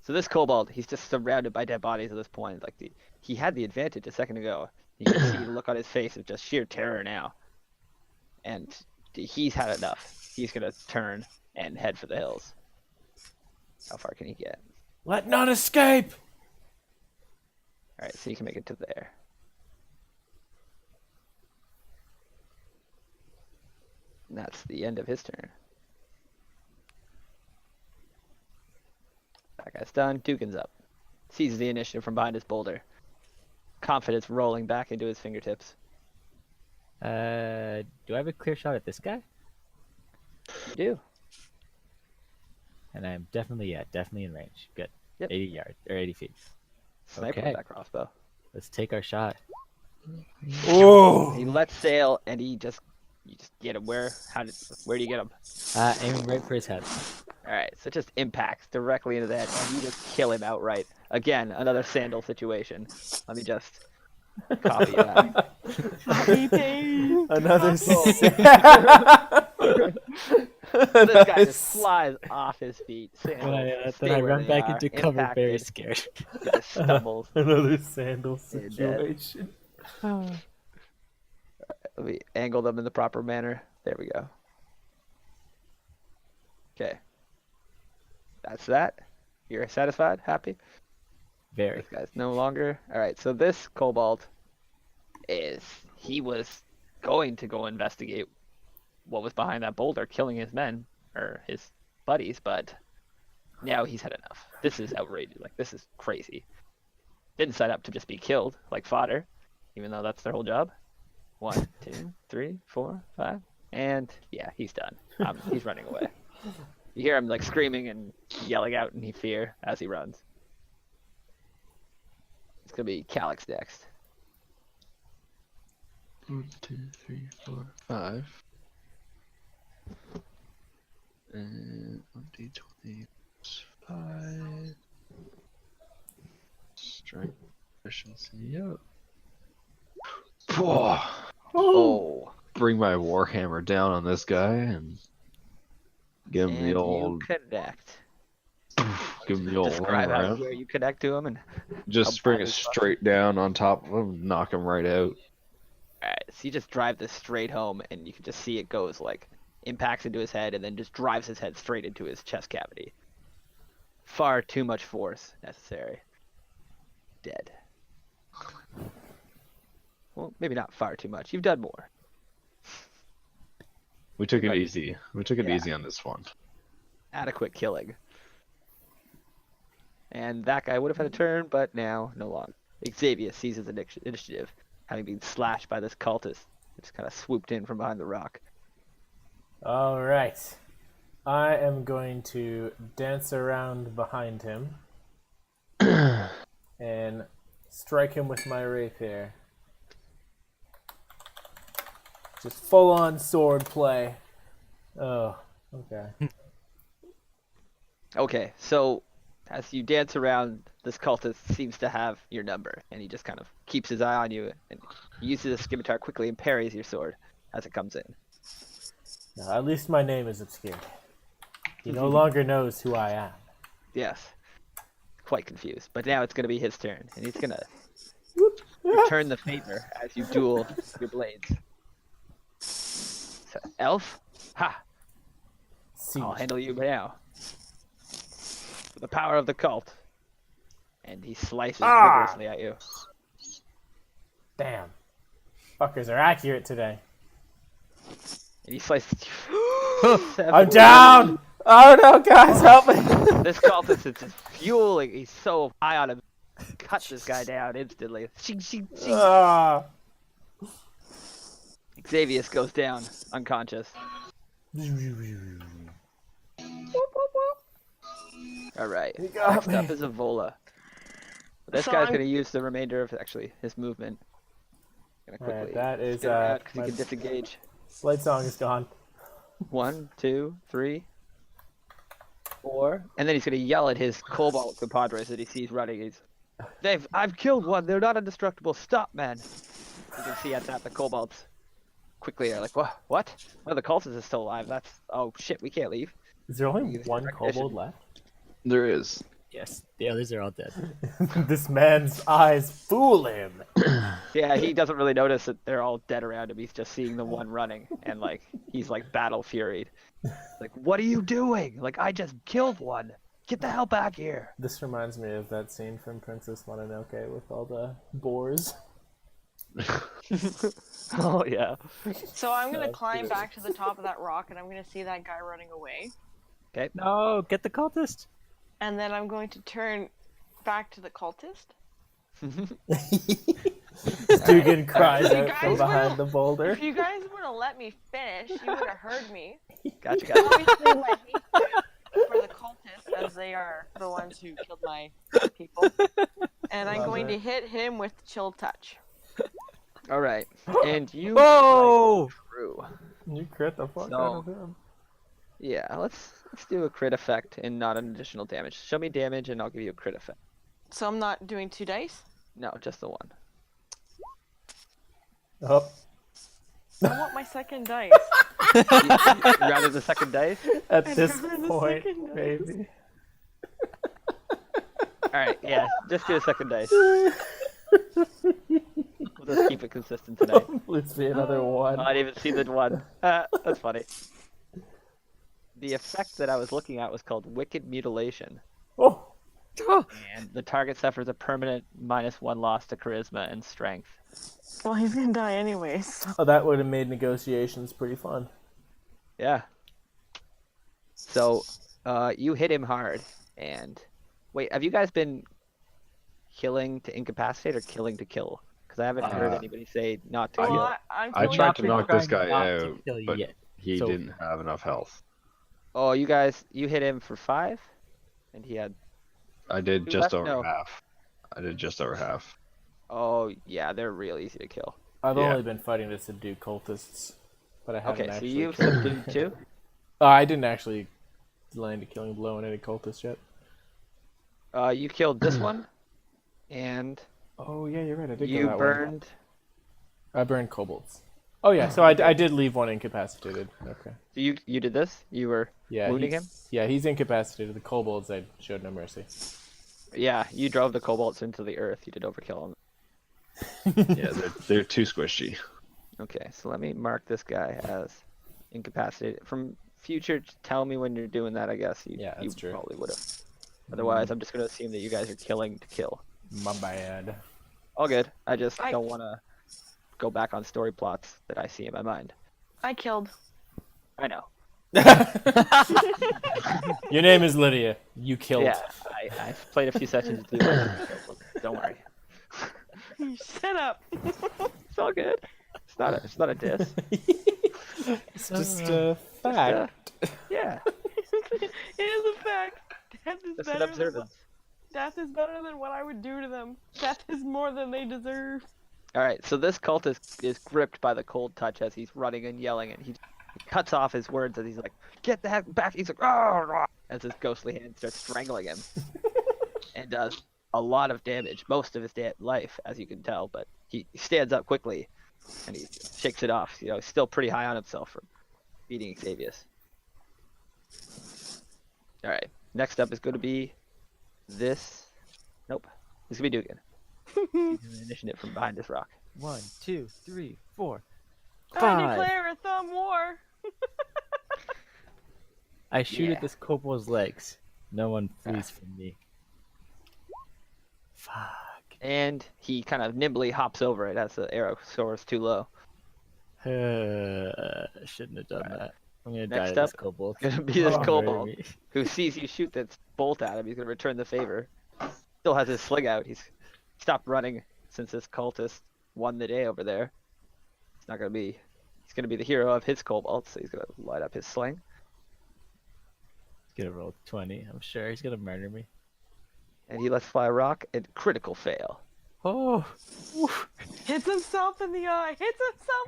[SPEAKER 1] So this kobold, he's just surrounded by dead bodies at this point. Like he had the advantage a second ago. You can see the look on his face of just sheer terror now. And he's had enough. He's gonna turn and head for the hills. How far can he get?
[SPEAKER 3] Let none escape!
[SPEAKER 1] All right, so you can make it to there. And that's the end of his turn. That guy's done. Dugan's up. Seizes the initiative from behind his boulder. Confidence rolling back into his fingertips.
[SPEAKER 7] Do I have a clear shot at this guy?
[SPEAKER 1] You do.
[SPEAKER 7] And I'm definitely in range. Good.
[SPEAKER 1] Yep.
[SPEAKER 7] 80 yards or 80 feet.
[SPEAKER 1] Sniper
[SPEAKER 7] Okay.
[SPEAKER 1] with that crossbow.
[SPEAKER 7] Let's take our shot.
[SPEAKER 3] Oh,
[SPEAKER 1] He lets sail, and you just get him. Where do you get him?
[SPEAKER 7] Aiming right for his head.
[SPEAKER 1] All right, so it just impacts directly into that, and you just kill him outright. Again, another sandal situation. Let me just copy that.
[SPEAKER 8] Copy paste.
[SPEAKER 3] another.
[SPEAKER 1] This guy just flies off his feet.
[SPEAKER 7] Then
[SPEAKER 1] Sandals
[SPEAKER 7] I
[SPEAKER 1] stay where
[SPEAKER 7] run
[SPEAKER 1] they
[SPEAKER 7] back
[SPEAKER 1] are,
[SPEAKER 7] into cover, very
[SPEAKER 1] impacted.
[SPEAKER 7] scared.
[SPEAKER 1] He just stumbles.
[SPEAKER 3] Another sandal
[SPEAKER 1] You're dead.
[SPEAKER 3] situation.
[SPEAKER 1] Let me angle them in the proper manner. There we go. Okay. That's that. You're satisfied? Happy?
[SPEAKER 7] Very.
[SPEAKER 1] This guy's no longer. Alright, so this kobold he was going to go investigate what was behind that boulder killing his men, or his buddies, but now he's had enough. This is outrageous. Like, this is crazy. Didn't sign up to just be killed like fodder, even though that's their whole job. 1, 2, 3, 4, 5, and yeah, he's done. He's running away. You hear him like screaming and yelling out in fear as he runs. It's gonna be Calyx next.
[SPEAKER 2] 1, 2, 3, 4, 5. And 1d20 5. Strength efficiency. Yep.
[SPEAKER 1] Oh,
[SPEAKER 2] Bring my warhammer down on this guy and give him
[SPEAKER 1] and
[SPEAKER 2] the old.
[SPEAKER 1] you connect.
[SPEAKER 2] Give him the old
[SPEAKER 1] Describe
[SPEAKER 2] run
[SPEAKER 1] how,
[SPEAKER 2] around.
[SPEAKER 1] where you connect to him and.
[SPEAKER 2] Just
[SPEAKER 1] how
[SPEAKER 2] bring
[SPEAKER 1] bad
[SPEAKER 2] it
[SPEAKER 1] is fucking-
[SPEAKER 2] straight down on top of him, knock him right out.
[SPEAKER 1] Alright, so you just drive this straight home, and you can just see it goes like impacts into his head, and then just drives his head straight into his chest cavity. Far too much force necessary. Dead. Well, maybe not far too much. You've done more.
[SPEAKER 2] We took it
[SPEAKER 1] Right.
[SPEAKER 2] easy. We took it
[SPEAKER 1] Yeah.
[SPEAKER 2] easy on this one.
[SPEAKER 1] Adequate killing. And that guy would have had a turn, but now no longer. Xavier seizes the initiative, having been slashed by this cultist. Just kind of swooped in from behind the rock.
[SPEAKER 3] All right. I am going to dance around behind him and strike him with my rapier. Just full on sword play. Oh, okay.
[SPEAKER 1] Okay, so as you dance around, this cultist seems to have your number, and he just kind of keeps his eye on you and uses a scimitar quickly and parries your sword as it comes in.
[SPEAKER 3] Now, at least my name is obscured. He no longer knows who I am.
[SPEAKER 1] Yes. Quite confused. But now it's going to be his turn, and he's going to return the favor as you duel your blades. So, elf? Ha! I'll handle you now. For the power of the cult. And he slices vigorously at you.
[SPEAKER 3] Damn. Fuckers are accurate today.
[SPEAKER 1] And he slices you.
[SPEAKER 3] I'm down! Oh no, guys, help me!
[SPEAKER 1] This cultist is just fueling. He's so high on him. Cuts this guy down instantly. Shing, shing, shing.
[SPEAKER 3] Ah.
[SPEAKER 1] Xavier goes down, unconscious. Alright,
[SPEAKER 3] You got
[SPEAKER 1] next
[SPEAKER 3] me.
[SPEAKER 1] up is Evola. This
[SPEAKER 8] So
[SPEAKER 1] guy's
[SPEAKER 8] I'm-
[SPEAKER 1] going to use the remainder of, actually, his movement. Gonna
[SPEAKER 3] Alright,
[SPEAKER 1] quickly
[SPEAKER 3] that is,
[SPEAKER 1] get him out 'cause he
[SPEAKER 3] my
[SPEAKER 1] can disengage.
[SPEAKER 3] slate song is gone.
[SPEAKER 1] 1, 2, 3, 4. And then he's going to yell at his cobalt compadres that he sees running. I've killed one. They're not indestructible. Stop, man. You can see at that the kobolds quickly are like, what? One of the cultists is still alive. Oh shit, we can't leave.
[SPEAKER 3] Is there only
[SPEAKER 1] Use
[SPEAKER 3] one
[SPEAKER 1] recognition.
[SPEAKER 3] kobold left?
[SPEAKER 2] There is.
[SPEAKER 7] Yes, the others are all dead.
[SPEAKER 3] This man's eyes fool him.
[SPEAKER 1] Yeah, he doesn't really notice that they're all dead around him. He's just seeing the one running, and like he's like battle furied. Like, what are you doing? Like, I just killed one. Get the hell back here.
[SPEAKER 3] This reminds me of that scene from Princess Mononoke with all the boars.
[SPEAKER 1] Oh yeah.
[SPEAKER 8] So I'm gonna
[SPEAKER 3] That's
[SPEAKER 8] climb
[SPEAKER 3] good.
[SPEAKER 8] back to the top of that rock, and I'm gonna see that guy running away,
[SPEAKER 1] Okay.
[SPEAKER 7] No, get the cultist.
[SPEAKER 8] and then I'm going to turn back to the cultist.
[SPEAKER 3] Dugan cries
[SPEAKER 8] You
[SPEAKER 3] out
[SPEAKER 8] guys
[SPEAKER 3] from
[SPEAKER 8] will-
[SPEAKER 3] behind the boulder.
[SPEAKER 8] If you guys would have let me finish, you would have heard me.
[SPEAKER 1] Gotcha.
[SPEAKER 8] Obviously, my hatred for the cultists, as they are the ones who killed my people. And I'm
[SPEAKER 3] Love
[SPEAKER 8] going to
[SPEAKER 3] it.
[SPEAKER 8] hit him with chill touch.
[SPEAKER 1] All right, and you.
[SPEAKER 7] Oh!
[SPEAKER 1] True.
[SPEAKER 3] You crit the fuck
[SPEAKER 1] So-
[SPEAKER 3] out of him.
[SPEAKER 1] Yeah, let's do a crit effect and not an additional damage. Show me damage, and I'll give you a crit effect.
[SPEAKER 8] So I'm not doing 2 dice?
[SPEAKER 1] No, just the one.
[SPEAKER 3] Oh,
[SPEAKER 8] I want my second dice.
[SPEAKER 1] Rather the second dice.
[SPEAKER 3] at
[SPEAKER 8] I'd
[SPEAKER 3] this
[SPEAKER 8] rather the
[SPEAKER 3] point,
[SPEAKER 8] second dice.
[SPEAKER 3] maybe.
[SPEAKER 1] All right, yeah, just do a second dice. We'll just keep it consistent tonight.
[SPEAKER 3] Let's be another one.
[SPEAKER 1] I didn't even see the one. That's funny. The effect that I was looking at was called Wicked Mutilation,
[SPEAKER 3] Oh,
[SPEAKER 1] and the target suffers a permanent -1 loss to charisma and strength.
[SPEAKER 8] Well, he's gonna die anyways.
[SPEAKER 3] oh, that would have made negotiations pretty fun.
[SPEAKER 1] Yeah. So, you hit him hard, and wait, have you guys been killing to incapacitate or killing to kill? Because I haven't heard anybody say not to
[SPEAKER 8] Well,
[SPEAKER 1] kill.
[SPEAKER 8] I'm
[SPEAKER 2] I
[SPEAKER 8] killing
[SPEAKER 2] tried to
[SPEAKER 8] him.
[SPEAKER 2] knock this guy
[SPEAKER 7] Not to
[SPEAKER 2] out,
[SPEAKER 7] kill you
[SPEAKER 2] but
[SPEAKER 7] yet.
[SPEAKER 2] he
[SPEAKER 7] So-
[SPEAKER 2] didn't have enough health.
[SPEAKER 1] Oh, you hit him for 5, and he had.
[SPEAKER 2] I did
[SPEAKER 1] Who
[SPEAKER 2] just
[SPEAKER 1] left?
[SPEAKER 2] over
[SPEAKER 1] No.
[SPEAKER 2] half. I did just over half.
[SPEAKER 1] Oh yeah, they're real easy to kill.
[SPEAKER 3] I've
[SPEAKER 2] Yeah.
[SPEAKER 3] only been fighting to subdue cultists, but I haven't
[SPEAKER 1] Okay, so
[SPEAKER 3] actually.
[SPEAKER 1] you've
[SPEAKER 3] killed-
[SPEAKER 1] subdued 2.
[SPEAKER 3] I didn't actually land a killing blow on any cultists yet.
[SPEAKER 1] You killed this one, and
[SPEAKER 3] Oh yeah, you're right. I did
[SPEAKER 1] you
[SPEAKER 3] kill that
[SPEAKER 1] burned.
[SPEAKER 3] one. I burned kobolds. Oh yeah, so I did leave one incapacitated. Okay.
[SPEAKER 1] So you did this. You were
[SPEAKER 3] Yeah.
[SPEAKER 1] wounding
[SPEAKER 3] he's-
[SPEAKER 1] him.
[SPEAKER 3] Yeah, he's incapacitated. The kobolds, I showed no mercy.
[SPEAKER 1] Yeah, you drove the kobolds into the earth. You did overkill them.
[SPEAKER 2] Yeah, they're too squishy.
[SPEAKER 1] Okay, so let me mark this guy as incapacitated. From future, tell me when you're doing that. I guess you
[SPEAKER 3] Yeah, that's
[SPEAKER 1] you
[SPEAKER 3] true.
[SPEAKER 1] probably would have. Otherwise, I'm just gonna assume that you guys are killing to kill.
[SPEAKER 3] My bad.
[SPEAKER 1] All good. I just
[SPEAKER 8] I-
[SPEAKER 1] don't want to go back on story plots that I see in my mind.
[SPEAKER 8] I killed.
[SPEAKER 1] I know.
[SPEAKER 3] Your name is Lydia. You killed.
[SPEAKER 1] Yeah, I've played a few sessions with you. Don't worry.
[SPEAKER 8] Shut up.
[SPEAKER 1] It's all good. It's not a diss.
[SPEAKER 3] It's just a fact.
[SPEAKER 1] Yeah,
[SPEAKER 8] It is a fact. Death is
[SPEAKER 1] just an
[SPEAKER 8] better than
[SPEAKER 1] observance.
[SPEAKER 8] Death is better than what I would do to them. Death is more than they deserve.
[SPEAKER 1] All right, so this cultist is gripped by the cold touch as he's running and yelling, and he cuts off his words as he's like, "Get the heck back!" He's like, "Oh!" as his ghostly hand starts strangling him, and does a lot of damage, most of his life, as you can tell. But he stands up quickly, and he shakes it off. You know, he's still pretty high on himself for beating Xavius. All right, next up is going to be this. Nope, this is going to be Dugan. He's gonna initiate from behind this rock.
[SPEAKER 7] 1, 2, 3, 4,
[SPEAKER 8] I
[SPEAKER 7] 5.
[SPEAKER 8] declare a thumb war.
[SPEAKER 7] I shoot
[SPEAKER 1] Yeah.
[SPEAKER 7] at this kobold's legs. No one flees from me. Fuck.
[SPEAKER 1] And he kind of nimbly hops over it as the arrow soars too low.
[SPEAKER 7] Shouldn't have done that. I'm gonna
[SPEAKER 1] Next
[SPEAKER 7] die to
[SPEAKER 1] up,
[SPEAKER 7] this kobold.
[SPEAKER 1] It's gonna be this
[SPEAKER 3] Oh,
[SPEAKER 1] kobold
[SPEAKER 7] me.
[SPEAKER 1] who sees you shoot that bolt at him. He's gonna return the favor. Still has his sling out. He's stopped running since this cultist won the day over there. It's not gonna be. He's gonna be the hero of his kobold, so he's gonna light up his sling.
[SPEAKER 7] He's gonna roll 20. I'm sure he's gonna murder me.
[SPEAKER 1] And he lets fly a rock and critical fail.
[SPEAKER 7] Oh.
[SPEAKER 8] Hits himself in the eye. Hits himself.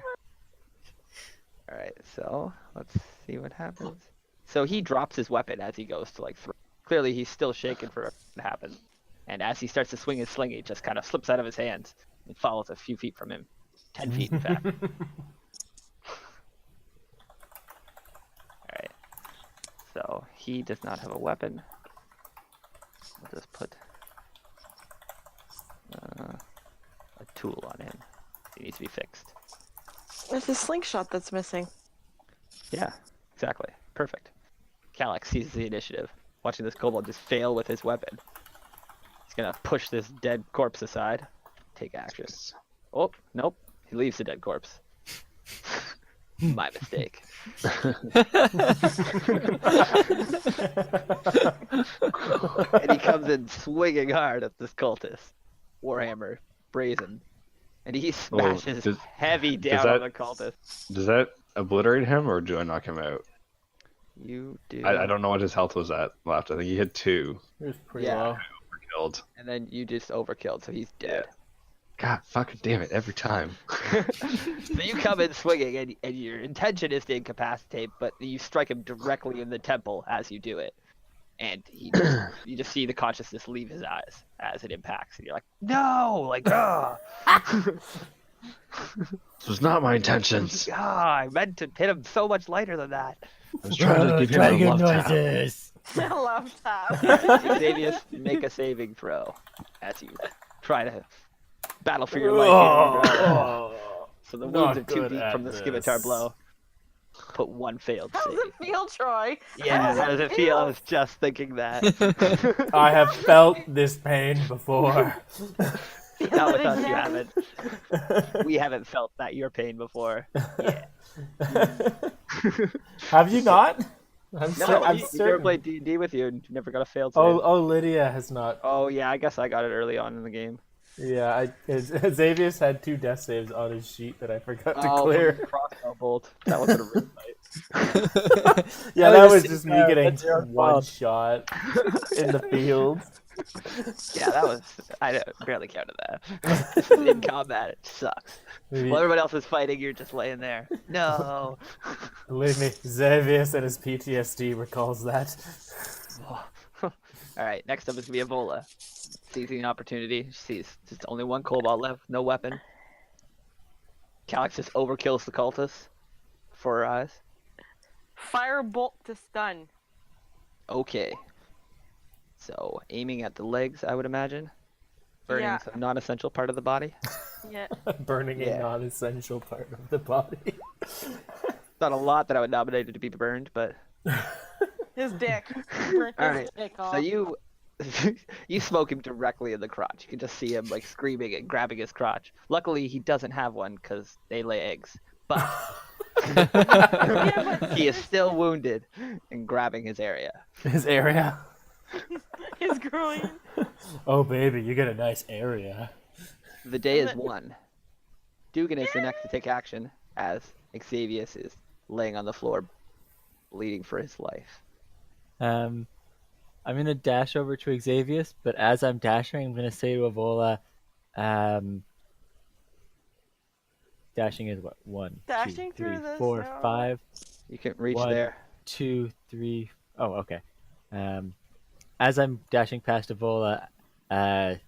[SPEAKER 1] All right, so let's see what happens. So he drops his weapon as he goes to throw. Clearly, he's still shaken for what happens. And as he starts to swing his sling, it just kind of slips out of his hands and falls a few feet from him. 10 feet, in fact. Alright. So he does not have a weapon. We'll just put a tool on him. He needs to be fixed.
[SPEAKER 8] It's the slingshot that's missing.
[SPEAKER 1] Yeah, exactly. Perfect. Calyx seizes the initiative, watching this kobold just fail with his weapon. He's gonna push this dead corpse aside, take action. Oh, nope. He leaves the dead corpse. My mistake. And he comes in swinging hard at this cultist. Warhammer, brazen. And he smashes
[SPEAKER 2] does-
[SPEAKER 1] heavy
[SPEAKER 2] does
[SPEAKER 1] down on
[SPEAKER 2] that-
[SPEAKER 1] the cultist.
[SPEAKER 2] Does that obliterate him, or do I knock him out?
[SPEAKER 1] You do.
[SPEAKER 2] I don't know what his health was at left. I think he had 2.
[SPEAKER 3] It was pretty
[SPEAKER 1] Yeah.
[SPEAKER 3] low.
[SPEAKER 2] overkilled.
[SPEAKER 1] and then you just overkilled, so he's dead.
[SPEAKER 2] God fucking damn it, every time.
[SPEAKER 1] So you come in swinging, and your intention is to incapacitate, but you strike him directly in the temple as you do it. And you just see the consciousness leave his eyes as it impacts, and you're like, no, like,
[SPEAKER 2] This was not my intentions.
[SPEAKER 1] I meant to hit him so much lighter than that.
[SPEAKER 2] I was trying to give him a love tap.
[SPEAKER 8] Love tap.
[SPEAKER 1] Xavier, make a saving throw as you try to battle for your life. Here. So the wounds are too deep from the scimitar blow. Put one failed
[SPEAKER 8] How
[SPEAKER 1] save.
[SPEAKER 8] does it feel, Troy?
[SPEAKER 1] Yeah, how does it feel? I was just thinking that.
[SPEAKER 3] I have felt this pain before.
[SPEAKER 1] Not with us, you haven't. We haven't felt your pain before. Yeah.
[SPEAKER 3] Have you not? I'm
[SPEAKER 1] No, you never
[SPEAKER 3] certain.
[SPEAKER 1] played D&D with you and never got a failed save.
[SPEAKER 3] Oh, Lydia has not.
[SPEAKER 1] Oh, yeah, I guess I got it early on in the game.
[SPEAKER 3] Yeah, Xavier had 2 death saves on his sheet that I forgot to
[SPEAKER 1] From
[SPEAKER 3] clear.
[SPEAKER 1] the crossbow bolt. That wasn't a real fight.
[SPEAKER 3] Yeah, that was just me getting
[SPEAKER 7] That's your
[SPEAKER 3] one
[SPEAKER 7] fault.
[SPEAKER 3] shot in the field.
[SPEAKER 1] Yeah, that was. I barely counted that. In combat, it sucks.
[SPEAKER 3] Maybe-
[SPEAKER 1] While everyone else is fighting, you're just laying there. No.
[SPEAKER 3] Believe me, Xavier and his PTSD recalls that.
[SPEAKER 1] Alright, next up is going to be Evola. Seizing an opportunity. She sees just only one cobalt left, no weapon. Calyx just overkills the cultist for her eyes.
[SPEAKER 8] Firebolt to stun.
[SPEAKER 1] Okay. So, aiming at the legs, I would imagine. Burning
[SPEAKER 8] Yeah.
[SPEAKER 1] some non-essential part of the body.
[SPEAKER 8] Yeah.
[SPEAKER 3] Burning
[SPEAKER 1] Yeah.
[SPEAKER 3] a non-essential part of the body.
[SPEAKER 1] Not a lot that I would nominate it to be burned, but...
[SPEAKER 8] His dick. Burnt his
[SPEAKER 1] Alright,
[SPEAKER 8] dick off.
[SPEAKER 1] so you smoke him directly in the crotch. You can just see him like screaming and grabbing his crotch. Luckily, he doesn't have one because they lay eggs. But
[SPEAKER 8] Yeah, but
[SPEAKER 1] he is still wounded and grabbing his area.
[SPEAKER 3] His area.
[SPEAKER 8] his groin.
[SPEAKER 3] Oh, baby, you get a nice area.
[SPEAKER 1] The day is won. Dugan is the next to take action as Xavius is laying on the floor, bleeding for his life.
[SPEAKER 7] I'm gonna dash over to Xavius, but as I'm dashing, I'm gonna say to Evola, dashing is what? 1, 2,
[SPEAKER 8] Dashing
[SPEAKER 7] 3,
[SPEAKER 8] through the
[SPEAKER 7] 4,
[SPEAKER 8] snow.
[SPEAKER 7] 5,
[SPEAKER 1] You can reach
[SPEAKER 7] 1,
[SPEAKER 1] there.
[SPEAKER 7] 2, 3. Oh, okay. As I'm dashing past Evola, I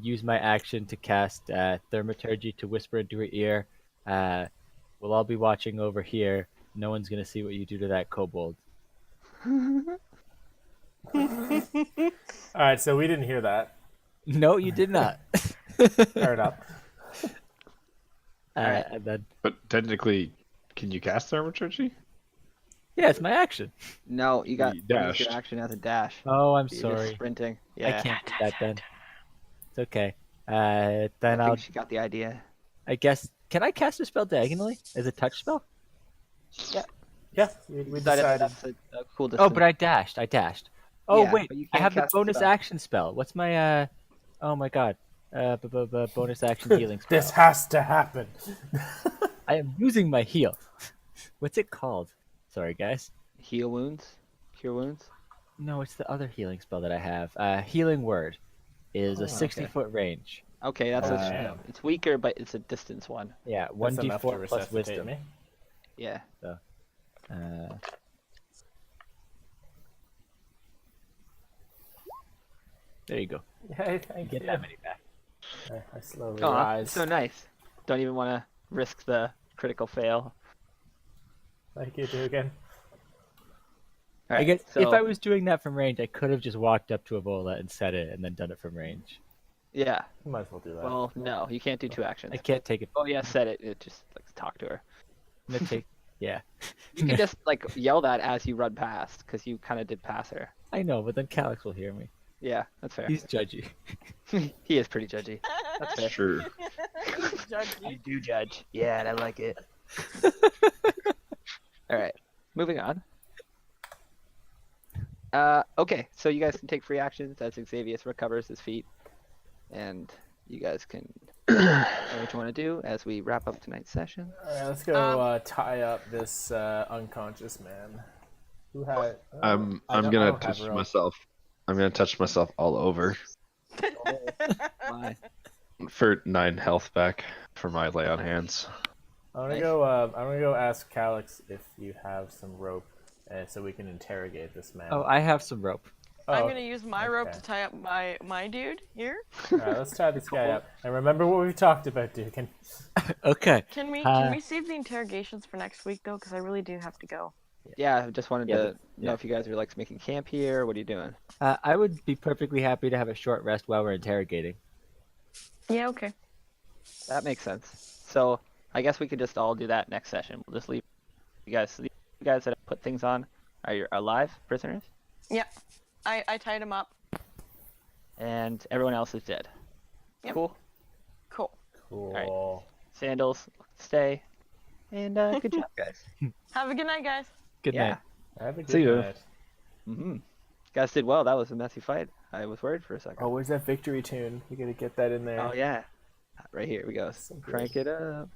[SPEAKER 7] use my action to cast Thaumaturgy to whisper into her ear. We'll all be watching over here. No one's gonna see what you do to that kobold.
[SPEAKER 3] Alright, so we didn't hear that.
[SPEAKER 7] No, you did not.
[SPEAKER 3] Fair enough.
[SPEAKER 7] And then,
[SPEAKER 2] But technically, can you cast Thaumaturgy?
[SPEAKER 7] yeah, it's my action.
[SPEAKER 1] No, you got
[SPEAKER 2] You
[SPEAKER 1] use your
[SPEAKER 2] dashed.
[SPEAKER 1] action as a dash.
[SPEAKER 7] Oh, I'm
[SPEAKER 1] You're just
[SPEAKER 7] sorry.
[SPEAKER 1] sprinting.
[SPEAKER 7] I
[SPEAKER 1] Yeah.
[SPEAKER 7] can't do that then. It's okay. Then
[SPEAKER 1] I
[SPEAKER 7] I'll.
[SPEAKER 1] think she got the idea.
[SPEAKER 7] I guess. Can I cast a spell diagonally as a touch spell?
[SPEAKER 3] Yeah, we
[SPEAKER 1] Decided
[SPEAKER 3] decided.
[SPEAKER 1] that's a cool
[SPEAKER 7] Oh,
[SPEAKER 1] distance.
[SPEAKER 7] but I dashed. Oh
[SPEAKER 1] Yeah,
[SPEAKER 7] wait,
[SPEAKER 1] but you
[SPEAKER 7] I
[SPEAKER 1] can't
[SPEAKER 7] have the
[SPEAKER 1] cast a
[SPEAKER 7] bonus
[SPEAKER 1] spell.
[SPEAKER 7] action spell. What's my Oh my god. Bonus action healing spell.
[SPEAKER 3] This has to happen.
[SPEAKER 7] I am using my heal. What's it called? Sorry, guys.
[SPEAKER 1] Heal wounds? Cure wounds?
[SPEAKER 7] No, it's the other healing spell that I have. Healing word is a
[SPEAKER 3] okay.
[SPEAKER 7] 60-foot range.
[SPEAKER 1] Okay, that's
[SPEAKER 3] Damn.
[SPEAKER 1] it's weaker, but it's a distance one.
[SPEAKER 7] Yeah,
[SPEAKER 3] That's enough to
[SPEAKER 7] 1d4 plus
[SPEAKER 3] resuscitate
[SPEAKER 7] wisdom.
[SPEAKER 3] me.
[SPEAKER 1] Yeah.
[SPEAKER 7] There you go.
[SPEAKER 3] Yeah, thank
[SPEAKER 7] Get
[SPEAKER 3] you.
[SPEAKER 7] that many back.
[SPEAKER 3] I slowly
[SPEAKER 1] Oh,
[SPEAKER 3] rise.
[SPEAKER 1] so nice. Don't even want to risk the critical fail.
[SPEAKER 3] Thank you, Dugan.
[SPEAKER 1] All
[SPEAKER 7] I
[SPEAKER 1] right,
[SPEAKER 7] guess
[SPEAKER 1] so,
[SPEAKER 7] if I was doing that from range, I could have just walked up to Evola and said it, and then done it from range.
[SPEAKER 1] yeah.
[SPEAKER 3] Might as well do that.
[SPEAKER 1] Well, no, you can't do two actions.
[SPEAKER 7] I can't take it.
[SPEAKER 1] Oh yeah, said it. It just like talk to her.
[SPEAKER 7] I'm gonna take. Yeah.
[SPEAKER 1] You can just like yell that as you run past, because you kind of did pass her.
[SPEAKER 7] I know, but then Calyx will hear me.
[SPEAKER 1] Yeah, that's fair.
[SPEAKER 7] He's judgy.
[SPEAKER 1] He is pretty judgy. That's fair.
[SPEAKER 2] Sure.
[SPEAKER 1] I do judge. Yeah, and I like it. All right, moving on. Okay, so you guys can take free actions as Xavius recovers his feet, and you guys can know what you want to do as we wrap up tonight's session.
[SPEAKER 3] Alright, let's go tie up this unconscious man. Who had?
[SPEAKER 2] I'm
[SPEAKER 3] I
[SPEAKER 2] gonna
[SPEAKER 3] don't
[SPEAKER 2] touch
[SPEAKER 3] have rope.
[SPEAKER 2] myself. I'm gonna touch myself all over
[SPEAKER 1] My.
[SPEAKER 2] for 9 health back for my lay on hands.
[SPEAKER 3] I'm gonna
[SPEAKER 1] Nice.
[SPEAKER 3] go. I'm gonna go ask Calix if you have some rope, so we can interrogate this man.
[SPEAKER 7] Oh, I have some rope.
[SPEAKER 8] I'm
[SPEAKER 3] Oh,
[SPEAKER 8] gonna use my rope
[SPEAKER 3] okay.
[SPEAKER 8] to tie up my dude here.
[SPEAKER 3] All right, let's tie this guy up. And remember what we've talked about, Duke.
[SPEAKER 7] Okay.
[SPEAKER 8] Can we save the interrogations for next week though? Because I really do have to go.
[SPEAKER 1] Yeah, I just wanted
[SPEAKER 7] Yeah,
[SPEAKER 1] to
[SPEAKER 7] but-
[SPEAKER 1] know
[SPEAKER 7] yeah.
[SPEAKER 1] if you guys were like making camp here. What are you doing?
[SPEAKER 7] I would be perfectly happy to have a short rest while we're interrogating.
[SPEAKER 8] Yeah. Okay.
[SPEAKER 1] That makes sense. So I guess we could just all do that next session. We'll just leave you guys. You guys that have put things on are you alive prisoners,
[SPEAKER 8] Yep. I tied him up.
[SPEAKER 1] and everyone else is dead.
[SPEAKER 8] Yep.
[SPEAKER 1] Cool.
[SPEAKER 8] Cool.
[SPEAKER 3] Cool.
[SPEAKER 1] Alright. Sandals, stay, and good job, guys.
[SPEAKER 8] Have a good night, guys.
[SPEAKER 7] Good
[SPEAKER 1] Yeah.
[SPEAKER 7] night.
[SPEAKER 3] Have a good
[SPEAKER 2] See ya.
[SPEAKER 3] night.
[SPEAKER 1] Mm-hmm. Guys did well. That was a messy fight. I was worried for a second.
[SPEAKER 3] Oh, where's that victory tune? We gotta get that in there.
[SPEAKER 1] Oh yeah. Right here we go.
[SPEAKER 3] So good.
[SPEAKER 1] Crank it up.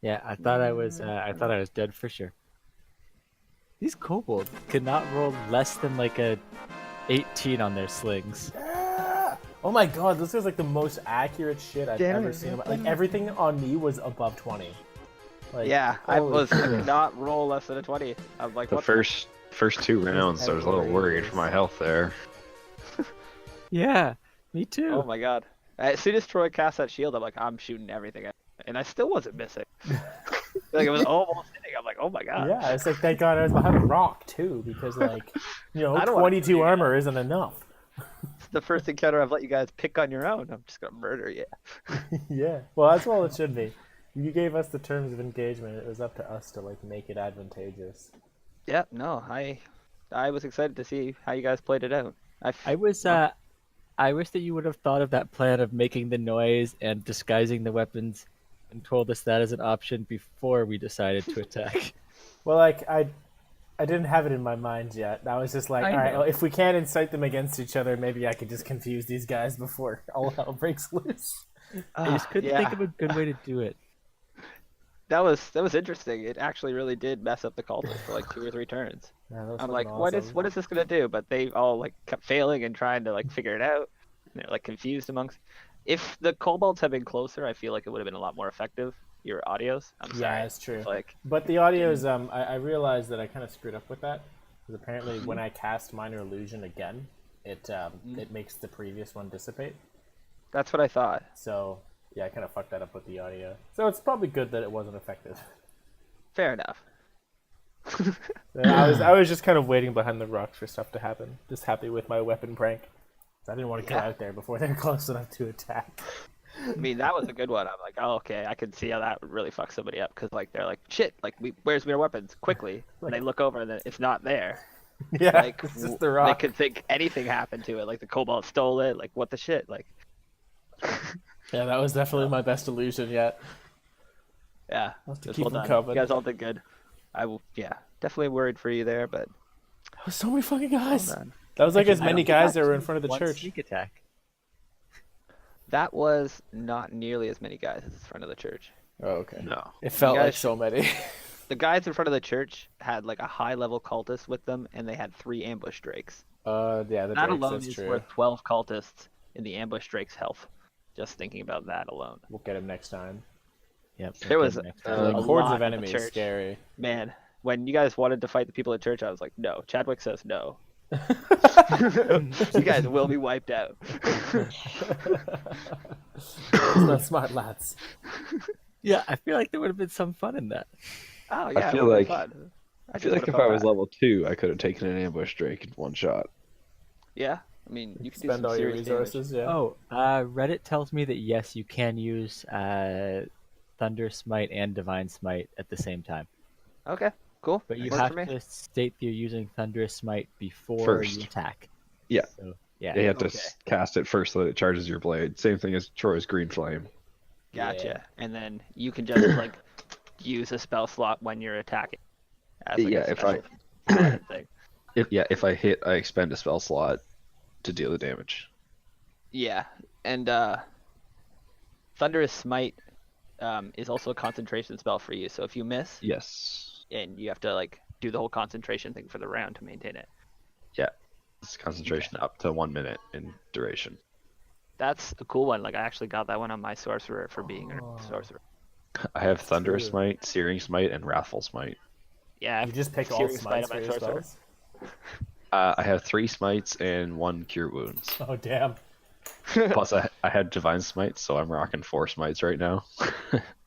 [SPEAKER 7] Yeah, I thought I was dead for sure. These kobolds could not roll less than like a 18 on their slings.
[SPEAKER 3] Ah! Oh my god, this is like the most accurate shit I've ever seen. Like everything on me was above 20. Like,
[SPEAKER 1] Yeah, I
[SPEAKER 3] holy
[SPEAKER 1] could not roll less than a 20. I'm like,
[SPEAKER 2] The
[SPEAKER 1] what
[SPEAKER 2] first 2 rounds, I was a little worried for my health there.
[SPEAKER 7] Yeah, me too.
[SPEAKER 1] Oh my god. As soon as Troy cast that shield, I'm like, I'm shooting everything at it. And I still wasn't missing. Like, it was almost hitting. I'm like, oh my god.
[SPEAKER 3] Yeah, it's like thank god I was behind a rock too, because like,
[SPEAKER 1] I don't wanna
[SPEAKER 3] 22
[SPEAKER 1] do that.
[SPEAKER 3] armor isn't enough.
[SPEAKER 1] It's the first encounter I've let you guys pick on your own. I'm just gonna murder you.
[SPEAKER 3] Yeah, well that's all it should be. You gave us the terms of engagement. It was up to us to like make it advantageous.
[SPEAKER 1] Yeah, no, I was excited to see how you guys played it out.
[SPEAKER 7] I wish that you would have thought of that plan of making the noise and disguising the weapons and told us that as an option before we decided to attack.
[SPEAKER 3] Well, like I didn't have it in my mind yet. I was just like,
[SPEAKER 7] I
[SPEAKER 3] all right,
[SPEAKER 7] know.
[SPEAKER 3] well, if we can't incite them against each other, maybe I could just confuse these guys before all hell breaks loose.
[SPEAKER 7] I just couldn't think of a good way to do it.
[SPEAKER 1] That was interesting. It actually really did mess up the cultists for like 2 or 3 turns.
[SPEAKER 3] Man, that was
[SPEAKER 1] I'm
[SPEAKER 3] fucking
[SPEAKER 1] like,
[SPEAKER 3] awesome.
[SPEAKER 1] what is this gonna do? But they all like kept failing and trying to like figure it out. And they're like confused amongst. If the kobolds had been closer, I feel like it would have been a lot more effective. Your audios. I'm sorry.
[SPEAKER 3] Yeah, it's true.
[SPEAKER 1] It's like,
[SPEAKER 3] But the audio is I realized that I kind of screwed up with that because apparently when I cast minor illusion again, it makes the previous one dissipate.
[SPEAKER 1] that's what I thought.
[SPEAKER 3] So yeah, I kind of fucked that up with the audio. So it's probably good that it wasn't effective.
[SPEAKER 1] Fair enough.
[SPEAKER 3] I was just kind of waiting behind the rocks for stuff to happen. Just happy with my weapon prank. I didn't want to get
[SPEAKER 1] Yeah.
[SPEAKER 3] out there before they're close enough to attack.
[SPEAKER 1] I mean, that was a good one. I'm like, oh, okay, I can see how that would really fuck somebody up because like they're like, shit, like where's our weapons? Quickly, and they look over and then it's not there.
[SPEAKER 3] Yeah,
[SPEAKER 1] Like
[SPEAKER 3] it's just the rock.
[SPEAKER 1] they could think anything happened to it. Like the kobold stole it. Like what the shit? Like
[SPEAKER 3] Yeah, that was definitely my best illusion yet.
[SPEAKER 1] yeah,
[SPEAKER 3] have to
[SPEAKER 1] just
[SPEAKER 3] keep
[SPEAKER 1] well
[SPEAKER 3] them
[SPEAKER 1] done.
[SPEAKER 3] covered.
[SPEAKER 1] You guys all did good. I will. Yeah, definitely worried for you there, but
[SPEAKER 3] There was so many fucking guys.
[SPEAKER 1] well done.
[SPEAKER 3] That was like as
[SPEAKER 1] I
[SPEAKER 3] many
[SPEAKER 1] don't-
[SPEAKER 3] guys that were in front of the
[SPEAKER 7] One
[SPEAKER 3] church.
[SPEAKER 7] sneak attack.
[SPEAKER 1] That was not nearly as many guys as in front of the church.
[SPEAKER 3] Oh, okay.
[SPEAKER 2] No.
[SPEAKER 3] It felt
[SPEAKER 1] You
[SPEAKER 3] like
[SPEAKER 1] guys-
[SPEAKER 3] so many.
[SPEAKER 1] The guys in front of the church had like a high level cultist with them, and they had 3 ambush drakes.
[SPEAKER 3] Yeah, the
[SPEAKER 1] That
[SPEAKER 3] drakes,
[SPEAKER 1] alone
[SPEAKER 3] that's
[SPEAKER 1] is
[SPEAKER 3] true.
[SPEAKER 1] worth 12 cultists in the ambush drake's health. Just thinking about that alone.
[SPEAKER 3] We'll get him next time.
[SPEAKER 7] Yep.
[SPEAKER 1] There was
[SPEAKER 3] Like
[SPEAKER 1] a
[SPEAKER 3] hordes
[SPEAKER 1] lot
[SPEAKER 3] of
[SPEAKER 1] in the
[SPEAKER 3] enemies,
[SPEAKER 1] church.
[SPEAKER 3] scary.
[SPEAKER 1] Man, when you guys wanted to fight the people at church, I was like, no. Chadwick says no. You guys will be wiped out.
[SPEAKER 3] It's not smart, lads.
[SPEAKER 7] Yeah, I feel like there would have been some fun in that.
[SPEAKER 1] Oh yeah,
[SPEAKER 2] I
[SPEAKER 1] it
[SPEAKER 2] feel
[SPEAKER 1] would've been
[SPEAKER 2] like
[SPEAKER 1] fun.
[SPEAKER 2] I feel like if I was level 2, I could have taken an ambush drake in one shot.
[SPEAKER 1] Yeah, I mean, you can do
[SPEAKER 3] Spend
[SPEAKER 1] some
[SPEAKER 3] all your
[SPEAKER 1] serious damage.
[SPEAKER 3] resources, yeah.
[SPEAKER 7] Oh, Reddit tells me that yes, you can use Thunder Smite and Divine Smite at the same time.
[SPEAKER 1] Okay, cool.
[SPEAKER 7] But you
[SPEAKER 1] Works
[SPEAKER 7] have
[SPEAKER 1] for me.
[SPEAKER 7] to state that you're using Thunderous Smite before
[SPEAKER 2] First.
[SPEAKER 7] you attack.
[SPEAKER 2] Yeah.
[SPEAKER 7] So, yeah.
[SPEAKER 2] You have to
[SPEAKER 1] Okay.
[SPEAKER 2] cast it first so that it charges your blade. Same thing as Troy's green flame.
[SPEAKER 1] Gotcha.
[SPEAKER 3] Yeah.
[SPEAKER 1] And then you can just like use a spell slot when you're attacking. As, like,
[SPEAKER 2] Yeah,
[SPEAKER 1] a
[SPEAKER 2] if I-
[SPEAKER 1] special thing.
[SPEAKER 2] If I hit, I expend a spell slot to deal the damage.
[SPEAKER 1] Yeah, and Thunderous Smite is also a concentration spell for you. So if you miss,
[SPEAKER 2] Yes.
[SPEAKER 1] and you have to like do the whole concentration thing for the round to maintain it.
[SPEAKER 2] Yeah. It's concentration up to 1 minute in duration.
[SPEAKER 1] That's a cool one. Like I actually got that one on my sorcerer for being a sorcerer.
[SPEAKER 2] I have Thunderous
[SPEAKER 3] true.
[SPEAKER 2] Smite, Searing Smite, and Wrathful Smite.
[SPEAKER 1] Yeah,
[SPEAKER 3] You just pick all
[SPEAKER 1] Searing
[SPEAKER 3] smites
[SPEAKER 1] on
[SPEAKER 3] for
[SPEAKER 1] my
[SPEAKER 3] your
[SPEAKER 1] sorcerer.
[SPEAKER 3] spells?
[SPEAKER 2] I have 3 smites and 1 cure wounds.
[SPEAKER 3] Oh, damn.
[SPEAKER 2] Plus, I had Divine Smite, so I'm rocking 4 smites right now.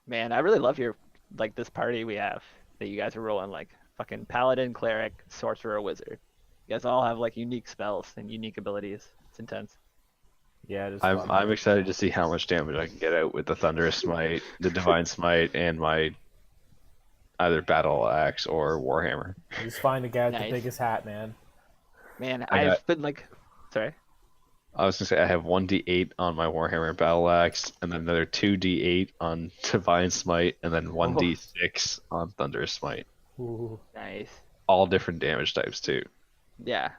[SPEAKER 1] Man, I really love your like this party we have that you guys are rolling like fucking paladin, cleric, sorcerer, wizard. You guys all have like unique spells and unique abilities. It's intense.
[SPEAKER 3] Yeah, it is
[SPEAKER 2] I'm
[SPEAKER 3] fun.
[SPEAKER 2] I'm excited to see how much damage I can get out with the Thunderous Smite, the Divine Smite, and my either Battle Axe or Warhammer.
[SPEAKER 3] You just find the guy with
[SPEAKER 1] Nice.
[SPEAKER 3] the biggest hat, man.
[SPEAKER 1] Man,
[SPEAKER 2] I got-
[SPEAKER 1] I've been like, sorry.
[SPEAKER 2] I was gonna say I have 1d8 on my Warhammer Battle Axe, and then another 2d8 on Divine Smite, and then 1d6 on Thunderous Smite.
[SPEAKER 3] Ooh.
[SPEAKER 1] Nice.
[SPEAKER 2] All different damage types too.
[SPEAKER 1] Yeah,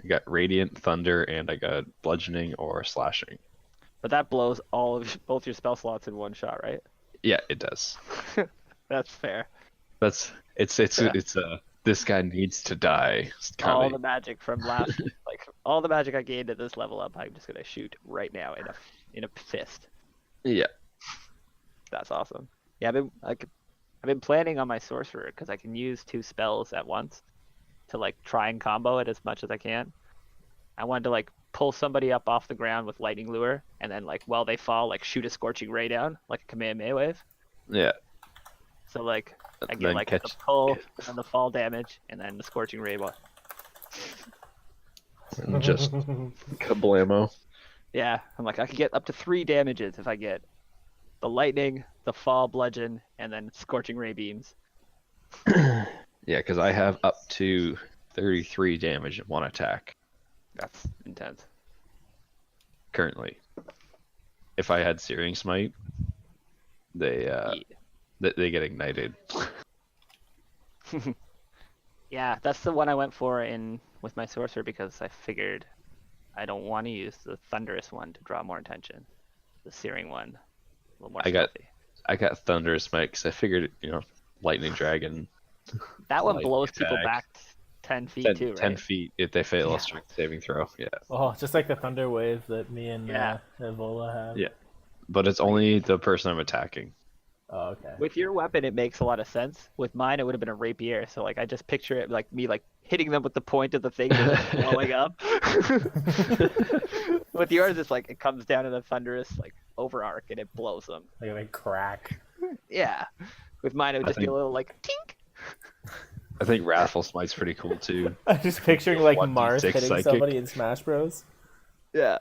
[SPEAKER 2] Got Radiant, Thunder, and I got Bludgeoning or Slashing.
[SPEAKER 1] but that blows all of both your spell slots in one shot, right?
[SPEAKER 2] Yeah, it does.
[SPEAKER 1] That's fair.
[SPEAKER 2] It's this guy needs to die.
[SPEAKER 1] All
[SPEAKER 2] Kind
[SPEAKER 1] the magic from last, like all the magic I gained at this level up, I'm just gonna shoot right now in a fist.
[SPEAKER 2] Yeah.
[SPEAKER 1] That's awesome. Yeah, I've been planning on my sorcerer because I can use 2 spells at once to like try and combo it as much as I can. I wanted to like pull somebody up off the ground with lightning lure, and then like while they fall, like shoot a scorching ray down like a Kamehameha wave.
[SPEAKER 2] Yeah.
[SPEAKER 1] So like I get
[SPEAKER 2] Then
[SPEAKER 1] like
[SPEAKER 2] catch-
[SPEAKER 1] the pull and then the fall damage, and then the scorching ray.
[SPEAKER 2] And just kablamo.
[SPEAKER 1] Yeah, I'm like I could get up to 3 damages if I get the lightning, the fall bludgeon, and then scorching ray beams.
[SPEAKER 2] Yeah, because I have up to 33 damage in one attack
[SPEAKER 1] That's intense.
[SPEAKER 2] currently. If I had Searing Smite, they they get ignited.
[SPEAKER 1] Yeah, that's the one I went for with my sorcerer because I figured I don't want to use the thunderous one to draw more attention. The searing one, a little more stealthy.
[SPEAKER 2] I got Thunderous Smite because I figured, Lightning Dragon.
[SPEAKER 1] That one
[SPEAKER 2] light
[SPEAKER 1] blows people
[SPEAKER 2] attack.
[SPEAKER 1] back 10 feet
[SPEAKER 2] 10,
[SPEAKER 1] too, right?
[SPEAKER 2] 10 feet if they fail
[SPEAKER 1] Yeah.
[SPEAKER 2] a strength saving throw. Yeah.
[SPEAKER 3] Oh, just like the thunder wave that me and
[SPEAKER 1] Yeah.
[SPEAKER 3] Evola have.
[SPEAKER 2] Yeah. But it's only the person I'm attacking.
[SPEAKER 3] Oh, okay.
[SPEAKER 1] With your weapon, it makes a lot of sense. With mine, it would have been a rapier. So like, I just picture it like me like hitting them with the point of the thing and then blowing up. With yours, it's like it comes down in a thunderous like over arc and it blows them.
[SPEAKER 3] Like a big crack.
[SPEAKER 1] Yeah. With mine, it would
[SPEAKER 2] I
[SPEAKER 1] just be
[SPEAKER 2] think-
[SPEAKER 1] a little like tink.
[SPEAKER 2] I think Wrathful Smite's pretty cool too.
[SPEAKER 3] I'm just picturing like
[SPEAKER 2] 1d6
[SPEAKER 3] Mars hitting
[SPEAKER 2] psychic.
[SPEAKER 3] somebody in Smash Bros.
[SPEAKER 1] Yeah.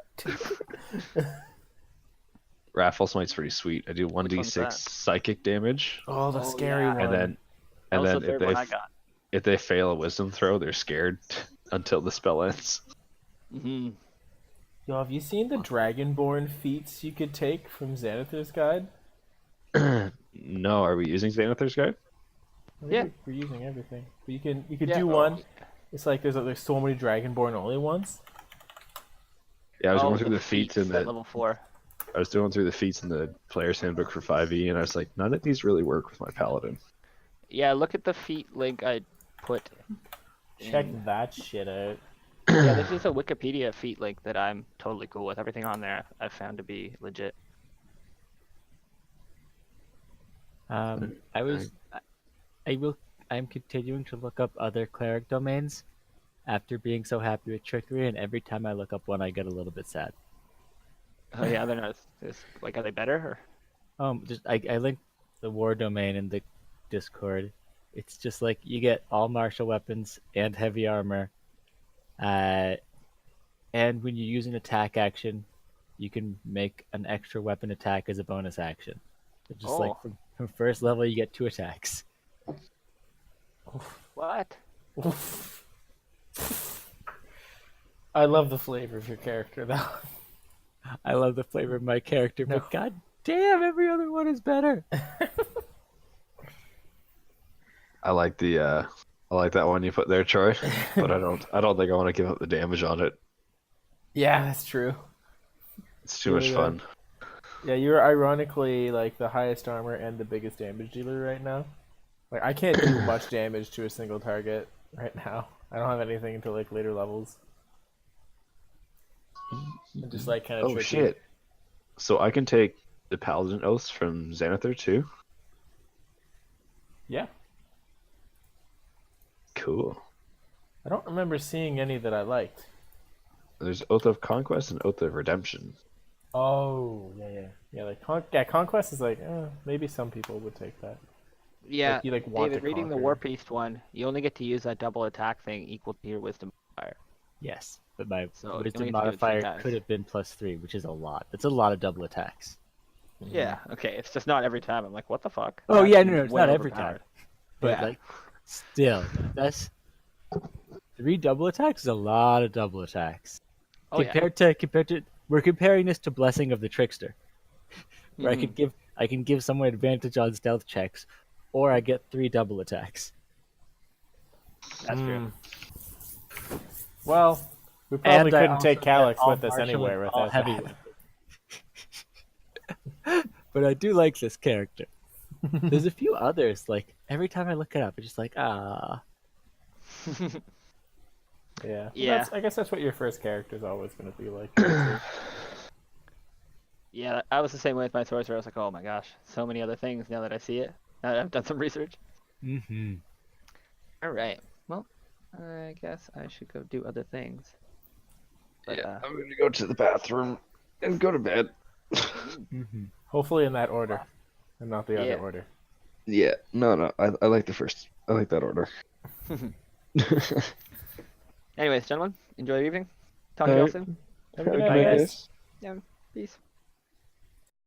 [SPEAKER 2] Wrathful Smite's pretty sweet. I do
[SPEAKER 1] one's
[SPEAKER 2] 1d6
[SPEAKER 1] that?
[SPEAKER 2] psychic damage,
[SPEAKER 3] Oh, the
[SPEAKER 1] Oh,
[SPEAKER 3] scary
[SPEAKER 1] yeah.
[SPEAKER 3] one.
[SPEAKER 2] and then
[SPEAKER 1] That was the
[SPEAKER 2] if
[SPEAKER 1] third
[SPEAKER 2] they
[SPEAKER 1] one I got.
[SPEAKER 2] if they fail a Wisdom throw, they're scared until the spell ends.
[SPEAKER 1] Hmm.
[SPEAKER 3] Yo, have you seen the Dragonborn feats you could take from Xanathar's Guide?
[SPEAKER 2] No, are we using Xanathar's Guide?
[SPEAKER 3] I think
[SPEAKER 1] Yeah.
[SPEAKER 3] we're using everything. But you can
[SPEAKER 1] Yeah.
[SPEAKER 3] do one. It's like there's so many Dragonborn only ones.
[SPEAKER 2] Yeah, I was
[SPEAKER 1] Oh,
[SPEAKER 2] going through the feats in
[SPEAKER 1] at
[SPEAKER 2] the
[SPEAKER 1] level 4.
[SPEAKER 2] I was going through the feats in the player's handbook for 5e, and I was like, none of these really work with my paladin.
[SPEAKER 1] Yeah, look at the feat link I put.
[SPEAKER 3] Check
[SPEAKER 1] in-
[SPEAKER 3] that shit out.
[SPEAKER 1] Yeah, this is a Wikipedia feat link that I'm totally cool with. Everything on there I've found to be legit.
[SPEAKER 7] I'm continuing to look up other cleric domains after being so happy with trickery, and every time I look up one, I get a little bit sad.
[SPEAKER 1] Oh yeah, they're not. Like, are they better? Or...
[SPEAKER 7] I linked the war domain in the Discord. It's just like you get all martial weapons and heavy armor, and when you use an attack action, you can make an extra weapon attack as a bonus action. So just like
[SPEAKER 1] Oh.
[SPEAKER 7] from first level, you get 2 attacks.
[SPEAKER 1] What?
[SPEAKER 3] I love the flavor of your character though.
[SPEAKER 7] I love the flavor of my character, but god damn, every other one is better.
[SPEAKER 2] I like that one you put there, Troy, but I don't think I want to give up the damage on it.
[SPEAKER 3] Yeah, that's true.
[SPEAKER 2] It's too much
[SPEAKER 3] Yeah.
[SPEAKER 2] fun.
[SPEAKER 3] Yeah, you're ironically like the highest armor and the biggest damage dealer right now. Like I can't do much damage to a single target right now. I don't have anything until like later levels. And just like kind of
[SPEAKER 2] Oh
[SPEAKER 3] tricky.
[SPEAKER 2] shit! So I can take the paladin oaths from Xanathar too.
[SPEAKER 3] Yeah.
[SPEAKER 2] Cool.
[SPEAKER 3] I don't remember seeing any that I liked.
[SPEAKER 2] There's Oath of Conquest and Oath of Redemption.
[SPEAKER 3] Oh, yeah. Like Conquest is like, maybe some people would take that.
[SPEAKER 1] Yeah,
[SPEAKER 3] you, like, want
[SPEAKER 1] David,
[SPEAKER 3] to
[SPEAKER 1] reading the
[SPEAKER 3] conquer.
[SPEAKER 1] War Priest one, you only get to use that double attack thing equal to your wisdom modifier.
[SPEAKER 7] Yes, but my
[SPEAKER 1] So you only
[SPEAKER 7] wisdom
[SPEAKER 1] get to do it 3
[SPEAKER 7] modifier
[SPEAKER 1] times.
[SPEAKER 7] could have been +3, which is a lot. That's a lot of double attacks.
[SPEAKER 1] Yeah, okay, it's just not every time. I'm like, what the fuck?
[SPEAKER 7] Oh
[SPEAKER 1] That
[SPEAKER 7] yeah,
[SPEAKER 1] seems
[SPEAKER 7] no, it's
[SPEAKER 1] way
[SPEAKER 7] not every time.
[SPEAKER 1] overpowered.
[SPEAKER 7] But
[SPEAKER 1] Yeah.
[SPEAKER 7] like, still, that's 3 double attacks is a lot of double attacks.
[SPEAKER 1] Oh, yeah.
[SPEAKER 7] compared to, we're comparing this to Blessing of the Trickster, where
[SPEAKER 1] Mhm.
[SPEAKER 7] I can give someone advantage on stealth checks, or I get 3 double attacks.
[SPEAKER 1] That's true.
[SPEAKER 3] Well, we probably
[SPEAKER 7] And I
[SPEAKER 3] couldn't take
[SPEAKER 7] also get
[SPEAKER 3] Calyx
[SPEAKER 7] all
[SPEAKER 3] with us
[SPEAKER 7] martial
[SPEAKER 3] anywhere
[SPEAKER 7] and all
[SPEAKER 3] without
[SPEAKER 7] heavy
[SPEAKER 3] that.
[SPEAKER 7] But I do like this character. There's a few others, like every time I look it up, it's just like, ah.
[SPEAKER 3] Yeah. Well,
[SPEAKER 1] Yeah.
[SPEAKER 3] I guess that's what your first character is always going to be like.
[SPEAKER 1] Yeah, I was the same way with my sorcerer. I was like, oh my gosh, so many other things now that I see it. Now that I've done some research.
[SPEAKER 7] Mm-hmm.
[SPEAKER 1] All right. Well, I guess I should go do other things. But,
[SPEAKER 2] I'm going to go to the bathroom and go to bed.
[SPEAKER 7] Mm-hmm.
[SPEAKER 3] Hopefully in that order, and not the
[SPEAKER 1] Yeah.
[SPEAKER 3] other order.
[SPEAKER 2] Yeah, no, I like the first. I like that order.
[SPEAKER 1] Anyways, gentlemen, enjoy your evening. Talk to you all
[SPEAKER 2] Alright.
[SPEAKER 1] soon.
[SPEAKER 3] Have a good
[SPEAKER 2] Good
[SPEAKER 3] night,
[SPEAKER 2] night,
[SPEAKER 3] guys.
[SPEAKER 2] guys.
[SPEAKER 1] Peace.